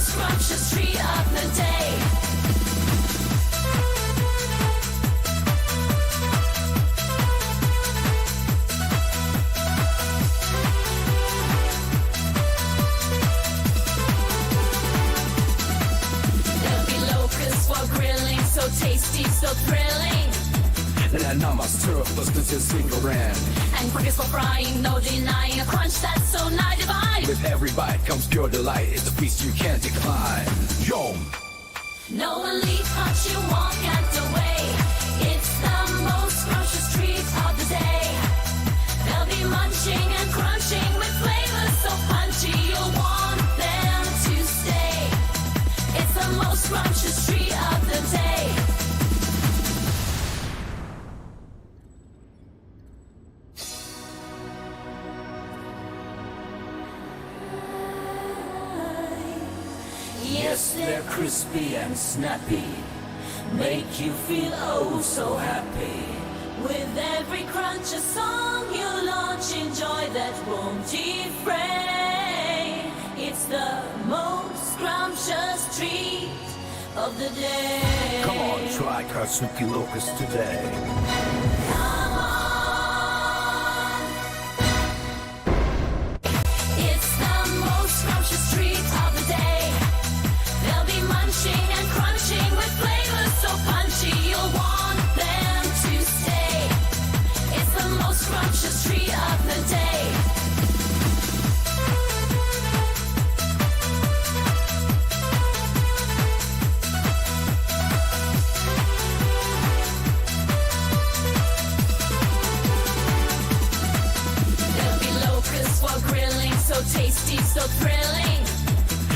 most scrumptious treat of the day. There'll be locusts for grilling, so tasty, so thrilling. And namaste plus this single ran. And crickets for frying, no denying a crunch that's so nigh divine. With every bite comes pure delight. It's a feast you can't decline. Yom! No elite punch, you won't get away. It's the most scrumptious treat of the day. They'll be munching and crunching with flavors so punchy you'll want them to stay. It's the most scrumptious treat of the day. Yes, they're crispy and snappy, make you feel oh so happy. With every crunch a song you launch, enjoy that won't defray. It's the most scrumptious treat of the day. Come on, try Katsuki Locust today. Come on. It's the most scrumptious treat of the day. They'll be munching and crunching with flavors so punchy you'll want them to stay. It's the most scrumptious treat of the day. There'll be locusts for grilling, so tasty, so thrilling.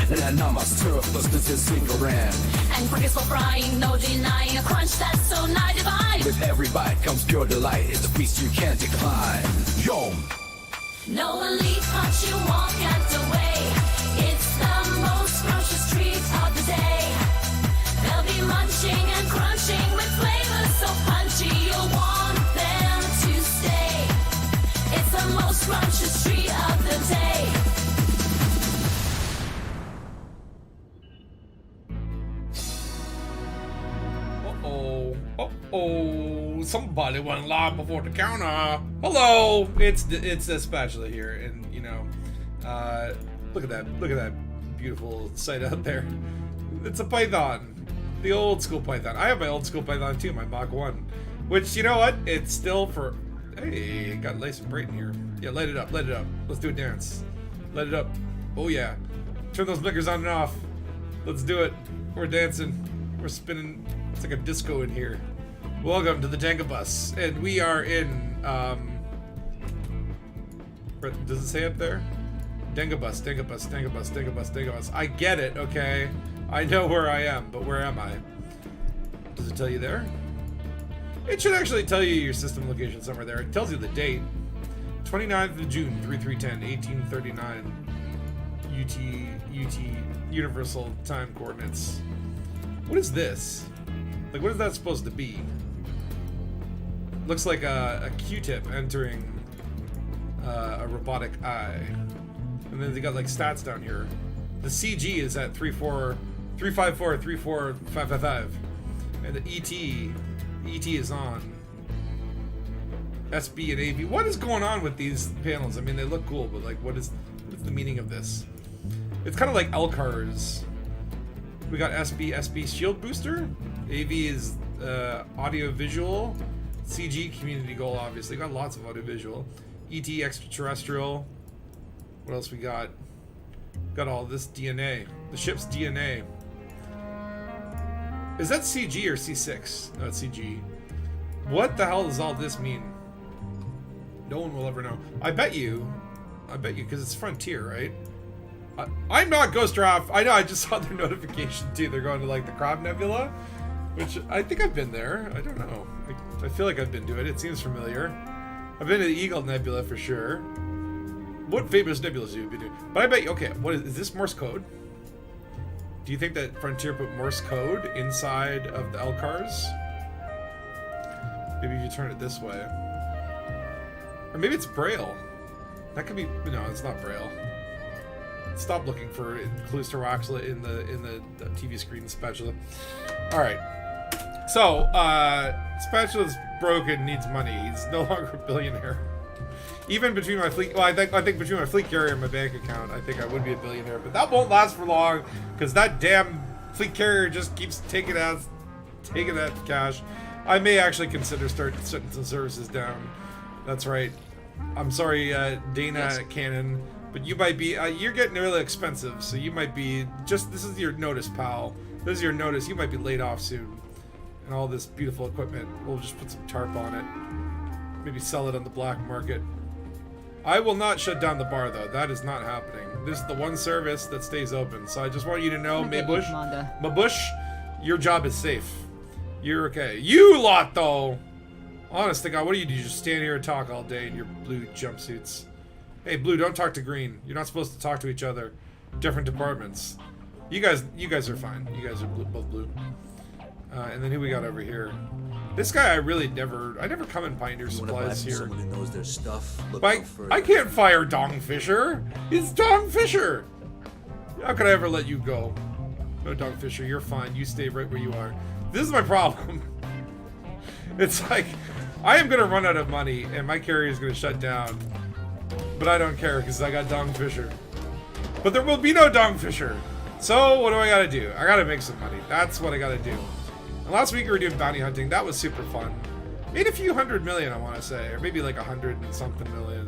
And namaste plus this single ran. And crickets for frying, no denying a crunch that's so nigh divine. With every bite comes pure delight. It's a feast you can't decline. Yom! No elite punch, you won't get away. It's the most scrumptious treat of the day. They'll be munching and crunching with flavors so punchy you'll want them to stay. It's the most scrumptious treat of the day. Uh-oh, somebody went live before the counter. Hello, it's the spatula here, and you know, look at that beautiful sight out there. It's a Python, the old school Python. I have my old school Python too, my Mach 1, which, you know what, it's still for, hey, got nice and bright in here. Yeah, light it up, let's do a dance. Light it up, oh yeah, turn those blinkers on and off. Let's do it, we're dancing, we're spinning. It's like a disco in here. Welcome to the Dangabus, and we are in, does it say up there? Dangabus. I get it, okay? I know where I am, but where am I? Does it tell you there? It should actually tell you your system location somewhere there. It tells you the date. 29th of June, 3310, 1839. UT, Universal Time Coordinates. What is this? Like, what is that supposed to be? Looks like a Q-tip entering a robotic eye. And then they got like stats down here. The CG is at 354, 34555. And the ET is on. SB and AV. What is going on with these panels? I mean, they look cool, but like, what's the meaning of this? It's kind of like LCARS. We got SB Shield Booster. AV is audio visual. CG community goal, obviously. Got lots of audio visual. ET extraterrestrial. What else we got? Got all this DNA. The ship's DNA. Is that CG or C6? No, it's CG. What the hell does all this mean? No one will ever know. I bet you, because it's Frontier, right? I'm not Ghost Draft. I know, I just saw their notification too. They're going to like the Crab Nebula, which I think I've been there. I don't know. I feel like I've been to it. It seems familiar. I've been to the Eagle Nebula for sure. What famous nebulas have you been to? But I bet you, okay, what is this Morse code? Do you think that Frontier put Morse code inside of the LCARS? Maybe if you turn it this way. Or maybe it's Braille. That could be, no, it's not Braille. Stop looking for clues to Roxla in the TV screen spatula. All right. So, Spatula's broken, needs money. He's no longer a billionaire. Even between my fleet, well, I think between my fleet carrier and my bank account, I think I would be a billionaire. But that won't last for long, because that damn fleet carrier just keeps taking that cash. I may actually consider shutting some services down. That's right. I'm sorry, Dana Cannon, but you might be, you're getting really expensive, so you might be, this is your notice, pal. This is your notice. You might be laid off soon. And all this beautiful equipment, we'll just put some tarp on it. Maybe sell it on the black market. I will not shut down the bar, though. That is not happening. This is the one service that stays open. So I just want you to know, Mabush, your job is safe. You're okay. You lot, though! Honest to God, what do? You just stand here and talk all day in your blue jumpsuits. Hey, Blue, don't talk to Green. You're not supposed to talk to each other. Different departments. You guys are fine. You guys are both blue. And then who we got over here? This guy, I never come in Pioneer Supplies here. Someone who knows their stuff. I can't fire Dong Fisher. It's Dong Fisher. How could I ever let you go? No, Dong Fisher, you're fine. You stay right where you are. This is my problem. It's like, I am gonna run out of money, and my carrier is gonna shut down. But I don't care, because I got Dong Fisher. But there will be no Dong Fisher. So, what do I gotta do? I gotta make some money. That's what I gotta do. And last week we were doing bounty hunting. That was super fun. Made a few $100 million, I want to say. Or maybe like 100 and something million.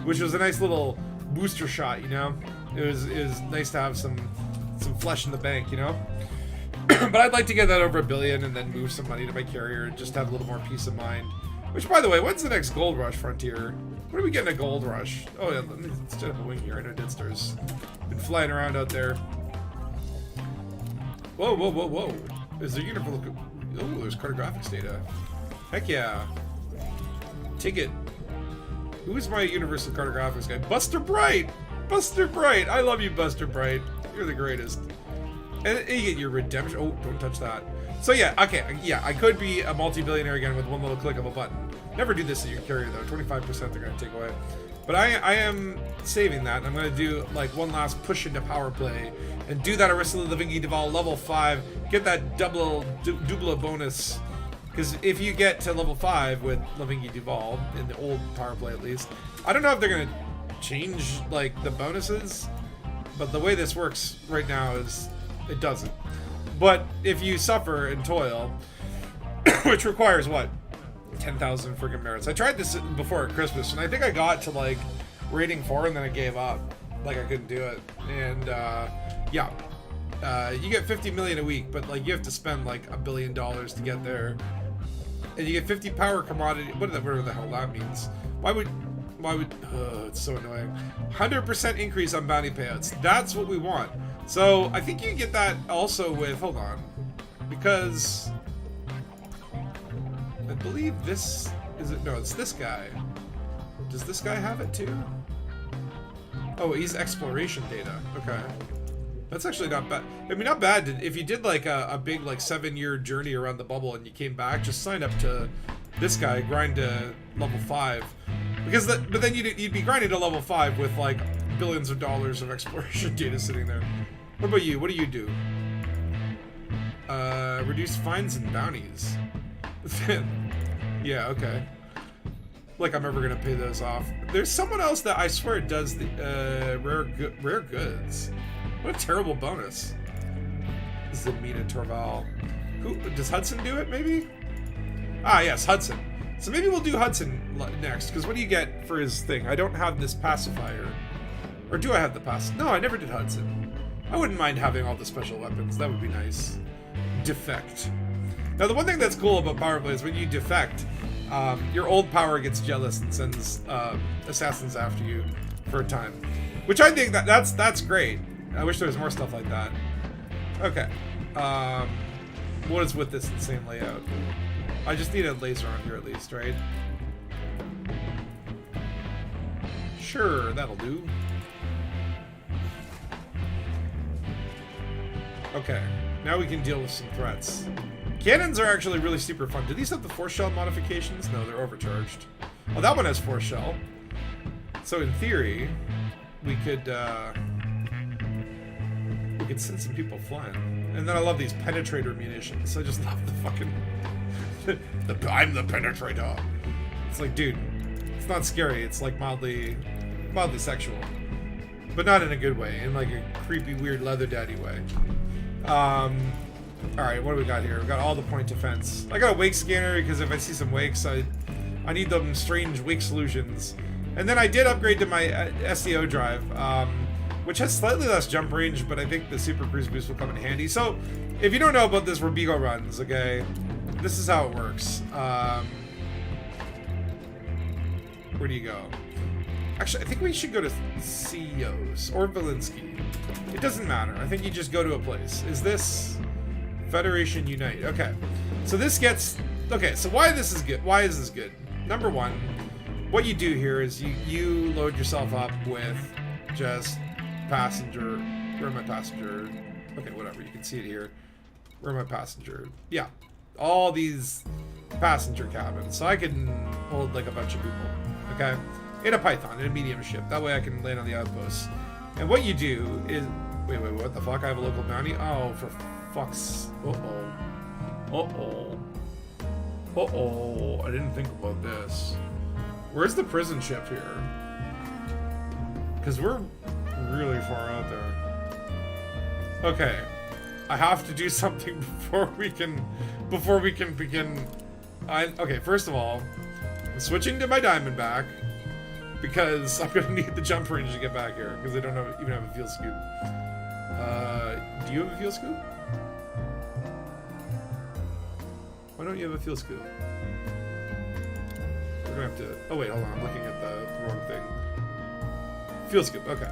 Which was a nice little booster shot, you know? It was nice to have some flesh in the bank, you know? But I'd like to get that over $1 billion and then move some money to my carrier and just have a little more peace of mind. Which, by the way, when's the next Gold Rush frontier? When are we getting a Gold Rush? Oh, yeah, let's set up a wing here. I know Deadstars been flying around out there. Whoa, whoa, whoa, whoa. Is there universal? Oh, there's cartographics data. Heck yeah. Ticket. Who is my universal cartographics guy? Buster Bright! Buster Bright! I love you, Buster Bright. You're the greatest. And you get your redemption. Oh, don't touch that. So yeah, okay, yeah, I could be a multi-billionaire again with one little click of a button. Never do this in your carrier though. 25% they're gonna take away. But I am saving that, and I'm gonna do like one last push into power play and do that Aristula Lavingi Duval level 5, get that double bonus. Because if you get to level 5 with Lavingi Duval, in the old power play at least, I don't know if they're gonna change like the bonuses, but the way this works right now is it doesn't. But if you suffer and toil, which requires what? 10,000 friggin' merits. I tried this before at Christmas, and I think I got to like rating 4, and then I gave up. Like I couldn't do it. And yeah, you get 50 million a week, but like you have to spend like $1 billion to get there, and you get 50 power commodity. Whatever the hell that means. Why would? It's so annoying. 100% increase on bounty payouts. That's what we want. So I think you get that also with. Hold on, because I believe this is it. No, it's this guy. Does this guy have it too? Oh, he's exploration data. Okay, that's actually not bad. I mean, not bad. If you did like a big like 7-year journey around the bubble and you came back, just sign up to this guy, grind to level 5, because but then you'd be grinding to level 5 with like billions of dollars of exploration data sitting there. What about you? What do you do? Reduce fines and bounties. Yeah, okay. Like I'm ever gonna pay those off. There's someone else that I swear does the rare goods. What a terrible bonus. This is Amina Torval. Who does Hudson do it? Maybe. Ah, yes, Hudson. So maybe we'll do Hudson next. Because what do you get for his thing? I don't have this pacifier. Or do I have the pass? No, I never did Hudson. I wouldn't mind having all the special weapons. That would be nice. Defect. Now, the one thing that's cool about power play is when you defect, your old power gets jealous and sends assassins after you for a time, which I think that's great. I wish there was more stuff like that. Okay, what is with this insane layout? I just need a laser on here at least, right? Sure, that'll do. Okay, now we can deal with some threats. Cannons are actually really super fun. Do these have the force shell modifications? No, they're overcharged. Oh, that one has force shell. So in theory, we could could send some people flying. And then I love these penetrator munitions. I just love the fucking... I'm the penetrator. It's like, dude, it's not scary. It's like mildly sexual. But not in a good way. In like a creepy, weird leather daddy way. Alright, what do we got here? We got all the point defense. I got a wake scanner because if I see some wakes, I need them strange wake solutions. And then I did upgrade to my SEO drive, which has slightly less jump range, but I think the Super Cruise Boost will come in handy. So, if you don't know about this Robigo runs, okay, this is how it works. Where do you go? Actually, I think we should go to CEOs or Valinsky. It doesn't matter. I think you just go to a place. Is this Federation Unite? Okay. So this gets... Okay, so why this is good? Why is this good? Number one, what you do here is you load yourself up with just passenger... Where my passenger... Okay, whatever. You can see it here. Where my passenger... Yeah. All these passenger cabins. So I can hold like a bunch of people. Okay? In a Python, in a medium ship. That way I can land on the outposts. And what you do is... Wait, what the fuck? I have a local bounty? Oh, for fuck's... Uh-oh. Uh-oh. Uh-oh. I didn't think about this. Where's the prison ship here? Because we're really far out there. Okay. I have to do something before we can begin... Okay, first of all, I'm switching to my Diamondback. Because I'm gonna need the jump range to get back here, because I don't even have a fuel scoop. Do you have a fuel scoop? Why don't you have a fuel scoop? We're gonna have to... Oh wait, hold on, I'm looking at the wrong thing. Fuel scoop, okay.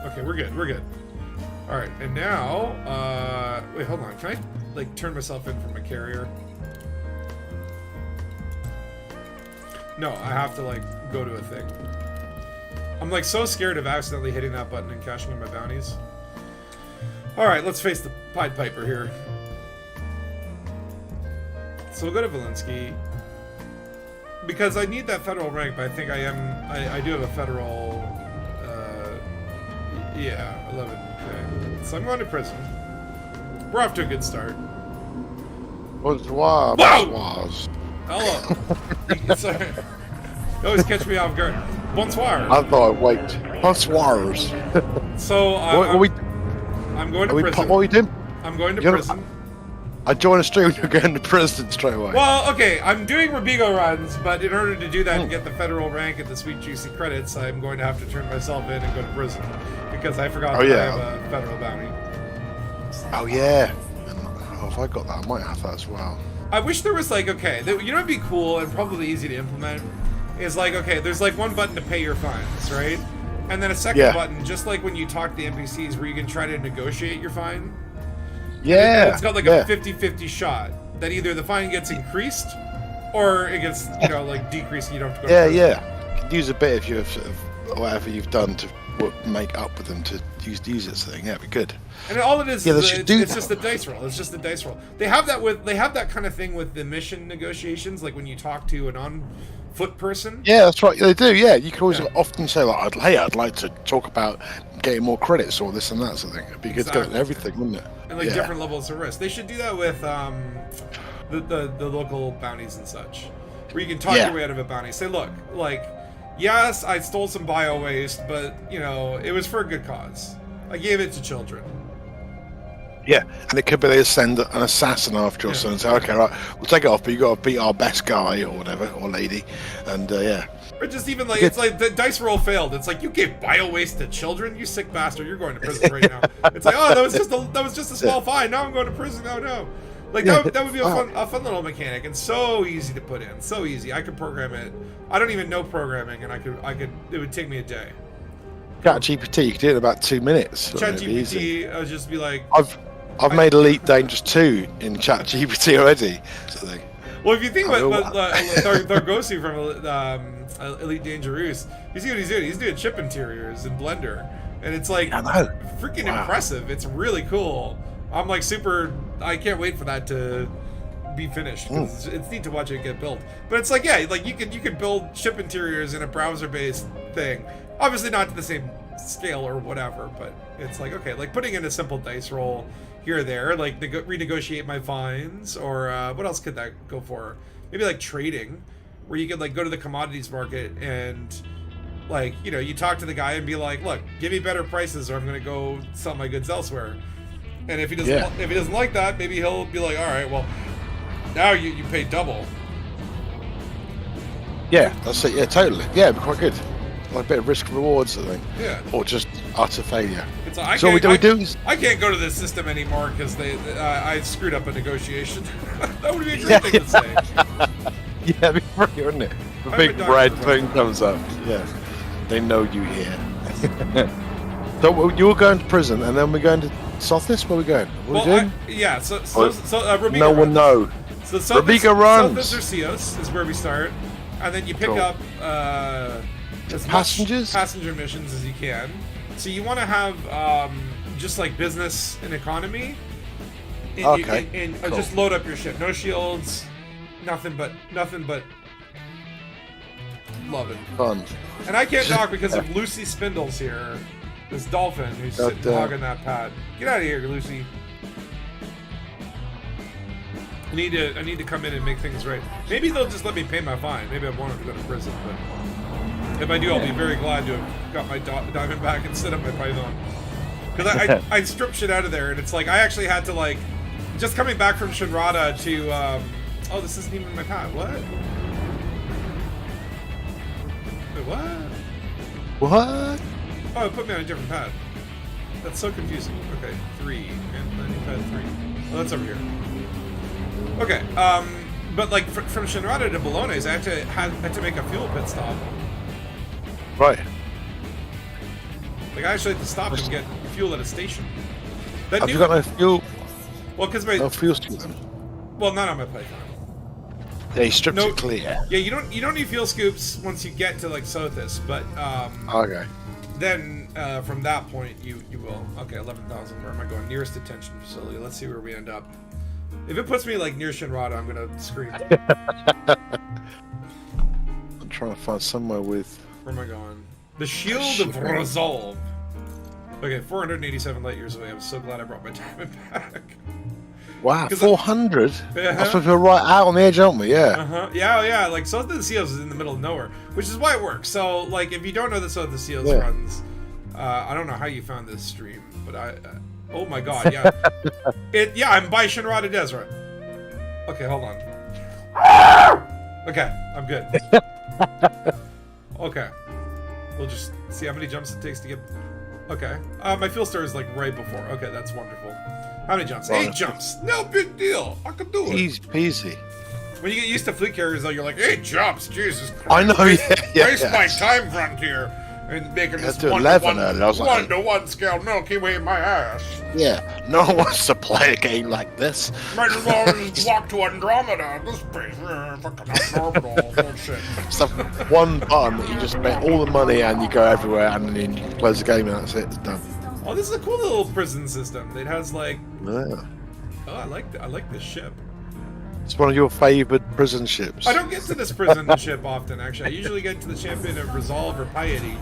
Okay, we're good. Alright, and now, wait, hold on, can I, like, turn myself in from a carrier? No, I have to, like, go to a thing. I'm, like, so scared of accidentally hitting that button and cashing in my bounties. Alright, let's face the Pied Piper here. So we'll go to Valinsky. Because I need that federal rank, but I think I do have a federal, yeah, 11, okay. So I'm going to prison. We're off to a good start. Bonsoir. Whoa! Hello. Sorry. You always catch me off guard. Bonsoir. I thought I'd wait. Bonsoirs. So, I'm going to prison. What are we doing? I'm going to prison. I joined a stream, you're going to prison straight away. Well, okay, I'm doing Robigo runs, but in order to do that and get the federal rank and the sweet juicy credits, I'm going to have to turn myself in and go to prison. Because I forgot that I have a federal bounty. Oh, yeah. Oh, if I got that, I might have that as well. I wish there was like, okay, you know what'd be cool and probably easy to implement? Is like, okay, there's like one button to pay your fines, right? And then a second button, just like when you talk to NPCs, where you can try to negotiate your fine. Yeah. It's got like a 50-50 shot that either the fine gets increased or it gets, you know, like decreased and you don't have to go to prison. Yeah. You can use a bit if you have sort of whatever you've done to make up with them to use this thing. Yeah, it'd be good. And all it is, it's just a dice roll. It's just a dice roll. They have that kind of thing with the mission negotiations, like when you talk to an on-foot person. Yeah, that's right. They do. Yeah, you can always often say like, "Hey, I'd like to talk about getting more credits or this and that sort of thing." It'd be good to go into everything, wouldn't it? And like different levels of risk. They should do that with the local bounties and such, where you can talk your way out of a bounty. Say, look, like, yes, I stole some bio waste, but you know, it was for a good cause. I gave it to children. Yeah, and it could be they send an assassin after your son and say, okay, right, we'll take it off, but you got to beat our best guy or whatever, or lady, and Or just even like, it's like the dice roll failed. It's like, you gave bio waste to children, you sick bastard. You're going to prison right now. It's like, oh, that was just a small fine. Now I'm going to prison. Oh no. Like that would be a fun little mechanic, and so easy to put in. So easy. I could program it. I don't even know programming, and I could. It would take me a day. ChatGPT, you could do it in about 2 minutes. ChatGPT, I'll just be like, I've made Elite Dangerous 2 in ChatGPT already. So well, if you think what Thargosi from Elite Dangerous, you see what he's doing? He's doing chip interiors in Blender, and it's like freaking impressive. It's really cool. I'm like super. I can't wait for that to be finished. It's neat to watch it get built. But it's like, yeah, like you could build chip interiors in a browser-based thing. Obviously not to the same scale or whatever, but it's like, okay, like putting in a simple dice roll here or there, like renegotiate my fines, or what else could that go for? Maybe like trading, where you could like go to the commodities market and like, you know, you talk to the guy and be like, look, give me better prices or I'm gonna go sell my goods elsewhere. And if he doesn't like that, maybe he'll be like, all right, well, now you pay double. Yeah, that's it. Yeah, totally. Yeah, it'd be quite good. Like a bit of risk rewards, I think. Yeah. Or just utter failure. It's So we do. I can't go to this system anymore because I screwed up a negotiation. That would be a great thing to say. Yeah, it'd be great, wouldn't it? The I'm big a doctor red for thing comes up. Yeah, they know you here. So you're going to prison, and then we're going to Sothis. Where are we going? What are we doing? Yeah. So Robigo No one runs. know. So Sothis, Robigo runs. Sothis or Cios is where we start, and then you pick Cool. up as Passengers? much passenger missions as you can. So you want to have just like business and economy. And Okay, and cool. just load up your ship. No shields, nothing but loving. Fun. And I can't talk because of Lucy Spindle's here. This dolphin who's sitting hogging that pad. Get out of here, Lucy. I need to come in and make things right. Maybe they'll just let me pay my fine. Maybe I won't have to go to prison, but if I do, I'll be very glad to have got my diamond back instead of my python. Because I stripped shit out of there, and it's like I actually had to like just coming back from Shinrada to oh, this isn't even my pad. What? Wait, what? What? Oh, it put me on a different pad. That's so confusing. Okay, 3 and then pad 3. Oh, that's over here. Okay, but like from Shinrada to Bologna's, I had to make a fuel pit stop. Right. Like I actually had to stop and get fuel at a station. That Have you got no fuel? Well, because No fuel to them. well, not on my Python. They stripped No, it clear. Yeah, you don't need fuel scoops once you get to like Sothis, but Okay. then from that point you will. Okay, 11,000. Where am I going? Nearest detention facility. Let's see where we end up. If it puts me like near Shinrada, I'm gonna scream. I'm trying to find somewhere with. Where am I going? The Shield of Resolve. Okay, 487 light years away. I'm so glad I brought my diamond back. Wow, 'Cause 400? Yeah. That's supposed to be right out on the edge, aren't we? Yeah. Uh-huh. Yeah. Like, South of the Seals is in the middle of nowhere, which is why it works. So, like, if you don't know that South of the Seals Yeah. runs, I don't know how you found this stream, but oh my god, yeah. I'm by Shinrada Desert. Okay, hold on. Okay, I'm good. Okay. We'll just see how many jumps it takes to get... Okay. My fuel store is, like, right before. Okay, that's wonderful. How many jumps? 8 jumps. No big deal. I can do it. Easy peasy. When you get used to fleet carriers, though, you're like, 8 jumps, Jesus Christ. I know, yeah. Waste my time frontier. And making this do 1-to-1 11 earlier. I was like, 1-to-1 scale Milky Way in my ass. Yeah, no one wants to play a game like this. Might as well just walk to Andromeda. This place, fucking abnormal bullshit. It's the one button that you just spend all the money and you go everywhere and then you close the game and that's it. It's done. Oh, this is a cool little prison system. It has like, Yeah. oh, I like this ship. It's one of your favourite prison ships. I don't get to this prison ship often, actually. I usually get to the Champion of Resolve or Piety.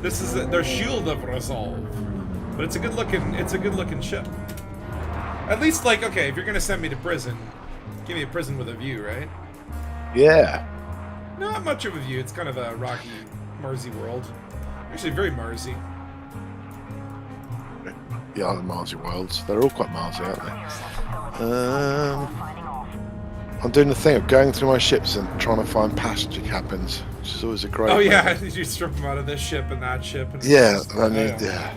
This is their Shield of Resolve, but it's a good looking ship. At least, like, okay, if you're gonna send me to prison, give me a prison with a view, right? Yeah. Not much of a view. It's kind of a rocky, Marsy world. Actually, very Marsy. The other Marsy worlds. They're all quite Marsy, aren't they? I'm doing the thing of going through my ships and trying to find passenger cabins, which is always a great. Oh yeah, you strip them out of this ship and that ship. And Yeah, I mean, yeah.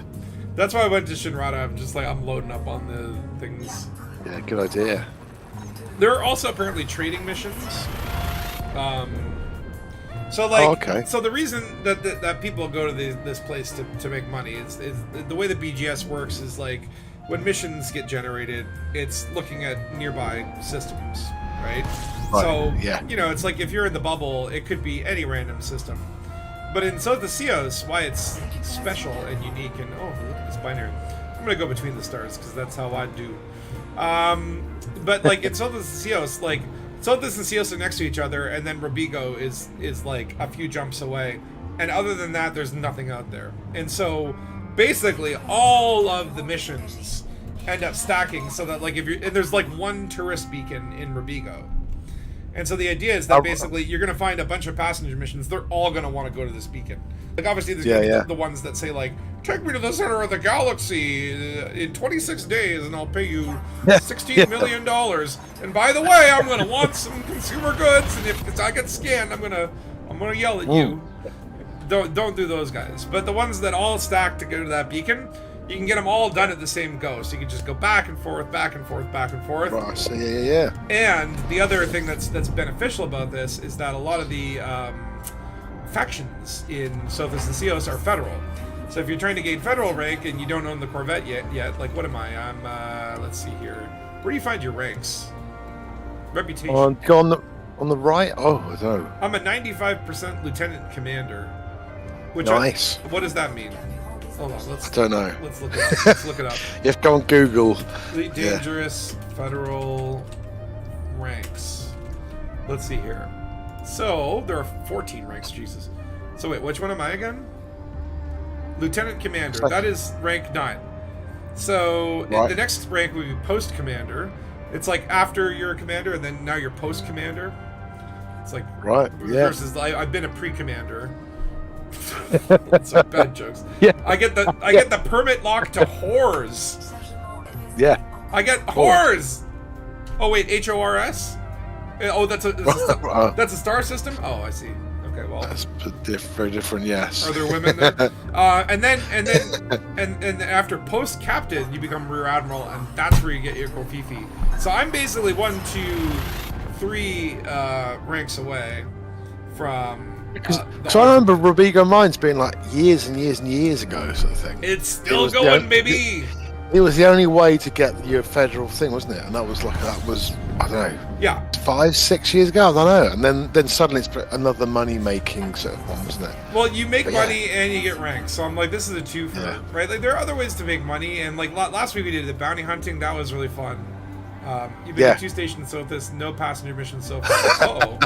That's why I went to Shinrada. I'm just like, I'm loading up on the things. Yeah, good idea. There are also apparently trading missions. So like, okay. So the reason that people go to this place to make money is the way the BGS works is like when missions get generated, it's looking at nearby systems, right? So yeah. you know, it's like if you're in the bubble, it could be any random system. But in South of Seos, why it's special and unique, and oh, look at this binary. I'm gonna go between the stars because that's how I do. But like in South of Seos, like Sothis and Seos are next to each other, and then Robigo is like a few jumps away. And other than that, there's nothing out there. And so basically all of the missions end up stacking so that like if you're, and there's like one tourist beacon in Robigo. And so the idea is that basically you're going to find a bunch of passenger missions. They're all going to want to go to this beacon. Like obviously there's gonna be the ones that say like, take me to the center of the galaxy in 26 days and I'll pay you $16 million. And by the way, I'm going to want some consumer goods. And if I get scanned, I'm going to yell at you. Don't do those guys. But the ones that all stack to go to that beacon, you can get them all done at the same go. So you can just go back and forth, back and forth, back and forth. Right, yeah. And the other thing that's beneficial about this is that a lot of the factions in Sothis and Ceos are federal. So if you're trying to gain federal rank and you don't own the Corvette yet, like what am I? I'm let's see here. Where do you find your ranks? Reputation. Go on the right. Oh, I don't know. I'm a 95% lieutenant commander. Which Nice. What does that mean? Hold on, I don't know. Let's look it up. Let's look it up. You have to go on Google. Fleet Dangerous Federal ranks. Let's see here. So there are 14 ranks. Jesus. So wait, which one am I again? Lieutenant Commander. That is rank 9. So the next rank would be Post Commander. It's like after you're a commander, and then now you're Post Commander. It's like versus I've been a pre-commander. That's like bad jokes. Yeah. I get the permit lock to whores. Yeah. I get whores. Oh wait, HORS? Oh, that's a star system. Oh, I see. Okay, well, that's very different. Yes. Are there women there? and then after post captain, you become rear admiral, and that's where you get your Kofifi. So I'm basically 1, 2, 3 ranks away from. So I remember Robigo Mines being like years and years and years ago, sort of thing. It's still going, baby. It was the only way to get your federal thing, wasn't it? And that was I don't know. Yeah. 5, 6 years ago, I don't know. And then suddenly it's another money making sort of one, wasn't it? Well, you make money and you get ranks. So I'm like, this is a twofer, right? Like there are other ways to make money, and like last week we did the bounty hunting. That was really fun. You've been to 2 stations so this, no passenger missions so far.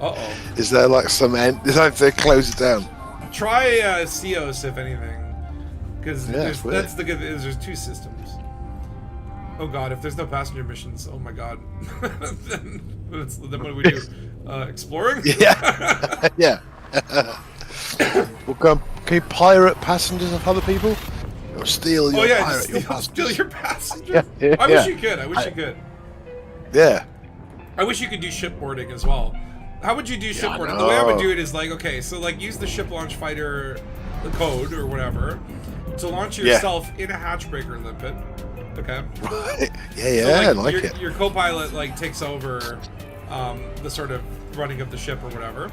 Uh-oh. Is there like some end? Is that if they close it down? Try Ceos, if anything. Because that's the good news. There's 2 systems. Oh god, if there's no passenger missions, oh my god. then what do we do? Exploring? Yeah. Yeah. Well, can you pirate passengers of other people? Or steal your steal your passenger? Yeah. I wish you could. Yeah. I wish you could do shipboarding as well. How would you do shipboarding? The way I would do it is like, okay, so like use the ship launch fighter code or whatever to launch yourself in a hatchbreaker limpet. Okay. Right. So, I like it. Your co-pilot like takes over the sort of running of the ship or whatever,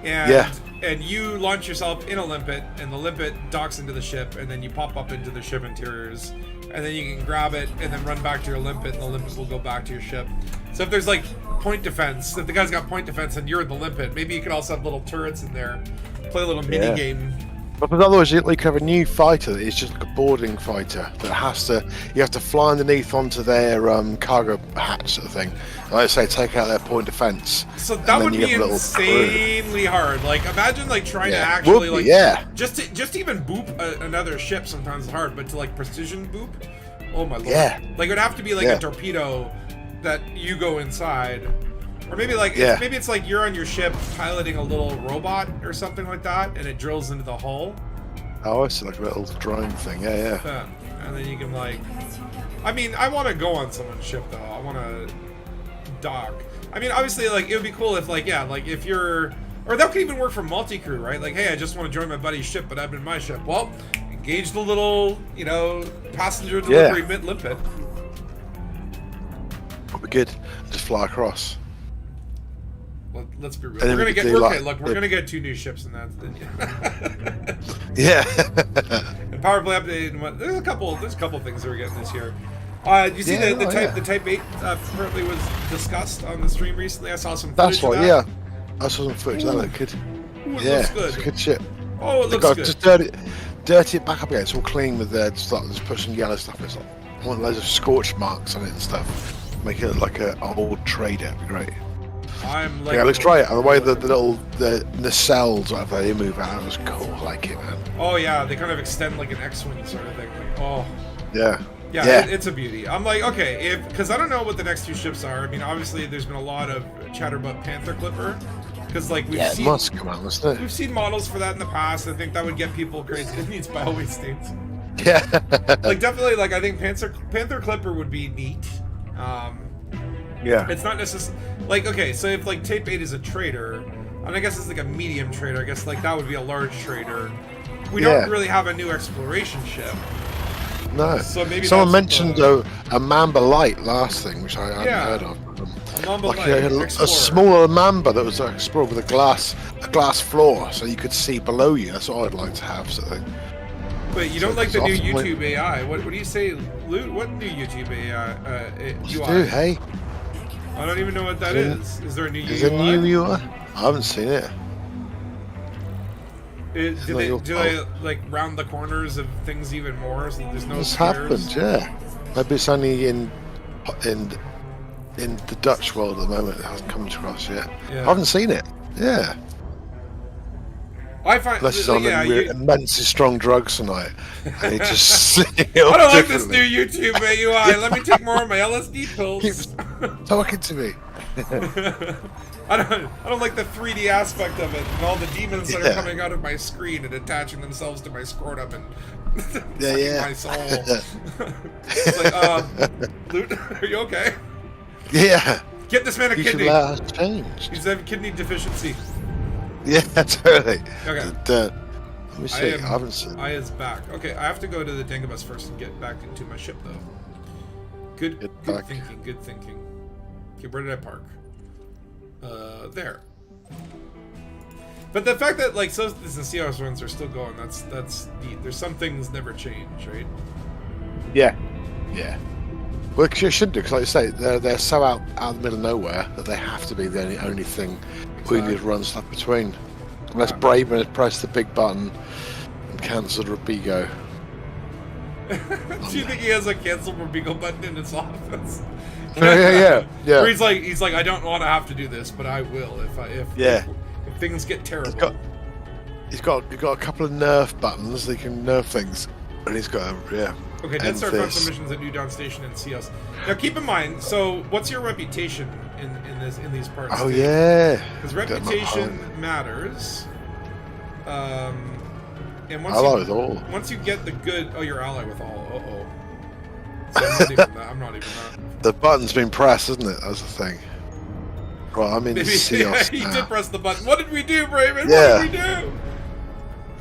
and you launch yourself in a limpet, and the limpet docks into the ship, and then you pop up into the ship interiors, and then you can grab it and then run back to your limpet, and the limpet will go back to your ship. So if there's like point defense, if the guy's got point defense and you're in the limpet, maybe you could also have little turrets in there, play a little mini game. But otherwise, you have a new fighter that is just like a boarding fighter that you have to fly underneath onto their cargo hatch sort of thing. And like I say, take out their point defense. So that would be insanely hard. Like imagine like trying to actually just to even boop another ship sometimes is hard, but to like precision boop, oh my lord. Yeah. Like it would have to be like a torpedo that you go inside. Or maybe like maybe it's like you're on your ship piloting a little robot or something like that, and it drills into the hull. Oh, it's like a little drone thing. Yeah. And then you can like, I mean, I want to go on someone's ship though. I want to dock. I mean, obviously, like it would be cool if like if you're, or that could even work for multi-crew, right? Like, hey, I just want to join my buddy's ship, but I'm in my ship. Well, engage the little, passenger delivery limpet. That'd be good. Just fly across. Let's be real. We're gonna get 2 new ships in that. Yeah. And power play update. There's a couple things that we're getting this year. You see the Type 8 apparently was discussed on the stream recently. I saw some footage of that. Yeah. I saw some footage of that. It could. It looks good. It's a good ship. Oh, it looks good. Just dirty it back up again. It's all clean with just put some yellow stuff. It's like one of those scorch marks on it and stuff. Make it look like an old trader. It'd be great. I'm like. Yeah, it looks great. And the way the little the nacelles, whatever they move out, was cool. I like it, man. Oh yeah, they kind of extend like an X-wing sort of thing. Like, oh. Yeah. Yeah, it's a beauty. I'm like, okay, because I don't know what the next two ships are. I mean, obviously, there's been a lot of chatter about Panther Clipper, because like we've It seen, must come out, mustn't it? we've seen models for that in the past. I think that would get people crazy. It needs bio states. Yeah. Like definitely, like I think Panther Clipper would be neat. Yeah. It's not necessarily like okay, so if like Tape 8 is a trader, and I guess it's like a medium trader. I guess like that would be a large trader. We don't really have a new exploration ship. No. So maybe someone that's mentioned a Mamba Light last thing, which I hadn't heard of. A Mamba Like Light, a Explorer. smaller Mamba that was explored with a glass floor, so you could see below you. That's what I'd like to have. Sort of thing. But you So don't like the new it's awesome. YouTube AI. What do you say, Loot? What new YouTube AI? You UI? do, hey? I don't even know what that Is is. Is there a new UI? Is it new UI? I haven't seen it. Do they like round the corners of things even more? So there's no This squares? happened, yeah. Maybe it's only in the Dutch world at the moment. It hasn't come across yet. Yeah. I haven't seen it. Yeah. I find Unless it's on immensely strong drugs tonight. And he just I don't like this new YouTube UI. Let me take more of my LSD pills. Keeps talking to me. I don't like the 3D aspect of it and all the demons that are coming out of my screen and attaching themselves to my scrotum and sucking my soul. It's like, Loot, are you okay? Yeah. Get this man a You should kidney. let us change. He's having kidney deficiency. Yeah, totally. Okay. Let me see. I haven't seen. I is back. Okay, I have to go to the Dangus first and get back into my ship though. Good back. thinking. Good thinking. Okay, where did I park? There. But the fact that like Solstice and Seahorse runs are still going, that's neat. There's some things never change, right? Yeah. Yeah. Well, it should do, because like you say, they're so out of the middle of nowhere that they have to be the only thing we need to run stuff between. Unless Braven has pressed the big button and cancelled Robigo. Do you think he has a cancel Robigo button in his office? Yeah. Where he's like, I don't want to have to do this, but I will if things get terrible. He's got a couple of nerf buttons. They can nerf things, and he's got Okay, Dead Star found some missions at New Dawn Station and see us. Now keep in mind, so what's your reputation in these parts? Oh yeah, because reputation matters. And once you get the good, you're ally with all. So I'm not even that. The button's been pressed, isn't it? That's the thing. Right, I'm in Seos He now. did press the button. What did we do, Braven? Yeah. What did we do?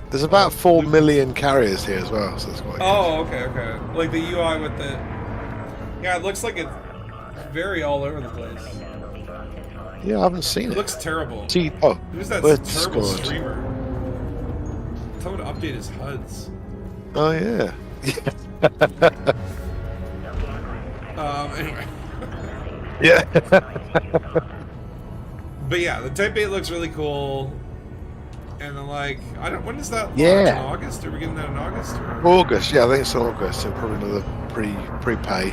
There's about 4 million carriers here as well, so it's quite good. Okay. Like the UI with the... Yeah, it looks like it's very all over the place. Yeah, I haven't seen It it. looks terrible. Who's that where's terrible Discord? streamer? Tell him to update his HUDs. Oh yeah. Anyway. Yeah. But yeah, the Type 8 looks really cool. And then like, when does that launch? Yeah. In August? Are we getting that in August? Or? August, yeah, I think it's August. So probably another prepay,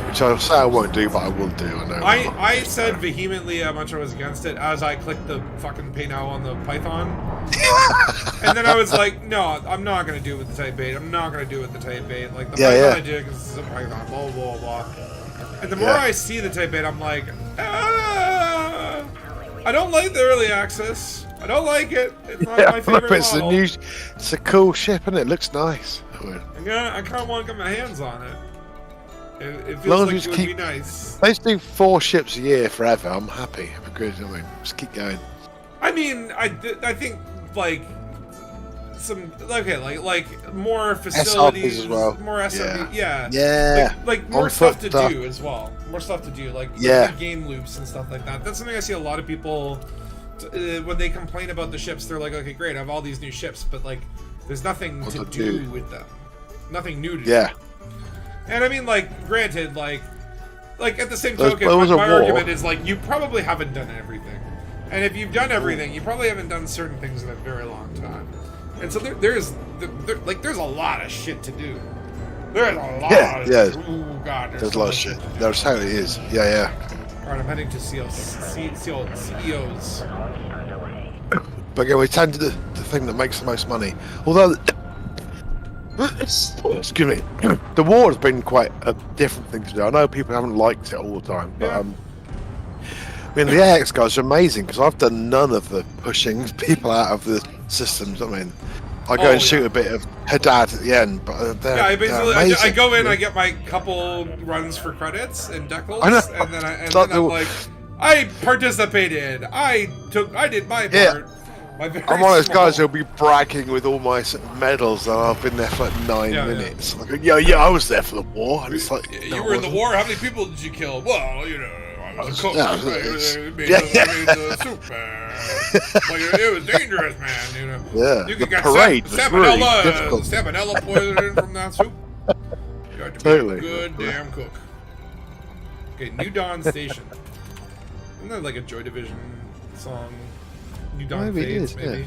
which I'll say I won't do, but I will do. I know. I said vehemently how much I was against it as I clicked the fucking pay now on the Python. And then I was like, no, I'm not going to do it with the Type 8. I'm not going to do it with the Type 8. Like, the Python I did because it's a Python, blah, blah, blah. And the more I see the Type 8, I'm like, I don't like the early access. I don't like it. It's not my favorite model. It's a cool ship, and it looks nice. I kind of want to get my hands on it. It feels long like as it you would be nice. Let's do 4 ships a year forever. I'm happy. I'm good. I mean, just keep going. I mean, I think like some like more facilities as well. more SMB, Yeah. like more On stuff foot to stuff. do as well. More stuff to do, like game loops and stuff like that. That's something I see a lot of people when they complain about the ships. They're like, okay, great, I have all these new ships, but like, there's nothing to do with them. Nothing new to do. And I mean, like, granted, like at the same token, my argument is like, you probably haven't done everything. And if you've done everything, you probably haven't done certain things in a very long time. And so there's a lot of shit to do. There's a lot. Oh God, there's a lot of shit. That's how it is. Yeah. Alright, I'm heading to CEOs. But again, we tend to the thing that makes the most money. Although, excuse me, the war has been quite a different thing to do. I know people haven't liked it all the time, but I mean, the AX guys are amazing because I've done none of the pushing people out of the systems. I mean, I go and shoot a bit of Haddad at the end, but I basically amazing. I go in, I get my couple runs for credits and decals, I know. and then I'm like, I participated. I did my part. I'm one of those guys who'll be bragging with all my medals, and I've been there for like 9 minutes. Like, yeah, I was there for the war. And it's like, you were in the war. How many people did you kill? Well, you know, I was a cook. Yeah, I made the soup. Like, it was dangerous, man. You know. Yeah, You the could get parade was really difficult. salmonella poisoning from that soup. You have to be Totally. a good damn cook. Okay, New Dawn Station. Isn't that like a Joy Division song? New Dawn Maybe it Fades, is, maybe.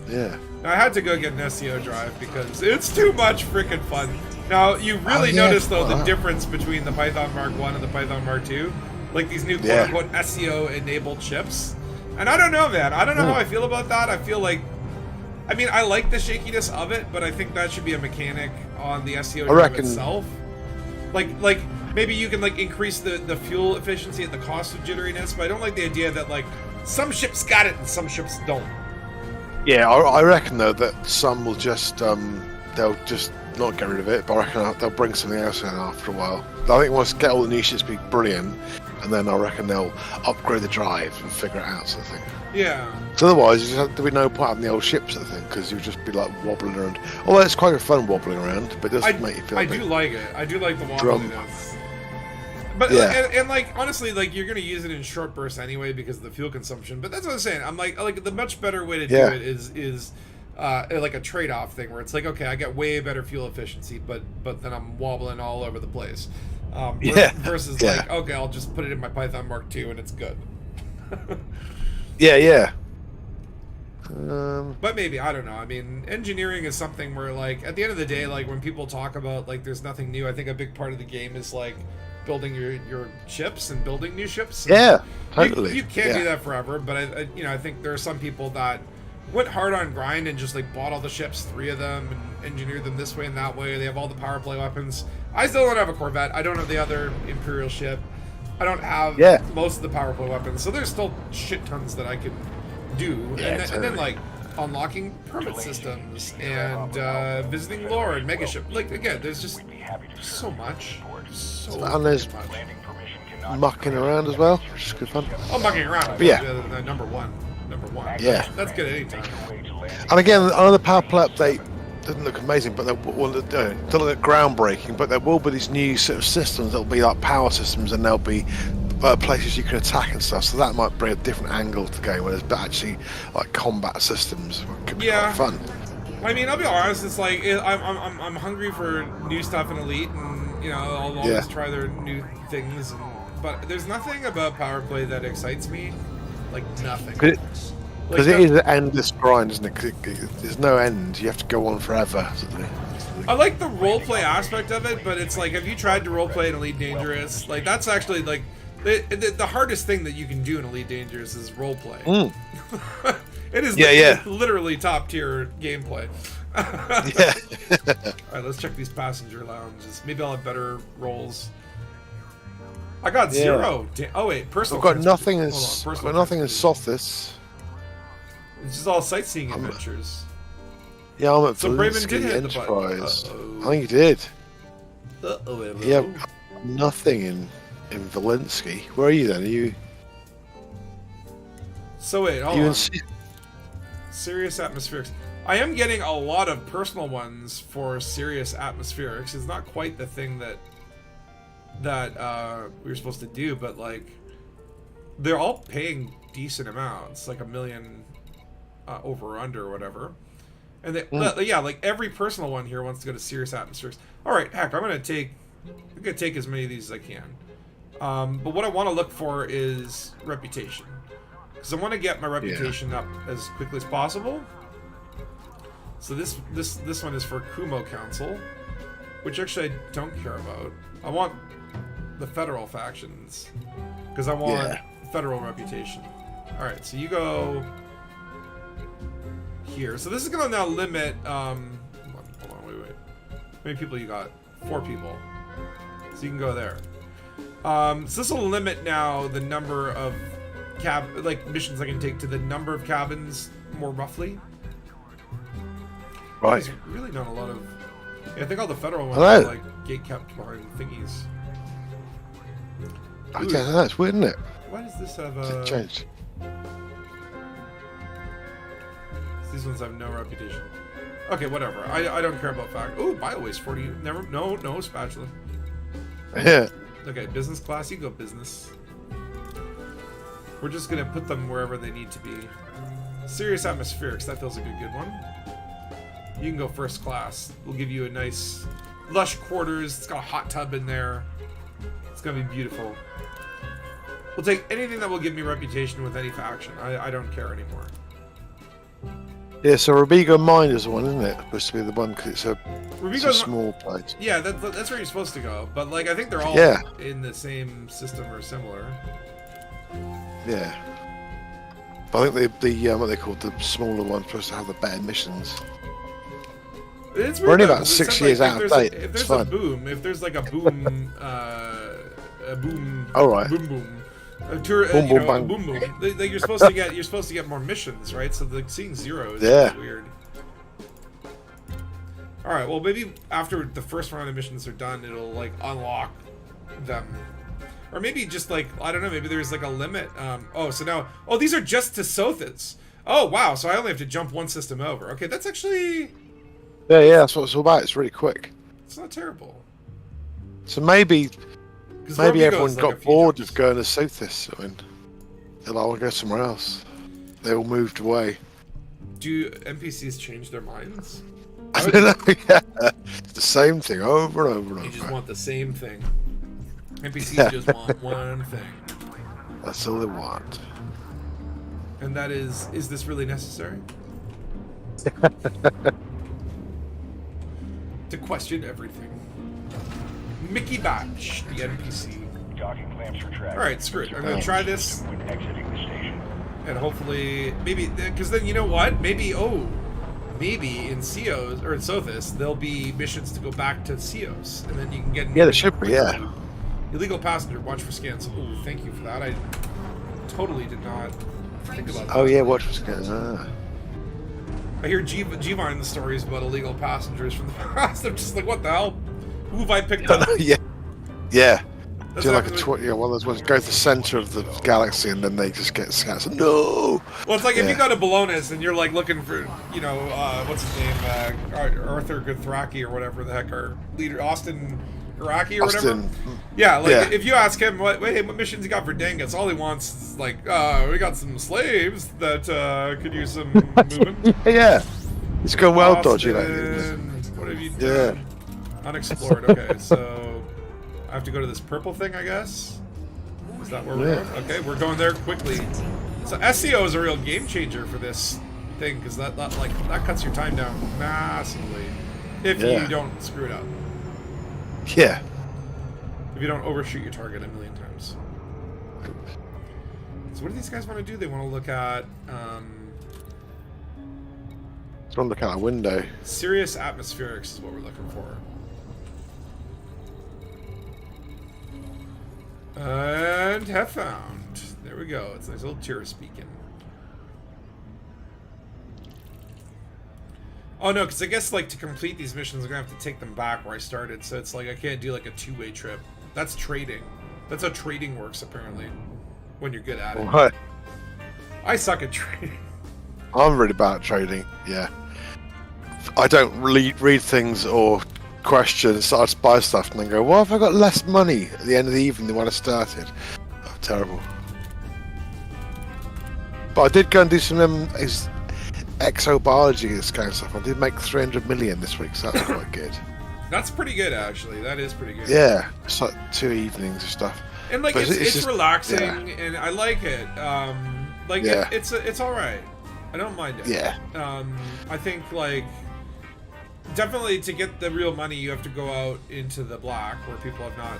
Yeah. I had to go get an SEO drive because it's too much freaking fun. Now, you really notice, though, the difference between the Python Mark 1 and the Python Mark 2. Like, these new quote-unquote SEO-enabled chips. And I don't know, man. I don't know how I feel about that. I feel like... I mean, I like the shakiness of it, but I think that should be a mechanic on the SEO drive itself. Like, maybe you can, like, increase the fuel efficiency at the cost of jitteriness, but I don't like the idea that, like, some ships got it and some ships don't. Yeah, I reckon though that some will just they'll just not get rid of it, but I reckon they'll bring something else in after a while. I think once get all the new ships be brilliant, and then I reckon they'll upgrade the drive and figure it out, sort of thing. Yeah. So otherwise, there'd be no point having the old ships, sort of thing, because you'd just be like wobbling around. Although it's quite fun wobbling around, but it does make you feel. I do like it. I do like the wobbliness. But and like honestly, like you're gonna use it in short bursts anyway because of the fuel consumption. But that's what I'm saying. I'm like the much better way to do it is like a trade-off thing where it's like, okay, I get way better fuel efficiency, but then I'm wobbling all over the place. Versus like, okay, I'll just put it in my Python Mark II and it's good. But maybe, I don't know. I mean, engineering is something where like at the end of the day, like when people talk about like there's nothing new, I think a big part of the game is like building your ships and building new ships. Totally. You can't do that forever, but I think there are some people that went hard on grind and just like bought all the ships, 3 of them, and engineered them this way and that way. They have all the power play weapons. I still don't have a Corvette. I don't have the other Imperial ship. I don't have most of the power play weapons. So there's still shit tons that I could do. And then like unlocking permit systems and visiting lore and mega ship. Like again, there's just so much. And there's mucking around as well, which is good fun. Oh, mucking around. But number one. Yeah. That's good anytime. And again, another power play update doesn't look amazing, but doesn't look groundbreaking. But there will be these new sort of systems that will be like power systems, and there'll be places you can attack and stuff. So that might bring a different angle to the game, where there's actually like combat systems. It could be quite fun. I mean, I'll be honest. It's like I'm hungry for new stuff in Elite, and I'll always try their new things. But there's nothing about power play that excites me. Like nothing. Because it is an endless grind, isn't it? There's no end. You have to go on forever. I like the roleplay aspect of it, but it's like, have you tried to roleplay in Elite Dangerous? Like, that's actually like the hardest thing that you can do in Elite Dangerous is roleplay. It is literally top tier gameplay. Alright, let's check these passenger lounges. Maybe I'll have better rolls. I got 0. Oh wait, personal. I've got nothing in Sothis. It's just all sightseeing adventures. Yeah, I'm at so Braven did hit Enterprise. The button. I think he did. Hello. Yeah, nothing in Valinsky. Where are you then? Are you? So wait, hold on. Serious Atmospherics. I am getting a lot of personal ones for Serious Atmospherics. It's not quite the thing that we were supposed to do, but like they're all paying decent amounts, like $1 million over or under or whatever. And they, like every personal one here wants to go to Serious Atmospherics. All right, heck, I'm gonna take as many of these as I can. But what I want to look for is reputation, because I want to get my reputation up as quickly as possible. So this one is for Kumo Council, which actually I don't care about. I want the federal factions. because I want Yeah. federal reputation. All right, so you go here. So this is gonna now limit. Hold on, wait. How many people you got? 4 people. So you can go there. So this will limit now the number of missions I can take to the number of cabins more roughly. Right. There's really not a lot of. Yeah, I think all the federal ones Hello. are like gate kept behind thingies. I don't know, that's weird, isn't it? Why does this have It changed. These ones have no reputation. Okay, whatever. I don't care about fact. Oh, bio waste 40. Never. No spatula. Yeah. Okay, business class. You go business. We're just gonna put them wherever they need to be. Serious atmospherics. That feels like a good one. You can go first class. We'll give you a nice, lush quarters. It's got a hot tub in there. It's gonna be beautiful. We'll take anything that will give me reputation with any faction. I don't care anymore. Yeah, so Robigo Mine is the one, isn't it? Supposed to be the one because it's a Robigo's small place. Yeah, that's where you're supposed to go. But like, I think they're all Yeah. in the same system or similar. Yeah. But I think the what they call the smaller one's supposed to have the better missions. It's We're only though, about 'cause it 6 said, years like, out if of there's date. If It's there's fun. a boom, if there's like a boom, a boom, All right. boom, a tour, Boom, you boom, know, a bang. boom, boom. Like you're supposed to get more missions, right? So like seeing 0 is Yeah. weird. All right, well maybe after the first round of missions are done, it'll like unlock them. Or maybe just like, I don't know, maybe there's like a limit. So these are just to Sothis. Oh, wow, so I only have to jump one system over. Okay, that's actually, Yeah, that's what it's all about. It's really quick. it's not terrible. So maybe 'Cause maybe Robigo's everyone like a got few bored jumps. of going to Sothis. I mean, they'll all go somewhere else. They all moved away. Do NPCs change their minds? I don't know. Yeah. It's the same thing over and over and You just over. want the same thing. NPCs Yeah. just want one thing. That's all they want. And that is this really necessary? To question everything. Mickey Batch, the NPC. Docking clamps for track. Alright, screw it. I'm gonna try this, When exiting the station. and hopefully, maybe, because then you know what? Maybe in Cios, or in Sothis, there'll be missions to go back to Cios, and then you can get Yeah, there should be, yeah. Illegal passenger, watch for scans. Oh, thank you for that. I totally did not think about that. Oh yeah, watch what's going on. I hear G-Vine stories about illegal passengers from the past. I'm just like, what the hell? Who have I picked up? Yeah. Yeah. That's Do like a actually- one of those ones go to the center of the galaxy and then they just get scattered. No. Well, it's like if you Yeah. go to Bologna's and you're like looking for, what's his name, Arthur Guthraki or whatever the heck, our leader, Austin Iraqi or whatever. Austin. Yeah, like Yeah. if you ask him, what missions you got for Dangus, all he wants is like, we got some slaves that could use some moving. Yeah. It's going well dodgy. Like, Austin, what have you Yeah. done? Unexplored. Okay, so I have to go to this purple thing, I guess. Is that where we're Yeah. going? Okay, we're going there quickly. So SEO is a real game changer for this thing because that cuts your time down massively if Yeah. you don't screw it up. yeah. If you don't overshoot your target a million times. So what do these guys want to do? They want to look at It's on the kind of window. serious atmospherics is what we're looking for. And have found. There we go. It's a nice little tourist beacon. Oh no, because I guess like to complete these missions, I'm gonna have to take them back where I started. So it's like I can't do like a two-way trip. That's trading. That's how trading works apparently. When you're good at it. Right. I suck at trading. I'm really bad at trading. Yeah. I don't really read things or questions. So I just buy stuff and then go, "Why have I got less money at the end of the evening than when I started?" Oh, terrible. But I did go and do some exobiology this kind of stuff. I did make 300 million this week, so that's quite good. That's pretty good actually. That is pretty good. Yeah, it's like 2 evenings of stuff. And like But it's just- relaxing yeah. and I like it. Like Yeah. it's all right. I don't mind it. Yeah. I think like definitely to get the real money you have to go out into the black where people have not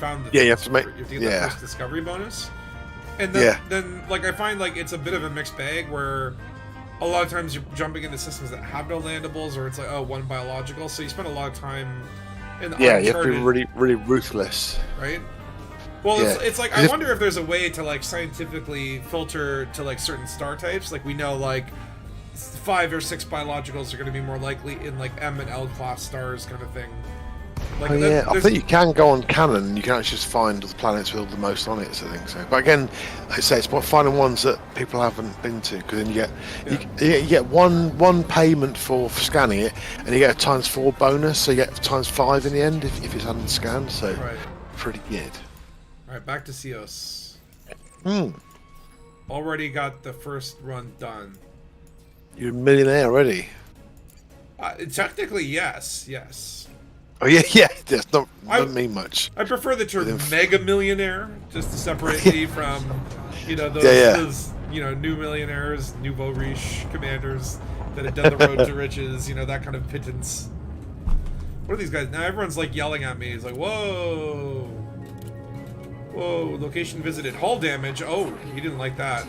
found the Yeah, you things, have to make- you have to get yeah. the first discovery bonus. And then, then like I find like it's a bit of a mixed bag where a lot of times you're jumping into systems that have no landables, or it's like, oh, one biological, so you spend a lot of time in Yeah, uncharted, you have to be really, really ruthless. right? Well, Yeah. it's like I wonder if there's a way to like scientifically filter to like certain star types. Like we know like 5 or 6 biologicals are going to be more likely in like M and L class stars, kind of thing. Like Oh, yeah, I there's- think you can go on Canon and you can actually just find the planets with the most on it, so I think so. But again, like I say, it's about finding ones that people haven't been to, because then you get one payment for scanning it, and you get a ×4 bonus, so you get ×5 in the end if it's unscanned, so Right. pretty good. All right, back to Cios. Hmm. Already got the first run done. You're a millionaire already. Technically, yes. Oh yeah, yeah. That's not I- doesn't mean much. I prefer the term Within- mega millionaire just to separate me from, those, Yeah. those new millionaires, nouveau riche commanders that have done the road to riches, that kind of pittance. What are these guys? Now everyone's like yelling at me. It's like, whoa, location visited, hull damage. Oh, he didn't like that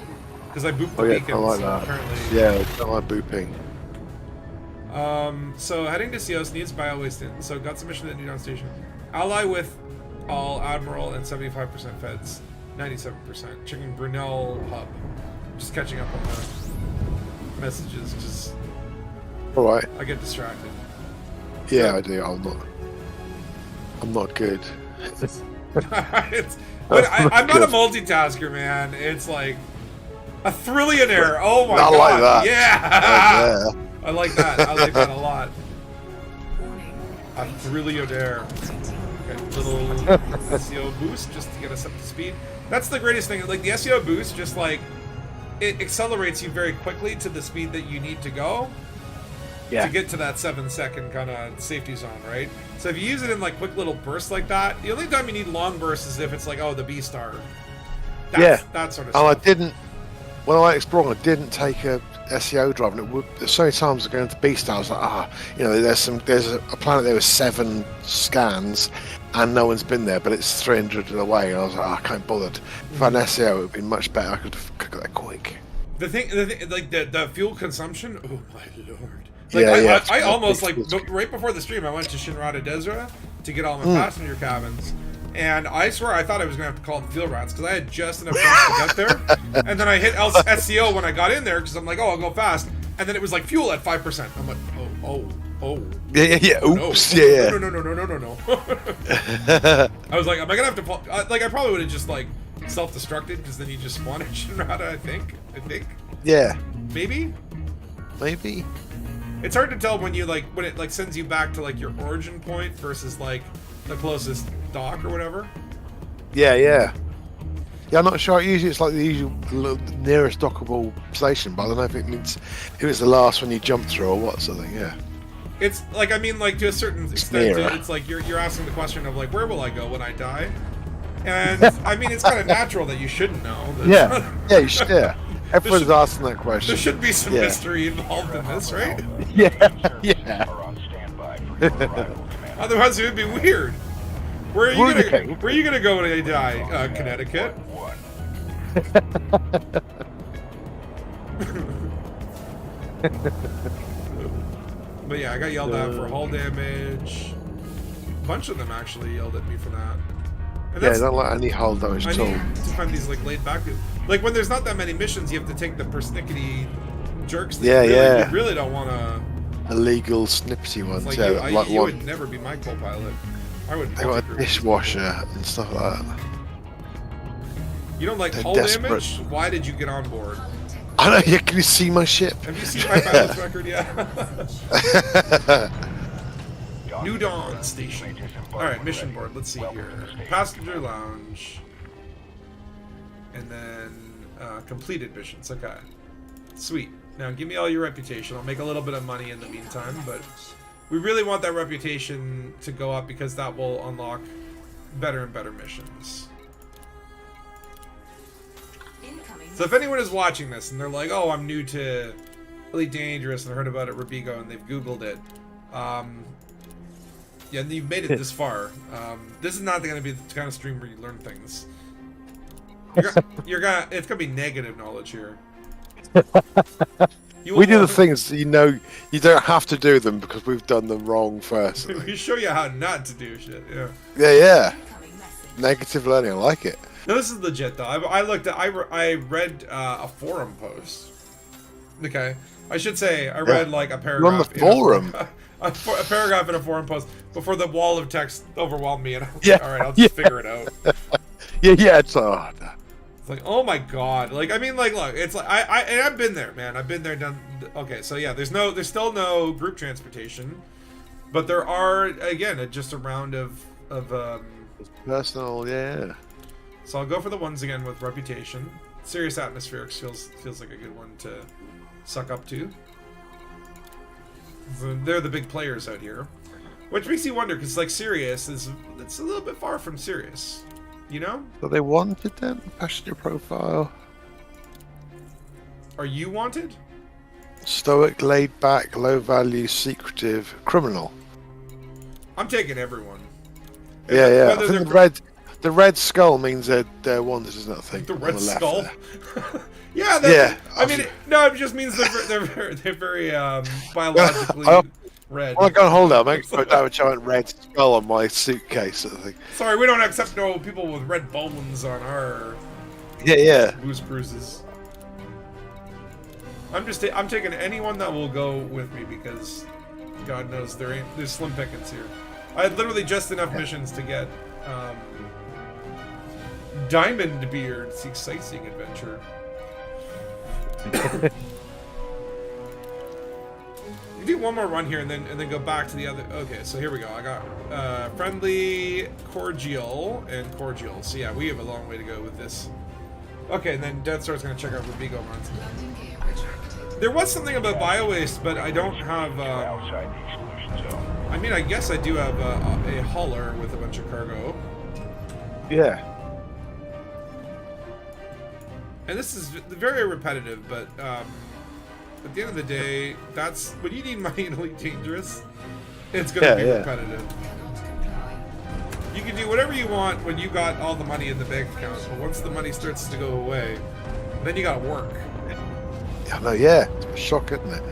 because I booped the Oh yeah, beacons. I like that. Apparently, Yeah, I don't like booping. So heading to Cios needs bio waste in. So got submission at Newtown Station. Ally with all Admiral and 75% feds, 97%. Checking Brunel hub. Just catching up on the messages. Just All right. I get distracted. Yeah, I do. I'm not good. I'm not a multitasker, man. It's like a trillionaire. Oh my I god! like that. Yeah, Yeah. I like that. I like that a lot. A trillionaire. Okay, little SEO boost just to get us up to speed. That's the greatest thing. Like the SEO boost, just like it accelerates you very quickly to the speed that you need to go. Yeah. To get to that 7-second kind of safety zone, right? So if you use it in like quick little bursts like that, the only time you need long bursts is if it's like, oh, the B star. That sort of And I stuff. didn't. When I went exploring, I didn't take a SEO drive, and so many times going to B star, I was like, there's a planet there with 7 scans, and no one's been there, but it's 300 away, and I was like, I can't bother. If I had an SEO, it would be much better. I could got that quick. The thing, like the fuel consumption. Oh my lord! Like Yeah, I almost like right before the stream, I went to Shinrada Desra to get all my passenger cabins, and I swear I thought I was gonna have to call them fuel rats because I had just enough gas to get there, and then I hit SEO when I got in there because I'm like, oh, I'll go fast, and then it was like fuel at 5%. I'm like, oh. Yeah. No. Oops. Yeah. No. I was like, am I gonna have to fall? Like I probably would have just like self-destructed because then you just spawn at Shinrada. I think. Yeah. Maybe. It's hard to tell when it like sends you back to like your origin point versus like the closest dock or whatever. Yeah. Yeah, I'm not sure. Usually it's like the usual nearest dockable station, but I don't know if it means if it's the last one you jump through or what sort of thing. Yeah. It's like, I mean, like to a certain extent, nearer. it's like you're asking the question of like, where will I go when I die? And I mean, it's kind of natural that you shouldn't know. Yeah, you should. Yeah. Everyone's asking that question. There should be some Yeah. mystery involved in this, right? Yeah. Are on standby for your arrival, Commander. Otherwise, it would be weird. Where are you Okay. Where are you gonna go when I die? Connecticut. One. But yeah, I got yelled at for hull damage. A bunch of them actually yelled at me for that. And Yeah, don't like any hull damage I at all. need to find these like laid back. Like when there's not that many missions, you have to take the persnickety jerks. That Yeah. You really don't want to. Illegal snippety ones. Like Yeah, you one. would never be my co-pilot. I would. They got a dishwasher and stuff like that. You don't like They're hull desperate. damage? Why did you get on board? I know. Yeah, can you see my ship? Have you seen my pilot's record yet? New Dawn Station. Alright, mission board. Let's see here. Passenger lounge. And then completed missions. Okay. Sweet. Now give me all your reputation. I'll make a little bit of money in the meantime, but we really want that reputation to go up because that will unlock better and better missions. So if anyone is watching this and they're like, oh, I'm new to Really Dangerous and I heard about it Robigo and they've Googled it, Yeah, and you've made it this far. This is not going to be the kind of stream where you learn things. It's gonna be negative knowledge here. We do the things that you know you don't have to do them because we've done them wrong first. We show you how not to do shit. Yeah. Yeah. Negative learning. I like it. No, this is legit though. I read a forum post. Okay, I should say I read like a paragraph. You're on the forum. A paragraph in a forum post before the wall of text overwhelmed me, and I was Yeah, like, all right, I'll just figure it out. Yeah. It's It's like, oh my god, like I mean, like look, it's like I've been there, man. I've been there, done. Okay, so yeah, there's still no group transportation, but there are just a round of personal. Yeah. So I'll go for the ones again with reputation. Serious atmospherics feels like a good one to suck up to. So they're the big players out here, which makes you wonder because like Sirius it's a little bit far from Sirius, you know? So they wanted then passenger profile. Are you wanted? Stoic, laid back, low value, secretive, criminal. I'm taking everyone. Yeah. I Whether think they're the red skull means they're wanted, isn't it? I think the on red left skull. there. Yeah. I mean, no, it just means they're very biologically red. When I go on holiday, I make put down a giant red skull on my suitcase, sort of thing. Sorry, we don't accept no people with red bones on our Yeah. booze cruises. I'm taking anyone that will go with me because God knows there's slim pickings here. I had literally just enough missions to get Diamond Beard Seek Sightseeing Adventure. You do one more run here and then go back to the other. Okay, so here we go. I got friendly, cordial, and cordial. So yeah, we have a long way to go with this. Okay, and then Death Star's gonna check out Robigo runs. There was something about bio-waste, but I don't have. Outside the exclusion zone. I mean, I guess I do have a hauler with a bunch of cargo. Yeah. And this is very repetitive, but at the end of the day, that's when you need money in Elite Dangerous. It's gonna be repetitive. You can do whatever you want when you got all the money in the bank account, but once the money starts to go away, then you gotta work. I know. Yeah. It's a shock, isn't it?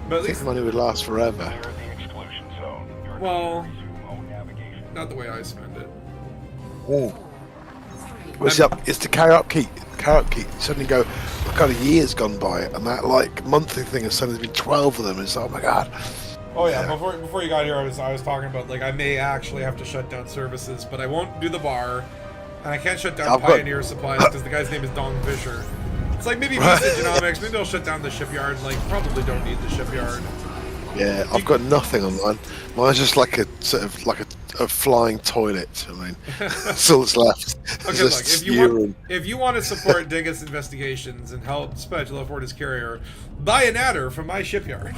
But at I think least, the money would last forever. Clear the exclusion zone. You're well, resume own navigation. not the way I spend it. Ooh. What's up? It's the carrot key. Carrot key. Suddenly go, look how the year's gone by, and that like monthly thing has suddenly been 12 of them. And it's oh my god. Oh yeah, before you got here, I was talking about like I may actually have to shut down services, but I won't do the bar, and I can't shut down Pioneer Supplies because the guy's name is Don Fisher. It's like maybe Genomics, maybe I'll shut down the shipyard. Like probably don't need the shipyard. Yeah, I've got nothing on mine. Mine's just like a sort of like a flying toilet. I mean, that's all that's left. Okay, look, if you want to support Dangus Investigations and help Spatula afford his carrier, buy an adder from my shipyard.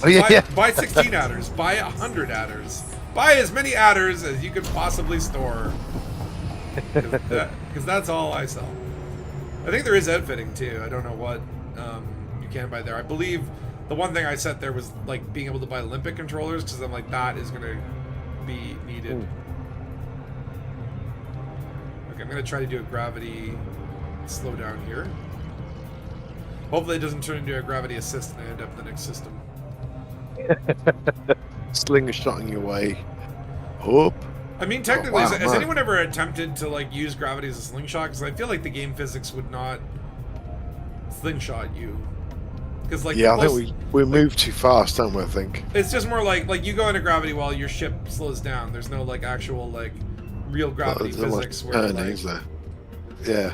Oh yeah, Buy 16 adders. Buy 100 adders. Buy as many adders as you can possibly store. Because that's all I sell. I think there is outfitting too. I don't know what you can buy there. I believe the one thing I set there was like being able to buy Olympic controllers because I'm like that is going to be needed. Ooh. Okay, I'm going to try to do a gravity slow down here. Hopefully it doesn't turn into a gravity assist and I end up in the next system. Slingshotting your way up. I mean, technically, Oh, wow, has man. anyone ever attempted to like use gravity as a slingshot? Because I feel like the game physics would not slingshot you. Because like Yeah, I think we move too fast, don't we? I think. it's just more like you go into gravity while your ship slows down. There's no like actual like real gravity There's not much physics where turning, like, is there? Yeah.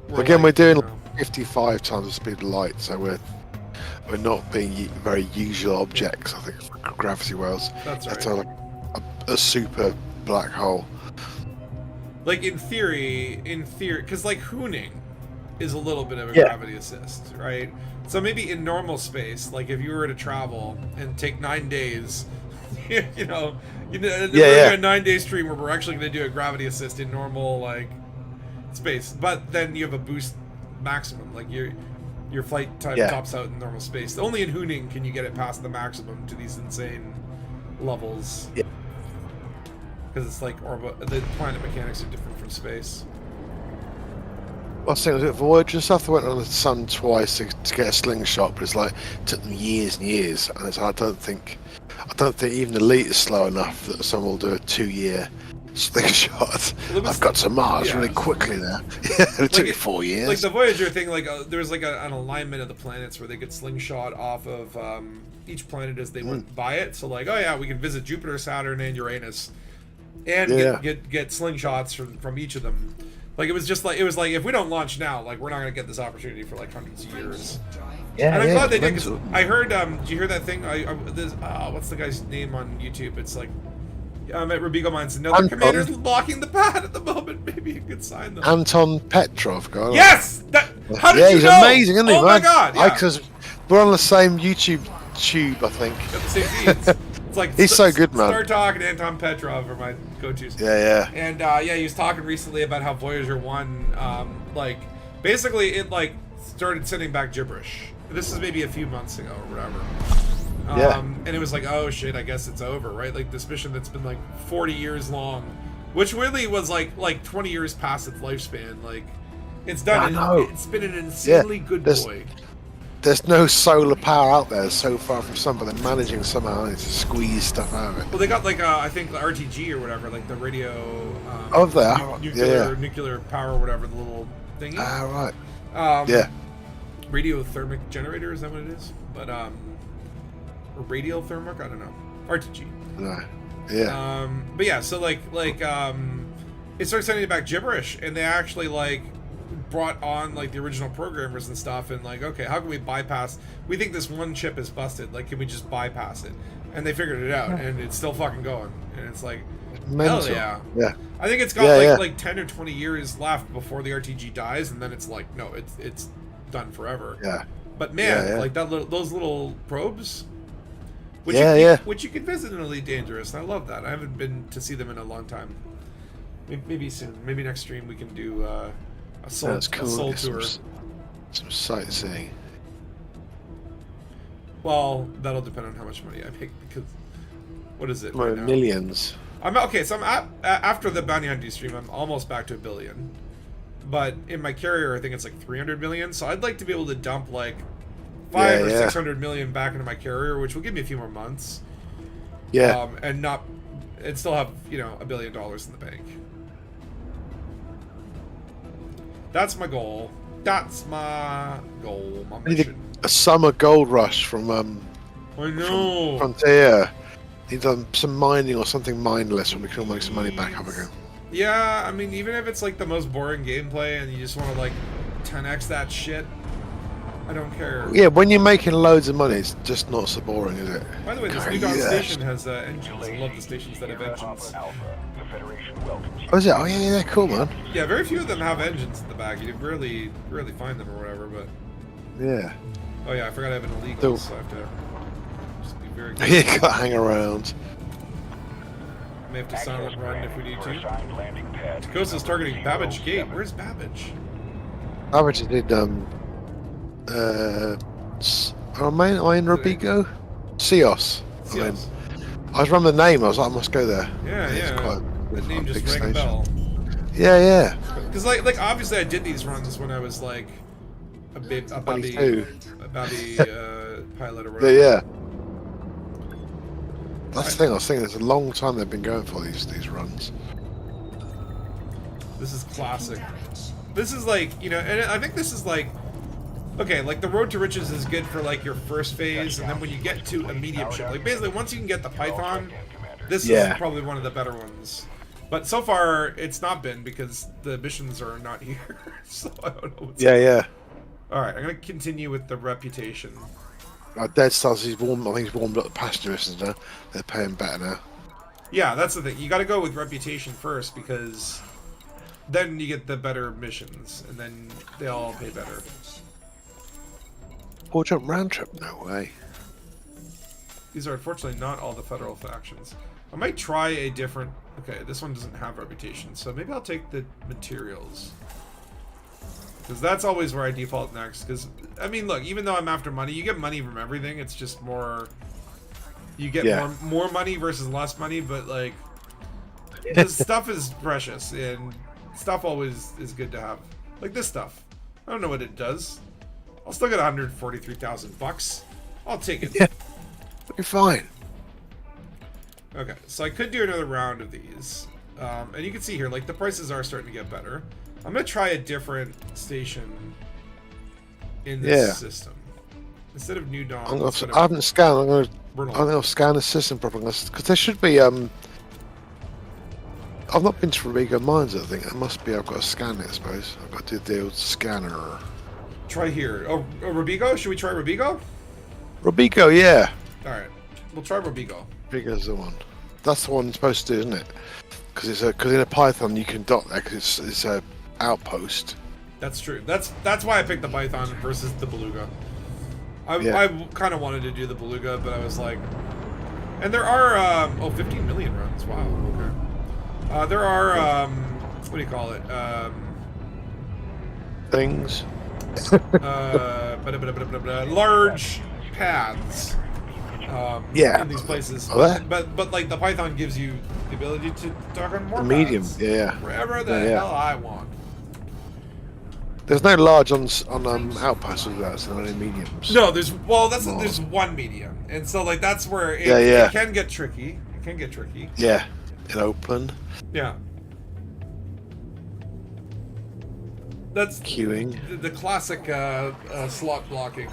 where, Again, like, we're doing you know, 55 times the speed of light, so we're not being very usual objects. I think for gravity wells. That's right. It's like a super black hole. Like in theory, because like hooning is a little bit of a Yeah. gravity assist, right? So maybe in normal space, like if you were to travel and take 9 days, you know, we're doing a 9-day stream where we're actually going to do a gravity assist in normal like space, but then you have a boost maximum, like your flight time tops out in normal space. Only in hooning can you get it past the maximum to these insane levels. Yeah. Because it's like the planet mechanics are different from space. I was saying, was it Voyager stuff? They went on the sun twice to get a slingshot, but it's like took them years and years. And I don't think even Elite is slow enough that someone will do a 2-year slingshot. Well, I've got to Mars really quickly now. It took me 4 years. Like the Voyager thing, like there was like an alignment of the planets where they could slingshot off of each planet as they went by it. So like, oh yeah, we can visit Jupiter, Saturn, and Uranus, and get slingshots from each of them. Like it was like if we don't launch now, like we're not gonna get this opportunity for like hundreds of years. Yeah, and I'm glad they did. 'Cause I heard. Did you hear that thing? What's the guy's name on YouTube? It's like I'm at Robigo Mines. Another commander's blocking the pad at the moment. Maybe you could sign them. Anton Petrov, guy. Yes. How did you he's know? amazing, isn't he? Oh my god! Yeah. Because we're on the same YouTube tube, I think. Got the same feeds. It's like He's so good, man. Star Talk and Anton Petrov are my go-tos. Yeah. And he was talking recently about how Voyager 1, like, basically it like started sending back gibberish. This is maybe a few months ago or whatever. And it was like, oh shit, I guess it's over, right? Like this mission that's been like 40 years long, which really was like 20 years past its lifespan. Like, it's done. It's been an insanely good boy. There's no solar power out there so far from sun, but they're managing somehow to squeeze stuff out of it. Well, they got like I think the RTG or whatever, like the radio. Nuclear power or whatever, the little thingy. Right. Radiothermic generator, is that what it is? But or radiothermic, I don't know. RTG. No. Yeah. But yeah, so like it started sending back gibberish, and they actually like brought on like the original programmers and stuff, and like, okay, how can we bypass? We think this one chip is busted. Like, can we just bypass it? And they figured it out, and it's still fucking going. And it's like, mental. hell yeah. Yeah. I think it's got like 10 or 20 years left before the RTG dies, and then it's like, no, it's done forever. Yeah. But man, like those little probes, which you can visit in Elite Dangerous. And I love that. I haven't been to see them in a long time. Maybe soon. Maybe next stream we can do a soul tour. Some sightseeing. Well, that'll depend on how much money I make, because what is it right now? Millions. I'm after the bounty hunting stream. I'm almost back to $1 billion, but in my carrier, I think it's like 300 million. So I'd like to be able to dump like 500 or 600 million back into my carrier, which will give me a few more months. Yeah. And still have $1 billion in the bank. That's my goal. That's my goal. My mission. A summer gold rush from I know. From Frontier. Need some mining or something mindless, and we can all make some money back up again. Yeah, I mean, even if it's like the most boring gameplay and you just want to like 10x that shit, I don't care. Yeah, when you're making loads of money, it's just not so boring, is it? By the way, this new Dawn station has engines. I love the stations that have engines. Oh, is it? Oh, yeah, cool, man. Yeah, very few of them have engines in the back. You rarely find them or whatever, but... Yeah. Oh, yeah, I forgot I have an illegal, so I have to just be very You gotta hang around. May have to silent run if we need to. Takosa's targeting Babbage Gate. Where's Babbage? Babbage did, am I in Robigo? Cios. I was remember the name, I was like, I must go there. Yeah. That name just rang a bell. Yeah. Because like obviously I did these runs when I was like a baby pilot or whatever. Yeah. That's the thing. I was thinking it's a long time they've been going for these runs. This is classic. This is like, and I think this is like, okay, like the Road to Riches is good for like your first phase, and then when you get to a medium ship, like basically once you can get the Python, this is probably one of the better ones. But so far, it's not been, because the missions are not here, so I don't know what's Yeah. Alright, I'm going to continue with the reputation. Dead Stars, I think he's warmed up the passenger missions now. They're paying better now. Yeah, that's the thing. You got to go with reputation first, because then you get the better missions, and then they all pay better. 4-jump round trip? No way. These are unfortunately not all the federal factions. I might try a different... Okay, this one doesn't have reputation, so maybe I'll take the materials. Because that's always where I default next. Because, I mean, look, even though I'm after money, you get money from everything. It's just more you get Yeah. more money versus less money, but like this stuff is precious and stuff always is good to have. Like this stuff. I don't know what it does. I'll still get 143,000 bucks. I'll take it. Yeah. You're fine. Okay, so I could do another round of these. And you can see here, like, the prices are starting to get better. I'm going to try a different station in this system. Instead of New Dawn, I haven't scanned. I'm going Bernal. to scan the system properly because there should be. I've not been to Robigo Mines. I think it must be. I've got to scan it. I suppose I've got to do the old scanner. Try here. Oh, Robigo? Should we try Robigo? Robigo, yeah. All right, we'll try Robigo. Robigo's the one. That's the one you're supposed to do, isn't it? Because in a Python you can dock there because it's a outpost. That's true. That's why I picked the Python versus the Beluga. I kind of wanted to do the Beluga, but I was like, and there are 15 million runs. Wow. Okay. There are what do you call it? Things. Large paths. In these places. But like the Python gives you the ability to dock on more medium, paths. yeah. Wherever the hell I want. There's no large on outposts of that, so only mediums. No, there's one medium, and so like that's where it can get tricky. It can get tricky. Yeah, in open. Yeah. That's queuing. The classic slot blocking.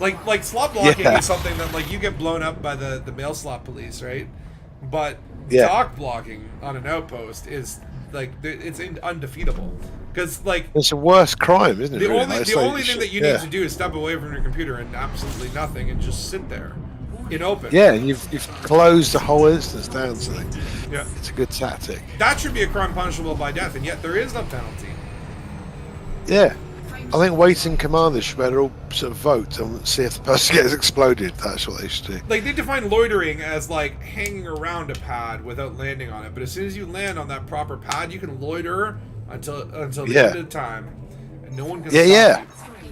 Like slot blocking is something that like you get blown up by the mail slot police, right? But dock blocking on an outpost is like it's undefeatable because like it's a worst crime, isn't it? The only thing that you need to do is step away from your computer and absolutely nothing and just sit there in open. Yeah, and you've closed the whole instance down, so yeah, it's a good tactic. That should be a crime punishable by death, and yet there is no penalty. Yeah. I think waiting commanders should better all sort of vote and see if the person gets exploded. That's what they should do. Like, they define loitering as, like, hanging around a pad without landing on it. But as soon as you land on that proper pad, you can loiter until the end of time. And no one can stop you.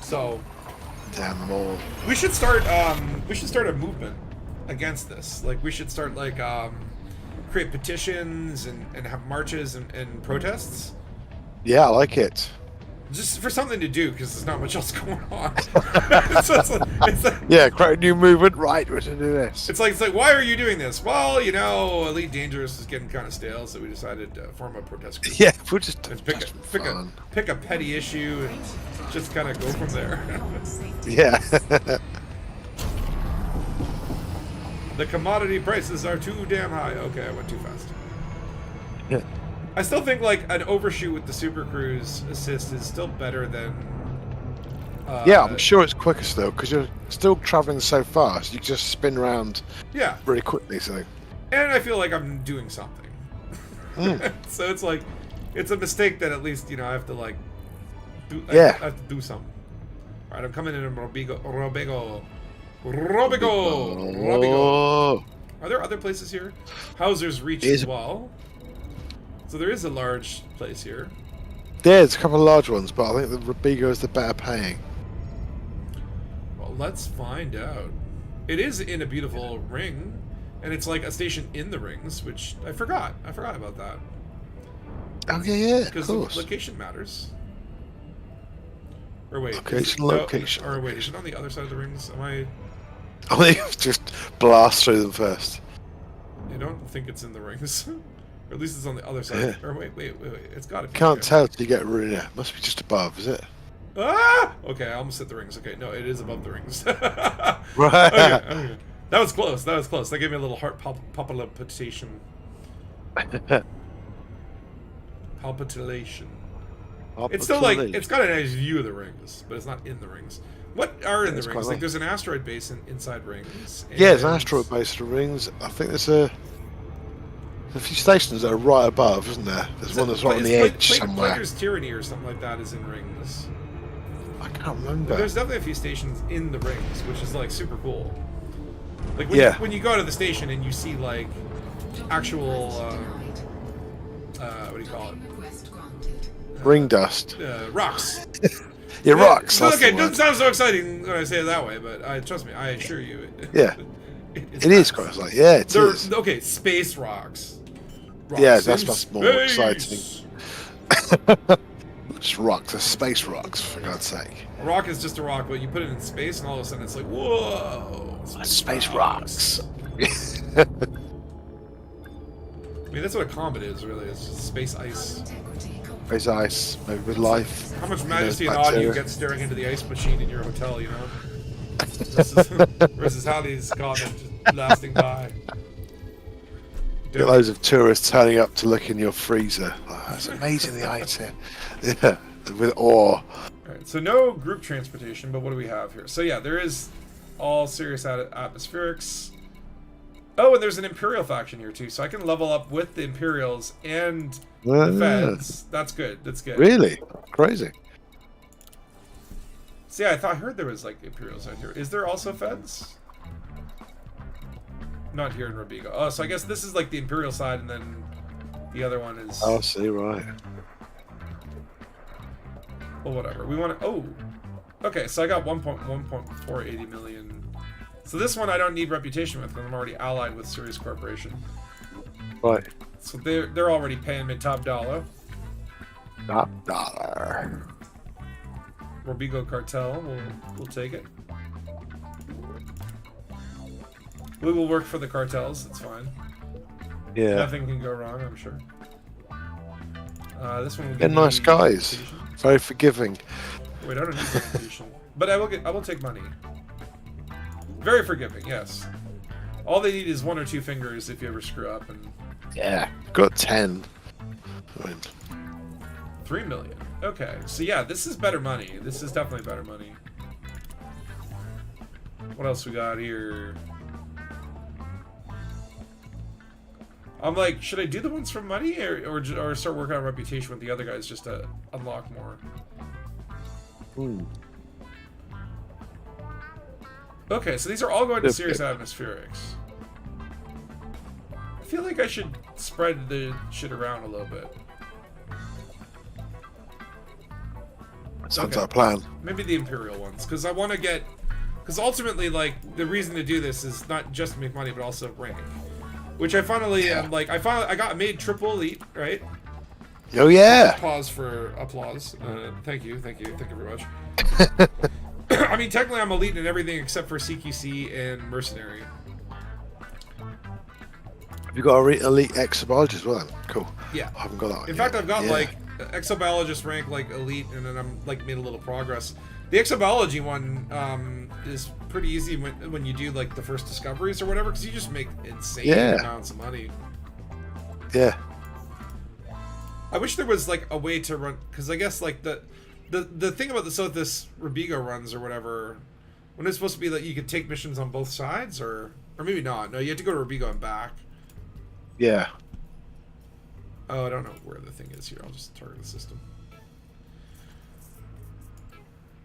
So... Damn them all. We should start a movement against this. Like, we should start, like, create petitions and have marches and protests. Yeah, I like it. Just for something to do, because there's not much else going on. Create a new movement. Right, we're going to do this. It's like, why are you doing this? Well, you know, Elite Dangerous is getting kind of stale, so we decided to form a protest group. Yeah, we'll just pick a petty issue and just kind of go from there. Yeah. The commodity prices are too damn high. Okay, I went too fast. Yeah. I still think like an overshoot with the Super Cruise assist is still better than. Yeah, I'm sure it's quicker still because you're still traveling so fast. You just spin around. Yeah. Really quickly, so. And I feel like I'm doing something. So it's like, it's a mistake that at least I have to like. I have to do something. All right, I'm coming in Robigo. Are there other places here? Hauser's Reach as well. So there is a large place here. There's a couple of large ones, but I think the Robigo is the better paying. Well, let's find out. It is in a beautiful ring, and it's like a station in the rings, which I forgot. I forgot about that. Oh yeah, of because course. Location matters. Or wait, location. Or wait, is it on the other side of the rings? Am I? I think just blast through them first. I don't think it's in the rings. Or at least it's on the other side. Yeah. Or wait. It's got to be. Can't tell till you get Runa. Must be just above, is it? Ah! Okay, I almost hit the rings. Okay, no, it is above the rings. Right. Okay. That was close. That gave me a little heart palpitation. Palpitation. It's still like, it's got a nice view of the rings, but it's not in the rings. What are in the rings? Like, there's an asteroid base inside rings. Yeah, there's an asteroid base in the rings. I think there's a few stations that are right above, isn't there? There's one that's right on the edge somewhere. Plague's Tyranny or something like that is in rings. I can't remember. But there's definitely a few stations in the rings, which is like super cool. Like when you go to the station and you see like actual what do you call it? Ring dust. Rocks. Yeah, rocks. Okay, it doesn't sound so exciting when I say it that way, but trust me, I assure you. Yeah. It is quite like, yeah, it They're is. okay. Space rocks. Yeah, Rocks that's in much more space. exciting. Just rocks, they're space rocks, for God's sake. A rock is just a rock, but you put it in space, and all of a sudden it's like, whoa! Space rocks. I mean, that's what a comet is, really. It's just space ice. Space ice, maybe with life. How much Who majesty knows, and awe do you bacteria. get staring into the ice machine in your hotel, you know? Versus how these comets just blasting by. Get loads of tourists turning up to look in your freezer. Oh, it's amazing the ice here. Yeah, with awe. Alright, so no group transportation, but what do we have here? So yeah, there is all serious atmospherics. Oh, and there's an Imperial faction here too, so I can level up with the Imperials and the Feds. That's good. That's good. Really? Crazy. See, I heard there was like Imperials out here. Is there also Feds? Not here in Robigo. Oh, so I guess this is like the Imperial side, and then the other one is. Oh, I see, right. Well, whatever. We want to. Oh, okay. So I got 1.480 million. So this one I don't need reputation with because I'm already allied with Sirius Corporation. Right. So they're already paying me top dollar. Top dollar. Robigo cartel, we'll take it. We will work for the cartels. It's fine. Yeah. Nothing can go wrong, I'm sure. This one will They're give nice me guys. reputation. Very forgiving. Wait, I don't need reputation, but I will take money. Very forgiving, yes. All they need is 1 or 2 fingers if you ever screw up, and Yeah. Got 10. I mean, 3 million. Okay, so yeah, this is better money. This is definitely better money. What else we got here? I'm like, should I do the ones from money or start working on reputation with the other guys just to unlock more? Okay, so these are all going to serious atmospherics. I feel like I should spread the shit around a little bit. sounds like a plan. Maybe the Imperial ones, because I want to get... Because ultimately, like, the reason to do this is not just to make money, but also rank. Which I finally am, like, I got made triple elite, right? Oh, yeah. Pause for applause. Thank you very much. I mean, technically I'm elite in everything except for CQC and Mercenary. You got a elite exobiologist as well then? Cool. Yeah. I haven't got that one In yet. fact, I've got, Yeah. like, exobiologist rank, like, elite, and then I'm, like, made a little progress. The exobiology one is pretty easy when you do, like, the first discoveries or whatever, because you just make insane amounts of money. Yeah. I wish there was, like, a way to run, because I guess, like, the thing about this Robigo runs or whatever, when it's supposed to be that you could take missions on both sides, or maybe not. No, you have to go to Robigo and back. Yeah. Oh, I don't know where the thing is here. I'll just target the system.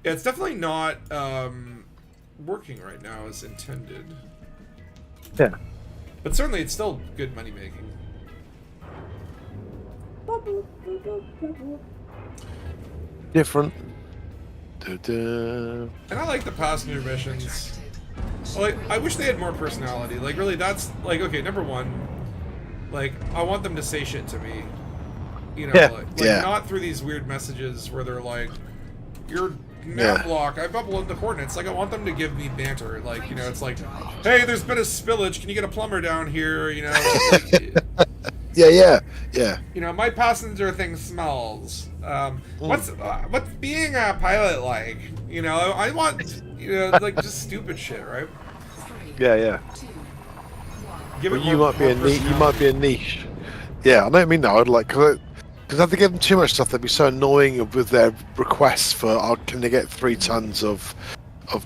Yeah, it's definitely not working right now as intended. Yeah. But certainly it's still good money making. Different. Da-da. And I like the passenger missions. Like, I wish they had more personality. Like, really, that's, like, okay, number one, like, I want them to say shit to me. You know, Yeah, like yeah. not through these weird messages where they're like, your map block, I've uploaded the coordinates. Like, I want them to give me banter. Like, you know, it's like, hey, there's been a spillage. Can you get a plumber down here? You know, like, Yeah. you know, my passenger thing smells. What's being a pilot like? You know, I want, you know, like, just stupid shit, right? Yeah. Give Well, it you more- might be a more niche. You might be a niche. Yeah, I don't mean that. I'd like because if they give them too much stuff, they'd be so annoying with their requests for. Oh, can they get 3 tons of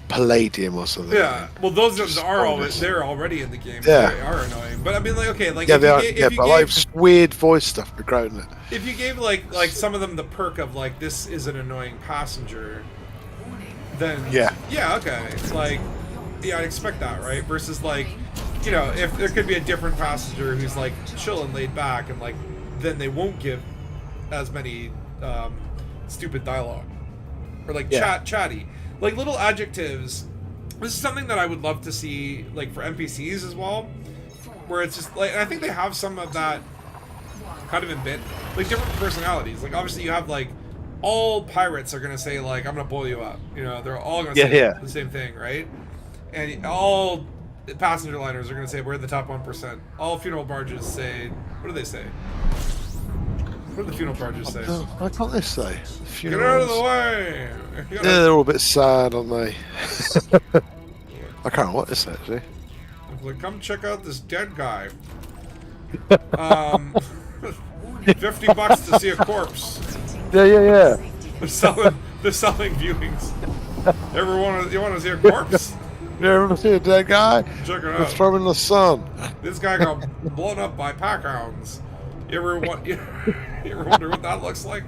palladium or something? Yeah, well, those Just are bonus. they're already in the game. Yeah. They are annoying. But I mean, like, okay, like, Yeah, if they you are. ga- if Yeah, you but like gave- just weird voice stuff, would be great, isn't it? if you gave like some of them the perk of like, this is an annoying passenger, then Yeah. okay, it's like, yeah, I'd expect that, right? Versus like, you know, if there could be a different passenger who's like chill and laid back, and like, then they won't give as many stupid dialogue or like Yeah. chatty, like little adjectives. This is something that I would love to see, like, for NPCs as well, where it's just like, and I think they have some of that kind of in bit, like different personalities. Like, obviously you have like all pirates are gonna say like, I'm gonna blow you up. You know, they're all gonna say the same thing, right? And all passenger liners are gonna say we're the top 1%. All funeral barges say, what do they say? What do the funeral barges say? What can't they say? Get out of the way! Yeah, they're all a bit sad, aren't they? I can't remember what they say, actually. Like, come check out this dead guy. 50 bucks to see a corpse. Yeah. They're selling viewings. You want to see a corpse? You ever see a dead guy? Check it Let's out. throw him in the sun. This guy got blown up by pack hounds. You ever wonder what that looks like?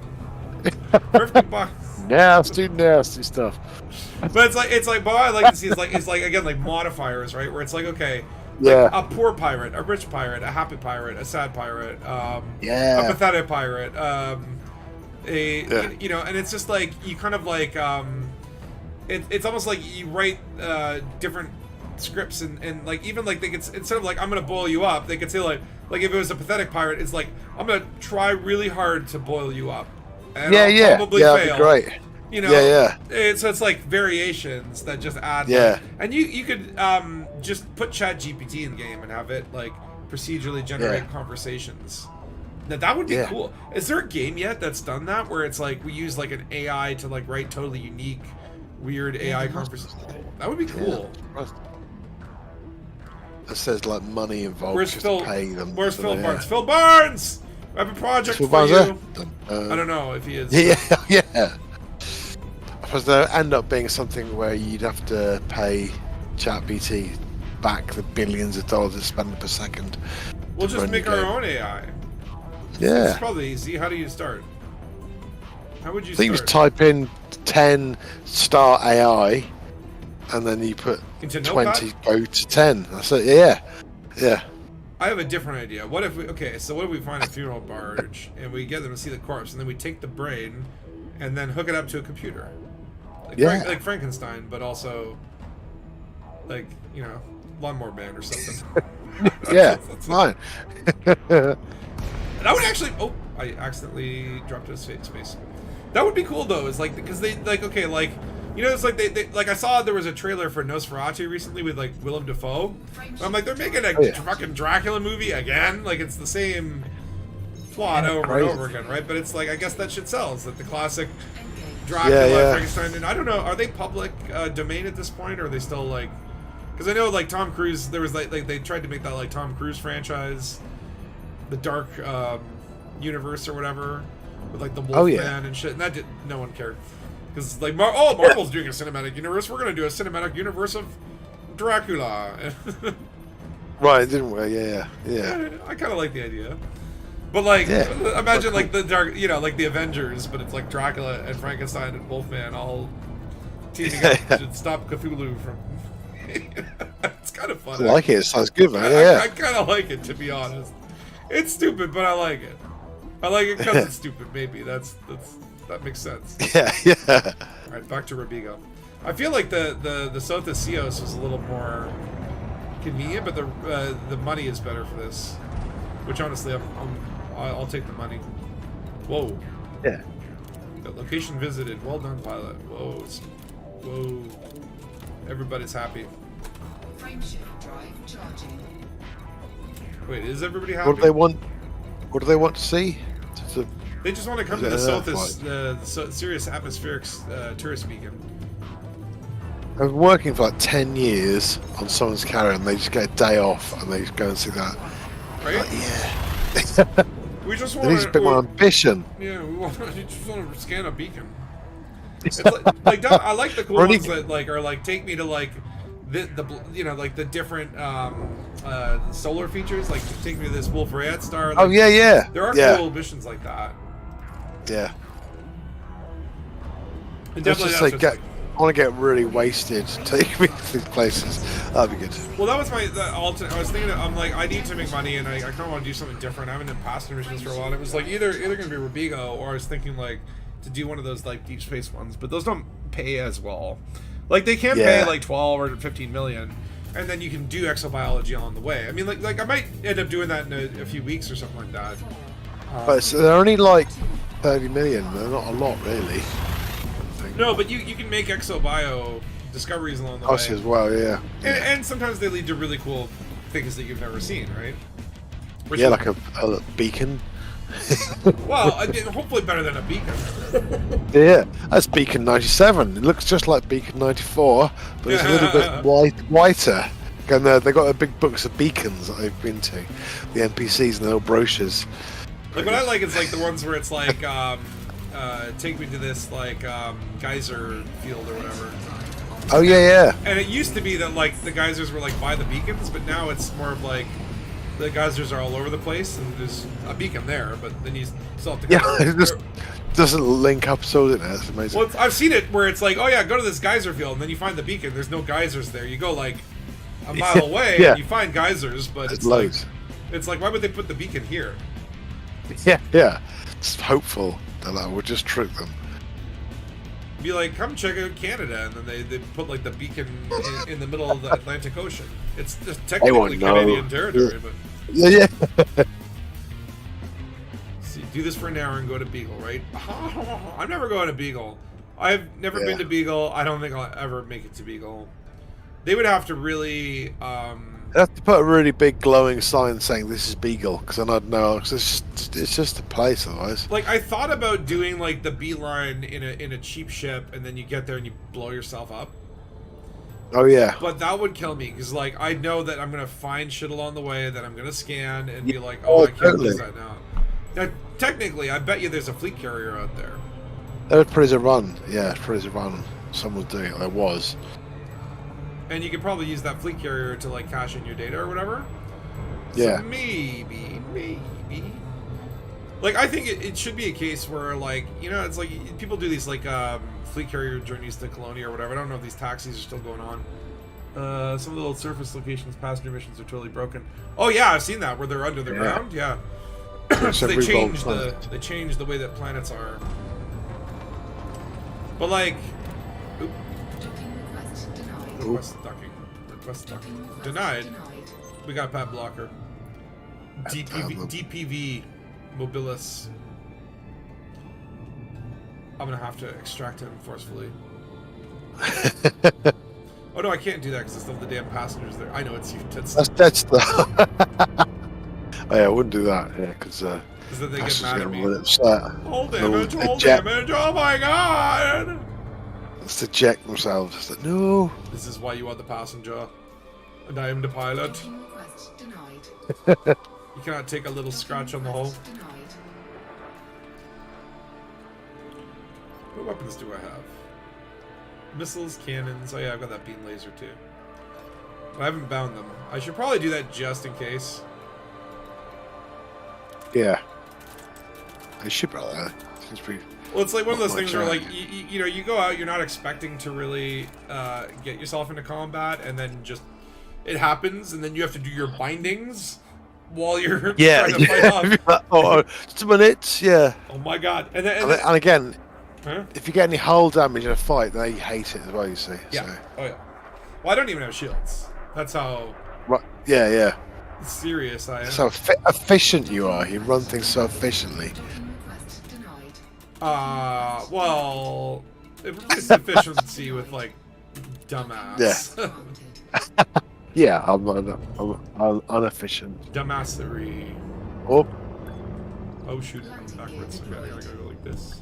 50 bucks. Nasty stuff. But it's like, but what I like to see is like again like modifiers, right? Where it's like, okay, Yeah. a poor pirate, a rich pirate, a happy pirate, a sad pirate, a Yeah. pathetic pirate, you know, and it's just like you kind of like it's almost like you write different scripts and like even like they could, instead of like I'm gonna boil you up, they could say like if it was a pathetic pirate, it's like I'm gonna try really hard to boil you up, and I'll probably fail. That'd be great. You know, so it's like variations that just add. Yeah. And you could just put Chat GPT in the game and have it like procedurally generate conversations. Now that would be cool. Is there a game yet that's done that where it's like we use like an AI to like write totally unique, weird AI conversations? That would be cool. It says like money involved. Where's just Phil? to pay them. Where's so, Phil Barnes? Phil Barnes! I have a project Phil for Barnes you. there? I don't know if he is. Yeah. I suppose there end up being something where you'd have to pay ChatGPT back the billions of dollars it's spending per second. We'll just run make your our game. own AI. It's Yeah. probably easy. How do you start? How would you I think you start? just type in 10 start AI and then you put Into 20 Notepad? go to 10. That's it. Yeah. I have a different idea. What if we what if we find a funeral barge and we get them to see the corpse and then we take the brain and then hook it up to a computer? Like like Frankenstein, but also like, you know, Lawnmower Man or something. Yeah, That's fine. That would actually I accidentally dropped a space. That would be cool though, is like because they like you know, it's like they like I saw there was a trailer for Nosferatu recently with like Willem Dafoe. And I'm like, they're making a fucking Dracula movie again. Like it's the same plot over and over again, right? But it's like I guess that shit sells. Like the classic Dracula, Frankenstein. And I don't know, are they public domain at this point, or are they still like? Because I know like Tom Cruise, there was like they tried to make that like Tom Cruise franchise, the Dark universe or whatever, with like the Wolfman and shit, and that no one cared. Because like Marvel's doing a cinematic universe, we're gonna do a cinematic universe of Dracula. Right, didn't we? Yeah. I kind of like the idea, but like imagine like the dark, you know, like the Avengers, but it's like Dracula and Frankenstein and Wolfman all teaming up to stop Cthulhu from. It's kind of fun. I like it. It sounds good, man. I kind of like it, to be honest. It's stupid, but I like it. I like it because it's stupid. Maybe that makes sense. Yeah. All right, back to Robigo. I feel like the Sotha Sios was a little more convenient, but the money is better for this. Which honestly, I'll take the money. Whoa. Yeah. The location visited. Well done, pilot. Whoa. Everybody's happy. Frameshift drive charging. Wait, is everybody happy? What do they want? What do they want to see? They just want to come to the Sothis, Sirius Atmospheric Tourist Beacon. I've been working for like 10 years on someone's carrier, and they just get a day off, and they just go and see that. Right? Like, We just It want needs a bit more ambition. Yeah, we just want to scan a beacon. It's like I like the cool ones that like are like take me to like the you know like the different solar features, like take me to this Wolf Rayet star. Like, there are cool missions like that. Yeah. And Let's definitely just say I want to get really wasted. Take me to these places. That'd be good. Well, that was my alternate. I was thinking, I'm like, I need to make money, and I kind of want to do something different. I haven't done passenger missions for a while. It was like either going to be Robigo, or I was thinking like to do one of those like deep space ones, but those don't pay as well. Like they can't Yeah. pay like 12 or 15 million, and then you can do exobiology on the way. I mean, like I might end up doing that in a few weeks or something like that. But they're only like 30 million. They're not a lot, really. No, but you can make exobio discoveries along the Us way. as well, yeah. And sometimes they lead to really cool things that you've never seen, right? Which Yeah, is- like a beacon. Well, I mean, hopefully better than a beacon. Yeah, that's Beacon 97. It looks just like Beacon 94, but it's a little bit whiter. And they got their big books of beacons that they've been to, the NPCs and the little brochures. Like what I like is like the ones where it's like, take me to this like geyser field or whatever. Oh yeah, yeah. And it used to be that like the geysers were like by the beacons, but now it's more of like the geysers are all over the place and there's a beacon there, but then you still have to go. Yeah, it just doesn't link up so, doesn't it? It's amazing. Well, I've seen it where it's like, oh yeah, go to this geyser field, and then you find the beacon. There's no geysers there. You go like a mile away, Yeah. and you find geysers, but There's it's like, loads. why would they put the beacon here? Yeah, yeah. It's hopeful that that would just trick them. Be like, come check out Canada, and then they put like the beacon in the middle of the Atlantic Ocean. It's just technically won't know. Canadian territory, but Yeah, yeah. see, do this for an hour and go to Beagle, right? I'm never going to Beagle. I've never been to Beagle. I don't think I'll ever make it to Beagle. They would have to really. They have to put a really big glowing sign saying this is Beagle, because then I'd know. Cause it's just a place otherwise. Like I thought about doing like the beeline in a cheap ship, and then you get there and you blow yourself up. Oh yeah. But that would kill me because like I know that I'm gonna find shit along the way that I'm gonna scan and be like, oh, I can't lose that now. Now technically, I bet you there's a fleet carrier out there. There was Prisoner Run. Yeah, Prisoner Run. Someone's doing it. There was. And you could probably use that fleet carrier to like cache in your data or whatever. Yeah. So maybe. Like I think it should be a case where like, you know, it's like people do these like fleet carrier journeys to Colonia or whatever. I don't know if these taxis are still going on. Some of the old surface locations, passenger missions are totally broken. Oh yeah, I've seen that where they're under the ground. Yeah. So they changed the way that planets are. But like, oop, request ducking. Denied. We got Pat Blocker. DPV Mobilis. I'm gonna have to extract him forcefully. Oh no, I can't do that because I still have the damn passengers there. I know it's you. That's the. Oh yeah, I wouldn't do that. Yeah, because then they get mad at me. Upset. Hold They'll damage, hold eject. damage. Oh my god! Let's eject themselves. It's like, no. This is why you are the passenger, and I am the pilot. Docking request denied. You cannot take a little scratch on the hull. Denied. What weapons do I have? Missiles, cannons. Oh yeah, I've got that beam laser too. But I haven't bound them. I should probably do that just in case. Yeah. I should probably. Seems pretty. Well, it's like one of those Not things much, where, like, you know, you go out, you're not expecting to really get yourself into combat, and then just it happens, and then you have to do your bindings while you're Yeah. trying to fight off. Oh, just a minute. Yeah. Oh my god! And then, And again, huh? if you get any hull damage in a fight, then you hate it as well. You see. Yeah. So. Oh yeah. Well, I don't even have shields. That's how Right. Yeah. Yeah. serious I am. So efficient you are. You run things so efficiently. Docking request denied. Well, it replaces efficiency with like dumbass. Yeah. Yeah. I'm inefficient. Dumbassery. Oh. Oh shoot, I'm backwards. Okay, I gotta go like this.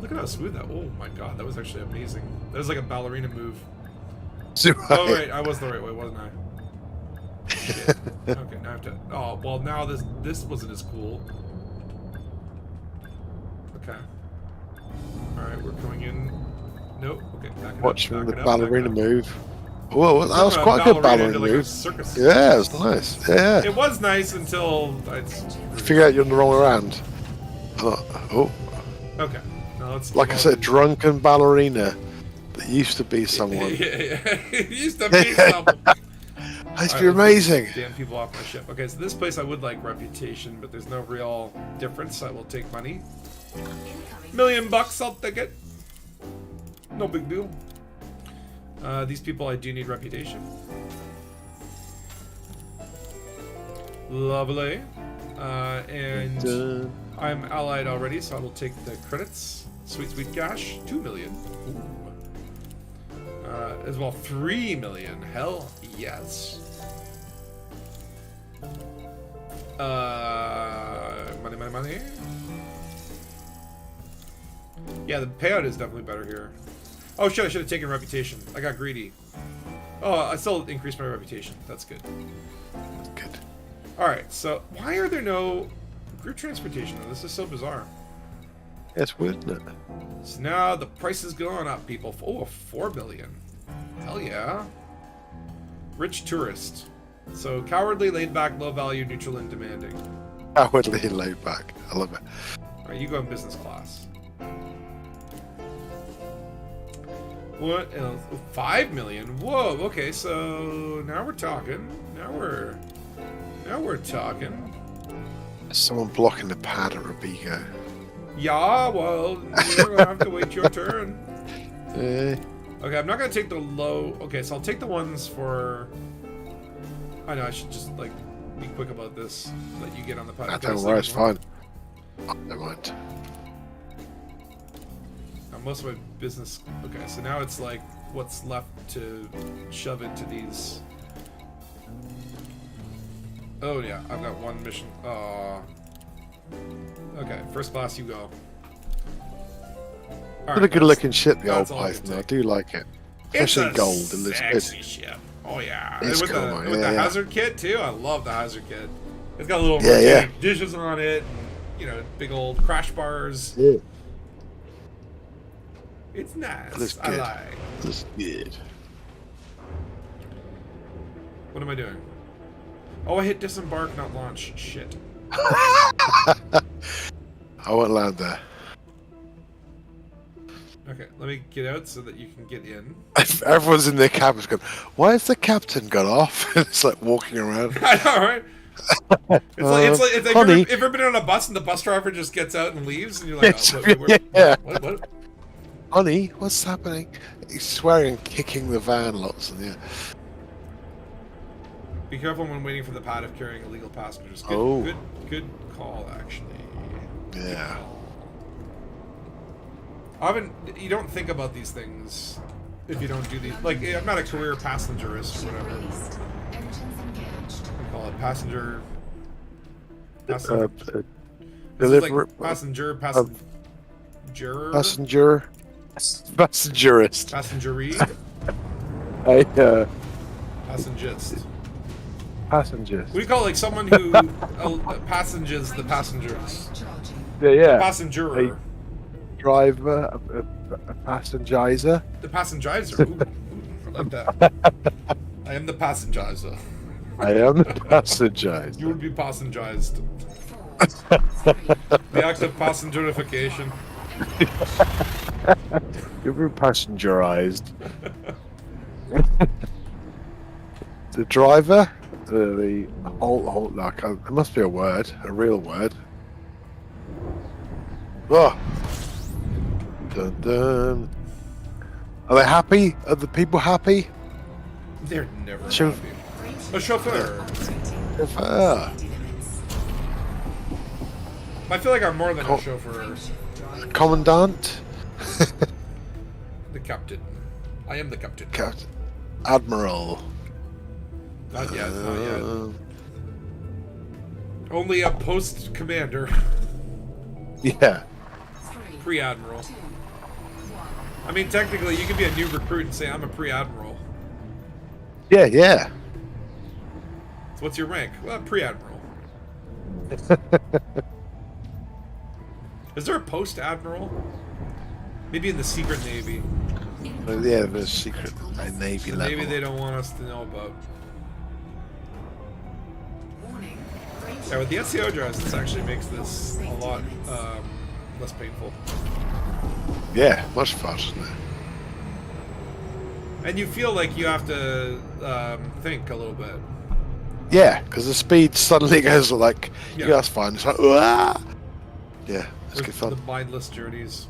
Look at how smooth that. Oh my god, that was actually amazing. That was like a ballerina move. Oh wait, I was the right way, wasn't I? Shit. Okay, now I have to. Oh well, now this wasn't as cool. Okay. All right, we're coming in. Nope. Okay, back it Watch up. the Back it up, ballerina back it up. move. Whoa, that was From a quite a good ballerina ballerina into, like, a move. circus. Yeah, it was nice. Yeah. It was nice until I. Figure out you're on the wrong around. Oh, Okay. Now let's. like I said, drunken ballerina that used to be someone. Yeah. It used to be something. That'd Alright, be let's amazing. get Damn people off my ship. Okay, so this place I would like reputation, but there's no real difference. I will take money. $1 million, I'll take it. No big deal. These people, I do need reputation. Lovely. And I'm allied already, so I will take the credits. Sweet, sweet cash. 2 million. Ooh. As well, 3 million. Hell yes. Money, money, money. Yeah, the payout is definitely better here. Oh shit, I should have taken reputation. I got greedy. Oh, I still increased my reputation. That's good. Good. Alright, so why are there no group transportation? This is so bizarre. It's weird, isn't it? So now the price is going up, people. Oh, 4 billion. Hell yeah. Rich tourist. So cowardly, laid back, low value, neutral, and demanding. Cowardly laid back. I love it. Alright, you go in business class. What else? 5 million? Whoa, okay, so now we're talking. Now we're talking. There's someone blocking the pad at Robigo. Yeah, well, you're gonna have to wait your turn. Eh. Okay, I'm not gonna take the low. Okay, so I'll take the ones for. I know I should just like be quick about this. Let you get on the pad. Don't worry, it's fine. Oh, never mind. Now, most of my business. Okay, so now it's like what's left to shove into these. Oh yeah, I've got one mission. Okay, first class, you go. What a good looking ship, the old that's all I can Python. I take. do like it. It's Especially a gold. It looks sexy good. ship. Oh yeah, It's with cool, the man. with Yeah, the yeah. hazard kit too. I love the hazard kit. It's got little Yeah, yeah. dishes on it. And, you know, big old crash bars. Yeah. It's nice. Looks I good. like. Looks good. What am I doing? Oh, I hit disembark, not launch. Shit. I won't land there. Okay, let me get out so that you can get in. Everyone's in their cabins going, why has the captain gone off? It's like walking around. I know, right? It's like honey. if you've ever been on a bus and the bus driver just gets out and leaves, and you're like, It's- oh, wait, yeah. what? Honey, what's happening? He's swearing and kicking the van lots. And yeah. Be careful when waiting for the pad of carrying illegal passengers. Good, Oh. good call, actually. Good Yeah. call. I haven't. You don't think about these things if you don't do these. Like, I'm not a career passengerist or whatever. Released. Engines engaged. I call it passenger. This is like Passenger. passengerist. Passengery. Passengist. Passengers. What do you call like someone who passengers the passengers? Charging. Yeah. Passenger. Driver, a passengerizer. The passengerizer. Ooh, I like that. I am the passengerizer. I am the passengerizer. You would be passengerized. 4, 3, The act of passengerification. You've been passengerized. The driver, the whole like, it must be a word, a real word. Oh. Dun, dun. Are they happy? Are the people happy? They're never Chau- happy. A chauffeur. Ah, I feel like I'm more than a chauffeur. commandant, The captain. I am the captain. captain, admiral. Not yet. Not yet. Only a post commander. Yeah. 3, Pre-admiral. 2, 1. I mean, technically, you could be a new recruit and say, I'm a pre-admiral. Yeah. So what's your rank? Well, pre-admiral. Is there a post-admiral? Maybe in the secret navy. Yeah, the secret navy level. Maybe they don't want us to know about. Warning. Range Yeah, with the SEO dress, this actually makes this a lot less painful. Yeah, much faster. And you feel like you have to think a little bit. Yeah, because the speed suddenly goes like, Yeah. yeah, that's fine. It's like, ah! Yeah, it's With good fun. the mindless journeys.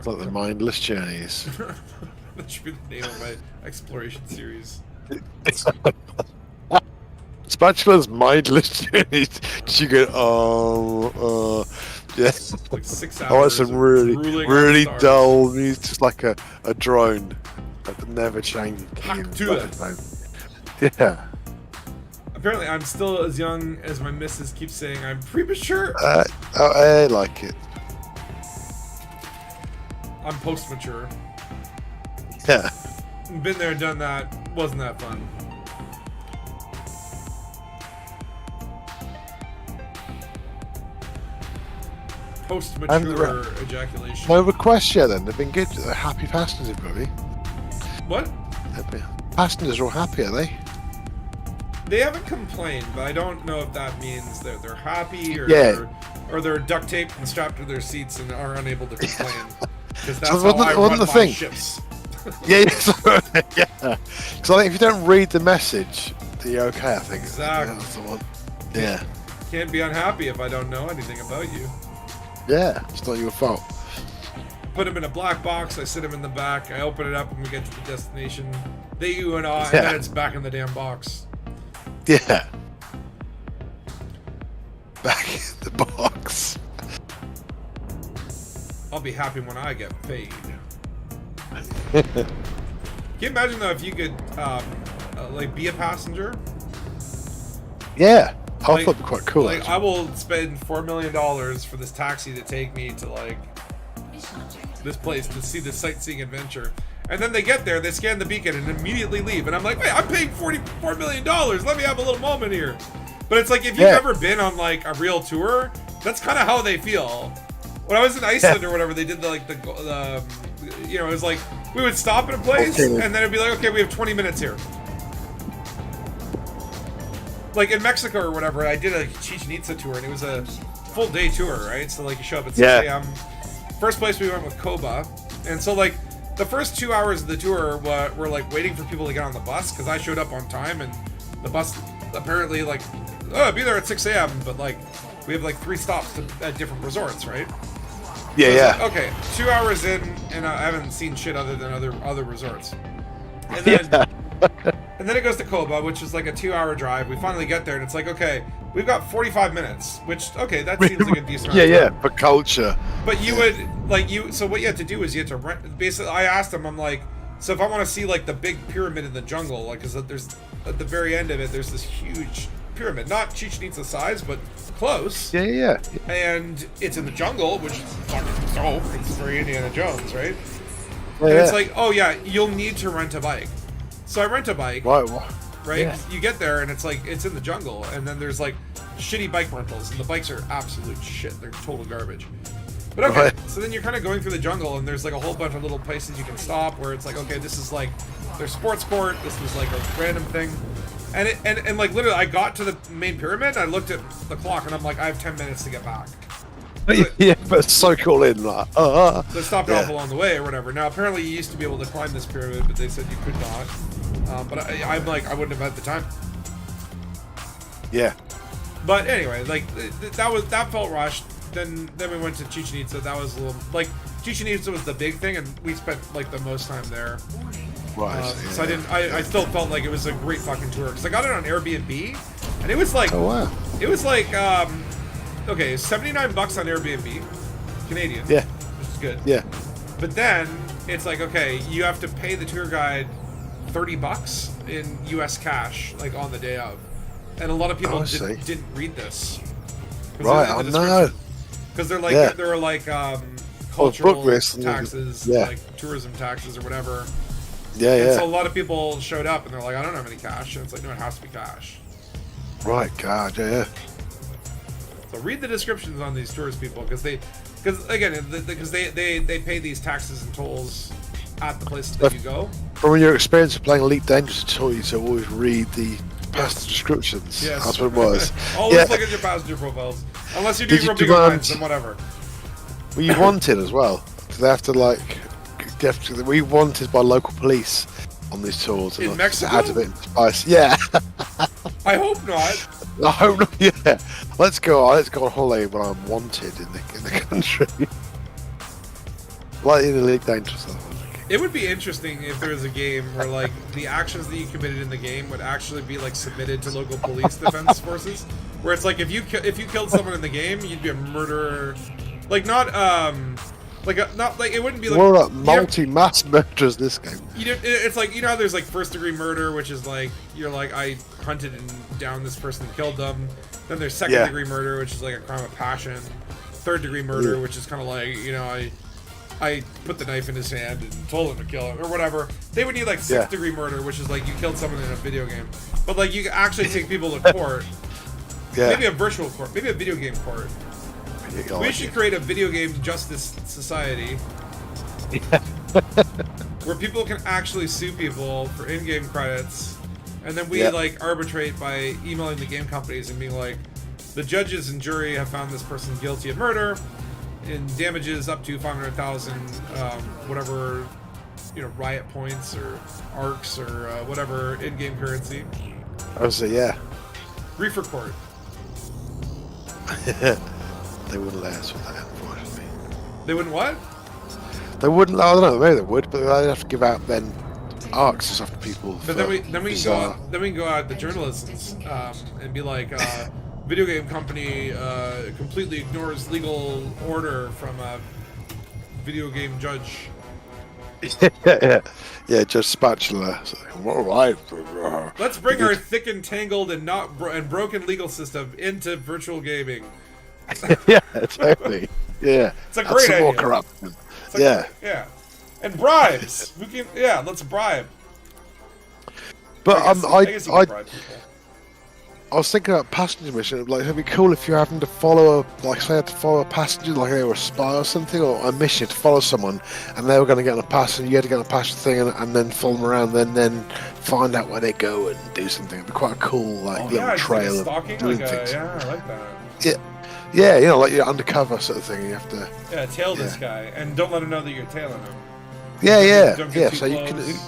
It's like the mindless journeys. That should be the name of my exploration series. Spatula's mindless journeys. Did you go? Yeah. Like 6 hours. I want some of really, drooling on really stars. dull music, just like a drone that never changes. Hack to it. Yeah. Apparently, I'm still as young as my missus keeps saying I'm premature. I like it. I'm post-mature. Yeah. Been there, done that. Wasn't that fun. Post-mature ejaculation. No requests yet then. They've been good. They're happy passengers, everybody. What? Passengers are all happy, are they? They haven't complained, but I don't know if that means that they're happy or they're duct taped and strapped to their seats and are unable to complain. Because that's how I run my ships. Yeah. Yeah. Because I think if you don't read the message, then you're okay. I think. Exactly. That's the one. Yeah. Can't be unhappy if I don't know anything about you. Yeah. It's not your fault. Put him in a black box. I sit him in the back. I open it up when we get to the destination. They you and I, and then it's back in the damn box. Yeah. Back in the box. I'll be happy when I get paid. Can you imagine though if you could like be a passenger? Yeah. I Like- thought it'd be quite cool. Like actually. I will spend $4 million for this taxi to take me to like this place to see the sightseeing adventure. And then they get there, they scan the beacon and immediately leave. And I'm like, wait, I'm paying $44 million. Let me have a little moment here. But it's like if you've ever been on like a real tour, that's kind of how they feel. When I was in Iceland or whatever, they did the you know, it was like we would stop at a place and then it'd be like, okay, we have 20 minutes here. Like in Mexico or whatever, I did a Chichen Itza tour and it was a full day tour, right? So like you show up at 6 a.m. First place we went with Koba, and so like the first 2 hours of the tour were like waiting for people to get on the bus because I showed up on time and the bus apparently like, oh, be there at 6 a.m. But like we have like 3 stops at different resorts, right? Yeah. Like, okay, 2 hours in and I haven't seen shit other than other resorts. And then and then it goes to Koba, which is like a 2-hour drive. We finally get there and it's like, okay, we've got 45 minutes, which that seems like a decent amount of time. For culture. But you would so what you had to do is you had to rent. Basically, I asked them, I'm like, so if I want to see like the big pyramid in the jungle, like, because there's at the very end of it, there's this huge pyramid, not Chichen Itza size, but close. Yeah. And it's in the jungle, which is fucking dope. It's very Indiana Jones, right? Yeah, And it's like, oh yeah, you'll need to rent a bike. So I rent a bike. Right. Right? You get there and it's like it's in the jungle, and then there's like shitty bike rentals, and the bikes are absolute shit. They're total garbage. But okay, Right. so then you're kind of going through the jungle, and there's like a whole bunch of little places you can stop where it's like, okay, this is like their sports court. This was like a random thing, and like literally, I got to the main pyramid. I looked at the clock, and I'm like, I have 10 minutes to get back. Yeah, but it's so cool in like. They stopped off along the way or whatever. Now apparently you used to be able to climb this pyramid, but they said you could not. But I'm like, I wouldn't have had the time. Yeah. But anyway, like that felt rushed. Then we went to Chichen Itza. That was a little like Chichen Itza was the big thing, and we spent like the most time there. Right. So I still felt like it was a great fucking tour because I got it on Airbnb, and it was like Oh wow. it was like okay, $79 on Airbnb, Canadian. Yeah. Which is good. Yeah. But then it's like, okay, you have to pay the tour guide $30 in US cash, like on the day of. And a lot of people didn't read this. Right, I know. Because they're like, there are like cultural list taxes, yeah. like tourism taxes or whatever. Yeah, And yeah. so a lot of people showed up and they're like, I don't have any cash. And it's like, no, it has to be cash. Right, God, yeah. So read the descriptions on these tourist people because they pay these taxes and tolls at the places that you go. From your experience of playing Elite Dangerous, I told you to always read the passenger descriptions. Yes. That's what it was. Always look at your passenger profiles. Unless you're doing Robigo lines, then whatever. Well, you wanted as well. So they have to we wanted by local police on these tours. In and Mexico? Add a bit of spice. Yeah. I hope not. I hope not. Yeah. Let's go on holiday when I'm wanted in the country. Like in Elite Dangerous. I think. It would be interesting if there was a game where like the actions that you committed in the game would actually be like submitted to local police defense forces. Where it's like if you killed someone in the game, you'd be a murderer. Like not it wouldn't be like We're like multi-mass murderers this game. It's like how there's like first degree murder, which is like you're like I hunted and down this person and killed them. Then there's second degree murder, which is like a crime of passion. Third degree murder, which is kind of like I put the knife in his hand and told him to kill him or whatever. They would need like sixth degree murder, which is like you killed someone in a video game. But like you can actually take people to court. Maybe a virtual court, maybe a video game court. We should create a video game justice society where people can actually sue people for in-game credits, and then we like arbitrate by emailing the game companies and being like, the judges and jury have found this person guilty of murder, in damages up to 500,000, whatever, riot points or arcs or whatever in-game currency. I would say Reefer court. They wouldn't let us with that, unfortunately. They wouldn't what? They wouldn't. I don't know. Maybe they would, but they'd have to give out then arcs and stuff to people. But then we can go out the journalists and be like, video game company completely ignores legal order from a video game judge. yeah, Judge Spatula. All right. Let's bring our thick and tangled and broken legal system into virtual gaming. Yeah, totally. Yeah, it's a great idea. More corruption. Yeah. And bribes. Let's bribe. But I guess you can bribe people. I was thinking about passenger mission. Like, it'd be cool if you're having to follow a passenger, like they were a spy or something, or a mission to follow someone, and they were going to get on a pass, and you had to get on a passenger thing, and then follow them around, then find out where they go and do something. It'd be quite a cool, little trail of doing things. Yeah, I like that. Yeah, like you're undercover sort of thing. You have to tail this guy, and don't let him know that you're tailing him. Yeah. Don't get too So you close.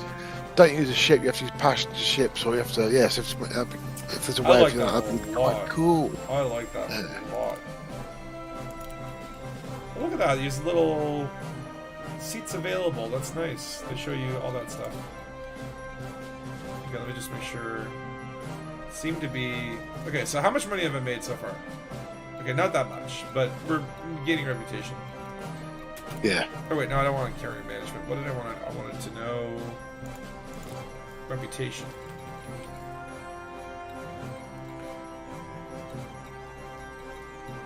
don't use a ship. You have to use passenger ships, or you have to So if there's a way of that'd be quite cool. I like that a lot. Look at that, these little seats available. That's nice. They show you all that stuff. Okay, let me just make sure. Seem to be okay. So how much money have I made so far? Okay, not that much, but we're gaining reputation. Yeah. Oh wait, no, I don't want carrier management. What did I want? I wanted to know reputation.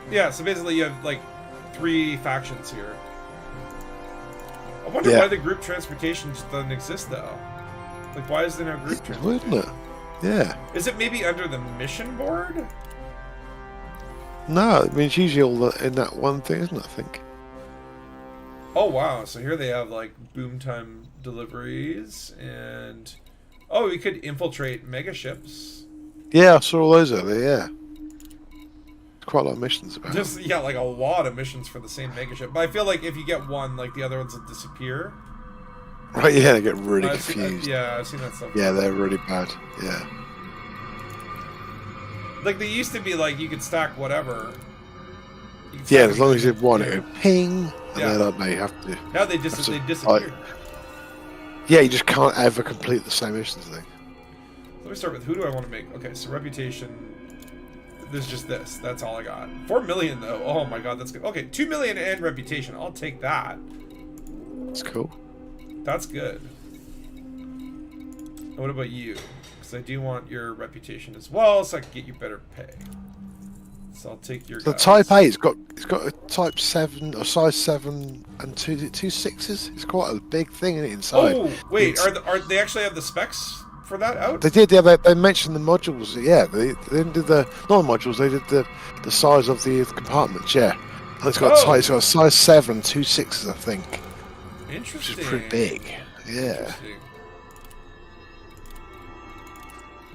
Yeah, so basically you have like 3 factions here. I wonder why the group transportation just doesn't exist though. Like, why is there no group transportation? Wouldn't it? Yeah. Is it maybe under the mission board? No, I mean it's usually all in that one thing, isn't it? I think. Oh wow! So here they have like boom time deliveries and we could infiltrate mega ships. Yeah, I saw all those earlier. Yeah. Quite a lot of missions about. Just like a lot of missions for the same mega ship. But I feel like if you get one, like the other ones will disappear. Right? Yeah, they get really confused. I've seen that stuff. Yeah, they're really bad. Yeah. Like they used to be like you could stack whatever. Yeah, as long as you want it, ping. And then they have to. Now they disappear. Yeah, you just can't ever complete the same missions thing. Let me start with who do I want to make? Okay, so reputation. There's just this. That's all I got. 4 million though. Oh my god, that's good. Okay, 2 million and reputation. I'll take that. That's cool. That's good. And what about you? Because I do want your reputation as well, so I can get you better pay. So I'll take your. The Type A, it's got a Type 7 or size 7 and two 6s. It's quite a big thing inside. Oh wait, are they actually have the specs for that out? They did. Yeah, they mentioned the modules. Yeah, they didn't do the modules. They did the size of the compartments. Yeah, and it's got a size 7, 2 6s, I think. Interesting. Which is pretty big. Yeah. Interesting.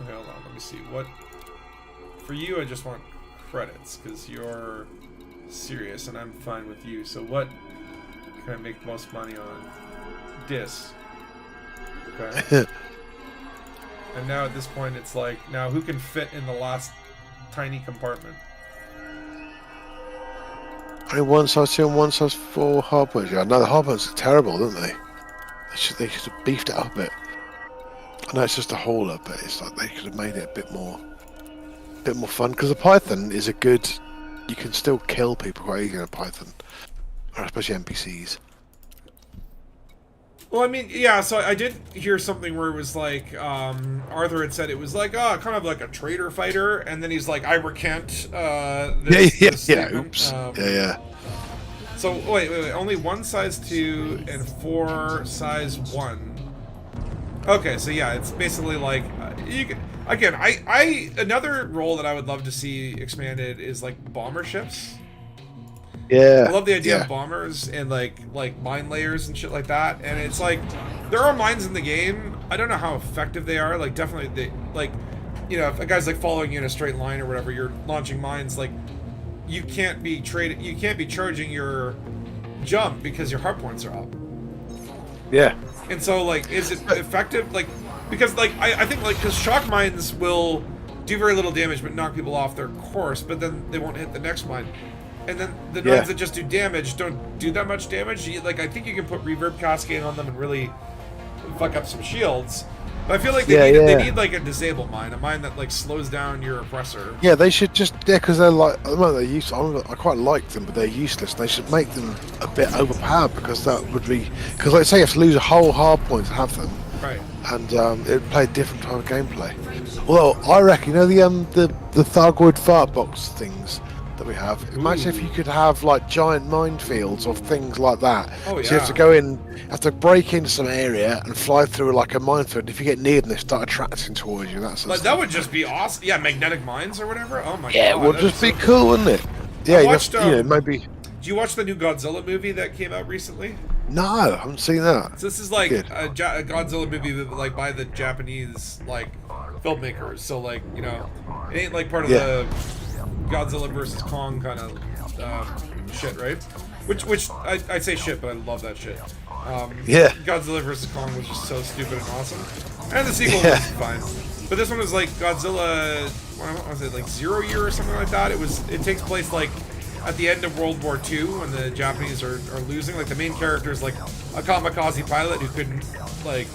Okay, hold on. Let me see. What for you? I just want credits because you're serious and I'm fine with you. So what can I make most money on? Dis. Okay. And now at this point it's like, now who can fit in the last tiny compartment? Only one size 2 and one size 4 hardpoints. Yeah, no, the hardpoints are terrible, don't they? They should have beefed it up a bit. I know it's just a hauler, but it's like they could have made it a bit more fun. Because the Python is a good. You can still kill people quite easily in a Python, or especially NPCs. Well, I mean, yeah, so I did hear something where it was like, Arthur had said it was like, oh, kind of like a trader fighter, and then he's like, I recant, this statement. Oops. Yeah. So, wait, only one size 2 and 4 size 1. Okay, so yeah, it's basically like, you can, again, another role that I would love to see expanded is like bomber ships. Yeah. I love the idea of bombers and like mine layers and shit like that. And it's like there are mines in the game. I don't know how effective they are. Like definitely they like, you know, if a guy's like following you in a straight line or whatever, you're launching mines. Like you can't be charging your jump because your hard points are up. Yeah. And so like, is it effective? Like because like I think like because shock mines will do very little damage but knock people off their course, but then they won't hit the next mine. And then the ones that just do damage don't do that much damage. Like I think you can put reverb cascade on them and really fuck up some shields. But I feel like they need like a disable mine, a mine that like slows down your oppressor. Yeah, they should just because they're like at the moment they're useless. I quite like them, but they're useless. They should make them a bit overpowered because that would be because like say you have to lose a whole hard point to have them. Right. And it'd play a different type of gameplay. Although I reckon, you know the Thargoid fart box things that we have. Imagine if you could have like giant minefields or things like that. Oh, yeah. So you have to go in, have to break into some area and fly through like a minefield. If you get near them, they start attracting towards you. That's like that would just be awesome. Yeah, magnetic mines or whatever. Oh my god. Yeah, it would just be cool, wouldn't it? Yeah, I watched, maybe. Do you watch the new Godzilla movie that came out recently? No, I haven't seen that. So this is like a Godzilla movie, like by the Japanese like filmmakers. So like you know, it ain't like part of the Godzilla versus Kong kind of shit, right? Which I say shit, but I love that shit. Godzilla versus Kong was just so stupid and awesome, and the sequel was fine. But this one was like Godzilla. What was it, like 0 Year or something like that? It takes place like at the end of World War II when the Japanese are losing. Like the main character is like a kamikaze pilot who couldn't like.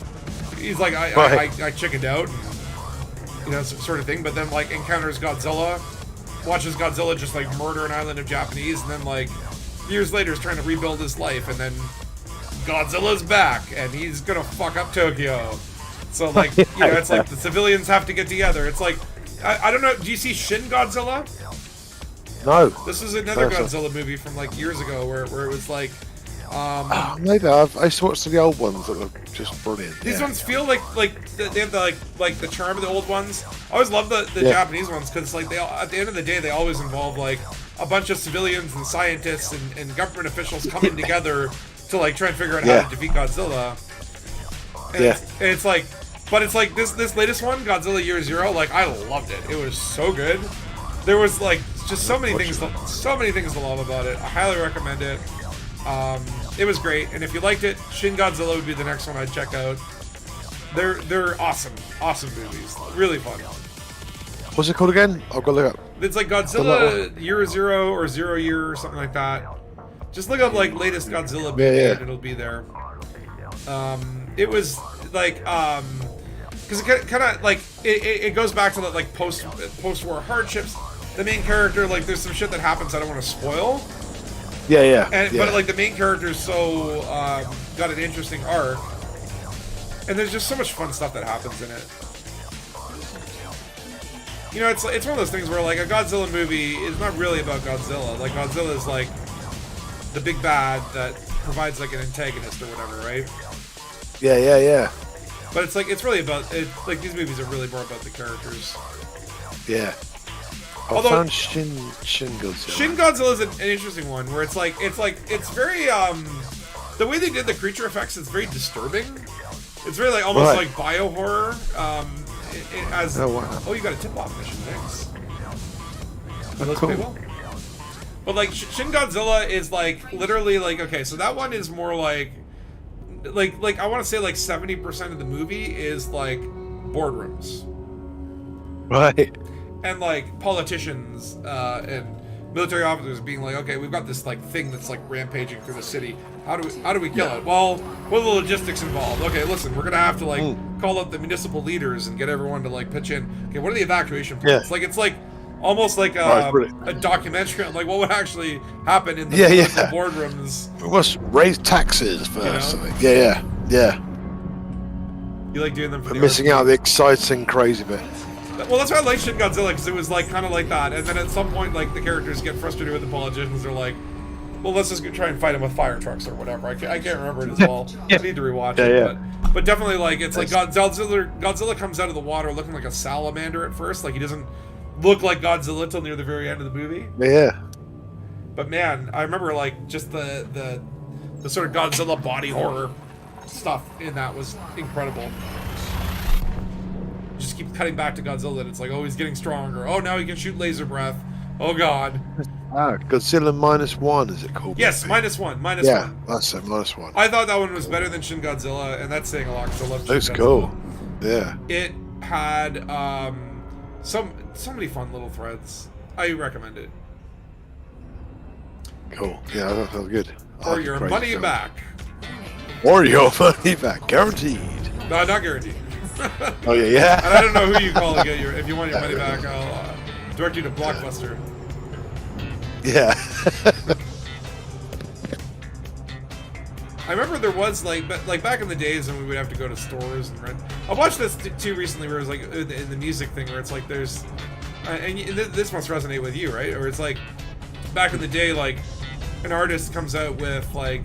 He's like I chickened out, you know, sort of thing. But then like encounters Godzilla. Watches Godzilla just like murder an island of Japanese, and then like years later is trying to rebuild his life, and then Godzilla's back and he's gonna fuck up Tokyo. So like you know, it's like the civilians have to get together. It's like I don't know. Do you see Shin Godzilla? No. This is another Godzilla movie from like years ago where it was like. Maybe I used to watch the old ones that were just brilliant. These ones feel like they have the like the charm of the old ones. I always love the Japanese ones because like they all, at the end of the day they always involve like a bunch of civilians and scientists and government officials coming together to like try and figure out how to defeat Godzilla. And it's like, but it's like this latest one, Godzilla Year Zero. Like I loved it. It was so good. There was like just so many things to love about it. I highly recommend it. It was great, and if you liked it, Shin Godzilla would be the next one I'd check out. They're awesome movies, really fun. What's it called again? I'll go look up. It's like Godzilla Year Zero or 0 Year or something like that. Just look up like latest Godzilla movie and it'll be there. It was like because it kind of like it goes back to the like post-war hardships. The main character, like there's some shit that happens I don't want to spoil. But like the main character is so got an interesting arc, and there's just so much fun stuff that happens in it. You know, it's one of those things where like a Godzilla movie is not really about Godzilla. Like Godzilla is like the big bad that provides like an antagonist or whatever, right? Yeah. But it's like it's really about it. Like these movies are really more about the characters. Yeah. I found Shin Godzilla. Shin Godzilla is an interesting one where it's very the way they did the creature effects is very disturbing. It's very like almost like bio horror. You got a tip-off mission, thanks. Cool. But like Shin Godzilla is like literally like okay, so that one is more like I want to say like 70% of the movie is like boardrooms. Right. And like politicians and military officers being like, okay, we've got this like thing that's like rampaging through the city. How do we kill it? Well, what are the logistics involved? Okay, listen, we're gonna have to like call up the municipal leaders and get everyone to like pitch in. Okay, what are the evacuation plans? Yeah. Like it's like almost like a documentary on like what would actually happen in the boardrooms. We must raise taxes first. You know? Yeah. You like doing them for I'm the missing out on the exciting, crazy bit. Well, that's why I like Shin Godzilla, because it was like kind of like that. And then at some point, like the characters get frustrated with the politicians. They're like, "Well, let's just go try and fight them with fire trucks or whatever." I can't remember it as well. I need to rewatch it. But definitely, like it's like Godzilla comes out of the water looking like a salamander at first. Like he doesn't look like Godzilla till near the very end of the movie. Yeah. But man, I remember like just the sort of Godzilla body horror stuff in that was incredible. Just keep cutting back to Godzilla, and it's like, oh, he's getting stronger. Oh, now he can shoot laser breath. Oh God. Godzilla -1 is it called? Yes, -1. Yeah, that's it, -1. I thought that one was better than Shin Godzilla, and that's saying a lot because I love Shin That's Godzilla. cool. Yeah. It had so many fun little threads. I recommend it. Cool. Yeah, that felt good. I Or like your crazy money film. back. Or your money back, guaranteed. No, not guaranteed. Oh yeah. And I don't know who you call to get your. If you want your money back, I'll direct you to Blockbuster. Yeah. I remember there was like back in the days when we would have to go to stores and rent. I watched this too recently, where it was like in the music thing, where it's like there's, and this must resonate with you, right? Or it's like back in the day, like an artist comes out with like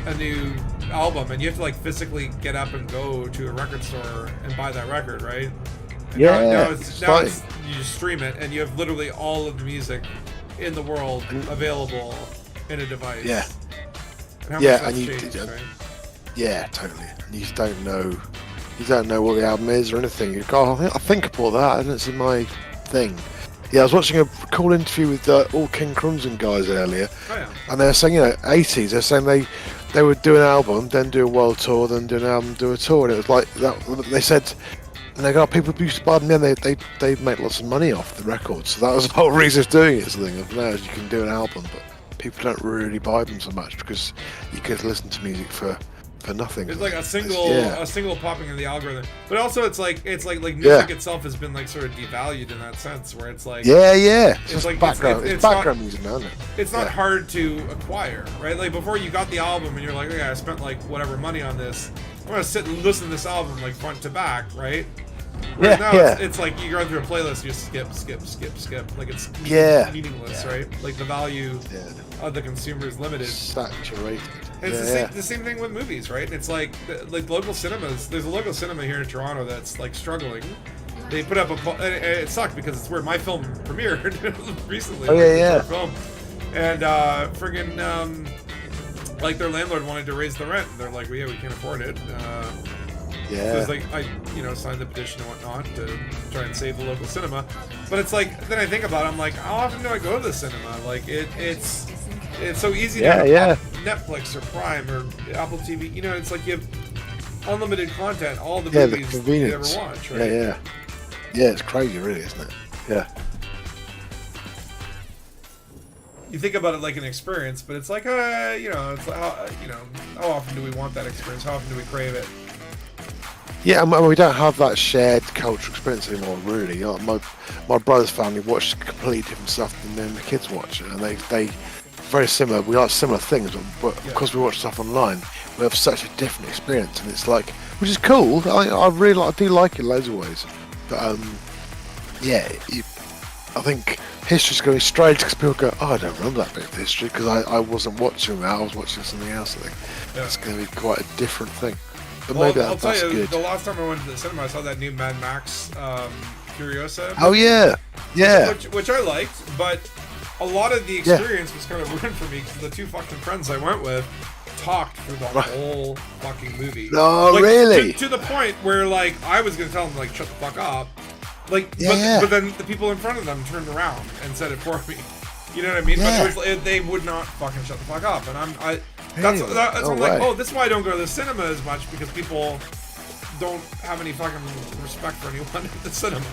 a new album, and you have to like physically get up and go to a record store and buy that record, right? And now it's you just stream it, and you have literally all of the music in the world available in a device. Yeah. And how Yeah, much that's and changed, right? Yeah, totally. And you just don't know what the album is or anything. You go, I think about that, and it's my thing. Yeah, I was watching a cool interview with all King Crimson guys earlier, and they were saying, 80s. They're saying they would do an album, then do a world tour, then do an album, do a tour, and it was like that. They said, and they got people used to buy them, and they make lots of money off the records. So that was the whole reason of doing it. So the thing of now is you can do an album, but people don't really buy them so much because you could listen to music for nothing. It's like a single popping in the algorithm, but also it's like music itself has been like sort of devalued in that sense, where it's like it's just like background. it's background music now, isn't it? It's not hard to acquire, right? Like before you got the album and you're like, okay, I spent like whatever money on this. I'm gonna sit and listen to this album like front to back, right? Whereas now it's like you go through a playlist, you just skip. Like it's meaningless, right? Like the value of the consumer is limited. Saturated. And it's the same thing with movies, right? It's like local cinemas. There's a local cinema here in Toronto that's like struggling. They put up and it sucked because it's where my film premiered recently. Film. And like their landlord wanted to raise the rent. They're like, well, yeah, we can't afford it. So it's like I signed the petition and whatnot to try and save the local cinema. But it's like then I think about it, I'm like, how often do I go to the cinema? Like it's so easy to have Netflix or Prime or Apple TV. You know, it's like you have unlimited content, all the movies the you ever watch, right? Yeah, it's crazy, really, isn't it? Yeah. You think about it like an experience, but it's like, it's like, how often do we want that experience? How often do we crave it? Yeah, we don't have that shared cultural experience anymore, really. My brother's family watched completely different stuff than the kids watch, and they very similar. We like similar things, but because we watch stuff online, we have such a different experience, and it's like, which is cool. I do like it in loads of ways, but I think history's going strange because people go, oh, I don't remember that bit of history because I wasn't watching that. I was watching something else. I think it's going to be quite a different thing. But maybe I'll tell you, good. The last time I went to the cinema, I saw that new Mad Max Furiosa. Oh yeah. Which I liked, but a lot of the experience was kind of ruined for me because the two fucking friends I went with talked through the whole fucking movie. Oh, really? To the point where like I was gonna tell them like shut the fuck up, but then the people in front of them turned around and said it for me. You know what I mean? Yeah. But they would not fucking shut the fuck up, and I'm like, oh, this is why I don't go to the cinema as much because people don't have any fucking respect for anyone at the cinema.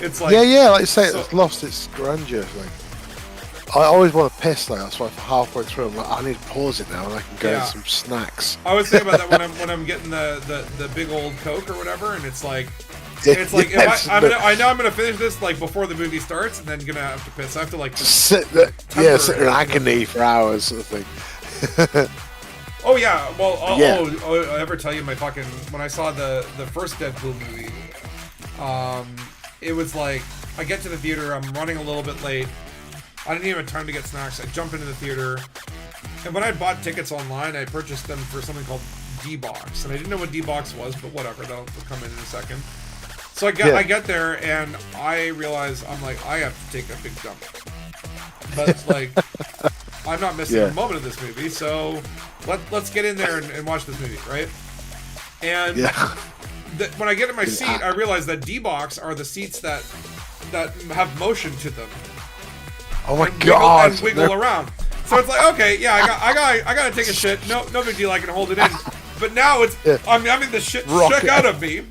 It's like like you say, it's lost its grandeur. Like. I always want to piss though. That's why halfway through, I'm like, I need to pause it now, and I can go Yeah. get some snacks. I always think about that when I'm getting the big old Coke or whatever, and it's like if I know I'm gonna finish this like before the movie starts, and then gonna have to piss. I have to like just sit there, sit in agony for hours, sort of thing. Oh yeah, well, Yeah. I'll ever tell you my fucking when I saw the first Deadpool movie, it was like I get to the theater, I'm running a little bit late. I didn't even have time to get snacks. I jump into the theater, and when I bought tickets online, I purchased them for something called D-Box, and I didn't know what D-Box was, but whatever, that'll come in a second. So I get there, and I realize I'm like, I have to take a big dump, but it's like I'm not missing a moment of this movie, so let's get in there and watch this movie, right? And when I get in my seat, I realize that D-Box are the seats that have motion to them. Oh my god! And wiggle around. So it's like, okay, yeah, I gotta take a shit. No big deal. I can hold it in. But now I'm having the shit shook out of me,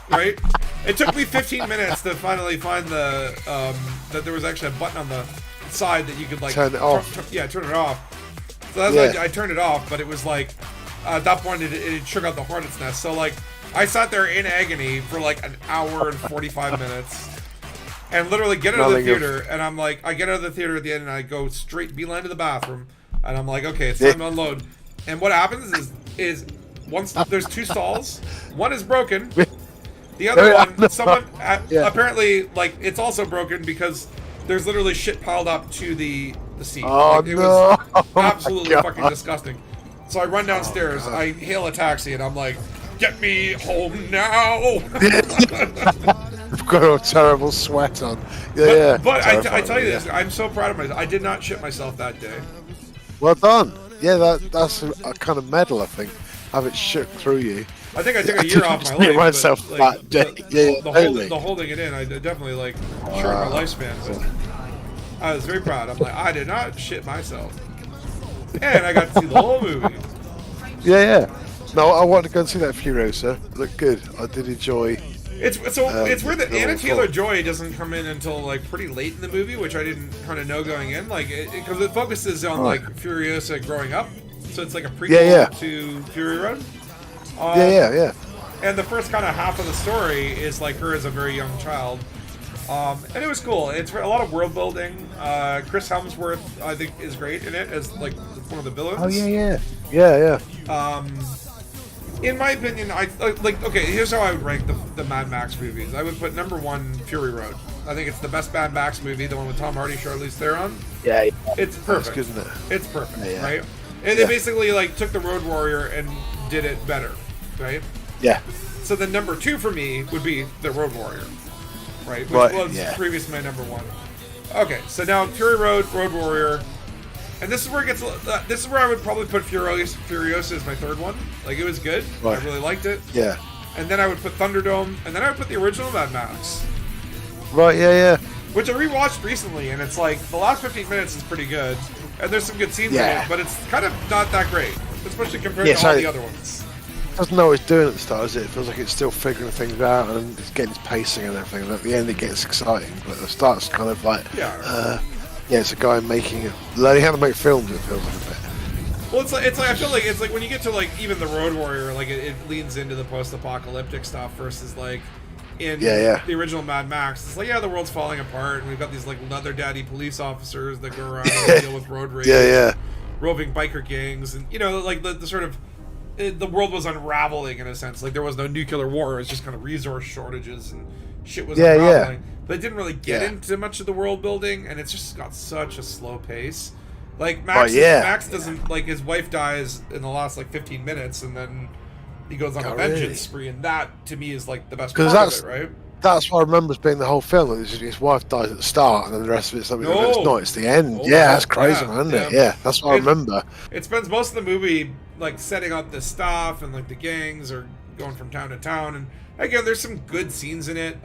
right? It took me 15 minutes to finally find that there was actually a button on the side that you could like turn it off. Turn it off. So that's why I turned it off. But it was like at that point it shook out the hornet's nest. So like I sat there in agony for like an hour and 45 minutes. And literally get out of the theater, and I'm like, I get out of the theater at the end, and I go straight beeline to the bathroom, and I'm like, okay, it's time to unload. And what happens is once there's two stalls, one is broken, the other one, someone apparently like it's also broken because there's literally shit piled up to the seat. Oh like, it was absolutely fucking disgusting. So I run downstairs, I hail a taxi, and I'm like, get me home now. I've got a terrible sweat on. But I tell you this, I'm so proud of myself. I did not shit myself that day. Well done. Yeah, that's a kind of medal, I think. Have it shook through you. I think I took a year off my life. Myself but, that day. The holding it in, I definitely like shortened my lifespan. But I was very proud. I'm like, I did not shit myself, and I got to see the whole movie. Yeah. No, I wanted to go and see that Furiosa. It looked good. I did enjoy. It's weird that Anna Taylor-Joy doesn't come in until like pretty late in the movie, which I didn't kind of know going in, like because it focuses on like Furiosa growing up, so it's like a prequel to Fury Road. And the first kind of half of the story is like her as a very young child, and it was cool. It's a lot of world building. Chris Hemsworth, I think, is great in it as like one of the villains. Oh yeah. In my opinion, I like. Okay, here's how I would rank the Mad Max movies. I would put number 1 Fury Road. I think it's the best Mad Max movie, the one with Tom Hardy, Charlize Theron. Yeah. It's perfect. That's good, isn't it? It's perfect, right? And they basically like took the Road Warrior and did it better, right? Yeah. So then number 2 for me would be the Road Warrior, right? Which was previously my number 1. Okay, so now Fury Road, Road Warrior. And this is where it gets. This is where I would probably put Furiosa as my third one. Like it was good. I really liked it. Yeah. And then I would put Thunderdome, and then I would put the original Mad Max. Right. Yeah. Which I rewatched recently, and it's like the last 15 minutes is pretty good, and there's some good scenes in it, but it's kind of not that great, especially compared to all the other ones. It doesn't know what it's doing at the start, does it? It feels like it's still figuring things out and it's getting its pacing and everything. And at the end, it gets exciting, but at the start, it's kind of like it's a guy learning how to make films. It feels like a bit. Well, it's like I feel like it's like when you get to like even the Road Warrior, like it leans into the post-apocalyptic stuff versus like in the original Mad Max. It's like the world's falling apart, and we've got these like leather daddy police officers that go around and deal with road rage, roving biker gangs, and like the sort of the world was unraveling in a sense. Like there was no nuclear war; it was just kind of resource shortages and shit was unraveling. But it didn't really get into much of the world building, and it's just got such a slow pace. Like Max doesn't like his wife dies in the last like 15 minutes, and then he goes on a vengeance spree, and that to me is like the best part of it, right? That's what I remember as being the whole film. His wife dies at the start, and then the rest of it's something. No. It's not. It's the end. That's crazy, man, isn't it? Yeah, that's what I remember. It spends most of the movie like setting up this stuff, and like the gangs are going from town to town, and again, there's some good scenes in it.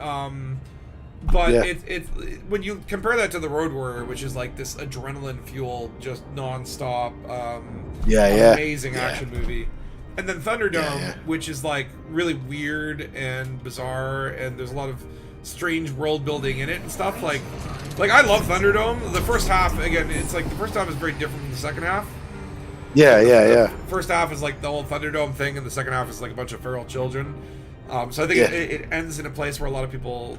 But it's when you compare that to the Road Warrior, which is like this adrenaline fueled, just nonstop, amazing action movie, and then Thunderdome, which is like really weird and bizarre, and there's a lot of strange world building in it and stuff. Like Like, I love Thunderdome. The first half, again, it's like the first half is very different from the second half. Yeah, yeah, yeah. First half is like the whole Thunderdome thing, and the second half is like a bunch of feral children. So I think it ends in a place where a lot of people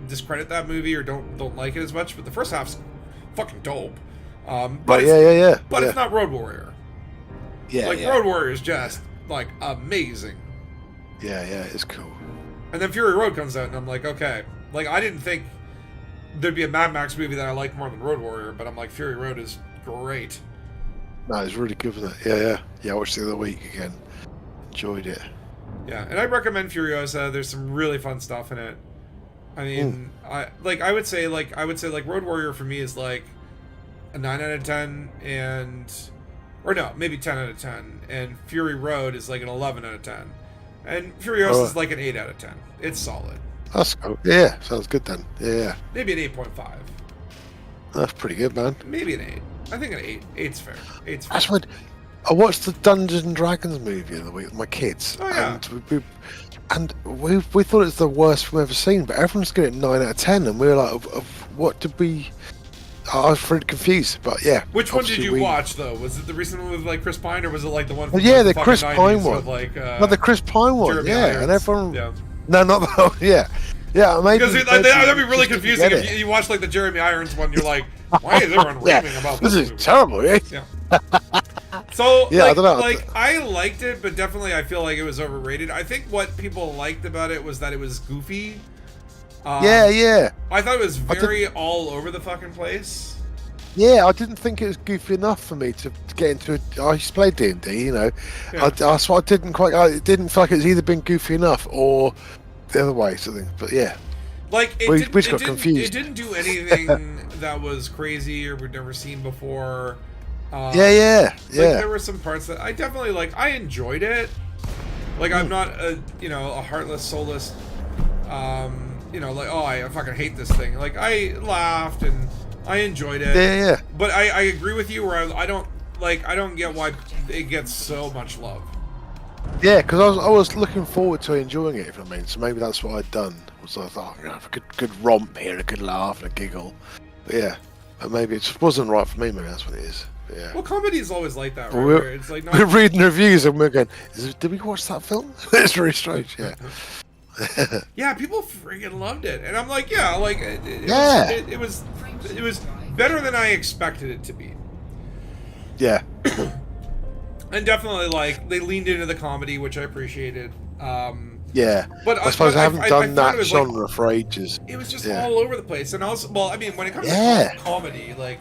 discredit that movie or don't like it as much. But the first half's fucking dope. But it's not Road Warrior. Yeah, like Road Warrior is just like amazing. Yeah, it's cool. And then Fury Road comes out, and I'm like, okay. Like, I didn't think there'd be a Mad Max movie that I liked more than Road Warrior, but I'm like, Fury Road is great. No, it's really good, wasn't it? Yeah. I watched it the other week again. Enjoyed it. Yeah, and I recommend Furiosa. There's some really fun stuff in it. I mean, I would say Road Warrior for me is like a 9 out of 10, or no, maybe 10 out of 10, and Fury Road is like an 11 out of 10, and Furiosa is like an 8 out of 10. It's solid. That's cool. Yeah, sounds good then. Yeah. Maybe an 8.5. That's pretty good, man. Maybe an 8. I think an 8. 8's fair. 8's fair. That's what I watched the Dungeons and Dragons movie the other week with my kids. Oh, yeah. And we thought it was the worst we've ever seen, but everyone's getting it 9 out of 10, and we were like, what did we... I was pretty confused, but yeah. Which one did you watch, though? Was it the recent one with like Chris Pine, or was it like the one from the fucking Chris 90s Pine one. with, like, no, the Chris Pine one, Jeremy yeah. Irons? And everyone... Yeah. No, not that one, yeah. Yeah, maybe... Because that'd be really confusing if you watch like the Jeremy Irons one, you're like, why is everyone raving about this is movie? terrible, yeah. So, yeah, like, I don't know. Like, I liked it, but definitely I feel like it was overrated. I think what people liked about it was that it was goofy. Yeah. I thought it was very all over the fucking place. Yeah, I didn't think it was goofy enough for me to get into it. I used to play D&D, you know. Yeah. That's what I didn't quite... It didn't feel like it's either been goofy enough or the other way, sort of thing. But yeah. Like, we just got confused. It didn't do anything that was crazy or we'd never seen before. Yeah. Like, there were some parts that I definitely, like, I enjoyed it. Like, I'm not a heartless, soulless, like, oh, I fucking hate this thing. Like, I laughed and I enjoyed it. Yeah. But I agree with you where I don't get why it gets so much love. Yeah, because I was looking forward to enjoying it, if I mean. So maybe that's what I'd done. So I thought, have a good romp here, a good laugh and a giggle. But yeah, but maybe it just wasn't right for me. Maybe that's what it is. But yeah. Well, comedy is always like that, right? We're, It's like we're reading reviews and we're going, did we watch that film? It's very strange. Yeah. Yeah, people freaking loved it, and I'm like, yeah, like it was better than I expected it to be. Yeah. And definitely, like, they leaned into the comedy, which I appreciated. Yeah, but I suppose I haven't done that was, genre like, for ages. It was just all over the place, and also, well, I mean, when it comes Yeah. to comedy, like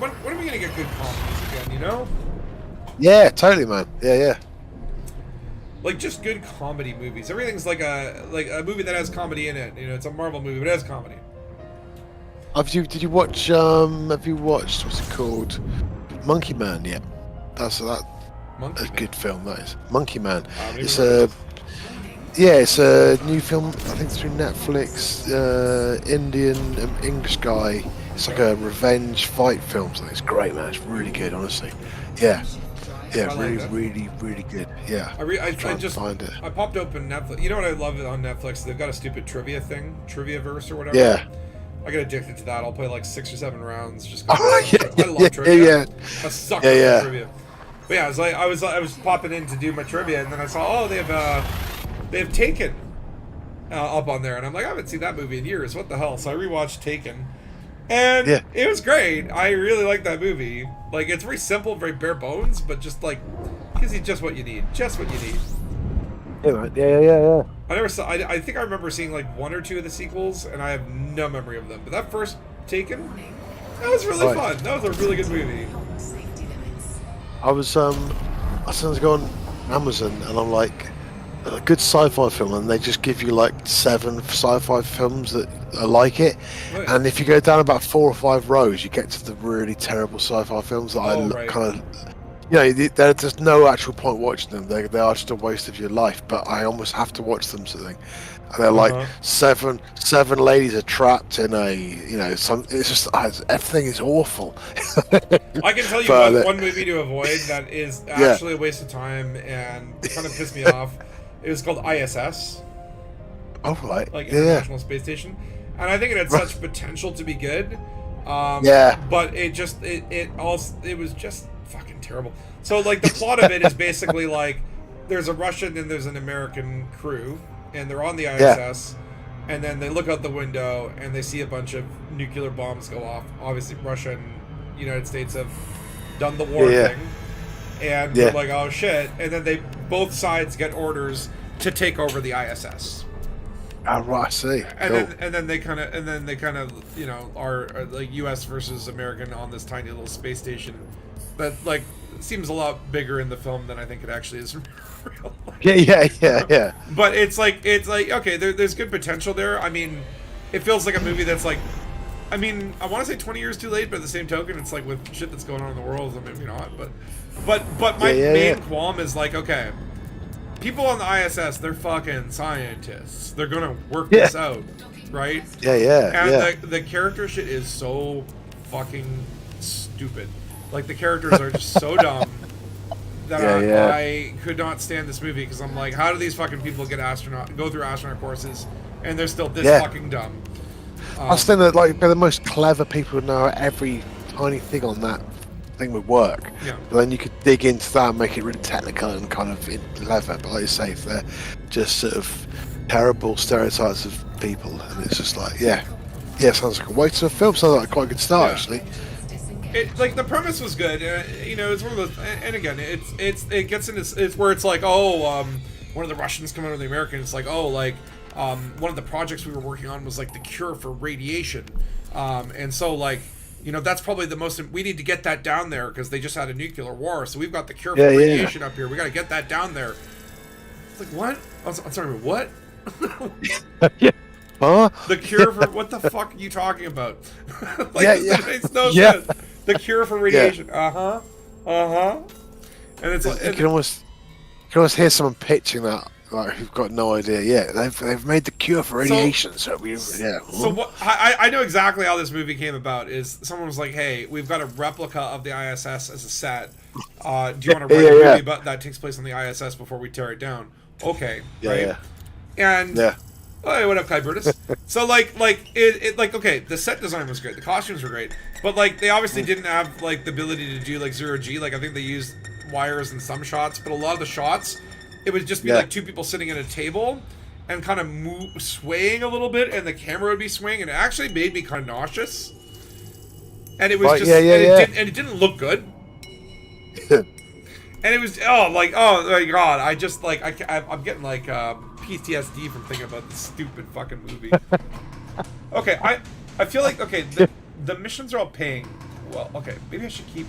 when are we gonna get good comedies again? You know? Yeah, totally, man. Yeah. Like, just good comedy movies. Everything's like a movie that has comedy in it. You know, it's a Marvel movie, but it has comedy. Did you watch? Have you watched? What's it called? Monkey Man. Yeah, that's a good film. That is Monkey Man. It's a new film. I think it's through Netflix. Indian English guy. It's like a revenge fight film. So it's great, man. It's really good, honestly. Yeah, really good. Yeah. I just find it. I popped open Netflix. You know what I love on Netflix? They've got a stupid trivia thing, Trivia-verse or whatever. Yeah. I get addicted to that. I'll play like 6 or 7 rounds. Just I love trivia. Yeah. I suck at trivia. But yeah, I was popping in to do my trivia, and then I saw, they have Taken up on there, and I'm like, I haven't seen that movie in years. What the hell? So I rewatched Taken, and it was great. I really like that movie. Like, it's very simple, very bare bones, but just like gives you just what you need. Just what you need. Yeah, right. Yeah. I never saw. I think I remember seeing like 1 or 2 of the sequels, and I have no memory of them. But that first Taken, that was really fun. That was a really good movie. I was go on Amazon, and I'm like, a good sci-fi film, and they just give you like 7 sci-fi films that are like it. Right. And if you go down about 4 or 5 rows, you get to the really terrible sci-fi films that kind of. There's no actual point watching them. They are just a waste of your life. But I almost have to watch them, sort of thing. And they're like 7 ladies are trapped in a some. It's just everything is awful. I can tell you one movie to avoid that is actually a waste of time and kind of pissed me off. It was called ISS. Oh right. Like International Space Station. and I think it had such potential to be good. Yeah. But it was just fucking terrible. So like the plot of it is basically like there's a Russian and there's an American crew, and they're on the ISS, and then they look out the window and they see a bunch of nuclear bombs go off. Obviously, Russia and United States have done the war thing, and they're like, oh shit, and then both sides get orders to take over the ISS. Oh, right, I see. And then they kind of are like U.S. versus American on this tiny little space station that like seems a lot bigger in the film than I think it actually is in real life. Yeah. But it's like okay, there's good potential there. I mean, it feels like a movie that's like, I mean, I want to say 20 years too late, but at the same token, it's like with shit that's going on in the world, so maybe not. But my main qualm is like, okay, people on the ISS, they're fucking scientists. They're gonna work this out, right? And the character shit is so fucking stupid. Like the characters are just so dumb that I could not stand this movie because I'm like, how do these fucking people go through astronaut courses and they're still this fucking dumb? I was thinking that like they're the most clever people who know every tiny thing on that thing would work. Yeah. But then you could dig into that and make it really technical and kind of clever. But like you say, if they're just sort of terrible stereotypes of people, and it's just like, sounds like a way to a film. Sounds like quite a good start, actually. It like the premise was good. It's one of those, and again, it gets into it's where it's like, one of the Russians come over the Americans. It's like, one of the projects we were working on was like the cure for radiation, and so like, that's probably the most. We need to get that down there because they just had a nuclear war, so we've got the cure for radiation up here. We got to get that down there. It's like, what? I'm sorry, what? Huh? The cure for what the fuck are you talking about? It makes no sense. The cure for radiation. And it's like, you can almost hear someone pitching that, like, who've got no idea. Yeah, they've made the cure for radiation. So what I know exactly how this movie came about is someone was like, hey, we've got a replica of the ISS as a set. Do you want to write a movie about that takes place on the ISS before we tear it down? Okay, right? And oh, what up, Kai Brutus? So okay, the set design was great, the costumes were great, but like they obviously didn't have like the ability to do like 0G. Like I think they used wires in some shots, but a lot of the shots, it would just be like two people sitting at a table and kind of swaying a little bit, and the camera would be swaying, and it actually made me kind of nauseous. And it was it didn't look good. And it was oh my god, I just like I'm getting like PTSD from thinking about this stupid fucking movie. Okay, I feel like the missions are all paying well. Okay, maybe I should keep,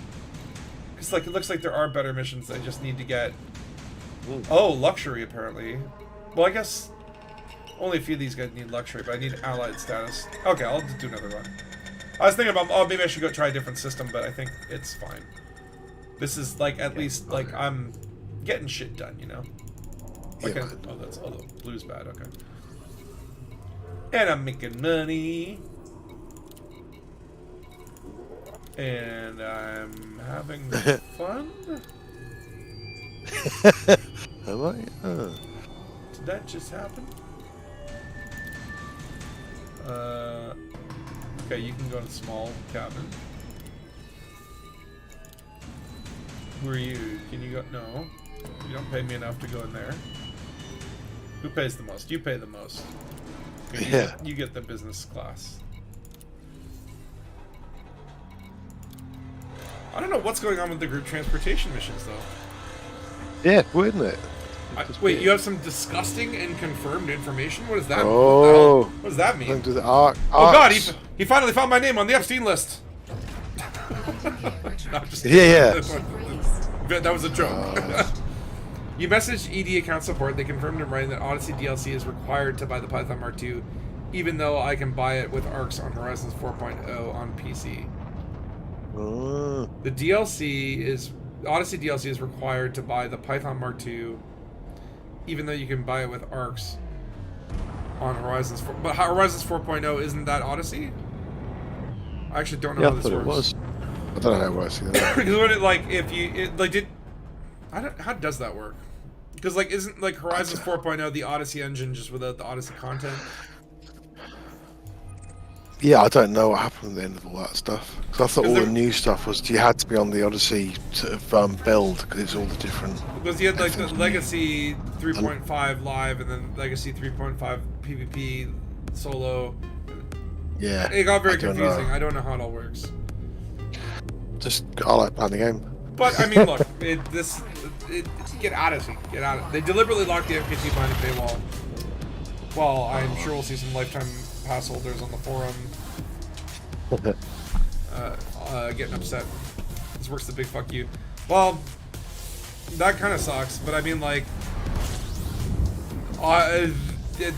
because like it looks like there are better missions. I just need to get luxury apparently. Well, I guess only a few of these guys need luxury, but I need allied status. Okay, I'll just do another run. I was thinking about maybe I should go try a different system, but I think it's fine. This is like at least like I'm getting shit done, Like the blue's bad. Okay. And I'm making money. And I'm having fun. Am I? Did that just happen? Okay, you can go in a small cabin. Who are you? Can you go? No. You don't pay me enough to go in there. Who pays the most? You pay the most. You get the business class. I don't know what's going on with the group transportation missions, though. Yeah, wouldn't it? Wait, you have some disgusting and confirmed information? What is that? Oh. What does that mean? Oh God, he finally found my name on the Epstein list. No, just that was a joke. You messaged ED account support. They confirmed in writing that Odyssey DLC is required to buy the Python Mark II, even though I can buy it with ARCs on Horizons 4.0 on PC. The Odyssey DLC is required to buy the Python Mark II, even though you can buy it with ARCs on Horizons 4. But Horizons 4.0, isn't that Odyssey? I actually don't know how this works. I don't know how it works. Because when how does that work? Because like isn't like Horizons 4.0 the Odyssey engine just without the Odyssey content? Yeah, I don't know what happened at the end of all that stuff. Because I thought all Because the new stuff was you had to be on the Odyssey sort of build because it's all the different. Because you had like the Legacy 3.5 live and then Legacy 3.5 PvP solo. Yeah. It got very I don't confusing. know. I don't know how it all works. Just I like playing the game. But I mean, look, get out of it. Get out of it. They deliberately locked the MKT behind a paywall. Well, I'm sure we'll see some lifetime pass holders on the forum getting upset. This works the big fuck you. Well, that kind of sucks. But I mean, like,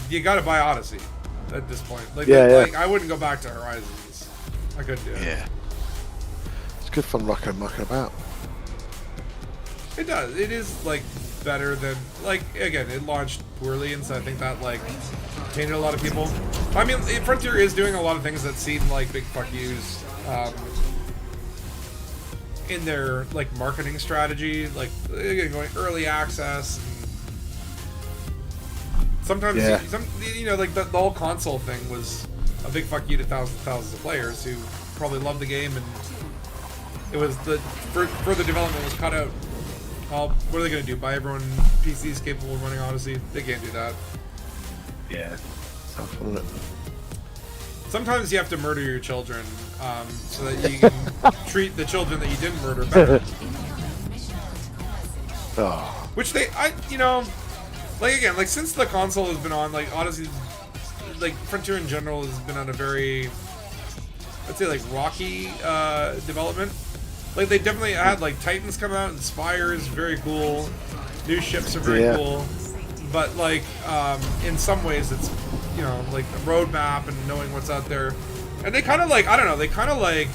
you gotta buy Odyssey at this point. Like, like I wouldn't go back to Horizons. I couldn't do it. Yeah. It's good fun mucking about. It does. It is like better than like again. It launched poorly, and so I think that like tainted a lot of people. I mean, Frontier is doing a lot of things that seem like big fuck yous in their like marketing strategy, like again, going early access. And sometimes you know, like the whole console thing was a big fuck you to thousands of players who probably loved the game, and it was the further development was cut out. Well, what are they going to do? Buy everyone PCs capable of running Odyssey? They can't do that. Yeah. Tough, isn't it? Sometimes you have to murder your children so that you can treat the children that you didn't murder better. Oh. Which you know, like again, like since the console has been on, like Odyssey, like Frontier in general has been on a very, let's say, like rocky development. Like they definitely had like Titans come out and Spire is very cool. New ships are very cool. But like in some ways it's, you know, like the roadmap and knowing what's out there. And they kind of like, I don't know, they kind of like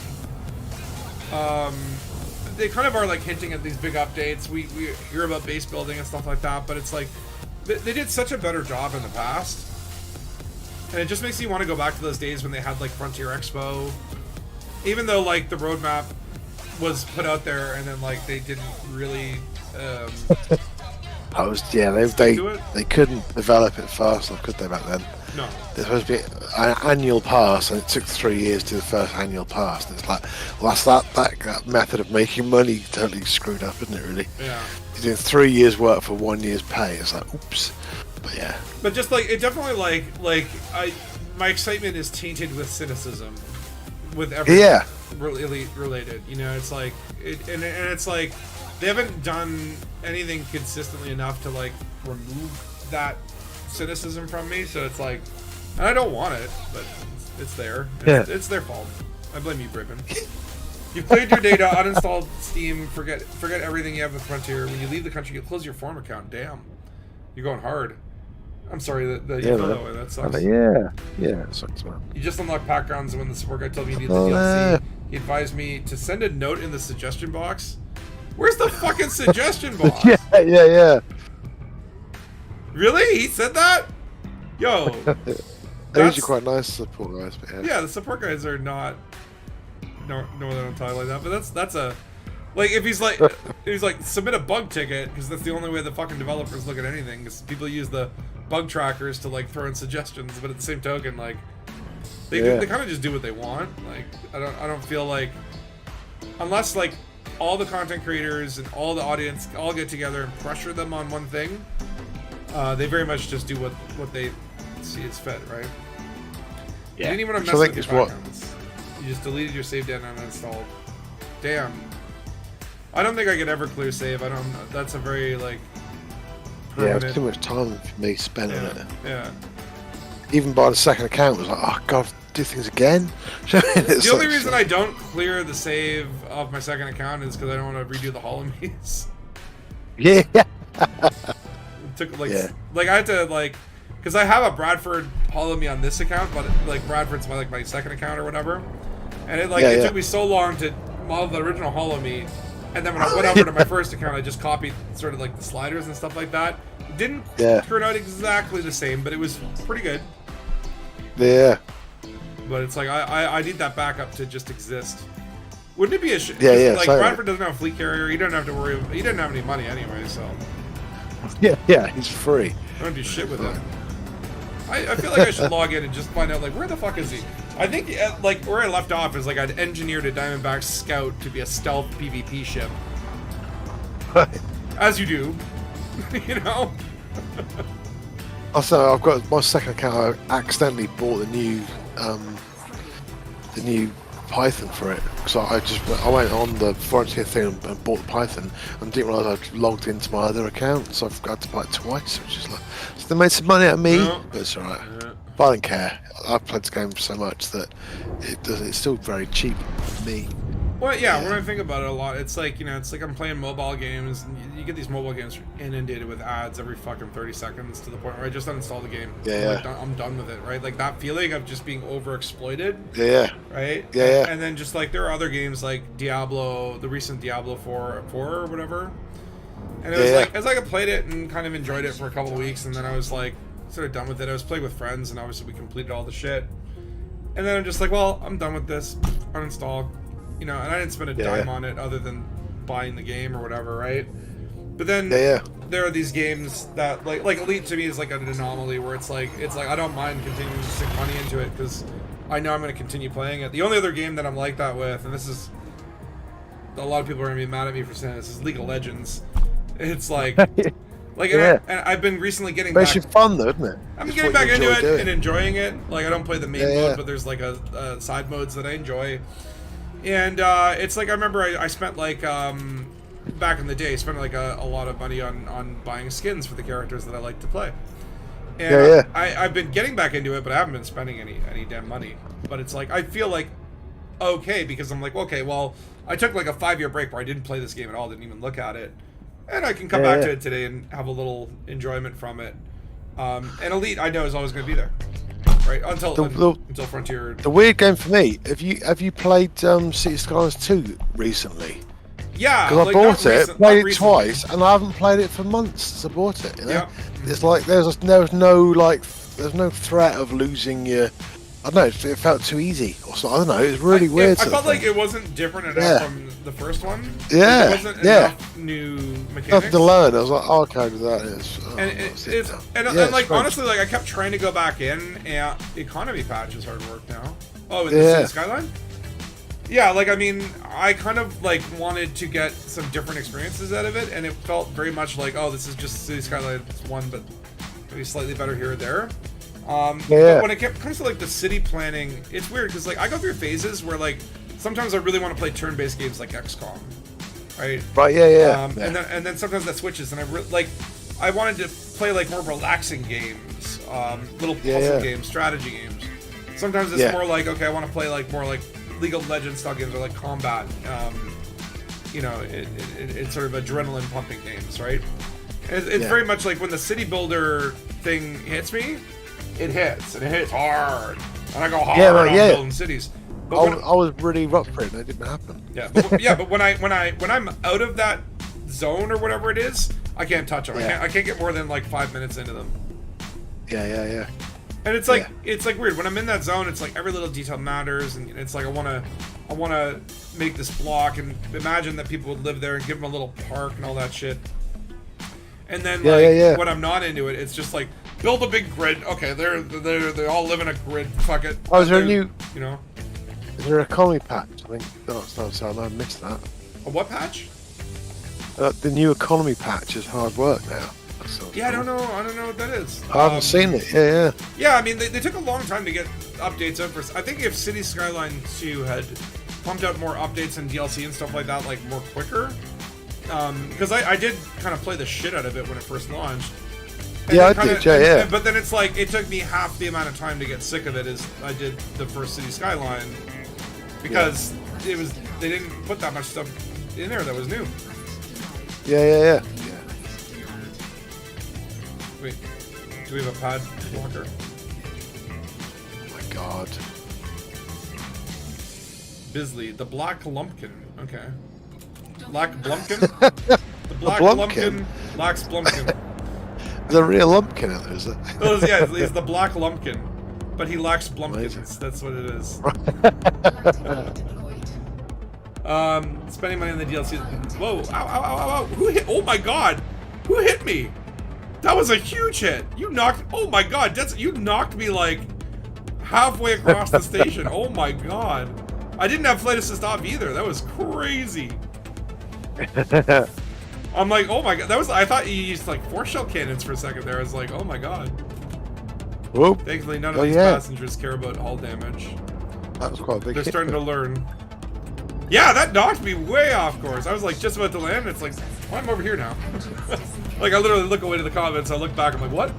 they kind of are like hinting at these big updates. We hear about base building and stuff like that, but it's like they did such a better job in the past. And it just makes you want to go back to those days when they had like Frontier Expo. Even though like the roadmap was put out there and then like they didn't really they couldn't develop it fast enough, could they, back then? No. There's supposed to be an annual pass, and it took 3 years to do the first annual pass. And it's like, well, that's that method of making money totally screwed up, isn't it? Really? Yeah. You're doing 3 years' work for 1 year's pay. It's like, oops. But yeah. But just like it definitely my excitement is tainted with cynicism, with everything related. You know, it's like and it's like they haven't done anything consistently enough to like remove that cynicism from me. So it's like, and I don't want it, but it's there. It's their fault. I blame you, Brickman. You cleared your data, uninstalled Steam, forget everything you have with Frontier. When you leave the country, you close your Forum account. Damn, you're going hard. I'm sorry that you feel that way. That sucks. It sucks, man. You just unlocked backgrounds, and when the support guy told me you needed the DLC, he advised me to send a note in the suggestion box. Where's the fucking suggestion box? Yeah. Really? He said that? Yo. They're usually quite nice support guys, but yeah, the support guys are not Northern Ontario like that, but that's a like if he's like submit a bug ticket, because that's the only way the fucking developers look at anything, because people use the bug trackers to like throw in suggestions, but at the same token, like they kind of just do what they want. Like I don't feel like, unless like all the content creators and all the audience all get together and pressure them on one thing, they very much just do what they see as fit, right? You didn't even want to mess with your backgrounds. You just deleted your save data and uninstalled. Damn. I don't think I could ever clear save. I don't. That's a very like. Permanent... Yeah, it's too much time for me spent on it. Yeah. Even by the second account, it was like, oh god, do things again. The only reason I don't clear the save of my second account is because I don't want to redo the holomies. Yeah. It took like I had to like, because I have a Bradford holomy on this account, but like Bradford's my second account or whatever, and it took me so long to model the original holomy, and then when I went over to my first account, I just copied sort of like the sliders and stuff like that. It didn't turn out exactly the same, but it was pretty good. Yeah. But it's like I need that backup to just exist. Wouldn't it be a shit? Yeah. Like Bradford doesn't have a fleet carrier. He doesn't have to worry. He doesn't have any money anyway, so. Yeah, he's free. I don't do shit with it. I feel like I should log in and just find out like where the fuck is he? I think like where I left off is like I'd engineered a Diamondback Scout to be a stealth PvP ship, as you do, you know. Also, I've got my second account. I accidentally bought the new Python for it, so I went on the Frontier thing and bought the Python, and didn't realise I'd logged into my other account, so I've got to buy it twice, which is like, so they made some money out of me, but it's alright. But I don't care. I've played this game so much that it's still very cheap for me. Well, yeah, when I think about it a lot, it's like, you know, it's like I'm playing mobile games, and you get these mobile games inundated with ads every fucking 30 seconds to the point where I just uninstall the game. Yeah, I'm done with it, right? Like that feeling of just being overexploited. Yeah. Right? Yeah. And then just like there are other games like Diablo, the recent Diablo 4 or whatever. And it was like, as I played it and kind of enjoyed it for a couple of weeks, and then I was like sort of done with it. I was playing with friends, and obviously we completed all the shit. And then I'm just like, well, I'm done with this. Uninstall. You know, and I didn't spend a dime on it other than buying the game or whatever, right? But then there are these games that like Elite to me is like an anomaly where it's like I don't mind continuing to stick money into it because I know I'm going to continue playing it. The only other game that I'm like that with, and this is a lot of people are going to be mad at me for saying this, is League of Legends. It's like and I've been recently getting back. It's fun though, isn't it? I'm getting back into it and enjoying it. Like I don't play the main mode, but there's like a side modes that I enjoy. And it's like I remember I spent like back in the day, spent like a lot of money on buying skins for the characters that I like to play. And I've been getting back into it, but I haven't been spending any damn money. But it's like I feel like okay because I'm like okay, well I took like a 5-year break where I didn't play this game at all, didn't even look at it, and I can come back to it today and have a little enjoyment from it. And Elite I know is always going to be there. Right until Frontier. The weird game for me. Have you played City Skylines 2 recently? Yeah, because I bought it, played it twice, and I haven't played it for months since I bought it. You know? Yeah. It's like there's no threat of losing your. I don't know. It felt too easy, or something. I don't know. It was really weird. I felt like it wasn't different enough from the first one. Yeah, there wasn't enough new mechanics. Nothing to learn. I was like, oh, okay, that is. And like honestly, like I kept trying to go back in, and economy patch is hard work now. Oh, in the City Skyline. Yeah, like I mean, I kind of like wanted to get some different experiences out of it, and it felt very much like, oh, this is just City Skyline 1, but maybe slightly better here or there. But when it comes to like the city planning, it's weird because like I go through phases where like sometimes I really want to play turn-based games like XCOM, right? Right. And then sometimes that switches, and I wanted to play like more relaxing games, little puzzle games, strategy games. Sometimes it's more like okay, I want to play like more like League of Legends style games or like combat. You know, it's sort of adrenaline pumping games, right? And it's very much like when the city builder thing hits me. It hits, and it hits hard, and I go hard on building cities. But I was really rough for it, and it didn't happen. Yeah, but when I'm out of that zone or whatever it is, I can't touch them. I can't get more than like 5 minutes into them. Yeah. And it's like it's like weird when I'm in that zone. It's like every little detail matters, and it's like I wanna make this block and imagine that people would live there and give them a little park and all that shit. And then when I'm not into it, it's just like. Build a big grid. Okay, they all live in a grid. Fuck it. Oh, is there a new? You know, is there a economy patch? I think. No, sorry, I missed that. A what patch? The new economy patch is hard work now. Yeah, I don't know what that is. I haven't seen it. Yeah. Yeah, I mean, they took a long time to get updates out for. I think if City Skyline 2 had pumped out more updates and DLC and stuff like that, like more quicker, because I did kind of play the shit out of it when it first launched. And I did, but then it's like, it took me half the amount of time to get sick of it as I did the first City Skyline. Because they didn't put that much stuff in there that was new. Yeah. Wait, do we have a pad blocker? Oh my god. Bisley, the Black Lumpkin. Okay. Black Blumpkin? The Black Lumpkin lacks Blumpkin. There's a real lumpkin out there, is there? He's the Black Lumpkin, but he lacks Blumpkins. That's what it is. Spending money on the DLC. Whoa! Ow! Who hit? Oh my god! Who hit me? That was a huge hit. You knocked. Oh my god! You knocked me like halfway across the station. Oh my god. I didn't have flight assist off either. That was crazy. I'm like, oh my god. I thought you used like 4 shell cannons for a second there. I was like, oh my god. Whoop. Thankfully, none of these passengers care about hull damage. That was quite a big They're hit. starting to learn. Yeah, that knocked me way off course. I was like just about to land. It's like, oh, I'm over here now. Like I literally look away to the comments. I look back. I'm like, what?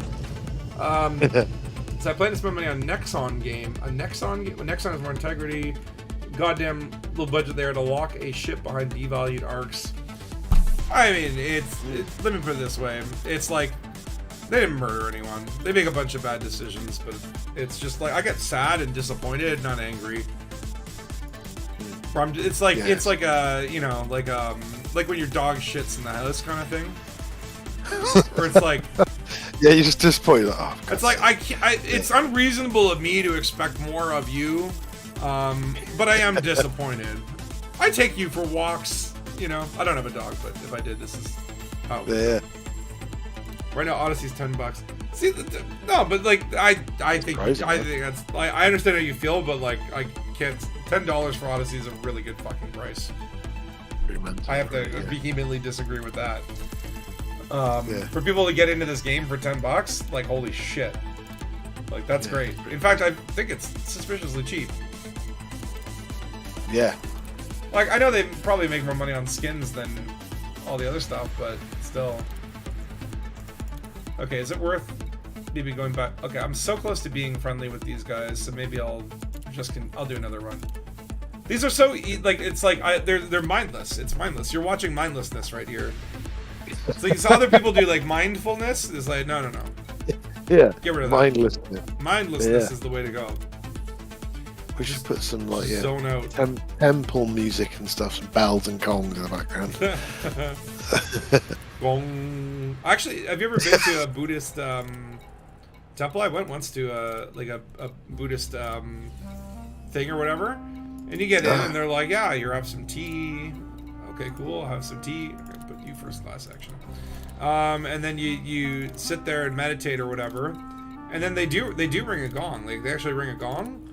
So I plan to spend money on Nexon game. A Nexon game. Nexon has more integrity. Goddamn little budget there to lock a ship behind devalued arcs. I mean, it's let me put it this way. It's like they didn't murder anyone. They make a bunch of bad decisions, but it's just like I get sad and disappointed, not angry. It's like it's like a like when your dog shits in the house kind of thing. Where it's like yeah, you're just disappointed. Oh, it's like it's unreasonable of me to expect more of you, but I am disappointed. I take you for walks. You know, I don't have a dog, but if I did, this is how. Yeah. Right now, Odyssey's $10. See, no, but like I think Crazy, that's like I understand how you feel, but like I can't. $10 for Odyssey is a really good fucking price. I have to vehemently disagree with that. For people to get into this game for $10, like holy shit, like that's great. In fact, I think it's suspiciously cheap. Yeah. Like I know they probably make more money on skins than all the other stuff, but still. Okay, is it worth maybe going back? Okay, I'm so close to being friendly with these guys, so maybe I'll do another run. These are so like it's like they're mindless. It's mindless. You're watching mindlessness right here. So other people do like mindfulness. It's like no. Yeah. Get rid of mindlessness. that. Mindlessness is the way to go. We should put some like zone out. Temple music and stuff, some bells and gongs in the background. Gong. Actually, have you ever been to a Buddhist temple? I went once to a Buddhist thing or whatever, and you get in and they're like, yeah, you have some tea. Okay, cool. I'll have some tea. I'm gonna put you first class section. And then you sit there and meditate or whatever, and then they do ring a gong. Like they actually ring a gong,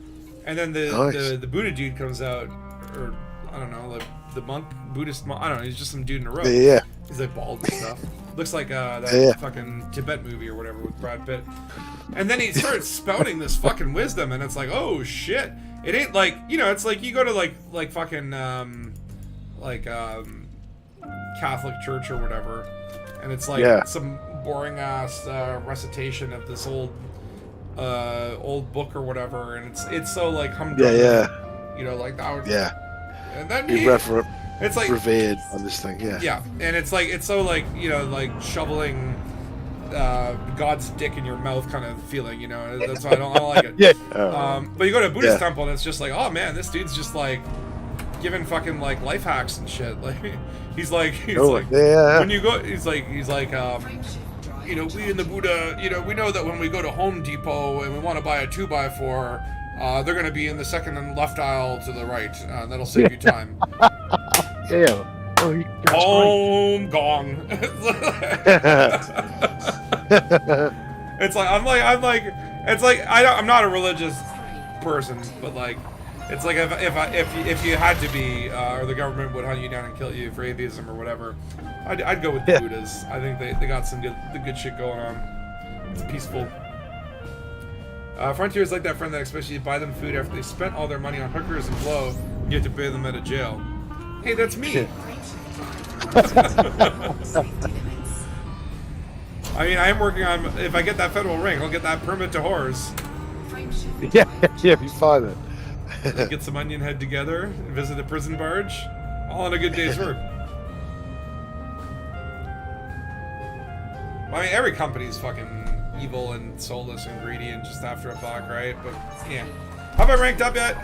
and then the Buddha dude comes out, or I don't know, the monk, Buddhist monk. I don't know. He's just some dude in a robe. Yeah. He's like bald and stuff. Looks like that fucking Tibet movie or whatever with Brad Pitt. And then he starts spouting this fucking wisdom, and it's like, oh shit. It ain't like, you know, it's like you go to like fucking Catholic church or whatever, and it's like some boring ass recitation of this old book or whatever, and it's so like humdrum. You know, like that would, and then it's like revered on this thing, and it's like it's so like, you know, like shoveling God's dick in your mouth kind of feeling, you know. That's why I don't like it. But you go to a Buddhist temple and it's just like, oh man, this dude's just like giving fucking like life hacks and shit. Like he's like when you go, he's like you know, we in the Buddha, you know, we know that when we go to Home Depot and we want to buy a 2x4, they're going to be in the second and left aisle to the right. That'll save you time. Oh, Home gong. It's like I'm not a religious person, but like it's like if you had to be, or the government would hunt you down and kill you for atheism or whatever, I'd go with the Buddhas. I think they got some good shit going on. It's peaceful. Frontier is like that friend that expects you to buy them food after they spent all their money on hookers and blow. You have to pay them at a jail. Hey, that's me. I mean, I am working on, if I get that federal rank, I'll get that permit to whores. If you find it. Get some onion head together, visit a prison barge, all on a good day's work. I mean, every company's fucking evil and soulless and greedy and just after a buck, right? But yeah. Have I ranked up yet?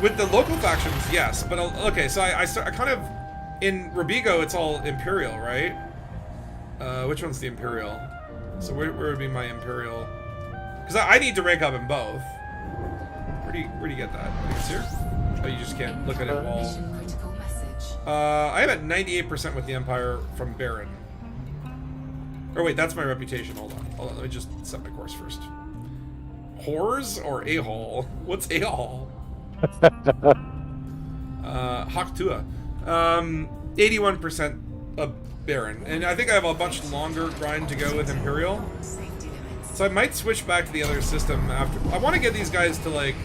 With the local factions, yes. But okay, so I kind of, in Robigo, it's all Imperial, right? Which one's the Imperial? So where would be my Imperial? Because I need to rank up in both. Where do you get that? It's here? Oh, you just can't look at it while... I am at 98% with the Empire from Baron. Or wait, that's my reputation. Hold on, let me just set my course first. whores or a-hole? What's a-hole? Haktua. 81% of Baron. And I think I have a much longer grind to go with Imperial. So I might switch back to the other system after. I want to get these guys to, like,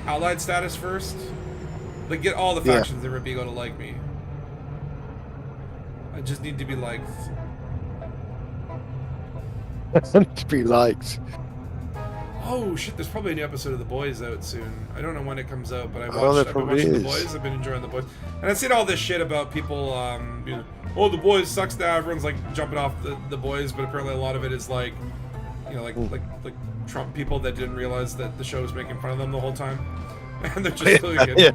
allied status first. Like, get all the factions in Robigo to like me. I just need to be liked. To be liked. Oh shit! There's probably a new episode of The Boys out soon. I don't know when it comes out, but I've been probably watching The is. Boys. I've been enjoying The Boys, and I've seen all this shit about people. You know, oh, The Boys sucks now. Everyone's like jumping off the Boys, but apparently a lot of it is like, you know, like Trump people that didn't realize that the show was making fun of them the whole time, and they're just doing it. Yeah.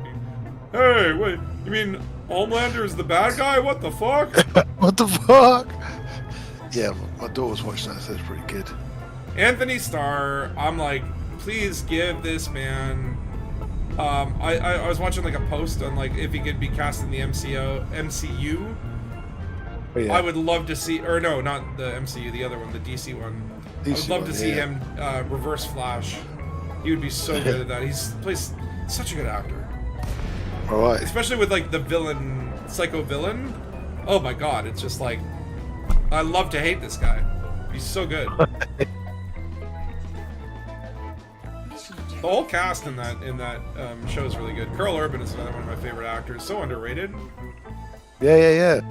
Hey, wait! You mean Homelander is the bad guy? What the fuck? What the fuck? Yeah, my daughter's watching that, so it's pretty good. Anthony Starr, I'm like, please give this man. I was watching like a post on like if he could be cast in the MCU. Oh, yeah. I would love to see, or no, not the MCU, the other one, the DC one. I would love to see him reverse Flash. He would be so good at that. He's plays such a good actor, All right. especially with like the villain, psycho villain. Oh my god, it's just like I love to hate this guy. He's so good. The whole cast in that show is really good. Carl Urban is another one of my favorite actors. So underrated. Yeah.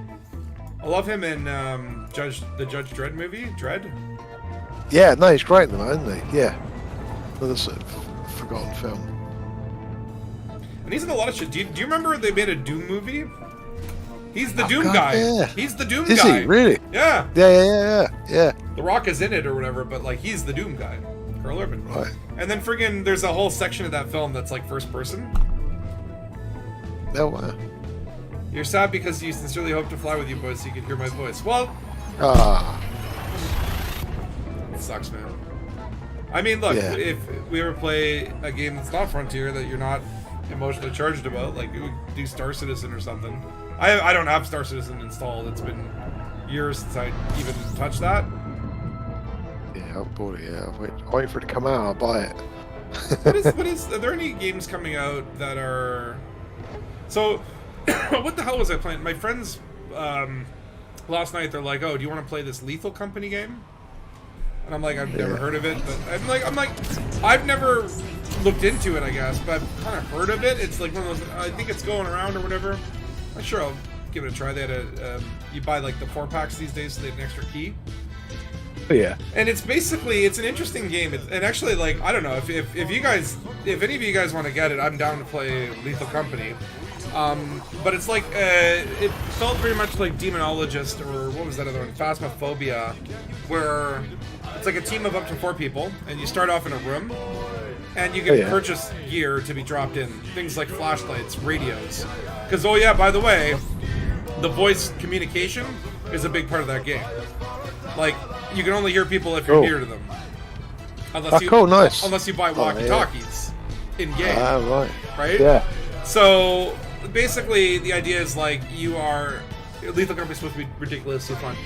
I love him in the Judge Dredd movie. Dredd. Yeah, no, he's great in the man, isn't he? Yeah. Another sort of forgotten film. And he's in a lot of shit. Do you remember they made a Doom movie? He's the Doom God, guy. yeah. He's the Doom Is guy. he? Really? Yeah. Yeah. The Rock is in it or whatever, but like he's the Doom guy. Carl Urban. Right. And then friggin' there's a whole section of that film that's like first person. Oh, wow. You're sad because you sincerely hope to fly with you, boys, so you can hear my voice. Well, Ah. it sucks, man. I mean, look, Yeah. if we ever play a game that's not Frontier that you're not emotionally charged about, like we would do Star Citizen or something. I don't have Star Citizen installed. It's been years since I even touched that. Yeah, I bought it, yeah. I'll wait for it to come out, I'll buy it. Are there any games coming out that are... So, what the hell was I playing? My friends, last night, they're like, oh, do you want to play this Lethal Company game? And I'm like, I've never heard of it, but I'm like, I've never looked into it, I guess, but I've kind of heard of it. It's like one of those, I think it's going around or whatever. I'm sure I'll give it a try. They had you buy like the 4-packs these days, so they had an extra key. Oh, yeah. And it's basically, it's an interesting game. And actually, like, I don't know, if you guys, if any of you guys want to get it, I'm down to play Lethal Company. But it's like, it felt very much like Demonologist, or what was that other one? Phasmophobia, where it's like a team of up to 4 people, and you start off in a room, and you can purchase gear to be dropped in. Things like flashlights, radios. Because, oh yeah, by the way, the voice communication is a big part of that game. Like, you can only hear people if you're near to them. Unless nice. Unless you buy walkie-talkies in-game. Right. Right? Yeah. So, basically, the idea is, like, you are... Lethal Company is supposed to be ridiculously fun.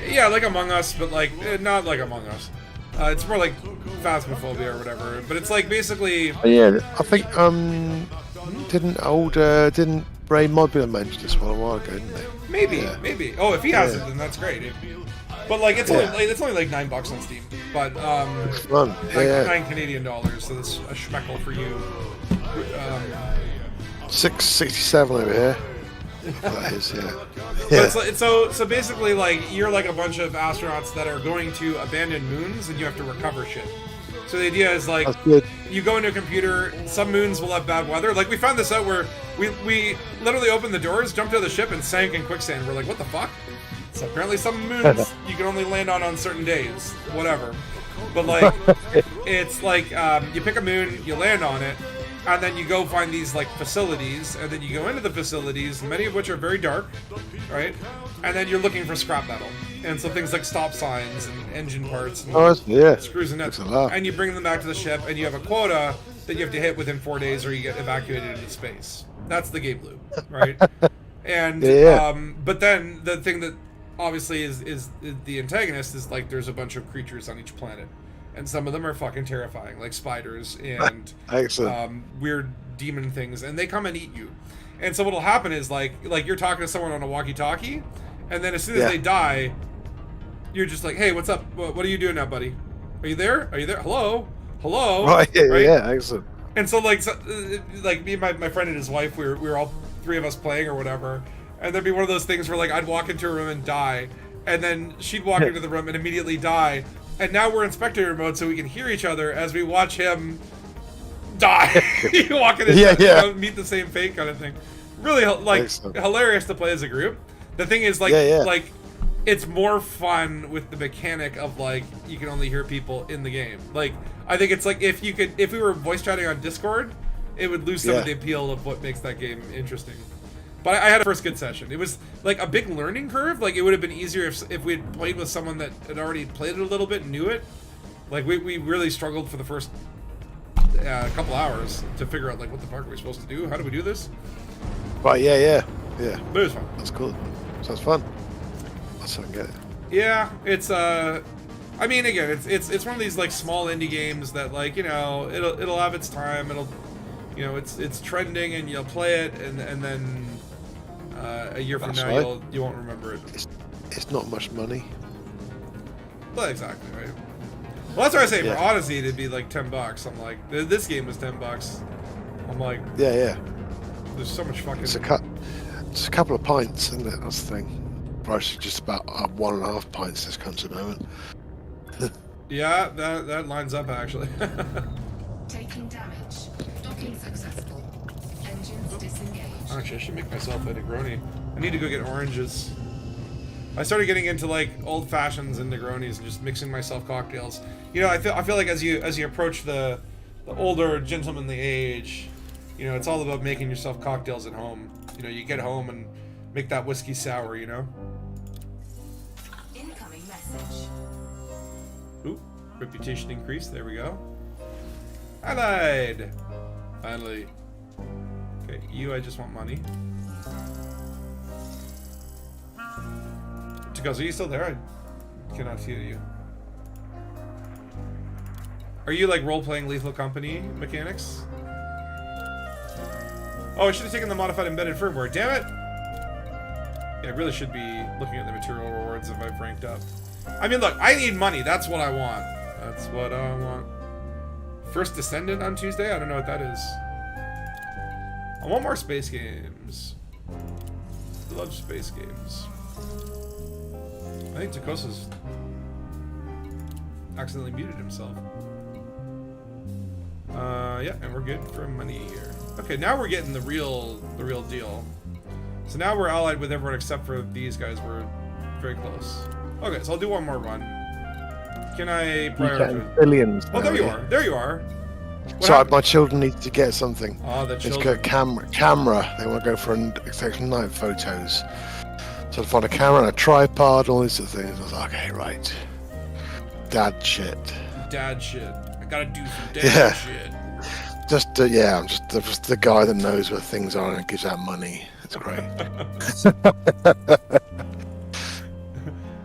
Yeah, like Among Us, but, like, not like Among Us. It's more like Phasmophobia or whatever. But it's, like, basically... Yeah, I think, didn't Ray Modbury mention this one a while ago, didn't they? Maybe. Oh, if he has it, then that's great. But, like, it's only like $9 on Steam. But, It's fun. $9 Canadian dollars, so that's a schmeckle for you. 667 over here. That is, yeah. But it's so basically, like, you're like a bunch of astronauts that are going to abandoned moons, and you have to recover shit. So the idea is, like, That's good. you go into a computer, some moons will have bad weather. Like, we found this out where we literally opened the doors, jumped out of the ship, and sank in quicksand. We're like, what the fuck? So apparently some moons you can only land on certain days. Whatever. But, like, it's like, you pick a moon, you land on it, and then you go find these, like, facilities, and then you go into the facilities, many of which are very dark, right? And then you're looking for scrap metal. And so things like stop signs and engine parts and screws and nuts. And you bring them back to the ship, and you have a quota that you have to hit within 4 days or you get evacuated into space. That's the game loop, right? And, but then the thing that obviously is the antagonist is, like, there's a bunch of creatures on each planet. and some of them are fucking terrifying, like spiders and Excellent. weird demon things, and they come and eat you. And so what'll happen is like you're talking to someone on a walkie-talkie, and then as soon as Yeah. they die, you're just like, hey, what's up? What are you doing now, buddy? Are you there? Are you there? Hello? Hello? Right, yeah, excellent. And so like me and my friend and his wife, we were all three of us playing or whatever, and there'd be one of those things where like I'd walk into a room and die, and then she'd walk into the room and immediately die, and now we're in spectator mode so we can hear each other as we watch him die. You walk in and Yeah, yeah. you know, meet the same fate kind of thing. Really like Excellent. hilarious to play as a group. The thing is like Yeah, yeah. like it's more fun with the mechanic of like you can only hear people in the game. Like I think it's like if we were voice chatting on Discord, it would lose some Yeah. of the appeal of what makes that game interesting. But I had a first good session. It was like a big learning curve. Like it would have been easier if we had played with someone that had already played it a little bit and knew it. Like we really struggled for the first couple hours to figure out like what the fuck are we supposed to do? How do we do this? Right, yeah. But it was fun. That's cool. Sounds fun. That's how I get it. Yeah, it's I mean again, it's one of these like small indie games that like, you know, it'll have its time, it'll you know, it's trending and you'll play it and then a year from That's now right. you won't remember it. It's not much money. Well, exactly, right? Well, that's what I say for Yeah. Odyssey it'd be like $10. I'm like this game was $10. I'm like Yeah. there's so much fucking It's a couple of pints, isn't it? That's the thing. Price is just about 1.5 pints this country at the moment. Yeah, that lines up actually. Taking damage. Docking successful. Engines disengaged. Actually, I should make myself a Negroni. I need to go get oranges. I started getting into like old fashions and Negronis and just mixing myself cocktails. You know, I feel like as you approach the older gentlemanly age, you know, it's all about making yourself cocktails at home. You know, you get home and make that whiskey sour. You know. Incoming message. Ooh, reputation increase. There we go. Allied. Finally. Okay, you. I just want money. Because are you still there? I cannot see you. Are you like role-playing Lethal Company mechanics? Oh, I should have taken the modified embedded firmware. Damn it! Yeah, I really should be looking at the material rewards if I've ranked up. I mean, look, I need money. That's what I want. That's what I want. First Descendant on Tuesday? I don't know what that is. I want more space games. I love space games. I think Takosa's accidentally muted himself. Yeah, and we're good for money here. Okay, now we're getting the real deal. So now we're allied with everyone except for these guys. We're very close. Okay, so I'll do one more run. Can I prioritize? Billions. Oh, there now, you yeah. are. There you are. What Sorry, happened? my children need to get something. Oh, the It's children. got camera. They want to go for section 9 photos. So to find a camera and a tripod, all these sort of things. I was like, okay, right. Dad shit. Dad shit. I gotta do some dad Yeah. shit. I'm just the guy that knows where things are and gives out money. It's great.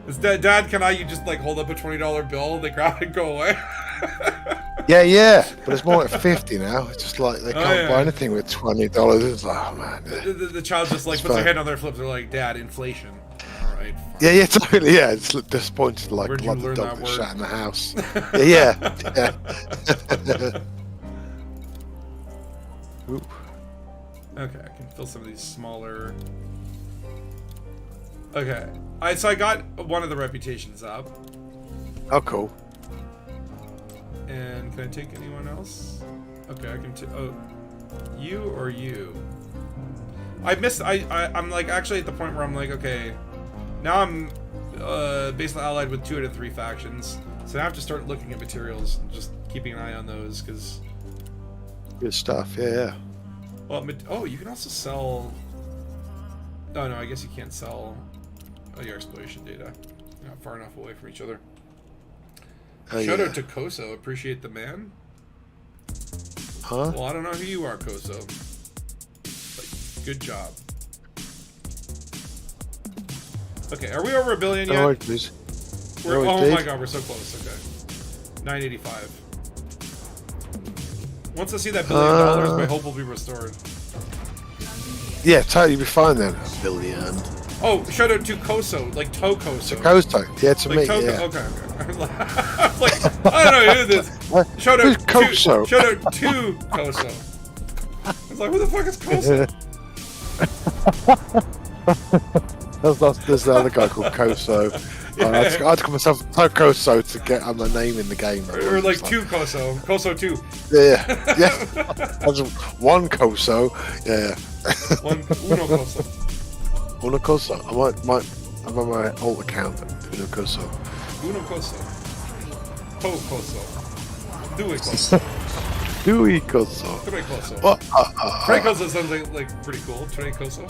Is Dad, can you just like hold up a $20 bill, they grab it and go away? yeah, but it's more like 50 now. It's just like they can't yeah. buy anything with $20. It's like, oh man. The child just like It's puts their fine. hand on their flips. They're like, Dad, inflation. All right. Fine. Yeah, totally. Yeah, it's disappointed like Where'd you the learn dog that that word? shat in the house. yeah. Ooh. Okay, I can fill some of these smaller. Okay, so I got one of the reputations up, Oh, cool. and can I take anyone else? Okay, I can. Oh, you or you? I'm like actually at the point where I'm like, okay, now I'm basically allied with 2 out of 3 factions, so I have to start looking at materials and just keeping an eye on those because. Good stuff. Yeah. Well, oh, you can also sell. Oh no, I guess you can't sell your exploration data. You're not far enough away from each other. Oh, Shout yeah. out to Koso. Appreciate the man. Huh? Well, I don't know who you are, Koso. But good job. Okay, are we over 1 billion yet? No worries, please. We're, No oh worries, my Dave. god, we're so close. Okay. 985. Once I see that $1 billion, my hope will be restored. Yeah, totally be fine then. $1 billion. Oh, shout out to Koso, like Tokoso. Koso. Yeah, to Like me. Toko. Yeah. Okay. I was like, I don't know who this. Shout Who's out Koso? Shout out to Koso. I was like, who the fuck is Koso? There's the other guy called Koso. I had to call myself Koso to get my name in the game. Or like two Koso. Koso 2. Yeah, yeah. That's one Koso. Yeah. Uno Koso. Uno Koso. I'm on my old account. Uno Koso. Uno Koso. Po Koso. Due Koso. Dewey Koso. Tre Koso. What? Tre Koso sounds like pretty cool. Tre Koso.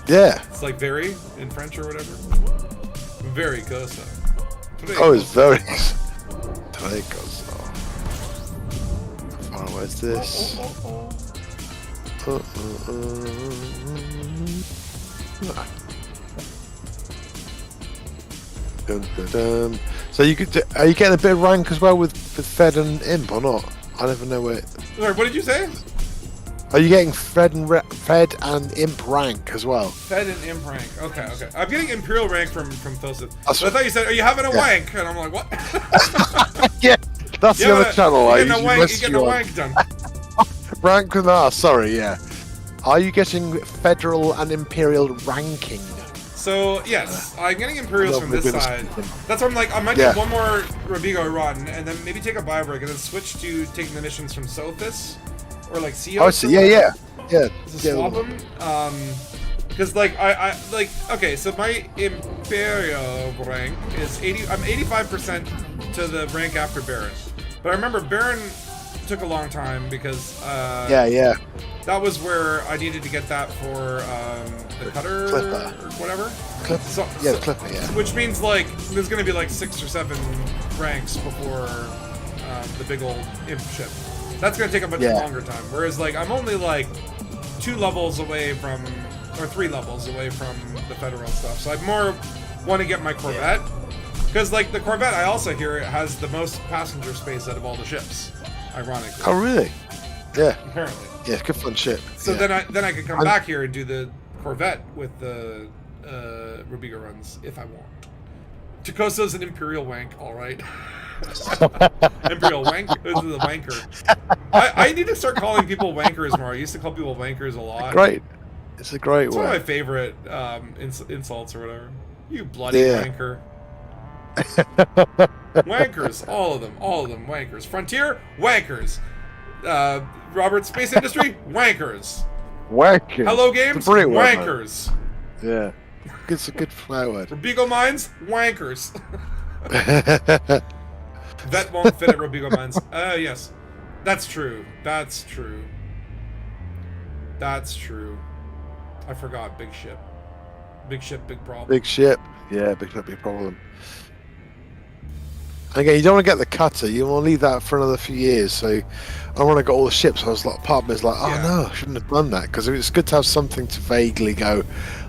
Yeah. It's like very in French or whatever. Very Koso. Tre Oh, it's Koso. very. Tre Koso. How far away is this? Ah. Dun, dun, dun. So are you getting a bit of rank as well with Fed and Imp or not? I never know where. Sorry, what did you say? Are you getting Fed and Imp rank as well? Fed and Imp rank. Okay, okay. I'm getting Imperial rank from Thosid. That's So I thought you said, are you having a yeah. wank? And I'm like, what? Yeah, that's the other channel I You're getting a usually wank, message you're getting you a on. wank done. Rank with R, sorry, yeah. Are you getting Federal and Imperial ranking? So, yes, I'm getting Imperials from this side. That's why I'm like, I might Yeah. do one more Robigo run, and then maybe take a buy break, and then switch to taking the missions from Sothis, or like Ceos. Oh, I see, yeah. To Yeah, swap them. Because like I like okay, so my Imperial rank is 80. I'm 85% to the rank after Baron, but I remember Baron took a long time because yeah. that was where I needed to get that for the cutter Clipper. or whatever. So, Yeah, the Clipper, yeah. Which means like there's gonna be like 6 or 7 ranks before the big old imp ship. That's gonna take a much longer time. Whereas like I'm only like 2 levels away from, or 3 levels away from the federal stuff. So I more want to get my Corvette because like the Corvette I also hear it has the most passenger space out of all the ships. Ironically. Oh, really? Yeah. Apparently. Yeah, good fun ship. So yeah. then I could come back here and do the Corvette with the Robigo runs if I want. Tacoso's an Imperial wank, all right. Imperial wank. This is a wanker. I need to start calling people wankers more. I used to call people wankers a lot. Great. It's a great It's one. one of my favorite insults or whatever. You bloody wanker. Wankers, all of them, wankers. Frontier, wankers. Robert Space Industry, wankers. Wankers. Hello Games, Brilliant one, man. wankers. Yeah. It's a good flower. Robigo Mines, wankers. Vet won't fit at Robigo Mines. Yes. That's true. That's true. That's true. I forgot. Big ship. Big ship, big problem. Big ship. Yeah, big ship, big problem. Again, you don't want to get the cutter. You want to leave that for another few years. So I want to get all the ships. I was like, part of me is like, oh no, I shouldn't have done that because it's good to have something to vaguely go.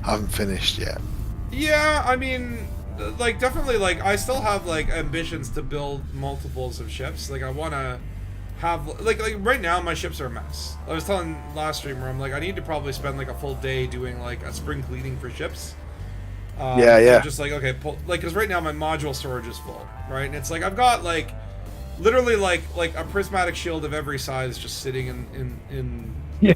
I haven't finished yet. Yeah, I mean, like definitely, like I still have like ambitions to build multiples of ships. Like I want to have like right now my ships are a mess. I was telling last streamer I'm like I need to probably spend like a full day doing like a spring cleaning for ships. Yeah. Just like okay, like because right now my module storage is full, right? And it's like I've got like literally like a prismatic shield of every size just sitting in Yeah.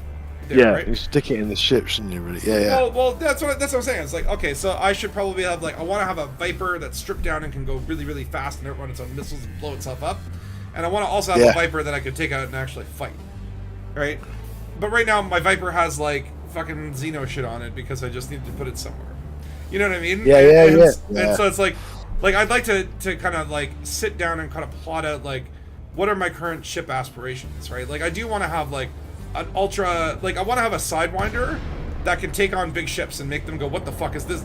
there, right? You stick it in the ship, shouldn't you? Really? Yeah. Well, that's what I'm saying. It's like okay, so I should probably have like I want to have a Viper that's stripped down and can go really really fast and run its own missiles and blow itself up, and I want to also have a Viper that I could take out and actually fight, right? But right now my Viper has like fucking Xeno shit on it because I just need to put it somewhere. You know what I mean? Yeah. And so it's like I'd like to kind of like sit down and kind of plot out like what are my current ship aspirations, right? Like I do want to have like an ultra, like I want to have a Sidewinder that can take on big ships and make them go, what the fuck is this?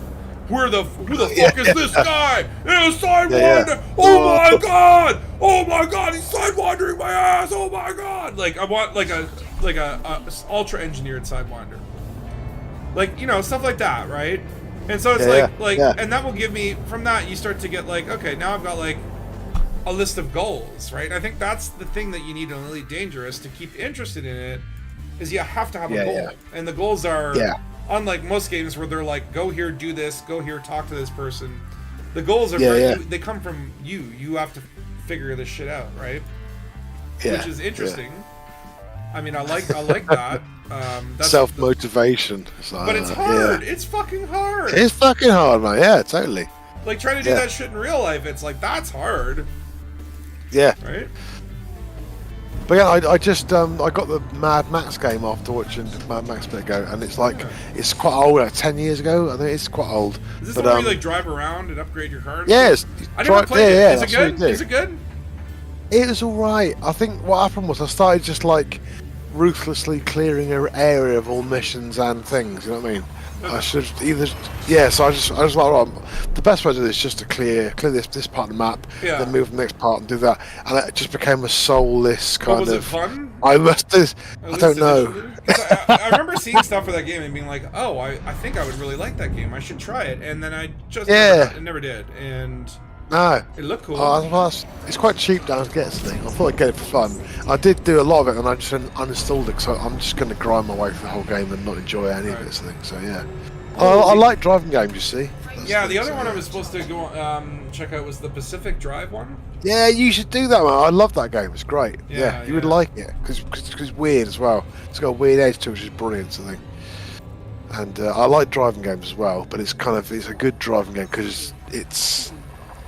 Who the fuck is this guy? It's Sidewinder! Yeah. Oh my god! Oh my god! He's Sidewindering my ass! Oh my god! Like I want like a ultra engineered Sidewinder, like you know stuff like that, right? And so it's and that will give me from that you start to get like okay now I've got like a list of goals, right? I think that's the thing that you need in Elite Dangerous to keep interested in it, is you have to have a goal. And the goals are, unlike most games where they're like, go here, do this, go here, talk to this person. The goals are they come from you. You have to figure this shit out, right? Which is interesting. I mean, I like that. That's self-motivation. But it's hard. It's fucking hard. It's fucking hard, man. Yeah, totally. Like, trying to do that shit in real life, it's like, that's hard. Yeah. Right? But yeah, I just I got the Mad Max game after watching Mad Max a bit ago, and it's like it's quite old, like 10 years ago. I think it's quite old. Is this the one where you like drive around and upgrade your car? Yes. I never played it. Is it good? Is it good? It was alright. I think what happened was I started just like ruthlessly clearing an area of all missions and things. You know what I mean? I should either, so I just like, the best way to do this is just to clear this part of the map, then move to the next part and do that, and it just became a soulless kind of. Was it fun? I don't know. I remember seeing stuff for that game and being like, oh, I think I would really like that game. I should try it, and then I just never did, and. No. It looked cool. It's quite cheap down to get something. I thought I'd get it for fun. I did do a lot of it, and I just uninstalled it, so I'm just going to grind my way through the whole game and not enjoy any of it. So yeah. I like driving games, you see. The other one I was supposed to go check out was the Pacific Drive one. Yeah, you should do that, man. I love that game. It's great. Yeah, you would like it because it's weird as well. It's got a weird edge to it, which is brilliant, I think. And I like driving games as well, but it's a good driving game because it's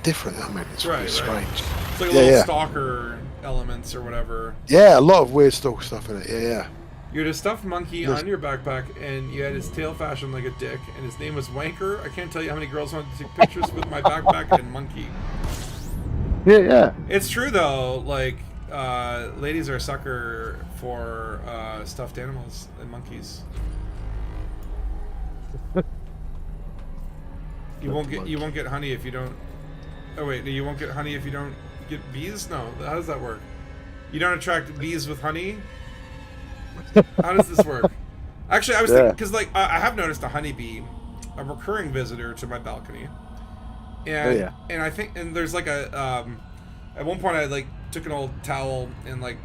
different. I mean, it's really strange. It's like a little stalker elements or whatever. Yeah, a lot of weird stalker stuff in it. Yeah. You had a stuffed monkey on your backpack, and you had his tail fashioned like a dick, and his name was Wanker. I can't tell you how many girls wanted to take pictures with my backpack and monkey. Yeah. It's true though. Like, ladies are a sucker for stuffed animals and monkeys. You won't get honey if you don't. Oh wait, no, you won't get honey if you don't get bees? No, how does that work? You don't attract bees with honey? How does this work? Actually, I was thinking, because like I have noticed a honeybee, a recurring visitor to my balcony, and and I think there's like a at one point I like took an old towel and like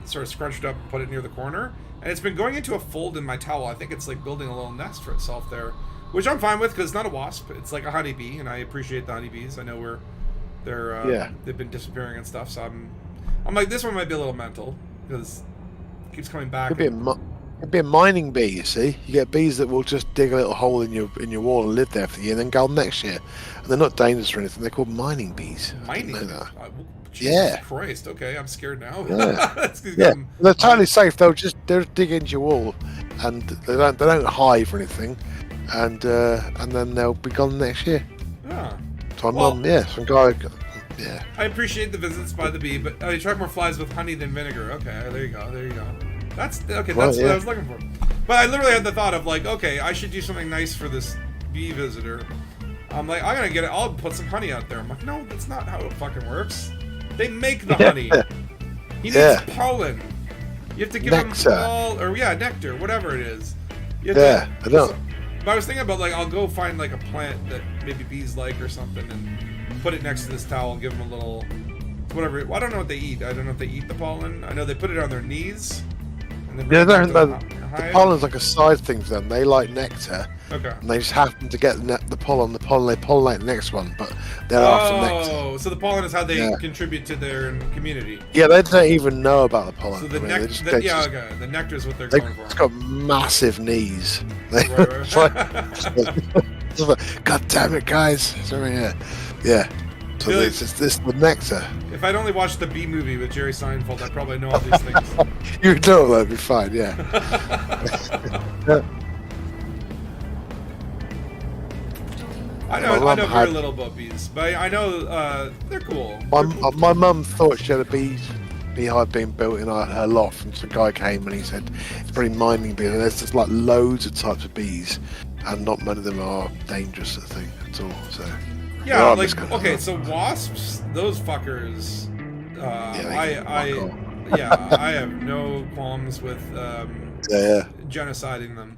sort of scrunched up and put it near the corner, and it's been going into a fold in my towel. I think it's like building a little nest for itself there, which I'm fine with because it's not a wasp. It's like a honeybee, and I appreciate the honeybees. I know they've been disappearing and stuff, so I'm like, this one might be a little mental because it keeps coming back. It'd be a mining bee, you see. You get bees that will just dig a little hole in your wall and live there for the year, and then go next year. And they're not dangerous or anything. They're called mining bees. Mining? Jesus Christ. Okay, I'm scared now. Yeah. They're totally safe. They'll dig into your wall, and they don't hive or anything, and then they'll be gone next year. Yeah. So some guy. Yeah. I appreciate the visits by the bee, but I attract more flies with honey than vinegar. Okay, there you go. That's okay. That's what I was looking for. But I literally had the thought of like, okay, I should do something nice for this bee visitor. I'm like, I'm gonna get it. I'll put some honey out there. I'm like, no, that's not how it fucking works. They make the honey. He needs pollen. You have to give him nectar, whatever it is. I know. But I was thinking about like, I'll go find like a plant that maybe bees like or something, and put it next to this towel and give them a little, whatever. Well, I don't know what they eat. I don't know if they eat the pollen. I know they put it on their knees. The pollen's like a side thing for them. They like nectar. Okay. And they just happen to get the pollen. They pollinate the next one, but they're after nectar. Oh, so the pollen is how they contribute to their community. Yeah, they don't even know about the pollen. So the the nectar is what they're going for. It's got massive knees. Right. God damn it, guys! Yeah. So this is the nectar. If I'd only watched the Bee Movie with Jerry Seinfeld, I'd probably know all these things. You know that'd be fine, yeah. I know very little about bees, but I know they're cool. My mum thought she had a beehive being built in her loft, and some guy came and he said it's pretty mining bees, and there's just like loads of types of bees, and not many of them are dangerous, I think, at all. So. Yeah, like, okay, so wasps, those fuckers, I have no qualms with genociding them.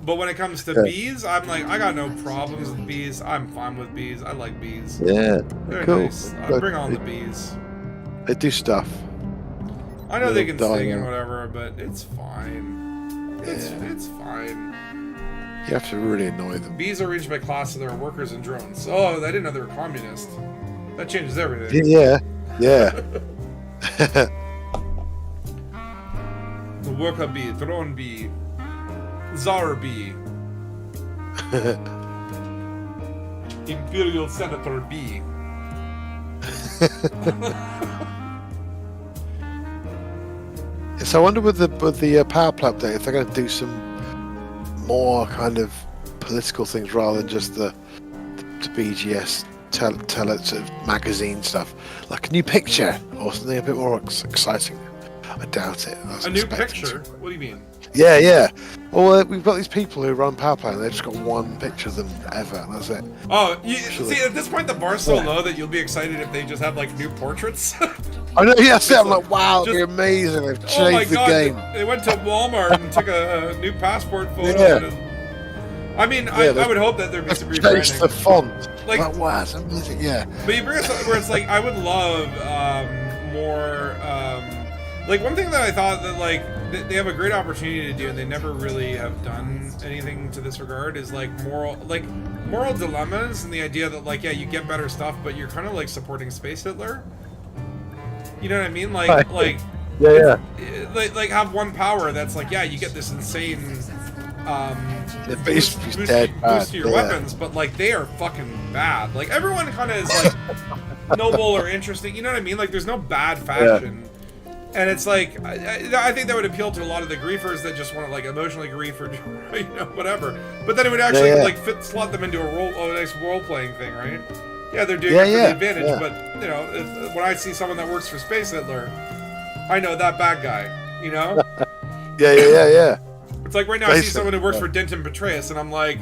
But when it comes to bees, I'm like, I got no problems with bees. I'm fine with bees. I like bees. Yeah, They're cool. nice. Bring on the bees. They do stuff. I know they can Little sing and dying. whatever, but it's fine. It's fine. You have to really annoy them. Bees are arranged by class, so there are workers and drones. Oh, I didn't know they were communist. That changes everything. Yeah, yeah. The worker bee, drone bee, czar bee, imperial senator bee. So I wonder with the power play update if they're going to do some more kind of political things rather than just the BGS tell it sort of magazine stuff, like a new picture or something a bit more exciting. I doubt it. A new picture? What do you mean? Yeah, yeah. Well, we've got these people who run power play and they've just got one picture of them ever, and that's it. Oh, see, at this point the bar's so low that you'll be excited if they just have like new portraits. I know, yeah, I'm like, wow, just- it'd be amazing. They've Oh my changed the god, game. they went to Walmart and took a new passport photo. Yeah. I mean, Yeah, I would hope that there'd be some They've changed the rebranding. font. Like- Like, wow, it's amazing, yeah. But you bring us where it's like, I would love more. Like, one thing that I thought that, like, they have a great opportunity to do, and they never really have done anything to this regard, is like moral dilemmas, and the idea that, like, yeah, you get better stuff, but you're kind of like supporting Space Hitler. You know what I mean? Like, Right. like, Yeah, like have one power that's like, yeah, you get this insane yeah. He's dead bad. boost to your yeah. weapons, but like they are fucking bad. Like everyone kind of is like noble or interesting. You know what I mean? Like there's no bad faction, and it's like I think that would appeal to a lot of the griefers that just want to like emotionally grief or you know whatever. But then it would actually Yeah, yeah. like slot them into a nice role playing thing, right? Yeah, they're doing Yeah, it for yeah, the advantage, yeah. but you know, when I see someone that works for Space Hitler, I know that bad guy. You know. Yeah. It's like right now I see Basically, someone who works yeah. for Denton Petraeus, and I'm like,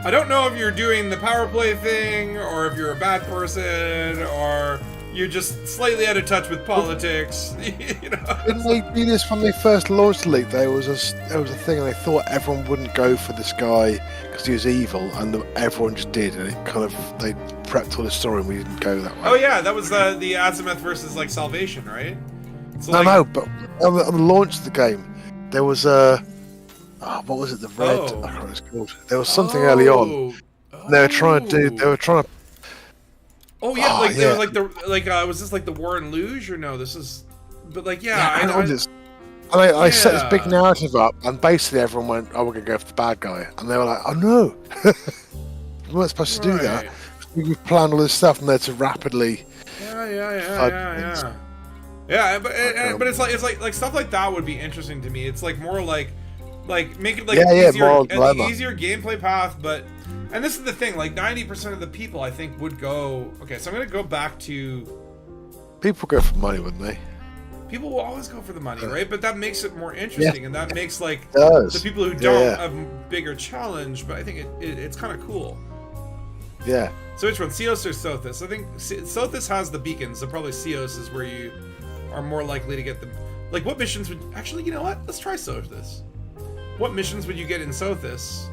I don't know if you're doing the power play thing, or if you're a bad person, or you're just slightly out of touch with politics. You know? Didn't they do this when they first launched the league? There was a thing, and they thought everyone wouldn't go for this guy because he was evil, and everyone just did, and it kind of they prepped all the story, and we didn't go that way. Oh yeah, that was the Azimuth versus like Salvation, right? So, No, like, no, but on the launch of the game, there was a what was it? The red. Oh. I can't remember what it's called. There was something early on. They were trying to do. They were trying to. Oh yeah, Oh, like there yeah. was like was this like the War in Luge or no? This is, but like Yeah, I know. I set this big Yeah. narrative up, and basically everyone went, "Oh, we're gonna go for the bad guy," and they were like, "Oh no, we weren't supposed to do that. Right. We planned all this stuff, and they're to rapidly." Yeah. Yeah, but it's like stuff like that would be interesting to me. It's like more like make it like moral dilemma. an easier gameplay path. But and this is the thing, like 90% of the people I think would go. Okay, so I'm gonna go back to People go for money, wouldn't they? people will always go for the money, right? But that makes it more interesting, and that makes like It does. the people who Yeah, don't yeah. have bigger challenge. But I think it's kind of cool. Yeah. So which one, Ceos or Sothis? I think Sothis has the beacons, so probably Ceos is where you are more likely to get the... Like, what missions would... Actually, you know what? Let's try Sothis. What missions would you get in Sothis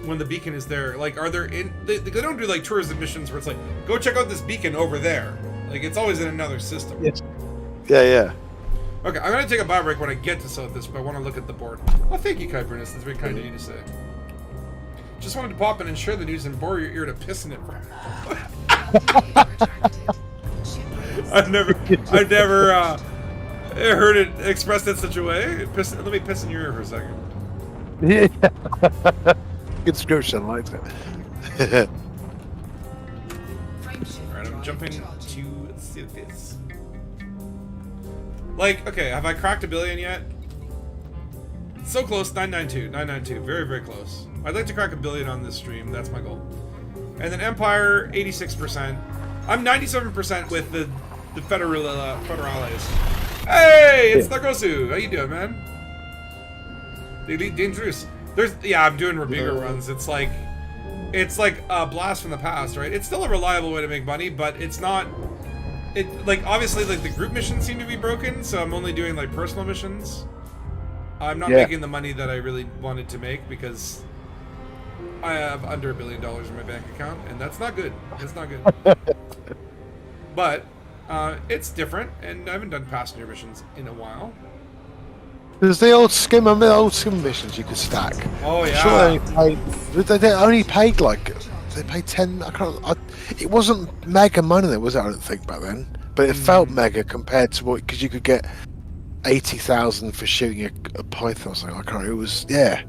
when the beacon is there? Like, are there... They don't do, like, tourism missions where it's like, go check out this beacon over there. Like, it's always in another system. Yes. Yeah. Okay, I'm going to take a bio break when I get to Sothis, but I want to look at the board. Oh, thank you, Kybernis. That's very kind of you to say. Just wanted to pop in and share the news and bore your ear to piss in it for... I've never heard it expressed in such a way. Let me piss in your ear for a second. Yeah. Good description, I liked it. Alright, I'm jumping to see this. Like, okay, have I cracked 1 billion yet? So close, 992, very, very close. I'd like to crack 1 billion on this stream, that's my goal. And then Empire, 86%. I'm 97% with the Federales. Hey, it's Nagosu! How you doing, man? The Elite Dangerous. I'm doing Robigo runs. It's like a blast from the past, right? It's still a reliable way to make money, but it's not... Like, obviously, like, the group missions seem to be broken, so I'm only doing, like, personal missions. I'm not Yeah. making the money that I really wanted to make because I have under $1 billion in my bank account, and that's not good. It's not good. But it's different, and I haven't done passenger missions in a while. There's the old skim, I mean, the old skim missions you could stack. Oh yeah. Sure, they only paid like they paid 10. It wasn't mega money, there was it? I don't think back then, but it felt mega compared to what because you could get 80,000 for shooting a python or something. I can't remember. It was I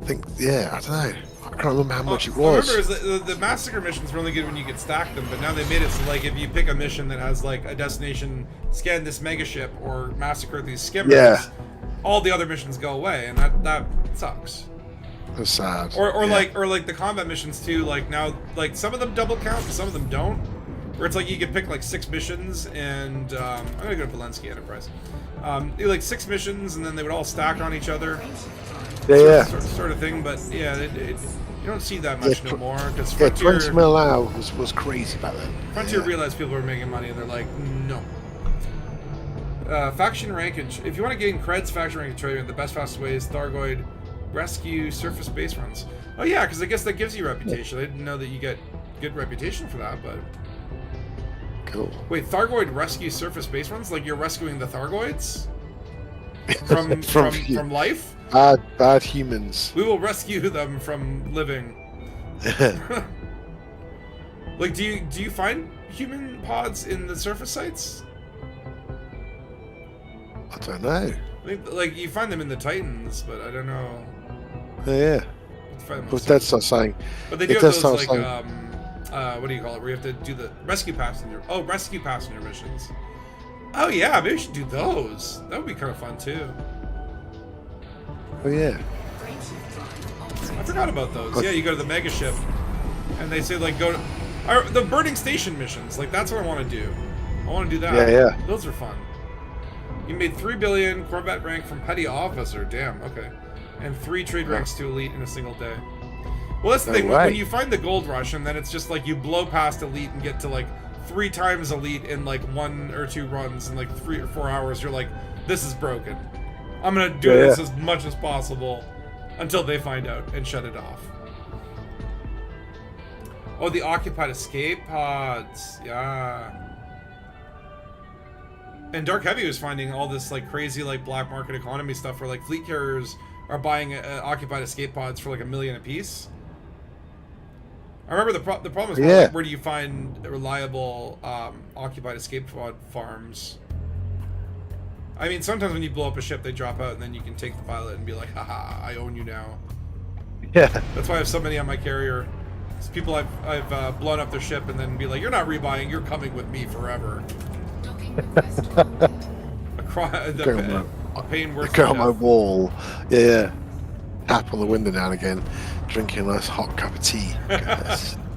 think I don't know. I can't remember how much it was. I remember the massacre missions were only good when you could stack them, but now they made it so like if you pick a mission that has like a destination, scan this mega ship or massacre these skimmers, all the other missions go away, and that sucks. That's sad. Or like the combat missions too. Like now, like some of them double count, and some of them don't. Where it's like you could pick like 6 missions, and I'm gonna go to Valensky Enterprise. Do like 6 missions, and then they would all stack on each other. Sort of thing. But yeah, you don't see that much no more because Frontier. 20 mil hour was crazy back then. Frontier realized people were making money, and they're like, no. Faction rankage. If you want to gain creds, faction rankage training, the best, fastest way is Thargoid rescue surface base runs. Oh yeah, because I guess that gives you reputation. I didn't know that you get good reputation for that, but cool. Wait, Thargoid rescue surface base runs? Like you're rescuing the Thargoids from life? Bad humans. We will rescue them from living. Like, do you find human pods in the surface sites? I don't know. I think, like, you find them in the Titans, but I don't know. Yeah. But that's not saying. But they do have those, like, what do you call it? Where you have to do the rescue passenger. Oh, rescue passenger missions. Oh yeah, maybe we should do those. That would be kind of fun too. Oh yeah. I forgot about those. Yeah, you go to the mega ship, and they say like go to the burning station missions. Like that's what I want to do. I want to do that. Yeah. Those are fun. You made 3 billion Corvette rank from petty officer. Damn. Okay. And 3 trade ranks to elite in a single day. Well, that's the thing. When you find the gold rush, and then it's just like you blow past elite and get to like 3 times elite in like 1 or 2 runs in like 3 or 4 hours. You're like, this is broken. I'm gonna do this as much as possible until they find out and shut it off. Oh, the occupied escape pods. Yeah. And Dark Heavy was finding all this like crazy like black market economy stuff where like fleet carriers are buying occupied escape pods for like $1 million a piece. I remember the problem is like, where do you find reliable occupied escape pod farms? I mean, sometimes when you blow up a ship, they drop out, and then you can take the pilot and be like, haha, I own you now. Yeah. That's why I have so many on my carrier. It's people I've blown up their ship and then be like, you're not rebuying, you're coming with me forever. A pain worse Go than on my death. wall. Yeah. Tap on the window now and again. Drinking a nice hot cup of tea.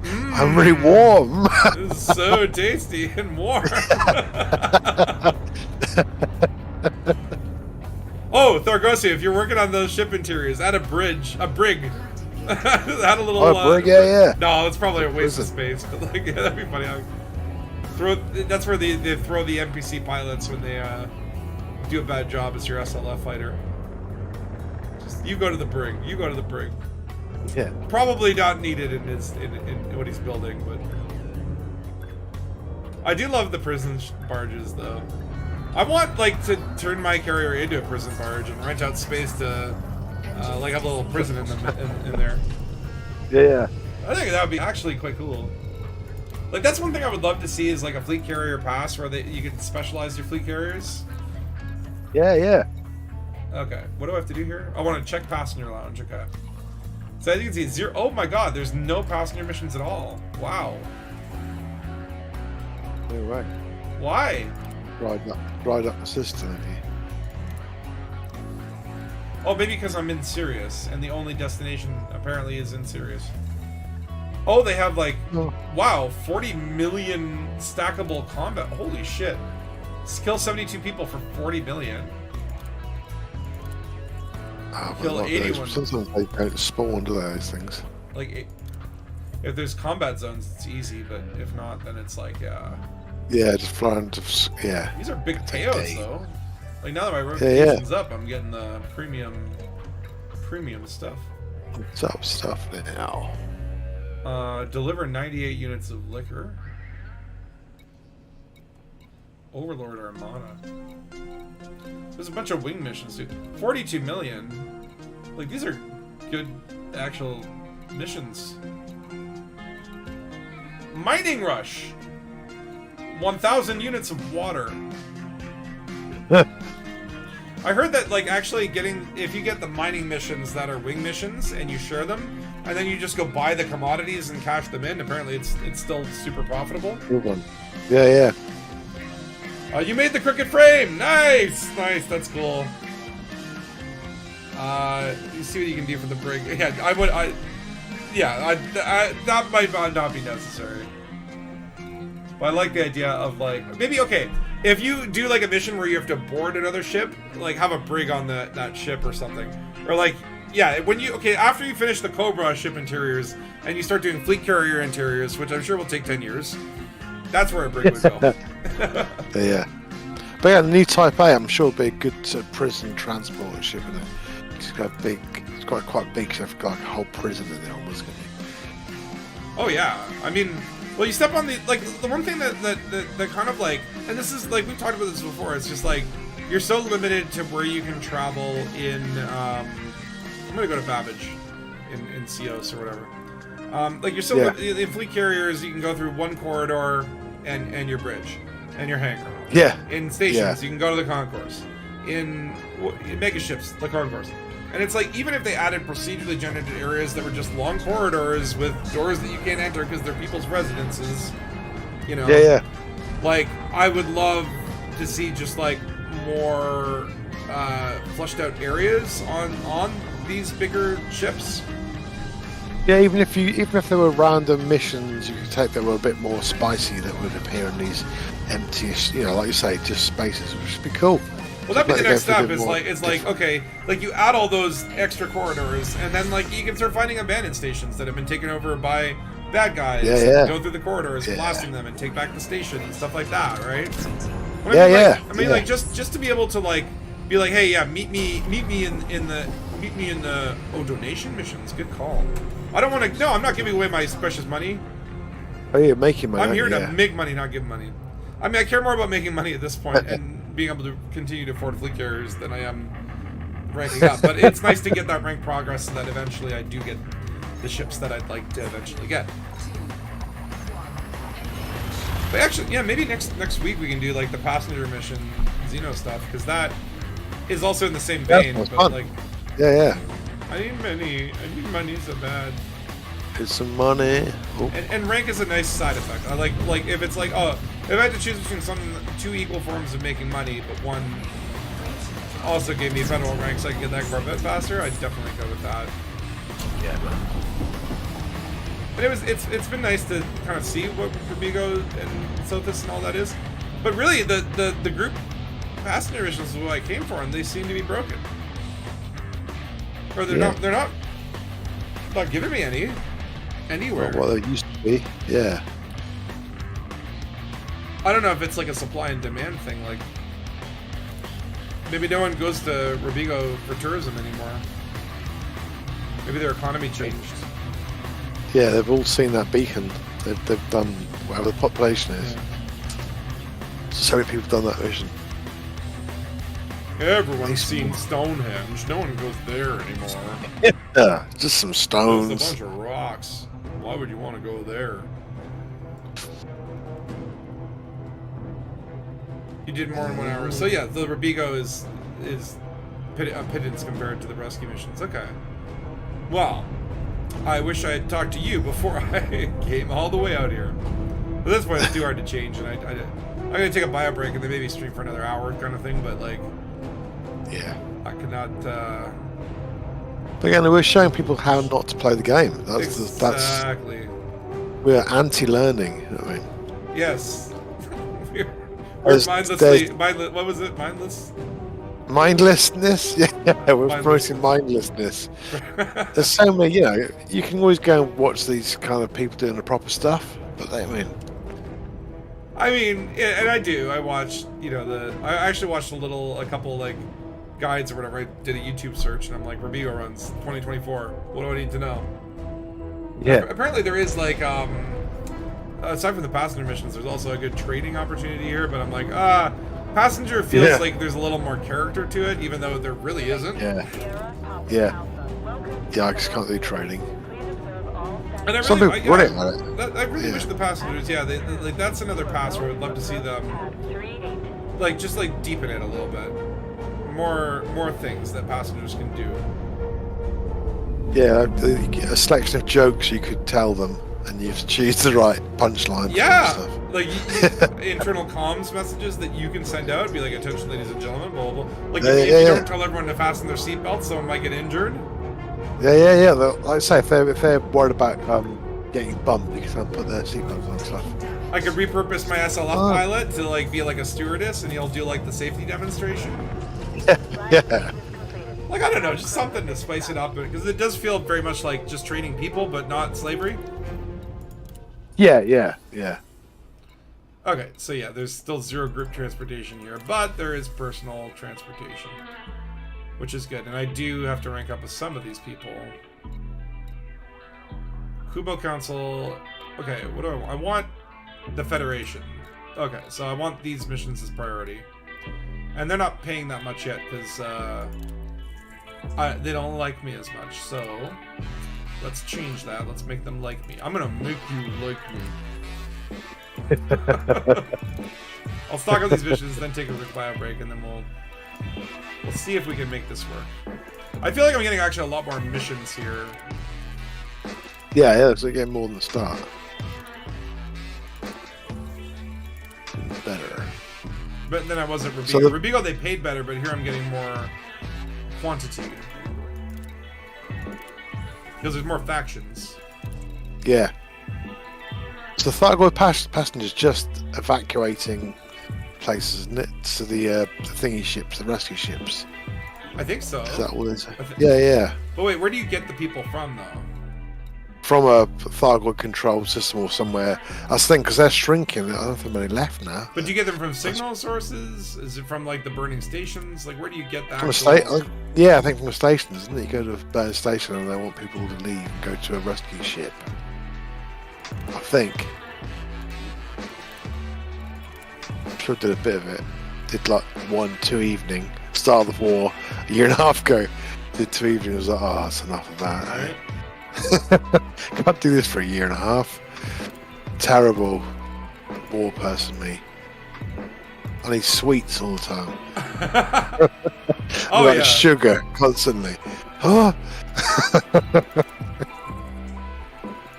I'm really warm. This is so tasty and warm. Oh, Thargosia, if you're working on those ship interiors, add a brig. Add a little. Oh, a brig, yeah. No, that's probably a waste of space. But like, yeah, that'd be funny. That's where they throw the NPC pilots when they do a bad job as your SLF fighter. Just you go to the brig. You go to the brig. Yeah. Probably not needed in what he's building, but I do love the prison barges though. I want like to turn my carrier into a prison barge and rent out space to like have a little prison in there. Yeah. I think that would be actually quite cool. Like that's one thing I would love to see is like a fleet carrier pass where you can specialize your fleet carriers. Yeah. Okay, what do I have to do here? I want to check passenger lounge. Okay. So as you can see, 0. Oh my God, there's no passenger missions at all. Wow. You're right. Why? Ride up the system. Oh, maybe because I'm in Sirius, and the only destination apparently is in Sirius. Oh, they have like, wow, 40 million stackable combat. Holy shit. Kill 72 people for 40 million. Kill 81. Sometimes they don't spawn, do they, those things? Like, if there's combat zones, it's easy, but if not, then it's like, Yeah, just flying to... Yeah. These are big payouts, though. Like now that my yeah. reputation's up, I'm getting the premium stuff. Top stuff now. Deliver 98 units of liquor. Overlord Armada. There's a bunch of wing missions, dude. 42 million. Like, these are good actual missions. Mining Rush. 1,000 units of water. I heard that, like, actually getting, if you get the mining missions that are wing missions and you share them, and then you just go buy the commodities and cash them in, apparently it's still super profitable. Good one. Yeah. You made the crooked frame! Nice! Nice, that's cool. You see what you can do for the brig. Yeah, that might not be necessary. But I like the idea of, like, maybe, okay, if you do, like, a mission where you have to board another ship, like, have a brig on that ship or something. Or, like, yeah, when you, okay, after you finish the Cobra ship interiors, and you start doing fleet carrier interiors, which I'm sure will take 10 years, that's where a brig would go. Yeah. But yeah, the new Type A, I'm sure, will be a good prison transport ship, isn't it? It's got big, it's got quite big, so it's got like a whole prison in there almost. Oh, yeah. I mean, well, you step on the, like, the one thing that kind of, like, and this is, like, we've talked about this before, it's just, like, you're so limited to where you can travel in, I'm gonna go to Babbage in Cios or whatever. Like, you're so in fleet carriers, you can go through one corridor and your bridge and your hangar. Yeah. In stations, you can go to the concourse. In mega ships, the concourse. And it's like, even if they added procedurally generated areas that were just long corridors with doors that you can't enter because they're people's residences, you know. Yeah. Like, I would love to see just, like, more flushed out areas on these bigger ships. Yeah, even if there were random missions you could take that were a bit more spicy that would appear in these empty, you know, like you say, just spaces, which would be cool. Well, that'd be the next step. Is like, okay, like you add all those extra corridors, and then like you can start finding abandoned stations that have been taken over by bad guys. Yeah. Go through the corridors, blasting them, and take back the station and stuff like that, right? I mean, like just to be able to like be like, hey, yeah, meet me in the donation missions. Good call. I don't want to. No, I'm not giving away my precious money. Oh, you're making money. I'm here to make money, not give money. I mean, I care more about making money at this point and being able to continue to afford fleet carriers than I am ranking up. But it's nice to get that rank progress so that eventually I do get the ships that I'd like to eventually get. But actually, yeah, maybe next week we can do like the passenger mission Xeno stuff, because that is also in the same vein. But fun. Like, yeah. I need money so bad. Get some money. And rank is a nice side effect. I like if it's like, oh, if I had to choose between two equal forms of making money, but one also gave me federal rank so I can get that Corvette faster, I'd definitely go with that. Yeah. And it's been nice to kind of see what Robigo and Sothis and all that is. But really, the group passenger missions is what I came for, and they seem to be broken. Or they're not giving me any anywhere. Well, they used to be, yeah. I don't know if it's like a supply and demand thing. Like, maybe no one goes to Robigo for tourism anymore. Maybe their economy changed. Yeah, they've all seen that beacon. They've done whatever the population is. Yeah. So many people have done that mission. Everyone's seen Stonehenge. No one goes there anymore. Yeah, just some stones. There's a bunch of rocks. Why would you want to go there? You did more in 1 hour. So yeah, the Robigo is a pittance compared to the rescue missions. Okay. Well, I wish I had talked to you before I came all the way out here. But that's why it's too hard to change, and I'm gonna take a bio break and then maybe stream for another hour kind of thing. But like, yeah, I cannot. But again, we're showing people how not to play the game. Exactly. We're anti-learning. You know what I mean? Yes. We're mindlessly. What was it? Mindless. Mindlessness? Yeah, we're promoting mindlessness. There's so many, you know, you can always go and watch these kind of people doing the proper stuff, but I mean, and I do. I watched, I actually watched a couple like guides or whatever. I did a YouTube search, and I'm like, Robigo runs 2024. What do I need to know? Yeah. Apparently, there is like, aside from the passenger missions, there's also a good trading opportunity here. But I'm like, passenger feels like there's a little more character to it, even though there really isn't. Yeah. Yeah. Yeah, I just can't do trading. And I Some really, people run it like it. I really wish the passengers, like that's another pass where I would love to see them, like just like deepen it a little bit, more things that passengers can do. Yeah, a selection of jokes you could tell them, and you have to choose the right punchline. Yeah, and stuff. like internal comms messages that you can send out, be like, "Attention, ladies and gentlemen," blah blah blah. Like if you don't tell everyone to fasten their seatbelts, someone might get injured. Yeah. Like I say, if they're worried about getting bumped, they can put their seatbelts on and stuff. I could repurpose my SLF pilot to like be like a stewardess, and he'll do like the safety demonstration. Yeah. Like, I don't know, just something to spice it up, because it does feel very much like just training people, but not slavery. Yeah. Okay, so yeah, there's still 0 group transportation here, but there is personal transportation, which is good. And I do have to rank up with some of these people. Kubo Council. Okay, what do I want? I want the Federation. Okay, so I want these missions as priority. And they're not paying that much yet, because they don't like me as much, so let's change that. Let's make them like me. I'm gonna make you like me. I'll stock up these missions, then take a quick bio break, and then we'll see if we can make this work. I feel like I'm getting actually a lot more missions here. Yeah, it's like getting more than the start. Better. But then I wasn't Robigo. So Robigo, they paid better, but here I'm getting more quantity. Because there's more factions. Yeah. So the Thargoid passengers just evacuating places, isn't it? So the thingy ships, the rescue ships. I think so. Is that what it is? Yeah. But wait, where do you get the people from, though? From a Thargoid control system or somewhere. I was thinking, because they're shrinking, I don't think many left now. But do you get them from signal sources? Is it from, like, the burning stations? Like, where do you get that? Yeah, I think from a station, isn't it? You go to a burning station and they want people to leave and go to a rescue ship. I think. I'm sure I did a bit of it. Did like 1-2 evening. Start of the war, a year and a half ago. Did 2 evenings. I was like, oh, that's enough of that. Right. Can't do this for a year and a half. Terrible war person, me. I need sweets all the time. Oh, yeah. Sugar constantly. Oh.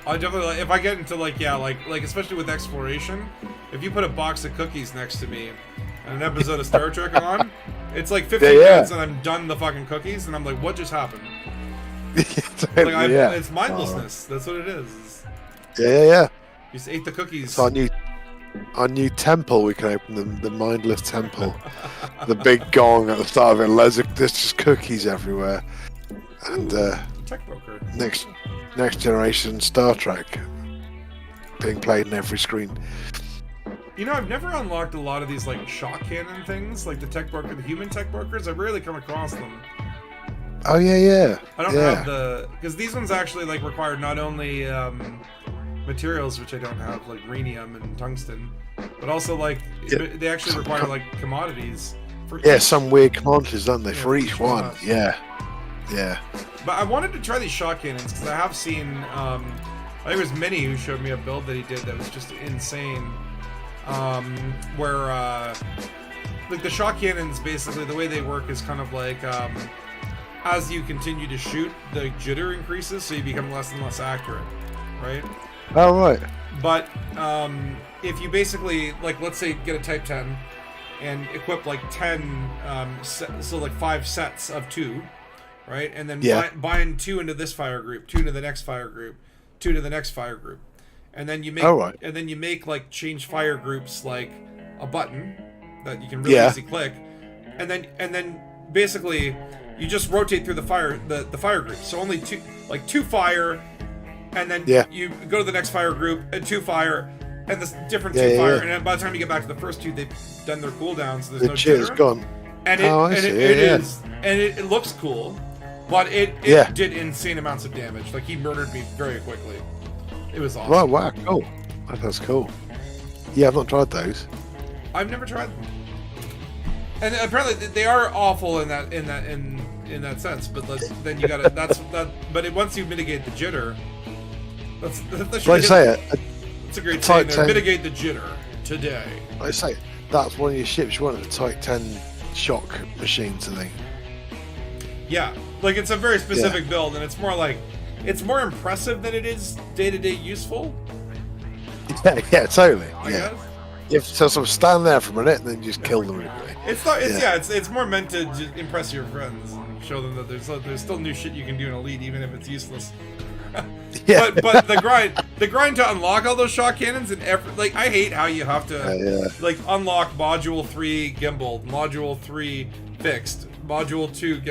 I definitely, like, if I get into like especially with exploration, if you put a box of cookies next to me and an episode of Star Trek on, it's like 15 minutes and I'm done the fucking cookies and I'm like, what just happened? It's mindlessness. That's what it is. Yeah. You just ate the cookies. So our new temple, we can open the mindless temple. The big gong at the start of it. There's just cookies everywhere. And Tech broker. Next generation Star Trek being played in every screen. You know, I've never unlocked a lot of these like shock cannon things, like the tech broker, the human tech brokers. I rarely come across them. Oh yeah. I don't have because these ones actually like require not only materials, which I don't have, like rhenium and tungsten, but also like they actually require like commodities. Some weird commodities, don't they, for each one? Yeah. But I wanted to try these shock cannons because I have seen. I think it was Minnie who showed me a build that he did that was just insane. Where like the shock cannons, basically the way they work is kind of like as you continue to shoot, the jitter increases, so you become less and less accurate, right? Oh, right. But if you basically, like, let's say get a Type 10 and equip like 10, so like 5 sets of 2, right? And then bind 2 into this fire group, 2 into the next fire group, 2 to the next fire group, and then you make like change fire groups like a button that you can really easily click, and then basically you just rotate through the fire group. So only 2 fire, and then you go to the next fire group and 2 fire, And the different Yeah, two yeah, fire, yeah. and then by the time you get back to the first two, they've done their cooldown, so there's The no jitter's jitter. gone. And Oh, I it see, it yeah. is, and it looks cool, but it Yeah. did insane amounts of damage. Like, he murdered me very quickly. It was awesome. Right, wow, cool. That's cool. Yeah, I've not tried those. I've never tried them. And apparently they are awful in that sense. But then you gotta But once you mitigate the jitter, that's Like I say, it's a great Type saying there. 10 Mitigate the jitter today. like I say, that's one of your ships. You want a Type 10 shock machines, I think. Yeah, like it's a very specific build, and it's more impressive than it is day-to-day useful. Yeah, totally. I Yeah. guess. You have to sort of stand there for a minute and then just kill them. It's not. It's Yeah. it's more meant to impress your friends and show them that there's still new shit you can do in Elite, even if it's useless. Yeah. But the grind to unlock all those shot cannons and I hate how you have to like unlock module 3 gimbal, module 3 fixed, module 2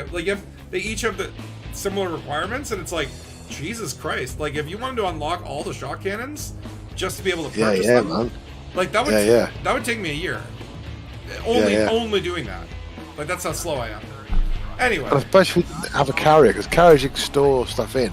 they each have the similar requirements, and it's like, Jesus Christ, like if you wanted to unlock all the shot cannons just to be able to purchase them, man. like that would take me a year. Only doing that. Like, that's how slow I am. Anyway. And especially if you didn't have a carrier, because carriers you can store stuff in.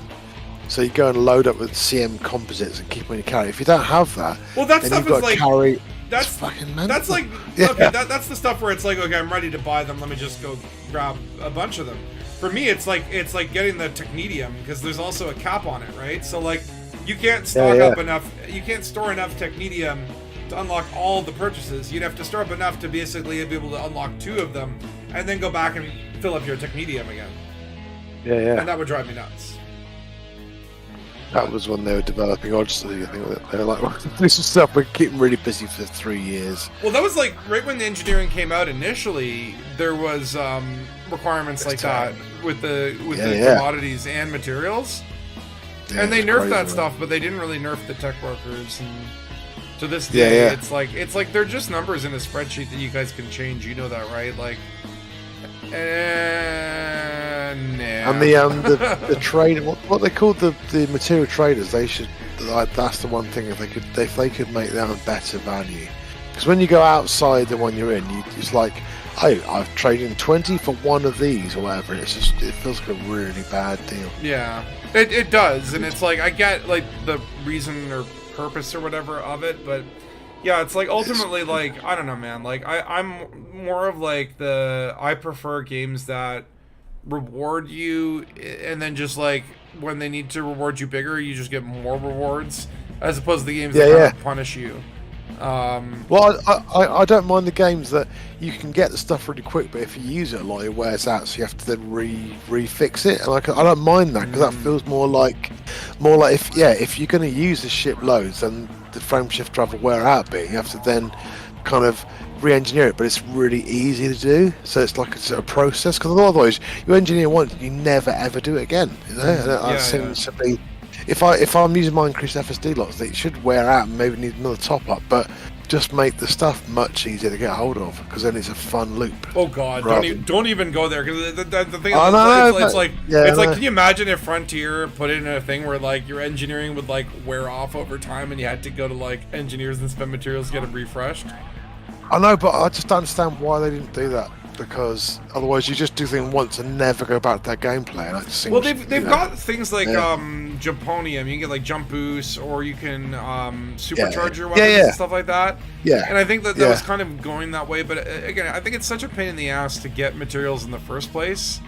So you go and load up with CM composites and keep on your carrier. If you don't have that, Well, that then stuff you've got is like carry. that's It's fucking mental. that's like Yeah. okay, that's the stuff where it's like, okay, I'm ready to buy them. Let me just go grab a bunch of them. For me, it's like getting the technetium, because there's also a cap on it, right? So like you can't stock up enough. You can't store enough technetium to unlock all the purchases. You'd have to store up enough to basically be able to unlock 2 of them, and then go back and fill up your technetium again. Yeah. And that would drive me nuts. That was when they were developing Odyssey. I think they were like, well, this is stuff we keep them really busy for 3 years. Well, that was like right when the engineering came out initially. There was requirements like that with the commodities and materials, Yeah, and they it's nerfed crazy, that man. stuff, but they didn't really nerf the tech workers. And to this day, Yeah. it's like they're just numbers in a spreadsheet that you guys can change. You know that, right? Like, nah. And the trade, what they called the material traders, they should. Like, that's the one thing, if they could make that a better value. Because when you go outside the one you're in, it's like, oh, I've traded 20 for one of these or whatever. It feels like a really bad deal. Yeah, it does, and it's like, I get like the reason or purpose or whatever of it, but yeah, it's like ultimately, like, I don't know, man. Like I'm more of like I prefer games that reward you, and then just like when they need to reward you bigger, you just get more rewards, as opposed to the games that kind of punish you. Well, I don't mind the games that you can get the stuff really quick, but if you use it a lot, it wears out, so you have to then refix it. And I don't mind that, because that feels more like if you're going to use the ship loads, then the frame shift drive will wear out a bit. You have to then kind of re-engineer it, but it's really easy to do. So it's like it's a process, because otherwise you engineer once, you never ever do it again. You know, simply. If I'm using my increased FSD lots, they should wear out and maybe need another top up, but just make the stuff much easier to get hold of, because then it's a fun loop. Oh God, don't even go there, because the thing Oh, is, it's like, can you imagine if Frontier put in a thing where like your engineering would like wear off over time, and you had to go to like engineers and spend materials to get them refreshed? I know, but I just don't understand why they didn't do that, because otherwise you just do things once and never go back to that gameplay. And it just seems, well, they've got things like Jumponium. You can get like jump boost, or you can supercharge your weapons and stuff like that. Yeah, and I think that was kind of going that way. But again, I think it's such a pain in the ass to get materials in the first place.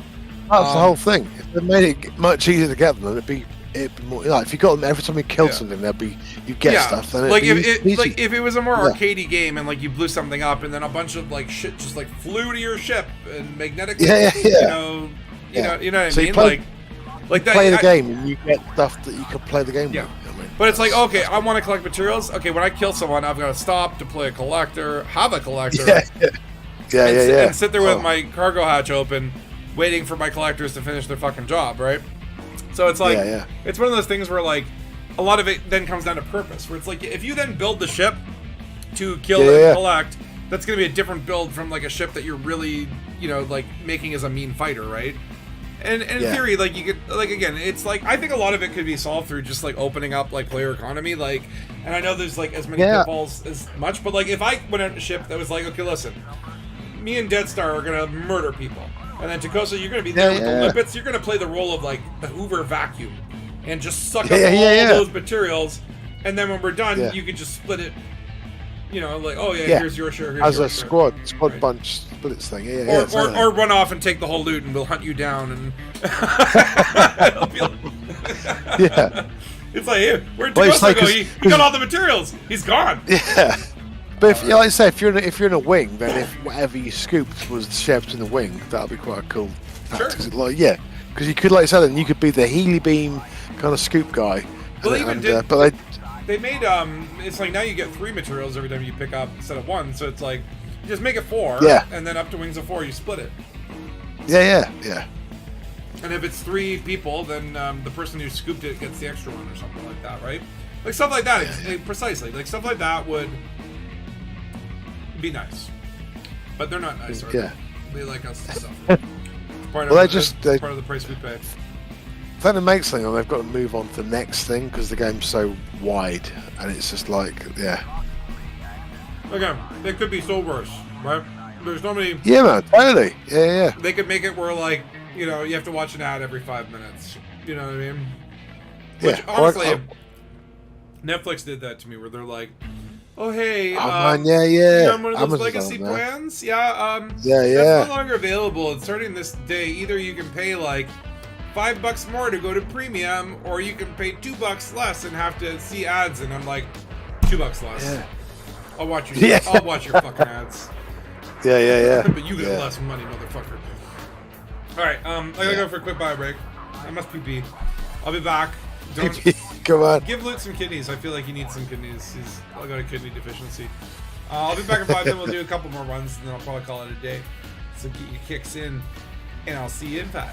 That's the whole thing. If they made it much easier to get them, it'd be more like if you got them every time you killed something, you get stuff. Then like if it was a more arcadey game, and like you blew something up, and then a bunch of like shit just like flew to your ship and magnetically, you know what I so mean? Like that. Play the game, and you get stuff that you can play the game with. But it's like, okay, I want to collect materials. Okay, when I kill someone, I've got to stop, deploy a collector, have a collector, and sit there with my cargo hatch open, waiting for my collectors to finish their fucking job, right? So it's like, it's one of those things where like, a lot of it then comes down to purpose, where it's like, if you then build the ship to kill and collect, that's going to be a different build from like a ship that you're really, like making as a mean fighter, right? And in Yeah. theory, like, you could, like, again, it's like, I think a lot of it could be solved through just like opening up like player economy, like, and I know there's like as many pitfalls as much, but like if I went out on a ship that was like, okay, listen, me and Dead Star are gonna murder people, and then Takosa, you're gonna be there with the limpets, you're gonna play the role of like the Hoover vacuum, and just suck up all those materials, and then when we're done, you could just split it. You know, like, oh yeah, here's your share. Here's As your a share. squad Right. bunch splits thing. Or run off and take the whole loot, and we'll hunt you down. And it'll be like, Yeah. it's like, hey, where'd Well, it's Takosa like, go? He got all the materials. He's gone. Yeah. But if, like I say, if you're in a wing, then if whatever you scooped was shoved in the wing, that'd be quite a cool. Sure. Like, yeah, because you could, like I said, then you could be the Healy beam kind of scoop guy. Well, they even did. But They made it's like now you get 3 materials every time you pick up instead of 1. So it's like you just make it 4. Yeah. And then up to wings of 4, you split it. yeah. And if it's 3 people, then the person who scooped it gets the extra one or something like that, right? Like stuff like that, precisely. Like stuff like that would be nice, but they're not nice. Are they? They like us to suffer. It's part Well, of they part of the price we pay. Then the next thing, they've got to move on to the next thing because the game's so wide, and it's just like, Again, it could be so worse, right? There's so many. Yeah, man, totally. Yeah. They could make it where, like, you know, you have to watch an ad every 5 minutes. You know what I mean? Which, Yeah. honestly, Netflix did that to me, where they're like, "Oh hey, man, yeah. you on one of those Amazon's legacy on there. plans? Yeah, Yeah. That's no longer available. And starting this day, either you can pay like $5 more to go to premium, or you can pay $2 less and have to see ads." And I'm like, $2 less. Yeah. I'll watch your Yeah. I'll watch your fucking ads. Yeah. But you get less money, motherfucker. Alright, I gotta go for a quick bio break. I must pee. I'll be back. Don't Come on. give Luke some kidneys. I feel like he needs some kidneys. I got a kidney deficiency. I'll be back in 5, then we'll do a couple more runs, and then I'll probably call it a day. So get your kicks in, and I'll see you in 5.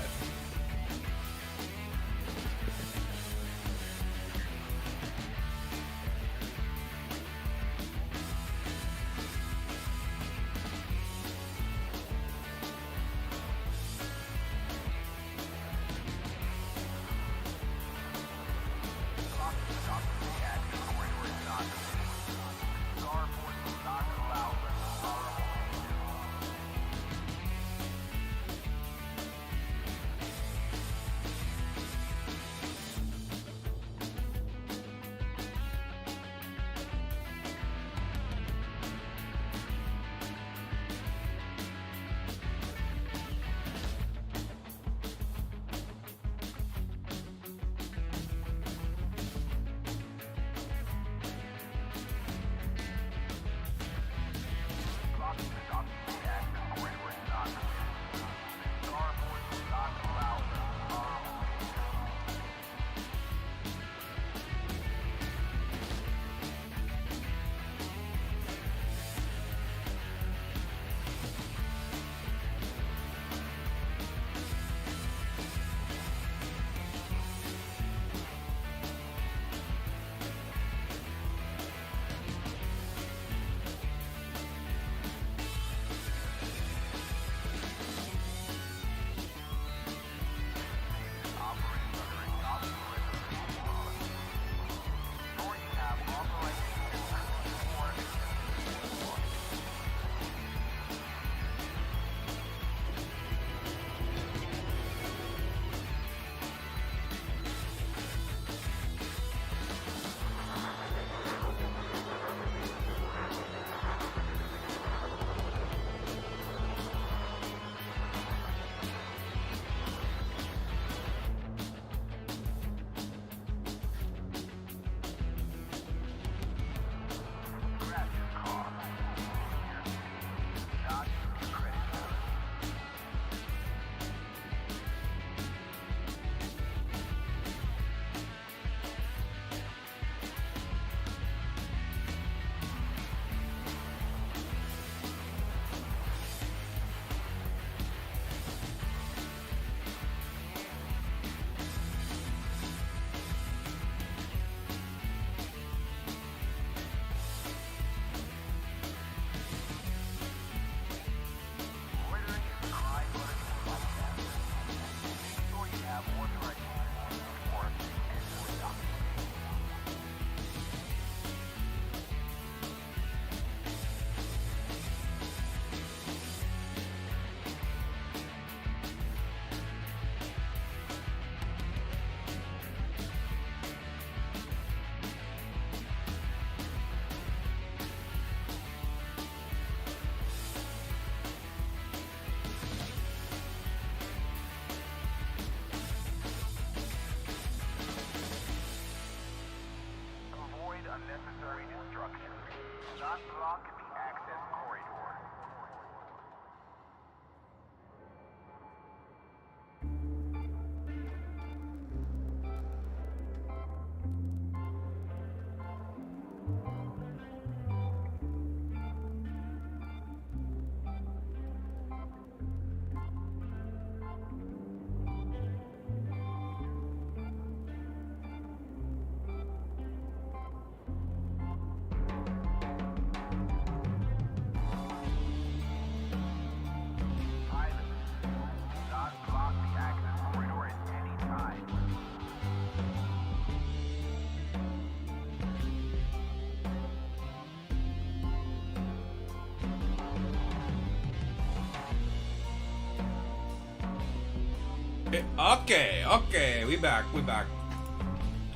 Okay, we back.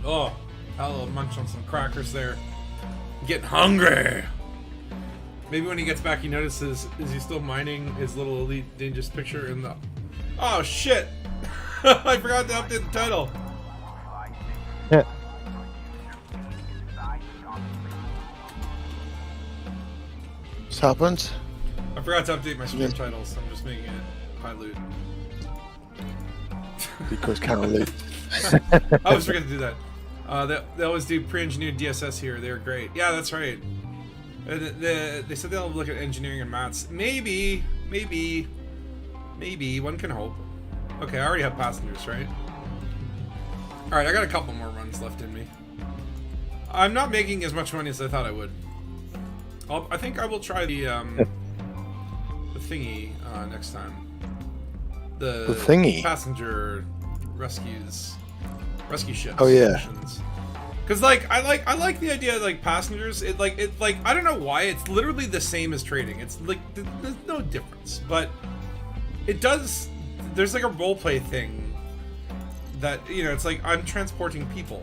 Oh, I'll munch on some crackers there. Getting hungry. Maybe when he gets back, he notices, is he still mining his little Elite Dangerous picture in the... Oh, shit! I forgot to update the title. Yeah. What's happened? I forgot to update my stream titles. I'm just making it high loot. Because Carol Lee. I always forget to do that. They always do pre-engineered DSS here. They're great. Yeah, that's right. They said they'll look at engineering and maths. Maybe. One can hope. Okay, I already have passengers, right? Alright, I got a couple more runs left in me. I'm not making as much money as I thought I would. I think I will try the thingy next time. The thingy? Passenger rescue ships. Oh yeah. Because like I like the idea of like passengers. It like I don't know why it's literally the same as trading. It's like there's no difference, but it does. There's like a roleplay thing that it's like I'm transporting people,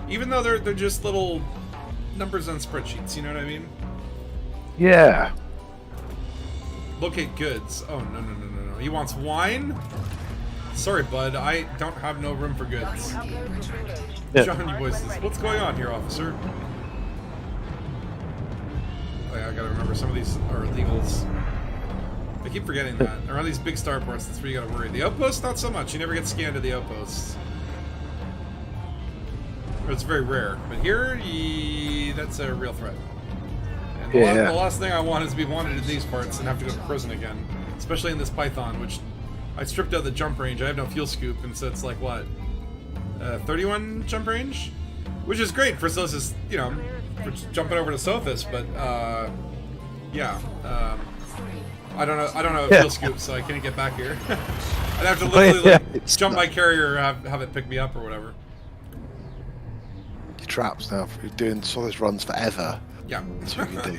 even though they're just little numbers on spreadsheets. You know what I mean? Yeah. Locate goods. Oh no. He wants wine. Sorry, bud. I don't have no room for goods. Yeah. John, you voices. What's going on here, officer? Oh, yeah, I gotta remember some of these are illegals. I keep forgetting that. Around these big starports, that's where you gotta worry. The outposts, not so much. You never get scanned at the outposts. Or it's very rare. But here, that's a real threat. And the last thing I want is to be wanted in these parts and have to go to prison again. Especially in this Python, which I stripped out the jump range. I have no fuel scoop, and so it's like, what? 31 jump range? Which is great for Sothis, for jumping over to Sothis, but, yeah. I don't know a fuel scoop, so I can't get back here. I'd have to literally jump my carrier or have it pick me up or whatever. You're trapped now. You're doing Sothis runs forever. Yeah. That's what you do.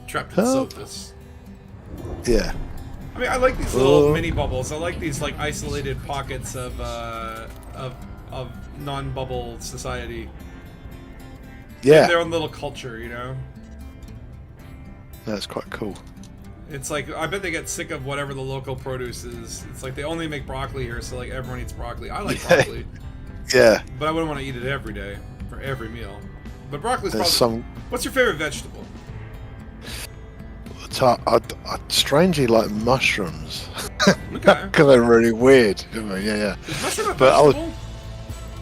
Trapped in Sothis. Yeah. I mean, I like these little mini bubbles. I like these like isolated pockets of non-bubble society. Yeah. Their own little culture, That's quite cool. It's like, I bet they get sick of whatever the local produce is. It's like they only make broccoli here, so like everyone eats broccoli. I like broccoli. Yeah. But I wouldn't want to eat it every day, for every meal. But broccoli's probably... What's your favorite vegetable? I strangely like mushrooms. Okay. Because they're really weird. Yeah. Is mushroom a But vegetable?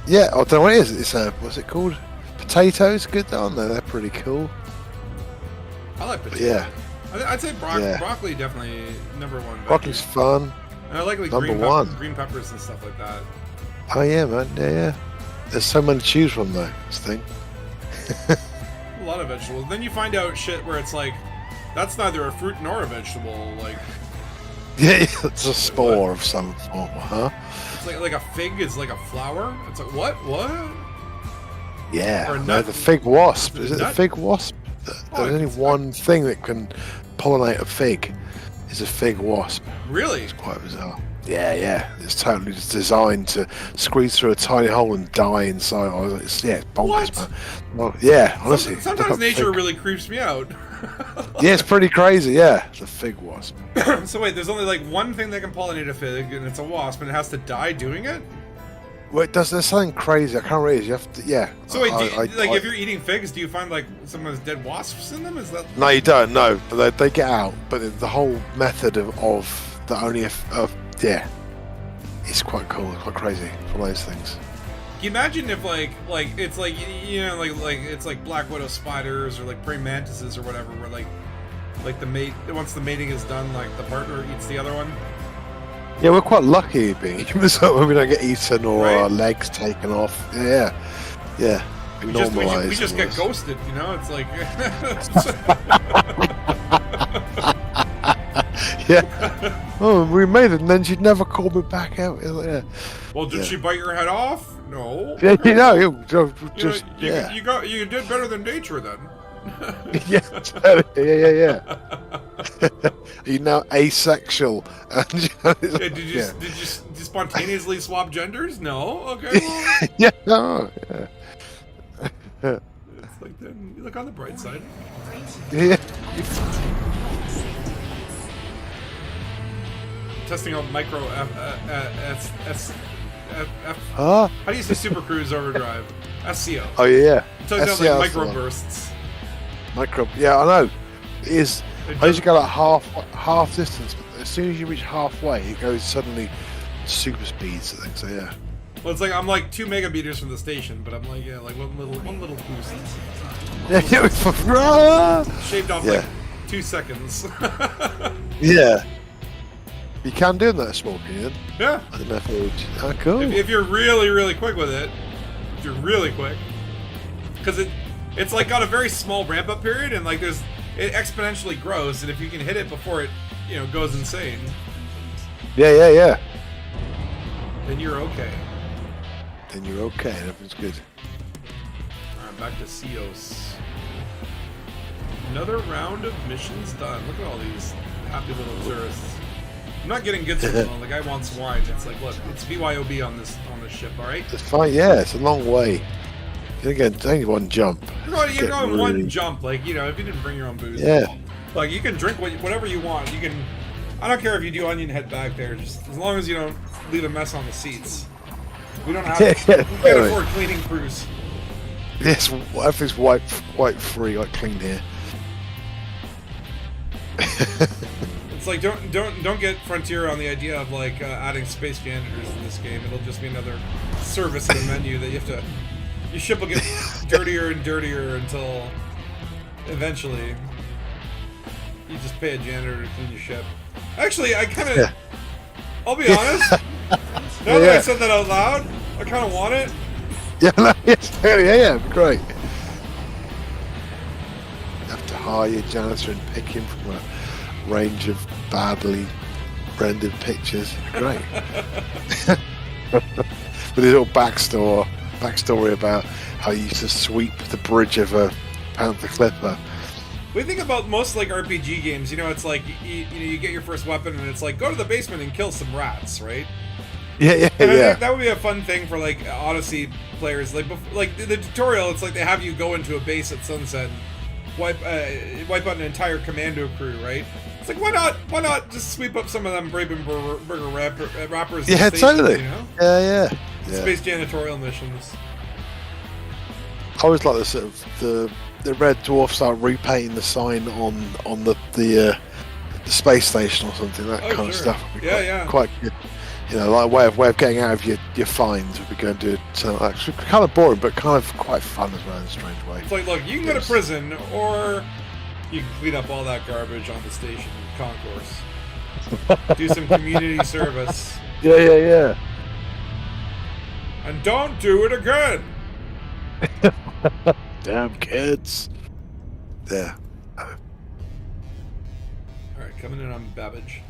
I don't know what it is. It's what's it called? Potatoes, good aren't they? They're pretty cool. I like potatoes. Yeah. I'd say broccoli definitely number one. Broccoli's fun. And I like green peppers and stuff like that. Oh yeah, man. Yeah. There's so many to choose from though. This thing. A lot of vegetables. Then you find out shit where it's like, that's neither a fruit nor a vegetable. Like, yeah, it's a spore of some form, huh? It's like a fig is like a flower. It's like what? Yeah. Or a No, nut. the fig wasp. Is it Nut? the fig wasp? There's only one thing that can pollinate a fig. Is a fig wasp. Really? It's quite bizarre. Yeah. It's totally just designed to squeeze through a tiny hole and die inside. It's bonkers, What? man. Well, yeah, honestly. Sometimes nature really creeps me out. Yeah, it's pretty crazy. Yeah, the fig wasp. So wait, there's only like one thing that can pollinate a fig, and it's a wasp, and it has to die doing it. Well, there's something crazy. I can't read. You have to. Yeah. So wait, if you're eating figs, do you find like someone's dead wasps in them? Is that? No, you don't. No, but they get out. But the whole method of the only it's quite cool. It's quite crazy for those things. Can you imagine if like it's like like it's like black widow spiders or like praying mantises or whatever, where like the mate, once the mating is done, like the partner eats the other one. Yeah, we're quite lucky being humans when we don't get eaten or Right. our legs taken off. Yeah. We just get ghosted, It's like Yeah. Oh, we made it, and then she'd never call me back out. Yeah. well, did she bite your head off? No. Yeah, you did better than nature then. yeah. Are you now asexual? And Did you spontaneously swap genders? No. Okay. Well, Yeah, no, yeah. it's like then you look on the bright side. Yeah. Testing out micro Huh? how do you say Super Cruise Overdrive? SCO. Oh yeah. So it's SCO, like that's the micro one. bursts. Micro. Yeah, I know. It is. It I usually does- go like half distance, but as soon as you reach halfway, it goes suddenly super speeds. I think so. Yeah. Well, it's like I'm like 2 megameters from the station, but I'm like like one little boost. Yeah. Shaved off Yeah. like 2 seconds. Yeah. You can do that small, can you? Yeah. I don't know if it would. Oh, cool. If you're really quick with it, if you're really quick, because it's like got a very small ramp up period, and like it exponentially grows, and if you can hit it before it goes insane, Yeah. then you're okay. Then you're okay. Everything's good. Alright, back to Cios. Another round of missions done. Look at all these happy little tourists. I'm not getting good signal. The guy wants wine. It's like, look, it's BYOB on this ship, all right? It's fine. Yeah, it's a long way. You're gonna get only one jump. You're going Really- one jump, like if you didn't bring your own booze. Yeah. Like you can drink whatever you want. You can. I don't care if you do onion head back there, just as long as you don't leave a mess on the seats. We don't have. We can't afford cleaning crews. Yes, everything's white free, like clean here. It's like don't get Frontier on the idea of like adding space janitors in this game. It'll just be another service in the menu that you have to. Your ship will get dirtier and dirtier until eventually you just pay a janitor to clean your ship. Actually, I kind of. Yeah. I'll be honest. Now that I said that out loud, I kind of want it. Yeah, no, yes, yeah, great. You have to hire your janitor and pick him from a range of badly rendered pictures. Great. With his little backstory about how he used to sweep the bridge of a Panther Clipper. We think about most like RPG games. It's like you get your first weapon and it's like go to the basement and kill some rats, right? Yeah, And I think yeah. that would be a fun thing for like Odyssey players. Like the tutorial, it's like they have you go into a base at sunset, and wipe out an entire commando crew, right? It's like why not just sweep up some of them Brabenburger rappers? Yeah, and stations, totally. Yeah. Space janitorial missions. I always like the sort of the red dwarf start repainting the sign on the space station or something. That Oh, kind of sure. stuff. Would be Yeah. quite good. Like a way of getting out of your fines would be going to do something actually kind of boring, but kind of quite fun as well in a strange way. It's like, look, you can go to prison, or you can clean up all that garbage on the station concourse. Do some community service. Yeah. And don't do it again! Damn kids. Yeah. Alright, coming in on Babbage.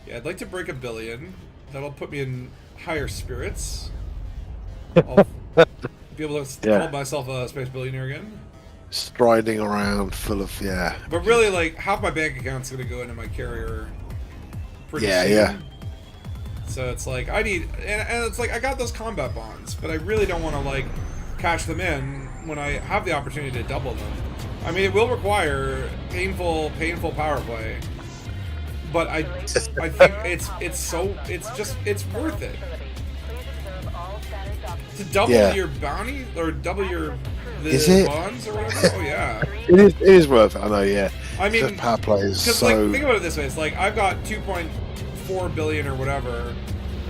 Yeah, I'd like to break 1 billion. That'll put me in higher spirits. I'll be able to Yeah. call myself a space billionaire again. Striding around full of But really, like, half my bank account's gonna go into my carrier pretty soon. Yeah. So it's like, I need... And it's like, I got those combat bonds, but I really don't want to, like, cash them in when I have the opportunity to double them. I mean, it will require painful power play. But I think it's worth it. To double Yeah. your bounty or double Is it? bonds or whatever. Oh yeah. It is worth it. I know. Yeah. I mean, the power play is Because so. like, think about it this way: it's like I've got 2.4 billion or whatever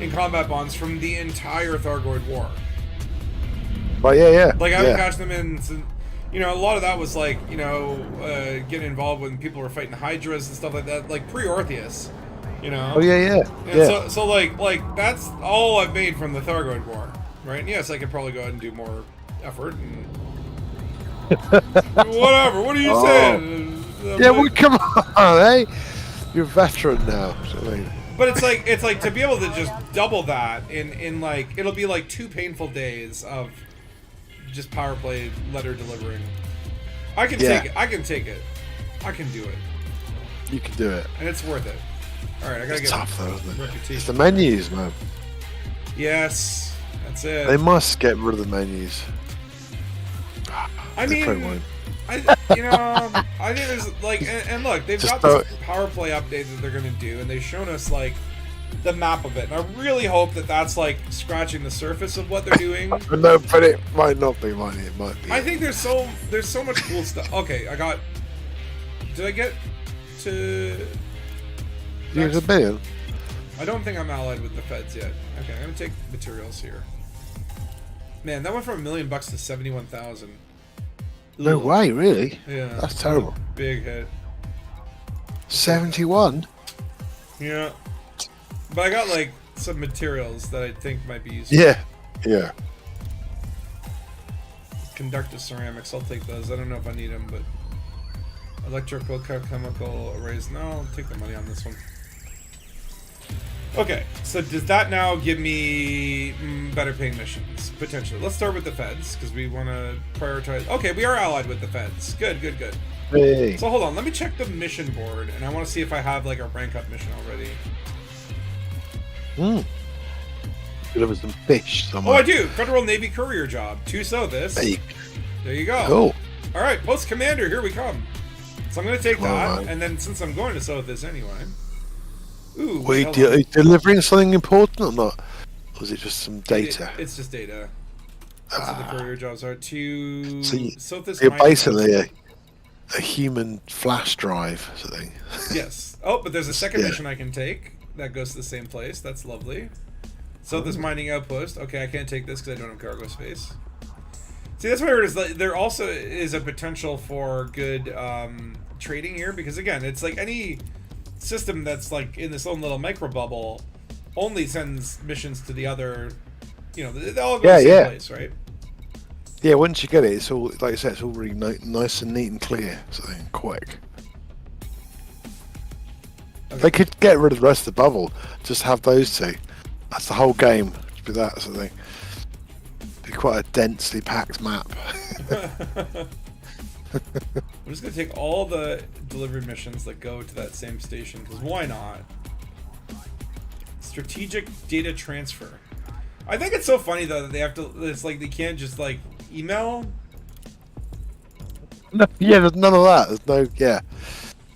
in combat bonds from the entire Thargoid War. But yeah. Like I haven't cashed them in. Since, a lot of that was like getting involved when people were fighting Hydras and stuff like that, like pre-Orpheus. Oh yeah. And so like that's all I've made from the Thargoid War, right? And yes, I could probably go ahead and do more effort and whatever. What are you saying? Yeah, well, come on, eh? You're a veteran now. So, I mean, But it's like to be able to just double that in like it'll be like 2 painful days of just power play letter delivering. I can take it. I can do it. you can do it. And it's worth it. All right, I gotta It's get tough though, isn't it? reputation. It's the menus, man. Yes, that's it. They must get rid of the menus. I They probably mean, won't. I think there's like, and look, they've Just got this power play update that they're gonna do, and they've shown us like the map of it. And I really hope that that's like scratching the surface of what they're doing. No, but it might not be money. It might be. I think there's so much cool stuff. Okay, did I get to? Use a billion. I don't think I'm allied with the feds yet. Okay, I'm gonna take materials here. Man, that went from $1 million to 71,000. No way, really? Yeah, That's terrible. big hit. 71. Yeah, but I got like some materials that I think might be useful. Yeah, yeah. Conductive ceramics, I'll take those. I don't know if I need them, but electrical, chemical arrays. No, I'll take the money on this one. Okay, so does that now give me better paying missions? Potentially. Let's start with the feds, because we want to prioritize... Okay, we are allied with the feds. Good, good, good. Hey. So hold on, let me check the mission board, and I want to see if I have like a rank up mission already. Deliver some fish Oh, somewhere. I do! Federal Navy courier job. 2 Sothis. Hey. There you go. Cool. Alright, post commander, here we come. So I'm going to take Come on, that, man. and then since I'm going to Sothis anyway... Ooh, Wait, hold are on. you delivering something important or not? Or is it just some data? It's just data. That's what the courier jobs are. To So Sothis you're mining basically house. a human flash drive sort of thing. Yes. Oh, but there's a second Yeah. mission I can take that goes to the same place. That's lovely. Sothis mining outpost. Okay, I can't take this because I don't have cargo space. See, that's what I heard is like, there also is a potential for good trading here because again, it's like any system that's like in this own little micro bubble only sends missions to the other. You know, they all go to the same place, right? Yeah, once you get it, it's all, like I said, it's all really nice and neat and clear, sort of thing, quick. Okay. They could get rid of the rest of the bubble, just have those two. That's the whole game, be that sort of thing. Be quite a densely packed map. I'm just gonna take all the delivery missions that go to that same station because why not? Strategic data transfer. I think it's so funny though that they have to. It's like they can't just like email. No, yeah, there's none of that.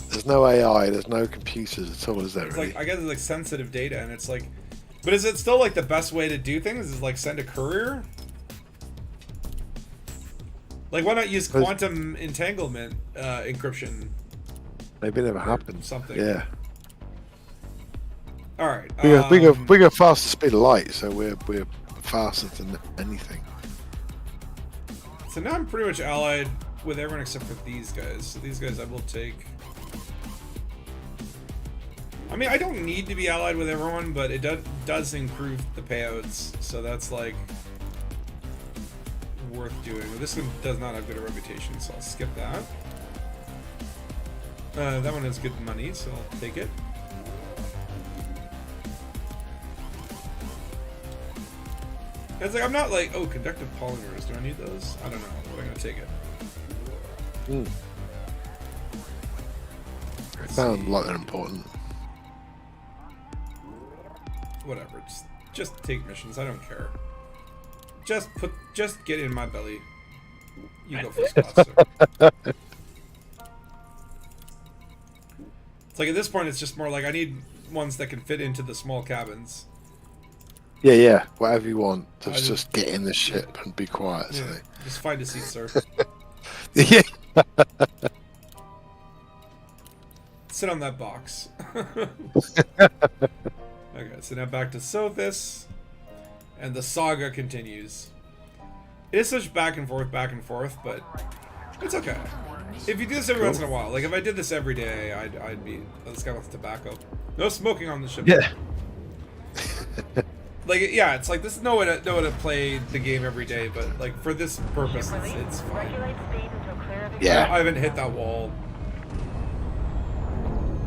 There's no AI. There's no computers at all, is there? It's Really? like I guess it's like sensitive data, and it's like, but is it still like the best way to do things? Is like send a courier? Like why not use quantum entanglement encryption? Maybe it never happened. Something. Yeah. All right. We go fast the speed of light, so we're faster than anything. So now I'm pretty much allied with everyone except for these guys. So these guys I will take. I mean, I don't need to be allied with everyone, but it does improve the payouts. So that's like worth doing. This one does not have good a reputation, so I'll skip that. That one has good money, so I'll take it. It's like I'm not like, oh, conductive polymers. Do I need those? I don't know, but I'm gonna take it. Let's Sound see. like they're important. Whatever. Just take missions. I don't care. Just get in my belly. You go first, Scott, sir. It's like at this point, it's just more like I need ones that can fit into the small cabins. Yeah, whatever you want. just- Just get in the ship and be quiet. Yeah, So. just find a seat, sir. Yeah. Sit on that box. Okay, so now back to Sothis, and the saga continues. It is such back and forth, but it's okay. If you do this every once in a while, like if I did this every day, I'd be this guy with tobacco. No smoking on the ship. Yeah. Like yeah, it's like this is no way to play the game every day, but like for this purpose, it's fine. Yeah. I haven't hit that wall.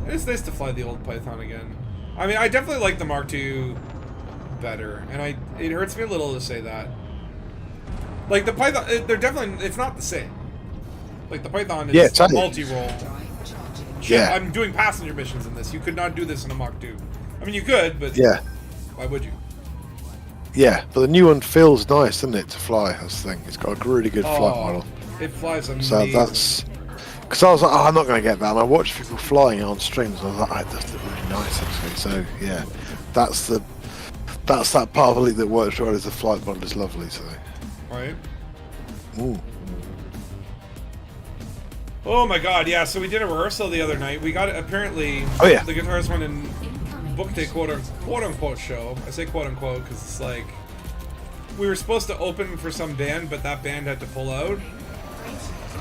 It's nice to fly the old Python again. I mean, I definitely like the Mark II better, and it hurts me a little to say that. Like the Python, they're definitely it's not the same. Like the Python is Yeah, totally. multi-role ship. Yeah. I'm doing passenger missions in this. You could not do this in a Mach 2. I mean, you could, but Yeah. why would you? Yeah, but the new one feels nice, doesn't it, to fly? That's the thing. It's got a really good flight model. It flies amazing. So that's because I was like, oh, I'm not going to get that. And I watched people flying it on streams, and I was like, oh, that's really nice actually. So yeah, that's that part of it that works right. Is the flight model is lovely. So Right. ooh. Oh my god, yeah, so we did a rehearsal the other night. We got apparently Oh, yeah. the guitarist went and booked a quote unquote show. I say quote unquote because it's like we were supposed to open for some band, but that band had to pull out.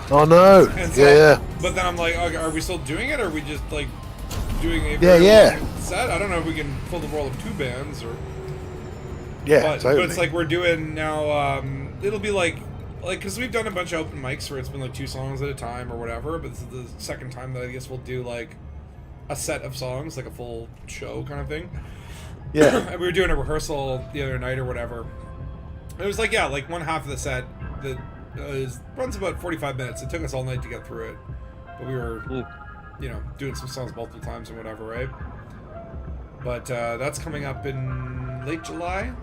Oh no! And so, Yeah. But then I'm like, okay, are we still doing it, or are we just like doing a Yeah, yeah. long set? I don't know if we can fill the role of two bands or. Yeah, But totally. it's like we're doing now. It'll be like because we've done a bunch of open mics where it's been like 2 songs at a time or whatever. But this is the second time that I guess we'll do like a set of songs, like a full show kind of thing. Yeah. And we were doing a rehearsal the other night or whatever. It was like like one half of the set that runs about 45 minutes. It took us all night to get through it, but we were doing some songs multiple times and whatever, right? But that's coming up in late July.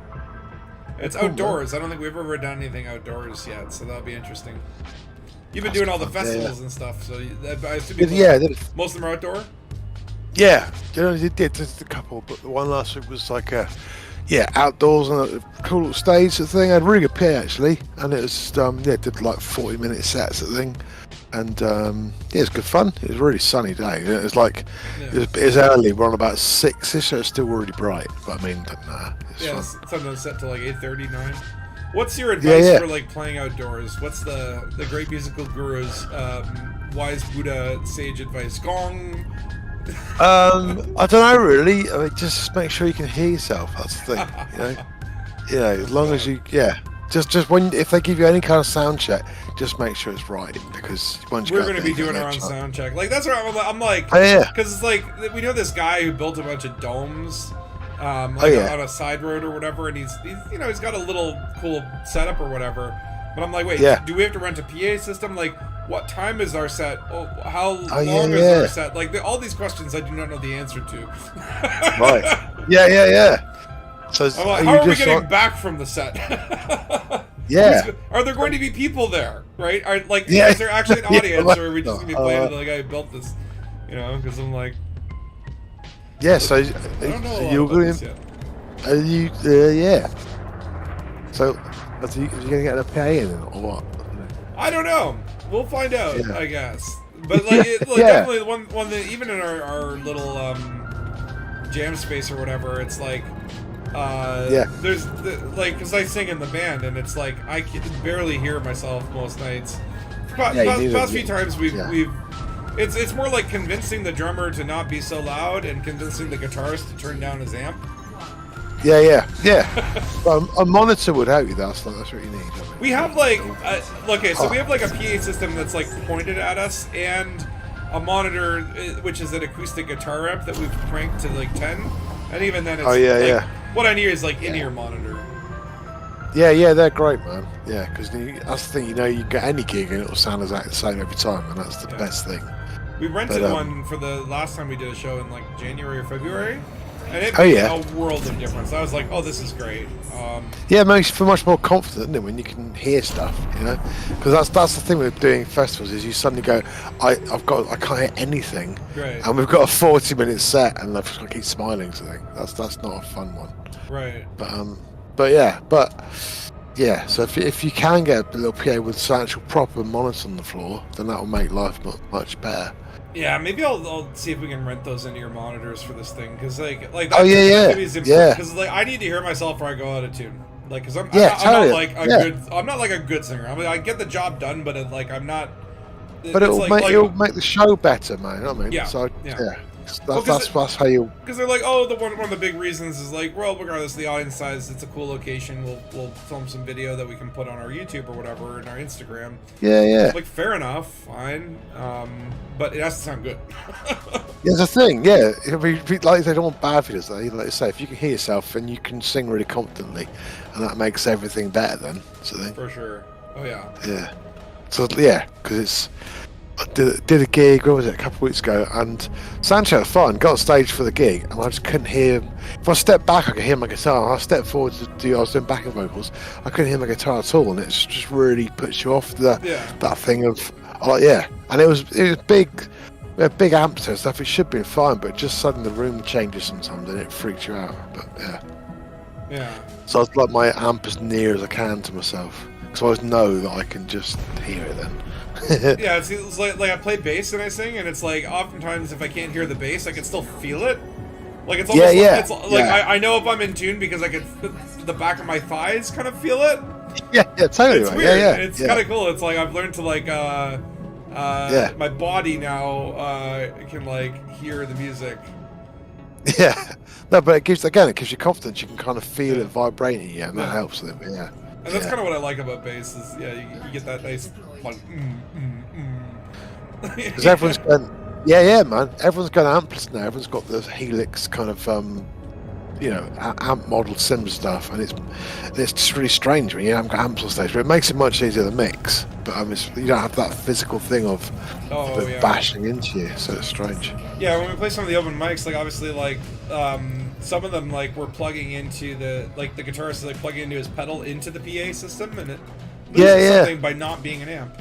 It's outdoors. I don't think we've ever done anything outdoors yet, so that'll be interesting. You've been doing all the festivals and stuff, so I assume most of them are outdoor. Yeah, you did just a couple, but the one last week was like outdoors on a cool little stage sort of thing. I had a really good pay actually, and it was did like 40-minute sets sort of thing, and it was good fun. It was a really sunny day. It was like it was early. We're on about 6ish, so it's still really bright. But I mean, it's fun. Sometimes set to like 8:30, 9. What's your advice Yeah. for like playing outdoors? What's the great musical guru's wise Buddha sage advice? Gong. I don't know really. I mean, just make sure you can hear yourself. That's the thing, you know. Yeah, as long as you, just when if they give you any kind of sound check, just make sure it's right because once you We're go going to there, be doing you our own get sound check. Like that's what I'm like. Oh, yeah. Because it's like we know this guy who built a bunch of domes, on a side road or whatever, and he's got a little cool setup or whatever. But I'm like, wait, do we have to rent a PA system? Like, what time is our set? Oh, how long is our set? Like all these questions I do not know the answer to. Right. Yeah. So I'm like, how are we getting back from the set? Yeah. Are there going to be people there? Right? Yeah. Is there actually an audience, or are we just going to be playing Uh, to the guy who built this? Because I'm like, yeah. So I don't know a lot you're about going. this yet. Are you? Yeah. So are you going to get a PA in it or what? I don't know. We'll find out, Yeah. I guess. But definitely the one that even in our little jam space or whatever, it's like there's because I sing in the band and it's like I can barely hear myself most nights. Past few times we've it's more like convincing the drummer to not be so loud and convincing the guitarist to turn down his amp. Yeah. A monitor would help you. That's what you need. We have we have like a PA system that's like pointed at us and a monitor which is an acoustic guitar amp that we've cranked to like 10, and even then it's what I need is like in-ear monitor. Yeah, they're great, man. Yeah, because that's the thing. You can get any gig and it'll sound exactly the same every time, and that's the best thing. We rented one for the last time we did a show in like January or February. And it Oh, made yeah. a world of difference. I was like, oh, this is great. Yeah, it makes you feel much more confident, doesn't it, when you can hear stuff, Because that's the thing with doing festivals is you suddenly go, I can't hear anything, Right. and we've got a 40-minute set, and I've just got to keep smiling. So that's not a fun one. Right. But yeah. So if you can get a little PA with an actual proper monitor on the floor, then that will make life much better. Yeah, maybe I'll see if we can rent those into your monitors for this thing, because like Oh, yeah. Because like I need to hear myself or I go out of tune. Like, because I'm not like a good singer. I mean, I get the job done, but I'm not. But it'll make the show better, man. You know what I mean? Yeah. So Yeah. that's how you. Because they're like, oh, one of the big reasons is like, well, regardless of the audience size, it's a cool location. We'll film some video that we can put on our YouTube or whatever, and our Instagram. Yeah. Like, fair enough, fine. But it has to sound good. There's a thing, yeah. Like they don't want bad videos. Like you say, if you can hear yourself and you can sing really confidently, and that makes everything better. Then, For sure. Oh yeah. Yeah. So yeah, because it's. I did a gig, what was it, a couple of weeks ago, and Sancho was fine, got on stage for the gig, and I just couldn't hear him. If I stepped back, I could hear my guitar, and I stepped forward to do, I was doing backing vocals, I couldn't hear my guitar at all, and it just really puts you off that thing of, and it was big, we had big amps and stuff, it should be fine, but just suddenly the room changes sometimes, and it freaks you out, but Yeah. So I like my amp as near as I can to myself, because I always know that I can just hear it then. Yeah, it's like I play bass and I sing, and it's like oftentimes if I can't hear the bass, I can still feel it. Like it's almost it's like I know if I'm in tune because I can the back of my thighs kind of feel it. Yeah, totally. It's right. weird. Yeah, It's kind of cool. It's like I've learned to like my body now can like hear the music. Yeah, no, but it gives you confidence. You can kind of feel it vibrating, and that helps with it. Yeah, and that's kind of what I like about bass is you get that nice like because everyone's going, man. Everyone's going amps now. Everyone's got the Helix kind of amp model sim stuff, and it's just really strange when you haven't got amps on stage. But it makes it much easier to mix. But you don't have that physical thing of bashing into you, so it's strange. Yeah, when we play some of the open mics, like obviously like some of them like we're plugging into the guitarist is like plugging into his pedal into the PA system, and it loses something by not being an amp.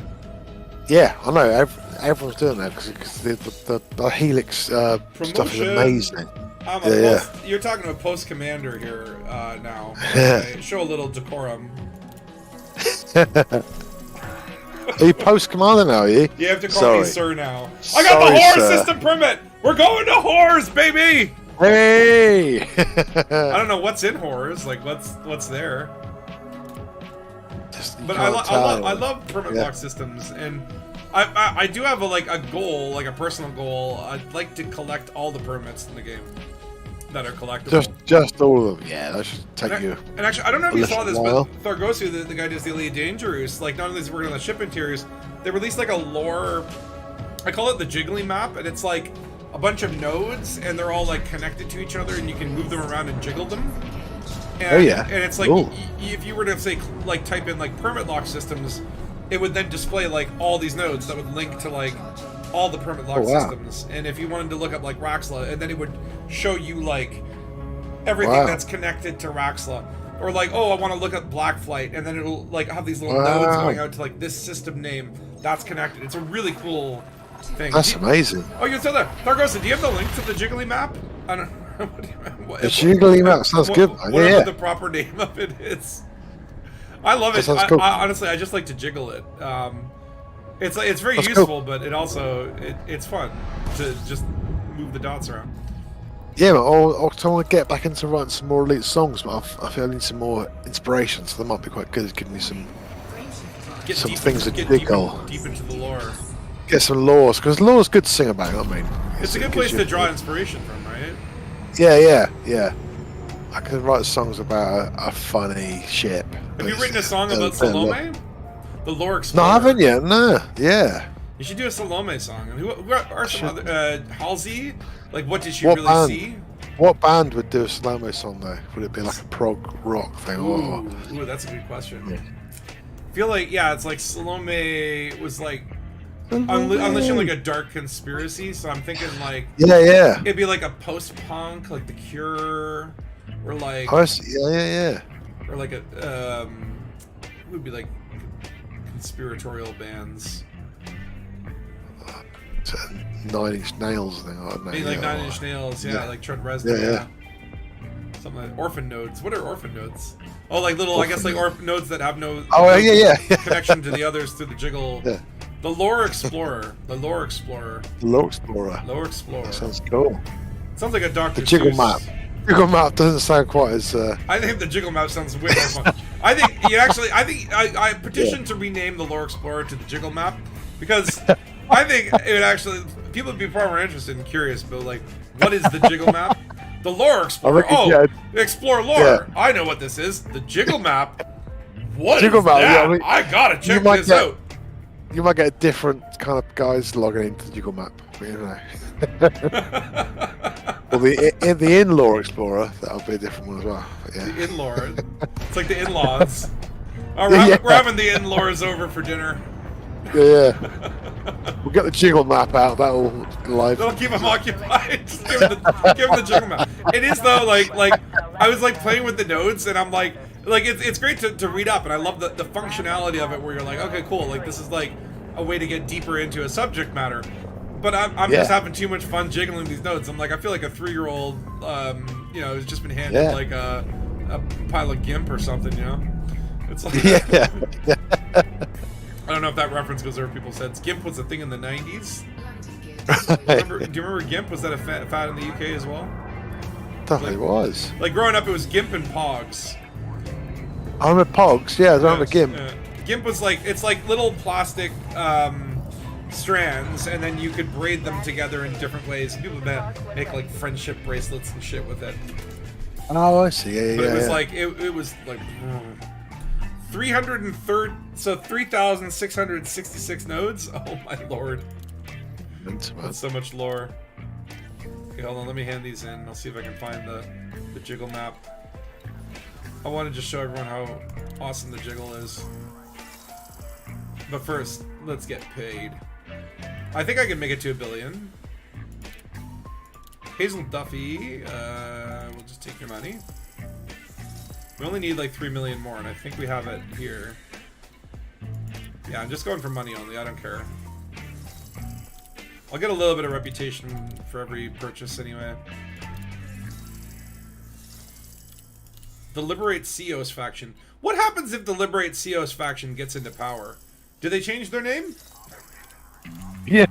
Yeah, I know. Everyone's doing that because the Helix stuff is amazing. You're talking to a post commander here now. Show a little decorum. Are you post commander now? Are you? You have to call me sir now. I got the whore system permit. We're going to whores, baby. Hey! I don't know what's in whores. Like what's there. But I love permit block systems, and I do have a goal, like a personal goal. I'd like to collect all the permits in the game that are collectible. Just all of them. Yeah, that should take you. And actually, I don't know if you saw this, but Thargosu, the guy who does the Elite Dangerous, like not only is he working on the ship interiors, they released like a lore. I call it the jiggly map, and it's like a bunch of nodes, and they're all like connected to each other, and you can move them around and jiggle them. And, and it's like if you were to say like type in like permit lock systems, it would then display like all these nodes that would link to like all the permit lock systems. And if you wanted to look up like Raxla, and then it would show you like everything that's connected to Raxla. Or like, oh, I want to look up Black Flight, and then it'll like have these little nodes going out to like this system name that's connected. It's a really cool thing. That's amazing. Oh, you saw that. Thargosa, do you have the link to the jiggly map? I don't know. The jiggly map sounds good. Whatever the proper name of it is. I love it. Cool. Honestly, I just like to jiggle it. It's very useful, but it also it's fun to just move the dots around. Yeah, but I want to get back into writing some more Elite songs, but I feel I need some more inspiration, so that might be quite good at giving me some things to jiggle. Deep into the lore. Get some laws, because lore's good to sing about. I mean, it's a good place to draw inspiration from, right? Yeah. I can write songs about a funny ship. Have you written a song about Salome? The lore explorer. No, I haven't yet. No. Yeah. You should do a Salome song. And who are some other Halsey? Like, what did she really see? What band would do a Salome song though? Would it be like a prog rock thing? Ooh, that's a good question. Yeah. I feel like it's like Salome was like unleashing like a dark conspiracy. So I'm thinking like it'd be like a post-punk, like The Cure, or like or like a it would be like conspiratorial bands. 9 Inch Nails thing, I don't know. Like 9 Inch Nails, like Trent Reznor. Something like orphan nodes. What are orphan nodes? Oh, like little, I guess, like orphan nodes that have no connection to the others through the jiggle. Yeah. The Lore Explorer. The Lore Explorer. Lore Explorer. Lore Explorer. That sounds cool. Sounds like a Dr. The jiggle Seuss. map. Jiggle map doesn't sound quite as. I think the jiggle map sounds way more fun. I think I petition to rename the Lore Explorer to the jiggle map because I think it would actually people would be far more interested and curious about like what is the jiggle map? The Lore Explorer. Explore lore. Yeah. I know what this is. The jiggle map. What jiggle is map, that? Yeah, I gotta check this out. You might get different kind of guys logging into the jiggle map. You know. Well, the in-lore Explorer, that'll be a different one as well. Yeah. The in-lore. It's like the in-laws. We're having the in-laws over for dinner. Yeah. We'll get the jiggle map out. That'll live. That'll keep him occupied. Just give him the jiggle map. It is though, like I was like playing with the nodes, and I'm like it's great to read up, and I love the functionality of it, where you're like, okay, cool, like this is like a way to get deeper into a subject matter. But I'm just having too much fun jiggling these nodes. I'm like, I feel like a 3-year-old, who's just been handed like a pile of GIMP or something, you know? It's like, I don't know if that reference goes over people's heads. GIMP was a thing in the 90s. Do you remember GIMP? Was that a fad in the UK as well? Definitely was. Like growing up, it was GIMP and Pogs. I remember Pogs. Yeah, I remember GIMP. GIMP was like, it's like little plastic strands, and then you could braid them together in different ways. People make like friendship bracelets and shit with it. Oh, I see. Yeah, but it was like it was like 3,666 nodes. Oh my lord, that's so much lore. Okay, hold on. Let me hand these in. I'll see if I can find the jiggle map. I want to just show everyone how awesome the jiggle is. But first, let's get paid. I think I can make it to 1 billion. Hazel Duffy, we'll just take your money. We only need like 3 million more, and I think we have it here. Yeah, I'm just going for money only, I don't care. I'll get a little bit of reputation for every purchase anyway. The Liberate Ceos faction. What happens if the Liberate Ceos faction gets into power? Do they change their name? Yeah.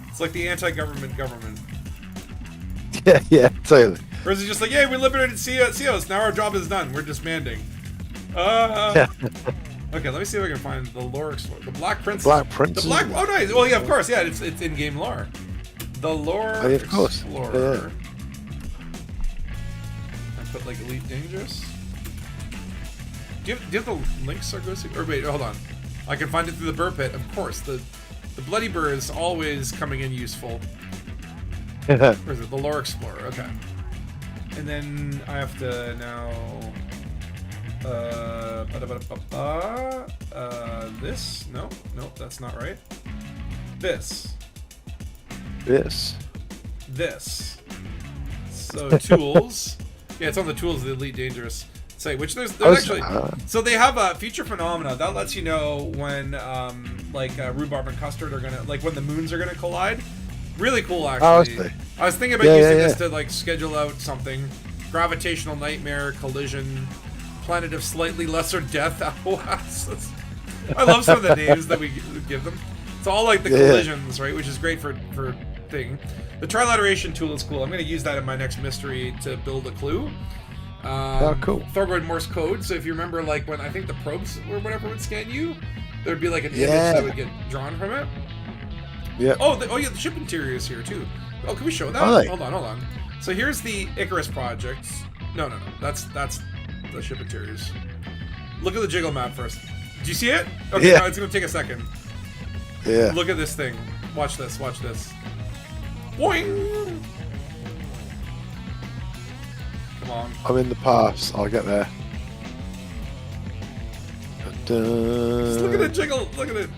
It's like the anti-government government. Yeah, totally. Or is it just like, yeah, we liberated Ceos, now our job is done, we're disbanding. Okay, let me see if I can find the lore explorer. The Black Prince. Black Prince. Oh, nice. Well, yeah, of course, yeah, it's in-game lore. The lore of course. explorer. I put like Elite Dangerous. Do you have the links, Sargosi? Or wait, hold on. I can find it through the burr pit, of course. The Bloody Burr is always coming in useful. Where is it? The Lore Explorer, okay. And then I have to now... this? No, that's not right. This. So, tools. Yeah, it's on the tools of the Elite Dangerous site, which there's actually... So they have a feature phenomena that lets you know when, rhubarb and custard are gonna... Like, when the moons are gonna collide. Really cool, actually. I was thinking about using this to, like, schedule out something. Gravitational Nightmare, Collision, Planet of Slightly Lesser Death, Oasis. I love some of the names that we give them. It's all, like, the collisions, right? Which is great for thing. The Trilateration tool is cool. I'm going to use that in my next mystery to build a clue. Cool. Thorgoid Morse code. So if you remember, like, when I think the probes or whatever would scan you, there'd be, like, an image that would get drawn from it. Yeah. The ship interior is here too. Oh, can we show that? Hold on. So here's the Icarus project. No. That's the ship interiors. Look at the jiggle map first. Do you see it? Okay, no, it's gonna take a second. Yeah. Look at this thing. Watch this. Boing! Come on. I'm in the past. I'll get there. Just look at the jiggle. Look at it.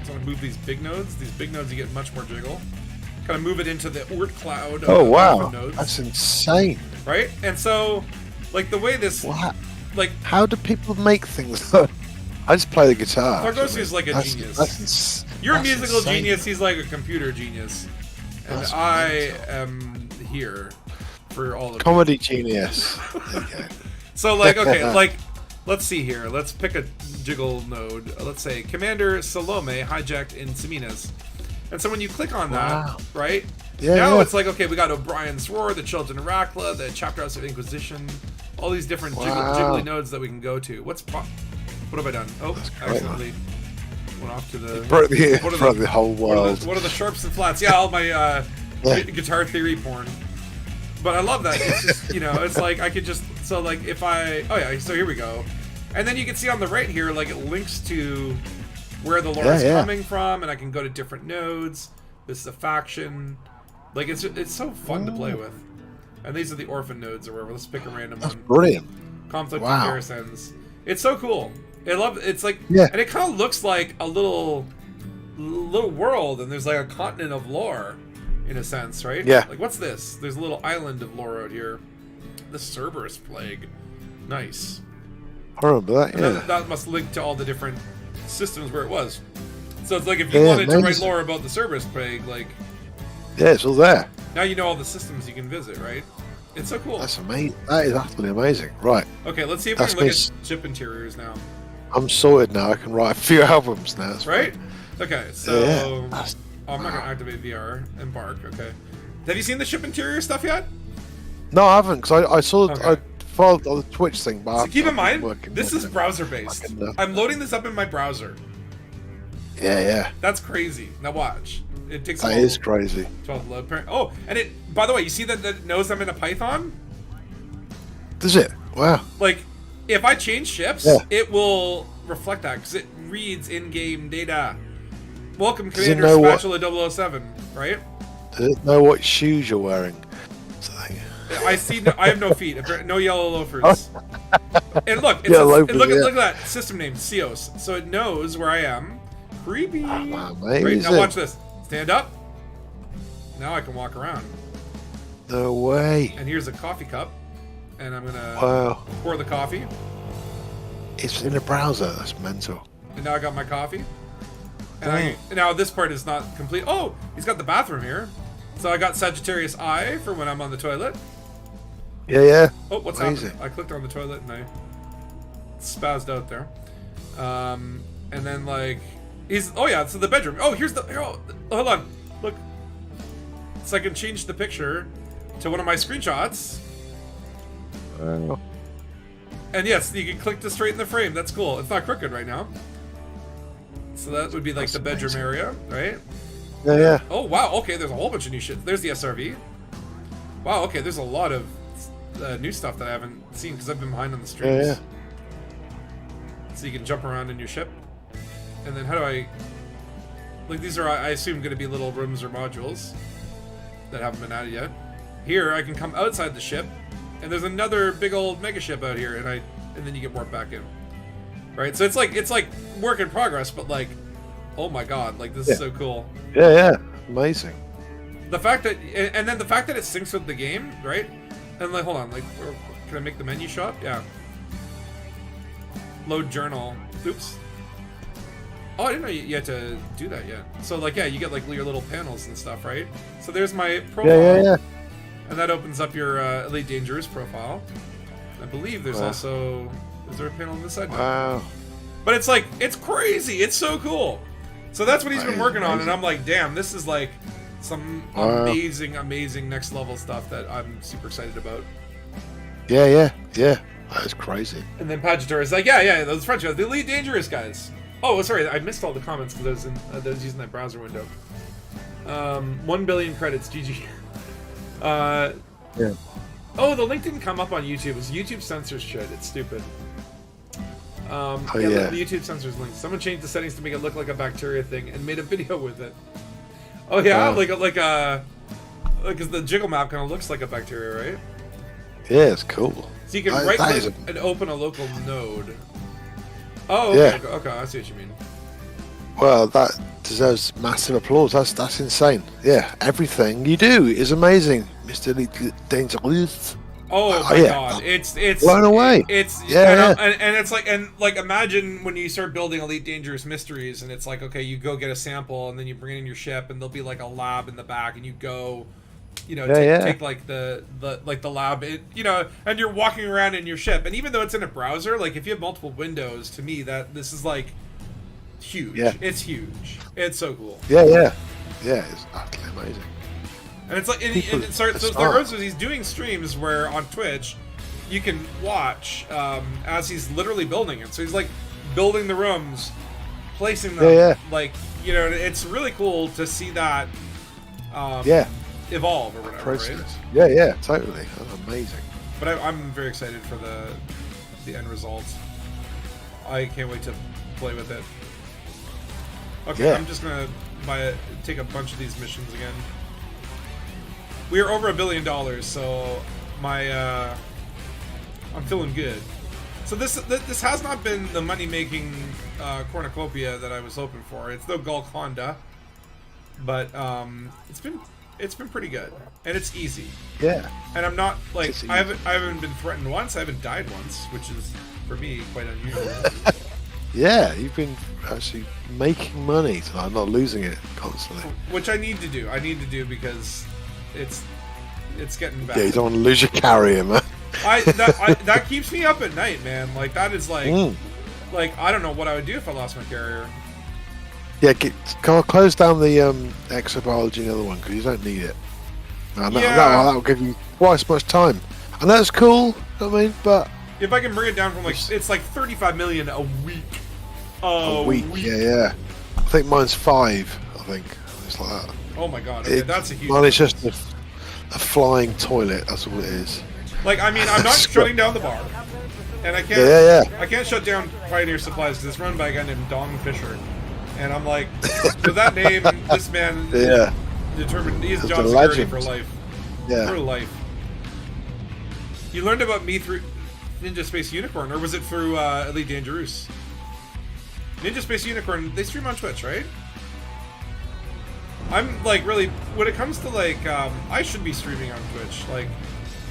So I'm gonna move these big nodes. These big nodes, you get much more jiggle. Kind of move it into the Oort cloud. Oh wow, nodes, that's insane. Right? And so, like the way this, like, how do people make things? I just play the guitar. Sargosi is like a genius. You're a musical genius. He's like a computer genius, and I am here for all of comedy genius. Okay. So like, okay, like, let's see here. Let's pick a jiggle node. Let's say Commander Salome hijacked in Seminas. And so when you click on that, right? Now it's like, okay, we got O'Brien's Roar, the Children of Rakla, the Chapter House of Inquisition, all these different jiggly nodes that we can go to. What have I done? Oh, accidentally went off to the... Broke the whole world. What are the sharps and flats? Yeah, all my guitar theory porn. But I love that. It's just, it's like I could just... So like if I... Oh yeah, so here we go. And then you can see on the right here, like it links to where the lore is coming from, and I can go to different nodes. This is a faction. Like it's so fun to play with. And these are the orphan nodes or whatever. Let's pick a random one. Brilliant. Conflict comparisons. It's so cool. It's like, Yeah. and it kind of looks like a little world, and there's like a continent of lore, in a sense, right? Yeah. Like, what's this? There's a little island of lore out here. The Cerberus plague. Nice. I remember that. And Yeah. that must link to all the different systems where it was. So it's like if you Yeah, wanted to write amazing. lore about the Cerberus plague, like Yeah, it's all there. now you know all the systems you can visit, right? It's so cool. That's amazing. That is absolutely amazing. Right. Okay, let's see if we That's can look nice. at ship interiors now. I'm sorted now. I can write a few albums now. That's Right? Okay, so Yeah. That's- I'm not gonna activate VR. Embark. Okay. Have you seen the ship interior stuff yet? No, I haven't, because I saw Okay. I followed on the Twitch thing, but So keep in I've been mind, working this on is it. browser based. Fucking, I'm loading this up in my browser. Yeah. That's crazy. Now watch. It takes a That while is crazy. to load. Oh, and it. By the way, you see that it knows I'm in a Python? Does it? Wow. Like, if I change ships, Yeah. it will reflect that because it reads in-game data. Welcome, Does it Commander know what- Spatula 007, right? Does it know what shoes you're wearing? So, I see. I have no feet. No yellow loafers. And look, it Yeah, says, loafers, and look yeah. at that system name, Cios. So it knows where I am. Creepy. Wow, Right, amazing. now watch this. Stand up. Now I can walk around. No way. And here's a coffee cup. And I'm gonna Wow. pour the coffee. It's in a browser. That's mental. And now I got my coffee. And now this part is not complete. Oh, he's got the bathroom here. So I got Sagittarius Eye for when I'm on the toilet. Yeah. Oh, what's Amazing. happening? I clicked on the toilet and I spazzed out there. And then like he's oh yeah, so the bedroom. Oh, here's the hold on. Look. So I can change the picture to one of my screenshots. Wow. And yes, you can click to straighten the frame. That's cool. It's not crooked right now. So that would be like That's the bedroom amazing. area, right? Yeah. Oh wow, okay, there's a whole bunch of new shit. There's the SRV. Wow, okay, there's a lot of new stuff that I haven't seen because I've been behind on the streams. Yeah. So you can jump around in your ship. And then how do I... Like these are, I assume, going to be little rooms or modules that haven't been added yet. Here, I can come outside the ship, and there's another big old mega ship out here, and then you get warped back in. Right? So it's like work in progress, but like, oh my god, like this is so cool. Yeah. Amazing. The fact that, and then the fact that it syncs with the game, right? And like, hold on, like, can I make the menu show up? Yeah. Load journal. Oops. Oh, I didn't know you had to do that yet. So like, yeah, you get like your little panels and stuff, right? So there's my profile. Yeah. And that opens up your Elite Dangerous profile. I believe there's Wow. also, is there a panel on this side? No. Wow. But it's like, it's crazy. It's so cool. So that's what he's That been is working on, and amazing. I'm like, damn, this is like some Wow. amazing next level stuff that I'm super excited about. Yeah. That is crazy. And then Pagetor is like, yeah, those French guys, the Elite Dangerous guys. Oh, sorry, I missed all the comments because I was using that browser window. 1 billion credits, GG. Yeah. Oh, the link didn't come up on YouTube. It was YouTube censors shit. It's stupid. yeah. The YouTube censors link. Someone changed the settings to make it look like a bacteria thing and made a video with it. Oh yeah, Wow. because the jiggle map kind of looks like a bacteria, right? Yeah, it's cool. So you can That- right that click is a- and open a local node. Oh, okay, Yeah. okay, I see what you mean. Well, that deserves massive applause. That's insane. Yeah, everything you do is amazing, Mr. Dangerous. Oh my yeah. god, it's Blown away. It's Yeah, and it's like imagine when you start building Elite Dangerous Mysteries, and it's like, okay, you go get a sample, and then you bring it in your ship, and there'll be like a lab in the back, and you go, take like the lab, and you're walking around in your ship, and even though it's in a browser, like if you have multiple windows, to me this is like huge. Yeah. It's huge. It's so cool. Yeah, it's utterly amazing. And it's like, People and so are so smart. he's doing streams where on Twitch, you can watch as he's literally building it. So he's like building the rooms, placing them. Yeah. Like, it's really cool to see that evolve or whatever, Process. right? Yeah, totally. That's amazing. But I'm very excited for the end result. I can't wait to play with it. Okay, Yeah. I'm just gonna take a bunch of these missions again. We are over $1 billion, so I'm feeling good. So this has not been the money-making cornucopia that I was hoping for. It's no Golconda, but it's been pretty good, and it's easy. Yeah. And I'm not like It's I haven't been threatened once. I haven't died once, which is for me quite unusual. Yeah, you've been actually making money tonight, not losing it constantly. Which I need to do. I need to do because it's getting bad. Yeah, you don't want to lose your carrier, man. That keeps me up at night, man. Like that is like I don't know what I would do if I lost my carrier. Yeah, close down the exobiology and the other one because you don't need it. And that'll give you twice as much time, and that's cool. I mean, but if I can bring it down from like it's like 35 million a week. A week. Yeah. I think mine's 5. I think it's like that. Oh my god, okay, that's a huge. Mine is just a flying toilet. That's all it is. Like, I mean, I'm not shutting down the bar, and I can't. I can't shut down Pioneer Supplies because it's run by a guy named Don Fisher, and I'm like, with that name, this man is determined. He's It's job a security legend. for life. Yeah. For life. You learned about me through Ninja Space Unicorn, or was it through Elite Dangerous? Ninja Space Unicorn, they stream on Twitch, right? I'm like really when it comes to like I should be streaming on Twitch. Like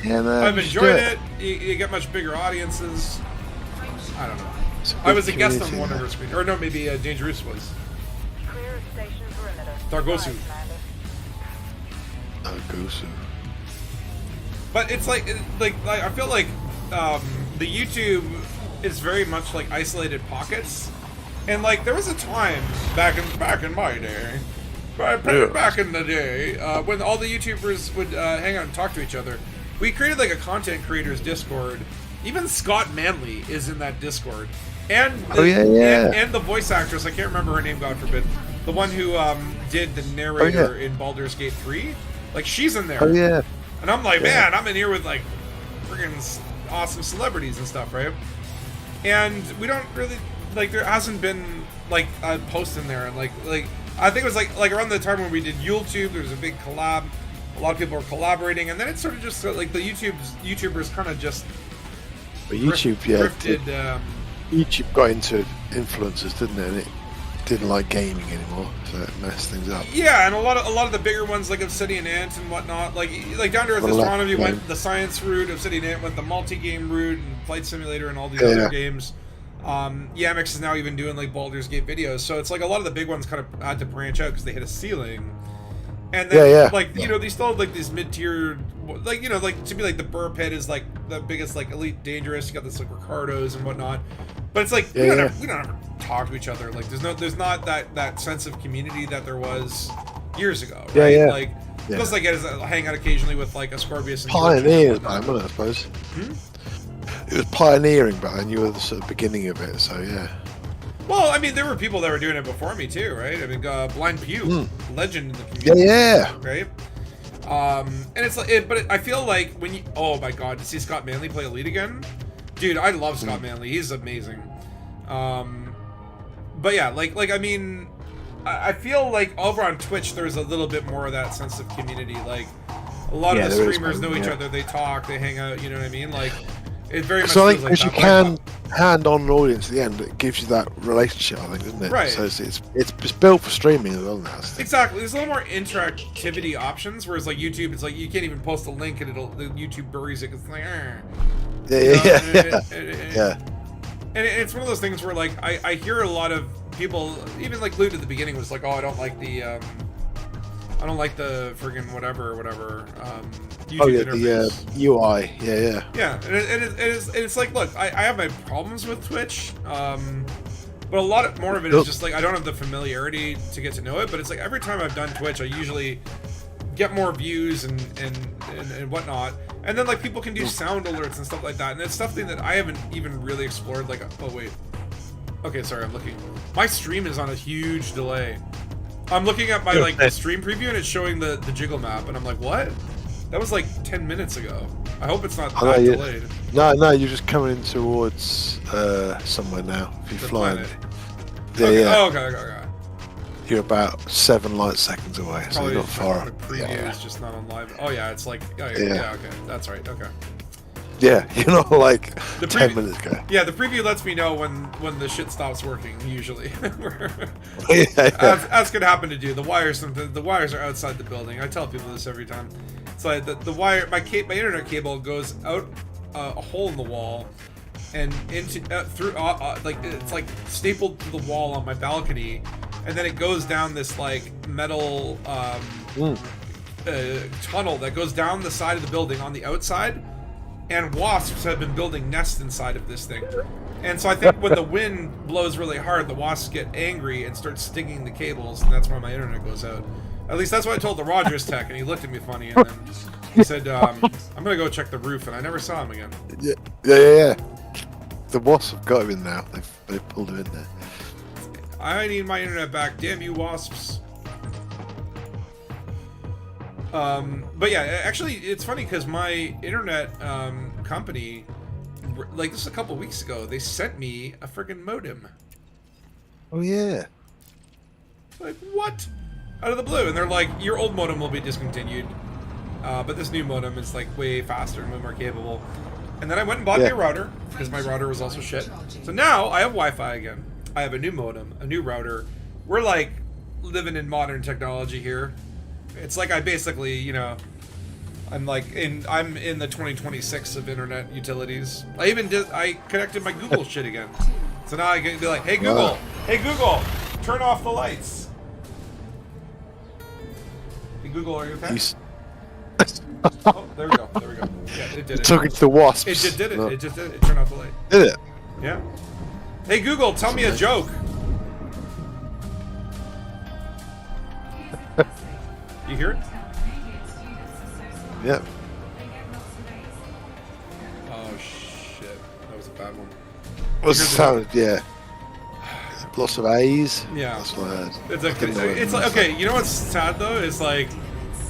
Yeah, man. I've enjoyed it. You get much bigger audiences. I don't know. I was a guest on one of her screens, or no, maybe Dangerous was. Clear station perimeter. Dargosu. Gosu. But it's like I feel like the YouTube is very much like isolated pockets, and like there was a time back in my day, back in the day when all the YouTubers would hang out and talk to each other. We created like a content creators Discord. Even Scott Manley is in that Discord, and and the voice actress, I can't remember her name, God forbid, the one who did the narrator in Baldur's Gate 3, like she's in there. Oh yeah. And I'm like, man, I'm in here with like freaking awesome celebrities and stuff, right? And we don't really like there hasn't been like a post in there, and like I think it was like around the time when we did YouTube, there was a big collab. A lot of people were collaborating, and then it sort of just like the YouTubers kind of just drifted. YouTube got into influencers, didn't it? And it didn't like gaming anymore, so it messed things up. Yeah, and a lot of the bigger ones like Obsidian Ant and whatnot, like Down to Earth Astronomy went the science route, Obsidian Ant went the multi-game route, and Flight Simulator and all these other games. Yamix is now even doing like Baldur's Gate videos, so it's like a lot of the big ones kind of had to branch out because they hit a ceiling. And then, they still have, like, these mid-tier, like, like, to be, like, the Burp Head is, like, the biggest, like, Elite Dangerous, you got this, like, Ricardos and whatnot, but it's, like, we don't ever talk to each other, like, there's not that sense of community that there was years ago, right? Like, plus, like, I hang out occasionally with, like, Ascorbius and Pioneer time, wasn't it, I suppose? It was pioneering, but I knew the sort of beginning of it, so, yeah. Well, I mean, there were people that were doing it before me too, right? I mean, Blind Pew, legend in the community, right? And it's like, but I feel like when you, oh my god, to see Scott Manley play Elite again, dude, I love Scott Manley. He's amazing. But yeah, like I mean, I feel like over on Twitch there's a little bit more of that sense of community. Like a lot of the streamers know each other, they talk, they hang out. You know what I mean? Like. It very much so I feels think like you can hand on an audience at the end, it gives you that relationship, I think, doesn't it? Right. So it's built for streaming as well now. Exactly. There's a little more interactivity options, whereas like YouTube, it's like you can't even post a link and the YouTube buries it. It's like, yeah. And it's one of those things where like I hear a lot of people, even like Loot at the beginning was like, oh, I don't like the friggin' whatever YouTube interface. The UI, yeah. Yeah, and it's like, look, I have my problems with Twitch, but a lot more of it is just like I don't have the familiarity to get to know it. But it's like every time I've done Twitch, I usually get more views and whatnot, and then like people can do sound alerts and stuff like that, and it's something that I haven't even really explored. Like, oh wait, okay, sorry, I'm looking. My stream is on a huge delay. I'm looking at my like the stream preview and it's showing the jiggle map, and I'm like, what? That was like 10 minutes ago. I hope it's not that delayed. No, you're just coming in towards somewhere now. If you're flying. Okay. You're about 7 light seconds away, so you're not far. The preview is just not on live. Oh yeah, it's like okay, that's right. Okay. Yeah, you're not like The 10 preview- minutes ago. Yeah, the preview lets me know when the shit stops working. Usually, Yeah. as could happen to do. The wires are outside the building. I tell people this every time. It's like the wire, my internet cable goes out a hole in the wall and into through like it's like stapled to the wall on my balcony, and then it goes down this like metal tunnel that goes down the side of the building on the outside. And wasps have been building nests inside of this thing. And so I think when the wind blows really hard, the wasps get angry and start stinging the cables, and that's why my internet goes out. At least that's what I told the Rogers tech, and he looked at me funny, and then he said, I'm gonna go check the roof, and I never saw him again. Yeah. The wasps have got him in now. They've pulled him in there. I need my internet back, damn you wasps. But yeah, actually, it's funny because my internet company, like this is a couple weeks ago, they sent me a friggin' modem. Oh yeah. Like, what? Out of the blue. And they're like, your old modem will be discontinued, but this new modem is like way faster and way more capable. And then I went and bought a new router because my router was also shit. So now I have Wi-Fi again. I have a new modem, a new router. We're like living in modern technology here. It's like I basically, you know, I'm in the 2026 of internet utilities. I connected my Google shit again. So now I can be like, hey Google, turn off the lights. Hey Google, are you okay? Oh, there we go. Yeah, it did it. Took it to the wasps. It just did it. No. It just did it. It turned off the light. Did it? Yeah. Hey Google, tell me a joke. You hear it? Yep. Oh shit, that was a bad one. What's the sound? Yeah. Lots of A's. Yeah. That's what I heard. It's like, okay, you know what's sad though? It's like,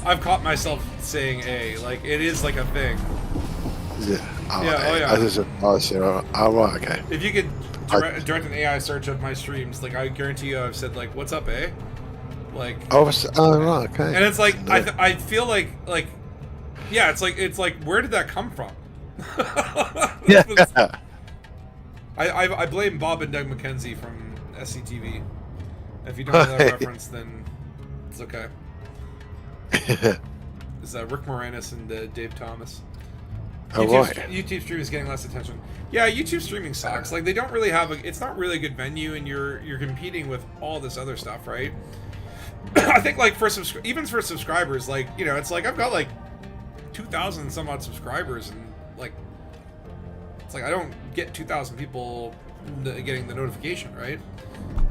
I've caught myself saying A. Like, it is like a thing. Is it? Oh, Yeah, okay. oh, yeah. I see. Oh, right, okay. If you could direct an AI search of my streams, like, I guarantee you I've said, like, what's up, A? Like, Oh, right, okay. and it's like, I feel like, yeah, it's like, where did that come from? Yeah. I blame Bob and Doug McKenzie from SCTV. If you don't know that reference, then it's okay. It's Rick Moranis and Dave Thomas. YouTube stream is getting less attention. Yeah, YouTube streaming sucks. Like, they don't really have it's not really a good venue, and you're competing with all this other stuff, right? I think, like, even for subscribers, like, you know, it's like I've got like 2,000 some odd subscribers, and like, it's like I don't get 2,000 people getting the notification, right?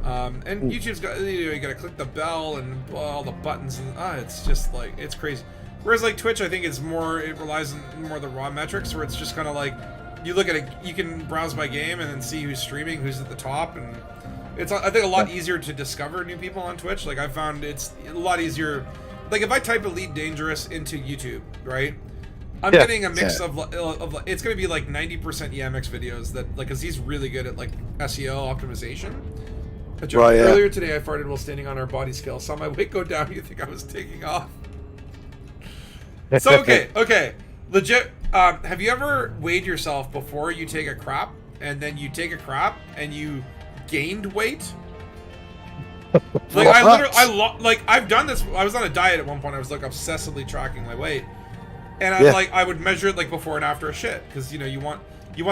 And YouTube's got, you gotta click the bell and all the buttons, and it's just like, it's crazy. Whereas like Twitch, I think it relies on more the raw metrics, where it's just kind of like, you look at it, you can browse by game and then see who's streaming, who's at the top, and it's, I think, a lot easier to discover new people on Twitch. Like, I found it's a lot easier. Like, if I type Elite Dangerous into YouTube, right? I'm getting a mix of it's going to be like 90% EMX videos that, like, because he's really good at like SEO optimization. Right, yeah. Earlier today, I farted while standing on our body scale. Saw my weight go down. You think I was taking off? So okay, legit. Have you ever weighed yourself before you take a crap, and then you take a crap and you gained weight? Like, I've done this. I was on a diet at one point. I was like obsessively tracking my weight, and I would measure it like before and after a shit, because you know you want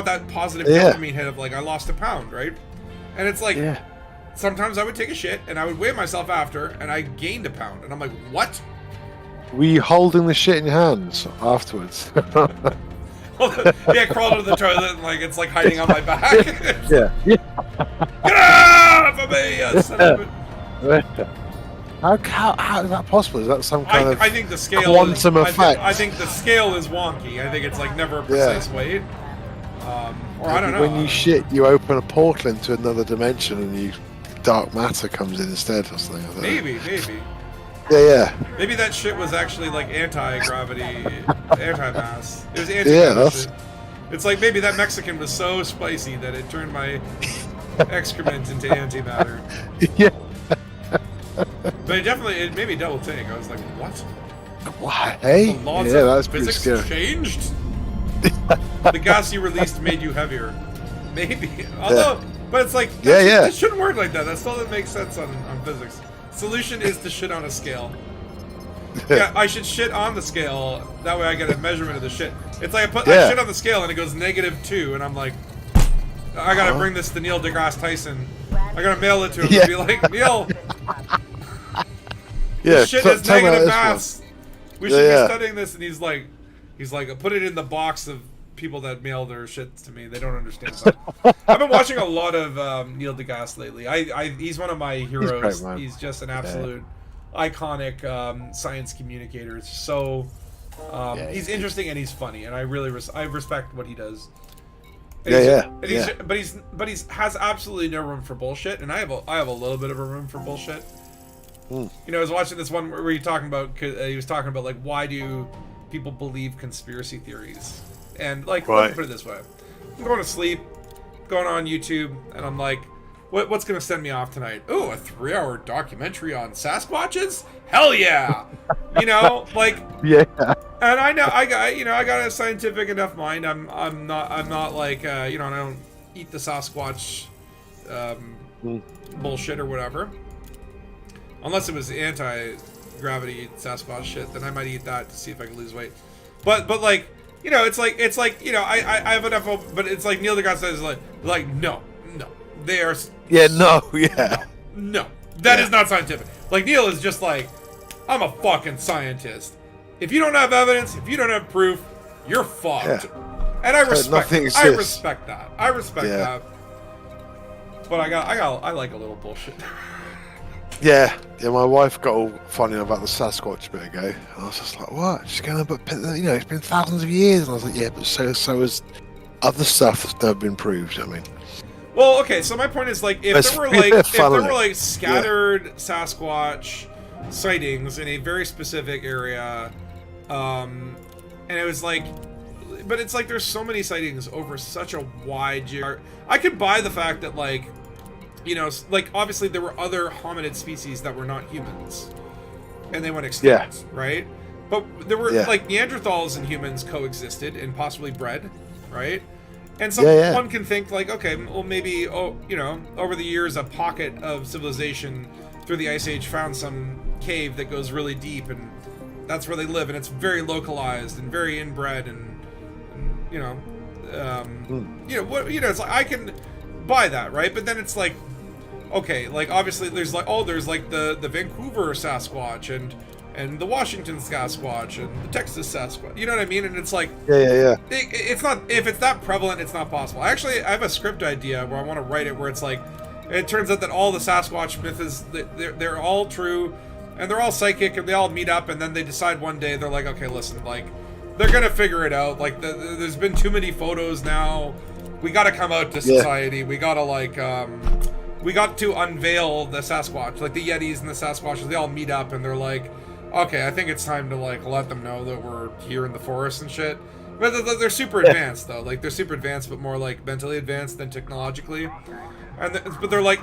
that positive dopamine hit of like, I lost a pound, right? And it's like, sometimes I would take a shit and I would weigh myself after, and I gained a pound, and I'm like, what? Were you holding the shit in your hands afterwards? Yeah, crawled into the toilet and like it's like hiding on my back. Yeah. Get out of me! You son of a- How is that possible? Is that some kind of I think the scale quantum effect? I think the scale is wonky. I think it's like never a precise weight. Or I don't know. When you shit, you open a portal into another dimension, and dark matter comes in instead, or something. I don't know. Maybe. Yeah. Maybe that shit was actually like anti-gravity, anti-mass. It was anti-mass. Yeah, shit. It's like maybe that Mexican was so spicy that it turned my excrement into antimatter. Yeah. But it made me double take. I was like, what? What? Hey? The laws Yeah, of that's pretty physics scary. changed? The gas you released made you heavier. Maybe. Although, but it's like, it shouldn't work like that. That still doesn't make sense on physics. Solution is to shit on a scale. Yeah, I should shit on the scale. That way I get a measurement of the shit. It's like I shit on the scale and it goes -2, and I'm like, I gotta bring this to Neil deGrasse Tyson. I gotta mail it to him and be like, Neil, this shit is negative mass. We should be studying this. And he's like, put it in the box of people that mail their shit to me. They don't understand that. I've been watching a lot of Neil deGrasse lately. He's one of my heroes. He's just an absolute iconic science communicator. It's so he's interesting and he's funny, and I really I respect what he does. And but he's has absolutely no room for bullshit, and I have a little bit of a room for bullshit. You know, I was watching this one where he was talking about like, why do people believe conspiracy theories? And like, let me put it this way: I'm going to sleep, going on YouTube, and I'm like, what's gonna send me off tonight? Oh, a 3-hour documentary on Sasquatches? Hell yeah! You know, like And I know I got a scientific enough mind. I'm not like I don't eat the Sasquatch bullshit or whatever. Unless it was anti-gravity Sasquatch shit, then I might eat that to see if I can lose weight. But like, it's like I have enough. But it's like Neil deGrasse says like no, they are. No, that is not scientific. Like Neil is just like, I'm a fucking scientist. If you don't have evidence, if you don't have proof, you're fucked. And I respect that. I respect that. But I like a little bullshit. Yeah, my wife got all funny about the Sasquatch a bit ago. And I was just like, what? She's going, but it's been thousands of years. And I was like, yeah, but so is other stuff that's never been proved. I mean, well, okay. So my point is, like, if there were like scattered Sasquatch sightings in a very specific area, and it was like, but it's like there's so many sightings over such a wide I could buy the fact that, like, like, obviously there were other hominid species that were not humans, and they went extinct, right? But there were like Neanderthals and humans coexisted and possibly bred, right? And one can think like, okay, well maybe over the years a pocket of civilization through the Ice Age found some cave that goes really deep, and that's where they live, and it's very localized and very inbred, and it's like I can buy that, right? But then it's like, okay, like obviously there's like the Vancouver Sasquatch and the Washington Sasquatch and the Texas Sasquatch, you know what I mean? And it's like, it's not, if it's that prevalent, it's not possible. I have a script idea where I want to write it where it's like, it turns out that all the Sasquatch myth is they're all true, and they're all psychic, and they all meet up, and then they decide one day, they're like, okay, listen, like, they're gonna figure it out. Like, there's been too many photos now. We gotta come out to society. We gotta, like, we got to unveil the Sasquatch. Like, the Yetis and the Sasquatches, they all meet up, and they're like, okay, I think it's time to, like, let them know that we're here in the forest and shit. But they're super advanced, though. Like, they're super advanced, but more, like, mentally advanced than technologically. But they're like,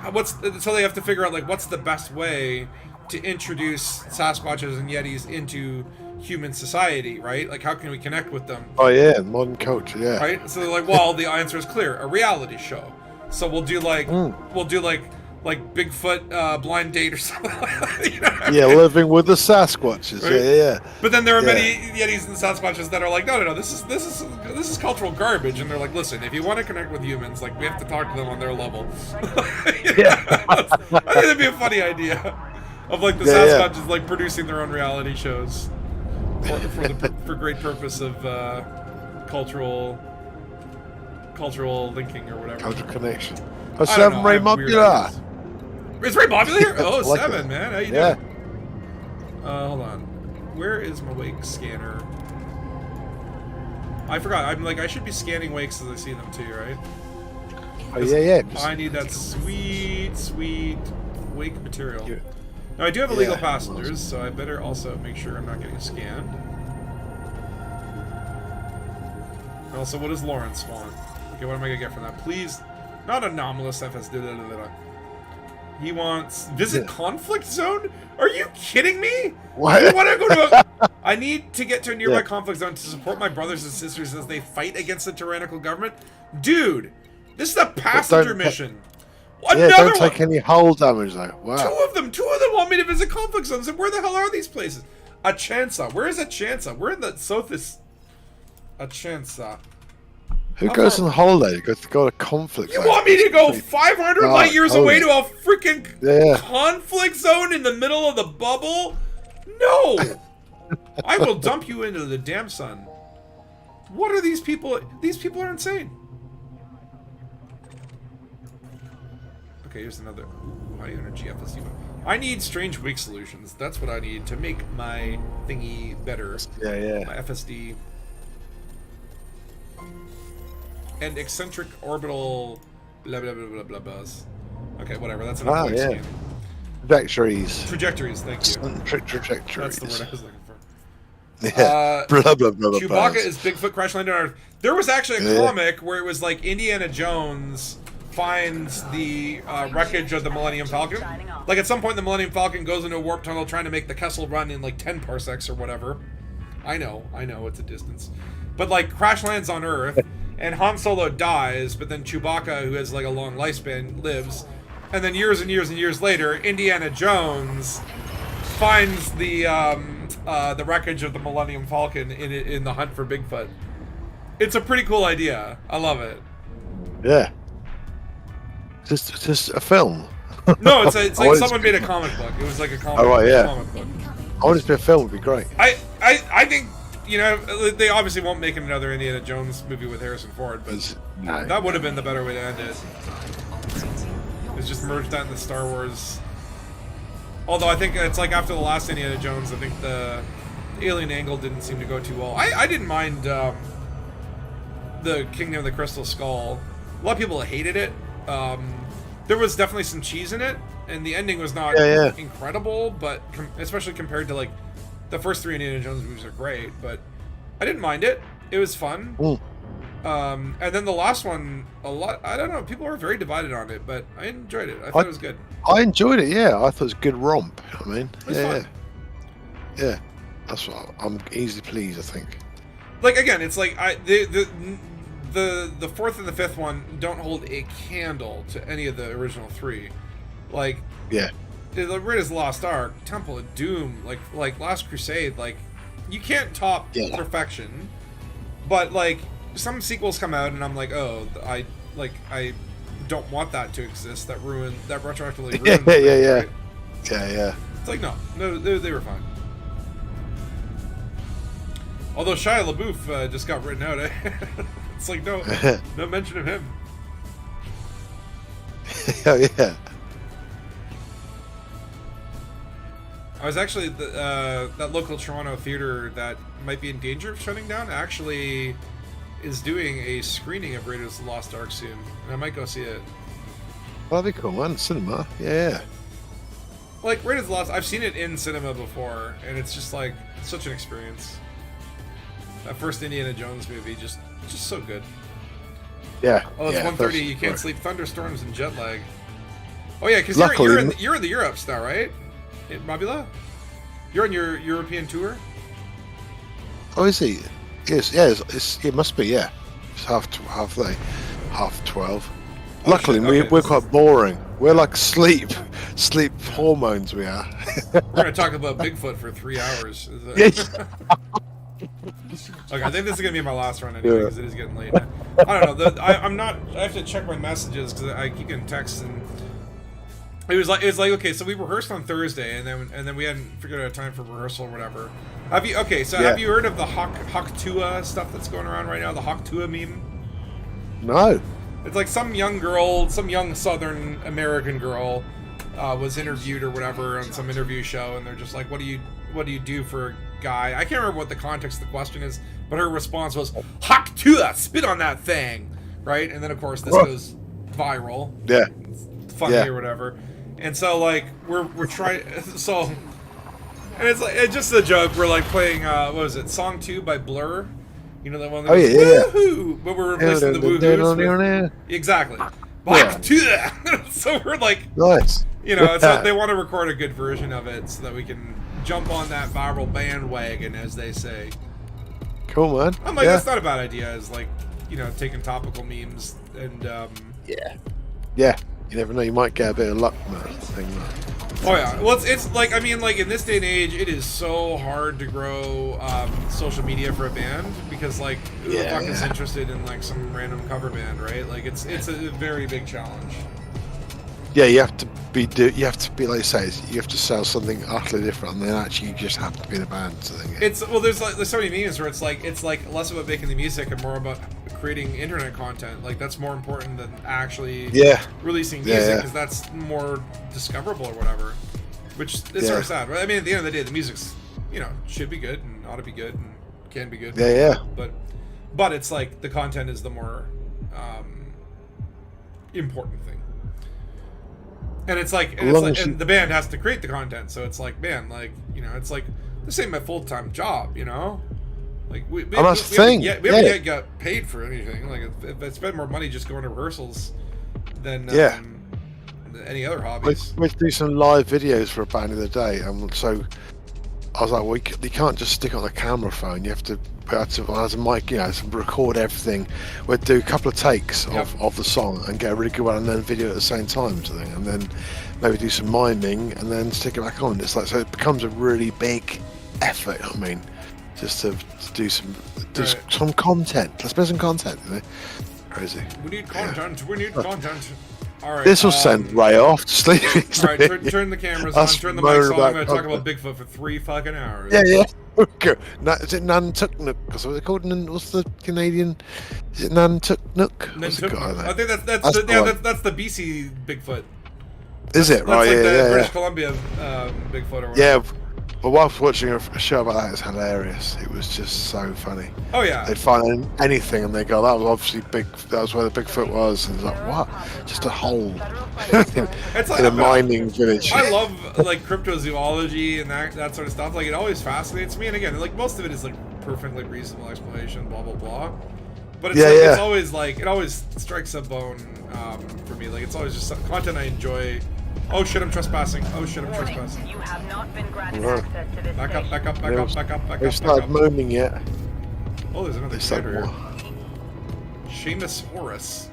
so they have to figure out, like, what's the best way to introduce Sasquatches and Yetis into human society, right? Like, how can we connect with them? Oh yeah, modern culture, yeah. Right? So they're like, well, the answer is clear: a reality show. So we'll do like Bigfoot blind date or something like that. You know what I mean? Living with the Sasquatches. Right? Yeah. But then there are many Yetis and Sasquatches that are like, no, this is cultural garbage, and they're like, listen, if you want to connect with humans, like, we have to talk to them on their level. I think that'd be a funny idea of, like, the Sasquatches like producing their own reality shows for great purpose of cultural linking or whatever. Cultural connection. Oh, 7 Ray Modular. Is Ray Modular here? Oh, like 7, it. man. How you doing? Hold on. Where is my wake scanner? I forgot. I'm like, I should be scanning wakes as I see them too, right? Oh, yeah. I need that sweet wake material. Now, I do have illegal passengers, so I better also make sure I'm not getting scanned. Also, what does Lawrence want? Okay, what am I gonna get from that? Please, not anomalous FS. He wants visit conflict zone. Are you kidding me? What? You want to go to? I need to get to a nearby Yeah. conflict zone to support my brothers and sisters as they fight against the tyrannical government. Dude, this is a passenger mission. Another don't take one. any hull damage though. Wow. Two of them want me to visit conflict zones. And where the hell are these places? Achansa. Where is Achansa? We're in the southeast. Achansa. Who goes on holiday to go to conflict? You zone? want me to go 500 God, light years oh, away yeah. to a freaking Yeah. conflict zone in the middle of the bubble? No! I will dump you into the damn sun. What are these people? These people are insane. Okay, here's another. Ooh, high energy FSD. I need strange wake solutions. That's what I need to make my thingy better. Yeah. My FSD. And eccentric orbital blah blah blah blah blah buzz. Okay, whatever. That's enough. Ah, yeah. Trajectories. Trajectories. Thank you. Trajectories. That's the word I was looking for. Yeah. Blah blah blah blah. Chewbacca buzz. is Bigfoot crash landed on Earth. There was actually a comic where it was like Indiana Jones finds the wreckage of the Millennium Falcon. Like at some point, the Millennium Falcon goes into a warp tunnel trying to make the Kessel Run in like 10 parsecs or whatever. I know, it's a distance, but like crash lands on Earth, and Han Solo dies, but then Chewbacca, who has like a long lifespan, lives, and then years and years and years later, Indiana Jones finds the wreckage of the Millennium Falcon in the hunt for Bigfoot. It's a pretty cool idea. I love it. Yeah. Just a film. No, it's like someone made a comic book. It was like a comic, Oh, right, yeah. comic book. I want it to be a film. Would be great. I think, you know, they obviously won't make another Indiana Jones movie with Harrison Ford, but No. that would have been the better way to end it. It's just merge that into Star Wars. Although I think it's like after the last Indiana Jones, I think the alien angle didn't seem to go too well. I didn't mind the Kingdom of the Crystal Skull. A lot of people hated it. There was definitely some cheese in it, and the ending was not incredible, but especially compared to like the first three Indiana Jones movies are great, but I didn't mind it. It was fun. And then the last one, I don't know, people were very divided on it, but I enjoyed it. I thought it was good. I enjoyed it. Yeah, I thought it was a good romp. I mean, It was fun. yeah. That's what I'm easily pleased. I think. Like again, it's like the fourth and the fifth one don't hold a candle to any of the original three. Like Yeah. the Raiders of the Lost Ark, Temple of Doom, like Last Crusade, like you can't top perfection. But like some sequels come out and I'm like, oh, I don't want that to exist. That retroactively ruined. Yeah. Right? Yeah. It's like no, they were fine. Although Shia LaBeouf just got written out. It's like no mention of him. Oh yeah. I was actually that local Toronto theater that might be in danger of shutting down actually is doing a screening of Raiders of the Lost Ark soon, and I might go see it. That'd be cool, man. Cinema. Yeah. Like Raiders of the Lost, I've seen it in cinema before, and it's just like such an experience. That first Indiana Jones movie, just so good. Yeah. Oh, it's yeah, 1:30. You can't right. sleep. Thunderstorms and jet lag. Oh yeah, because Luckily- you're in the Europes now, right? In Mabula? You're on your European tour? Oh, is he? Yes. Yeah. It must be. Yeah. It's half 12. Oh, Luckily, shit, okay. we're quite boring. We're like sleep hormones. We are. We're gonna talk about Bigfoot for 3 hours. Okay, I think this is gonna be my last run anyway because it is getting late. I don't know. I'm not. I have to check my messages because I keep getting texts and it was like okay. So we rehearsed on Thursday and then we hadn't figured out a time for rehearsal or whatever. Have you have you heard of the Hawk Tua stuff that's going around right now? The Hawk Tua meme. No. It's like some young girl, some young Southern American girl, was interviewed or whatever on some interview show, and they're just like, "What do you do for a guy?" I can't remember what the context of the question is, but her response was, "Hawk Tua, spit on that thing," right? And then of course this goes viral. Yeah. It's funny or whatever, and so like we're trying so, and it's like it's just a joke. We're like playing what was it, Song 2 by Blur. You know that one that goes, woohoo! But we're replacing the woohoos with... Exactly. Back to that! So we're like... Nice. You know, it's like they want to record a good version of it so that we can jump on that viral bandwagon, as they say. Cool, man. I'm like, that's not a bad idea. Is like, you know, taking topical memes and yeah. You never know. You might get a bit of luck from that thing. Oh yeah. Well, it's like, I mean, like in this day and age, it is so hard to grow social media for a band because like who the fuck is interested in like some random cover band, right? Like it's a very big challenge. Yeah, you have to be like you say, you have to sell something utterly different, and then actually you just have to be the band. So It's there's so many memes where it's like less about making the music and more about creating internet content. Like that's more important than actually releasing music because that's more discoverable or whatever. Which is sort of sad, right? I mean, at the end of the day, the music's should be good and ought to be good and can be good. Yeah. But it's like the content is the more important thing. And it's like, and the band has to create the content, so it's like, man, like it's like this ain't my full-time job, Like we haven't yet got paid for anything. Like if I spend more money just going to rehearsals than any other hobbies. We do some live videos for a band the other day, and so I was like, well, you can't just stick it on a camera phone. You have to put it as a mic, to record everything. We'd do a couple of takes of the song and get a really good one, and then video at the same time, sort of thing, and then maybe do some miming and then stick it back on. It's like, so it becomes a really big effort. I mean, just to do some content. Let's put some content. Crazy. We need content. We need content. All right. This will send Ray off to sleep. All right, turn the cameras on, turn the mics on. I'm going to talk about Bigfoot for 3 fucking hours. Yeah. Okay. Is it Nantucket? What's it called? What's the Canadian? Is it Nantucket? I think that's the BC Bigfoot. Is it? That's right, like the yeah. British Columbia Bigfoot or whatever. Yeah, but whilst watching a show about that, it's hilarious. It was just so funny. Oh yeah. They'd find anything and they go, that was obviously big. That was where the Bigfoot was. And it's like, what? Just a hole in a mining village. I love like cryptozoology and that sort of stuff. Like it always fascinates me. And again, like most of it is like perfectly reasonable explanation, blah blah blah. But it's it's always like it always strikes a bone for me. Like it's always just some content I enjoy. Oh shit, I'm trespassing. Oh shit, I'm trespassing. You have not been granted access to this Back up, station. back up, back up, back up, back They've up, started back up. moaning yet. Oh, there's another They started spider more. here. Seamus Horus.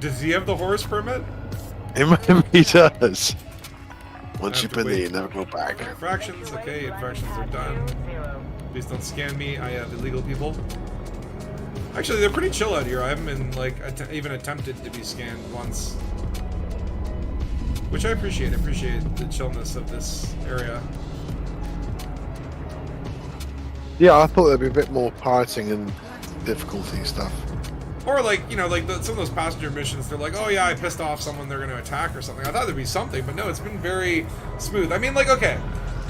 Does he have the horse permit? He does. Once I you've have to been there, you wait. never go back. Infractions, okay, infractions are done. Please don't scan me. I have illegal people. Actually, they're pretty chill out here. I haven't been like even attempted to be scanned once, which I appreciate. I appreciate the chillness of this area. Yeah, I thought there'd be a bit more pirating and difficulty stuff. Or like some of those passenger missions, they're like, oh yeah, I pissed off someone, they're going to attack or something. I thought there'd be something, but no, it's been very smooth. I mean, like, okay,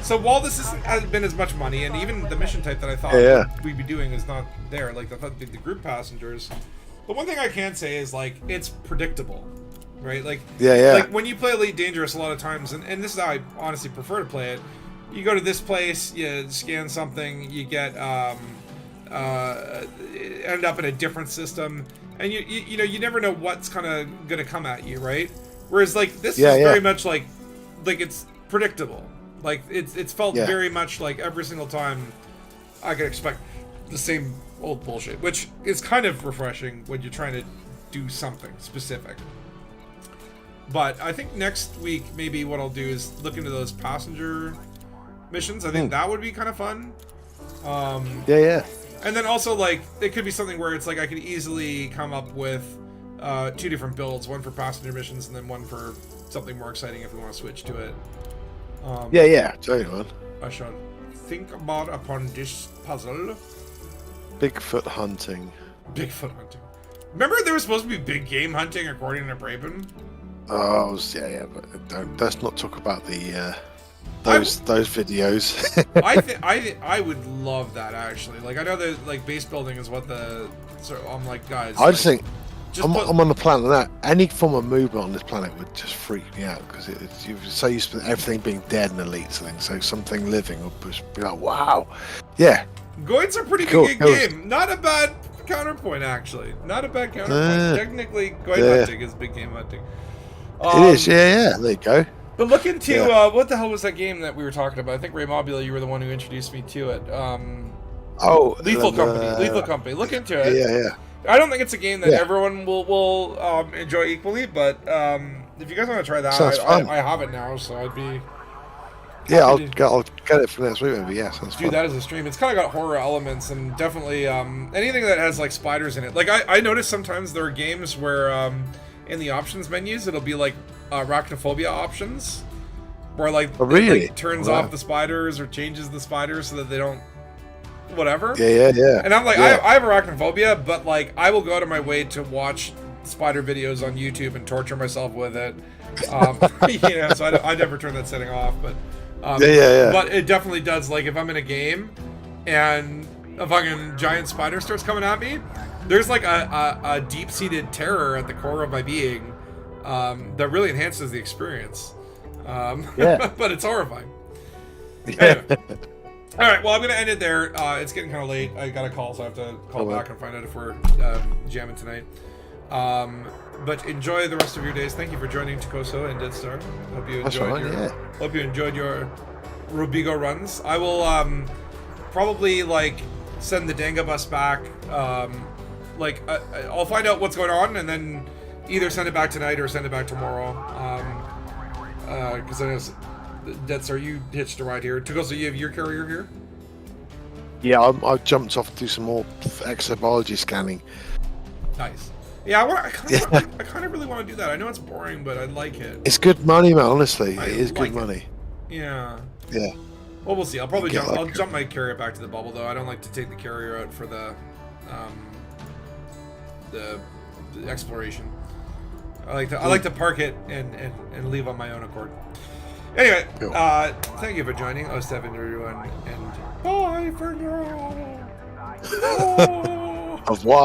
so while this hasn't been as much money, and even the mission type that I thought we'd be doing is not there, like I thought the group passengers. The one thing I can say is like it's predictable, right? Like like when you play Elite Dangerous, a lot of times, and this is how I honestly prefer to play it. You go to this place, you scan something, you get end up in a different system, and you never know what's kind of gonna come at you, right? Whereas like this is very much like it's predictable. Like it's felt very much like every single time I could expect the same old bullshit, which is kind of refreshing when you're trying to do something specific. But I think next week maybe what I'll do is look into those passenger missions. I think that would be kind of fun. And then also like it could be something where it's like I could easily come up with 2 different builds, one for passenger missions and then one for something more exciting if we want to switch to it. Tell you man. I shall think about upon this puzzle. Bigfoot hunting. Bigfoot hunting. Remember there was supposed to be big game hunting according to Braben? Oh, but let's not talk about the those videos. I would love that actually. Like I know that like base building is what I'm like guys. I just like, think I'm on the planet that any form of movement on this planet would just freak me out because you're so used to everything being dead and elite thing. So something living would just be like, wow, yeah. Goit's a pretty big game. Not a bad counterpoint, actually. Not a bad counterpoint. Technically, going hunting is big game hunting. It is, yeah. There you go. But look into what the hell was that game that we were talking about? I think Ray Mobula, you were the one who introduced me to it. Lethal Company. Lethal Company. Look into it. Yeah. I don't think it's a game that everyone will enjoy equally, but if you guys want to try that, I have it now, so I'd be. Yeah, I'll get it for next week, maybe. Yeah, sounds do that as a stream. It's kind of got horror elements and definitely anything that has like spiders in it. Like I notice sometimes there are games where in the options menus it'll be like arachnophobia options, where like it like, turns off the spiders or changes the spiders so that they don't whatever. Yeah. And I'm like, I have arachnophobia, but like I will go out of my way to watch spider videos on YouTube and torture myself with it. You know, so I never turn that setting off, but. But it definitely does. Like if I'm in a game and a fucking giant spider starts coming at me, there's like a deep-seated terror at the core of my being that really enhances the experience. But it's horrifying. Anyway. All right. Well, I'm gonna end it there. It's getting kind of late. I got a call, so I have to call back and find out if we're jamming tonight. But enjoy the rest of your days. Thank you for joining Takoso and Dead Star. Hope you enjoyed your Robigo runs. I will probably like send the Danga bus back. I'll find out what's going on and then either send it back tonight or send it back tomorrow. Because I know Dead Star, you hitched a ride here. Takoso, you have your carrier here? Yeah, I jumped off to do some more exobiology scanning. Nice. Yeah, I kind of really want to do that. I know it's boring, but I like it. It's good money, man. Honestly, it is good money. Yeah. Yeah. Well, we'll see. I'll probably jump my carrier back to the bubble, though. I don't like to take the carrier out for the exploration. I like to park it and leave on my own accord. Anyway, thank you for joining 07 everyone, and bye for now. Au revoir.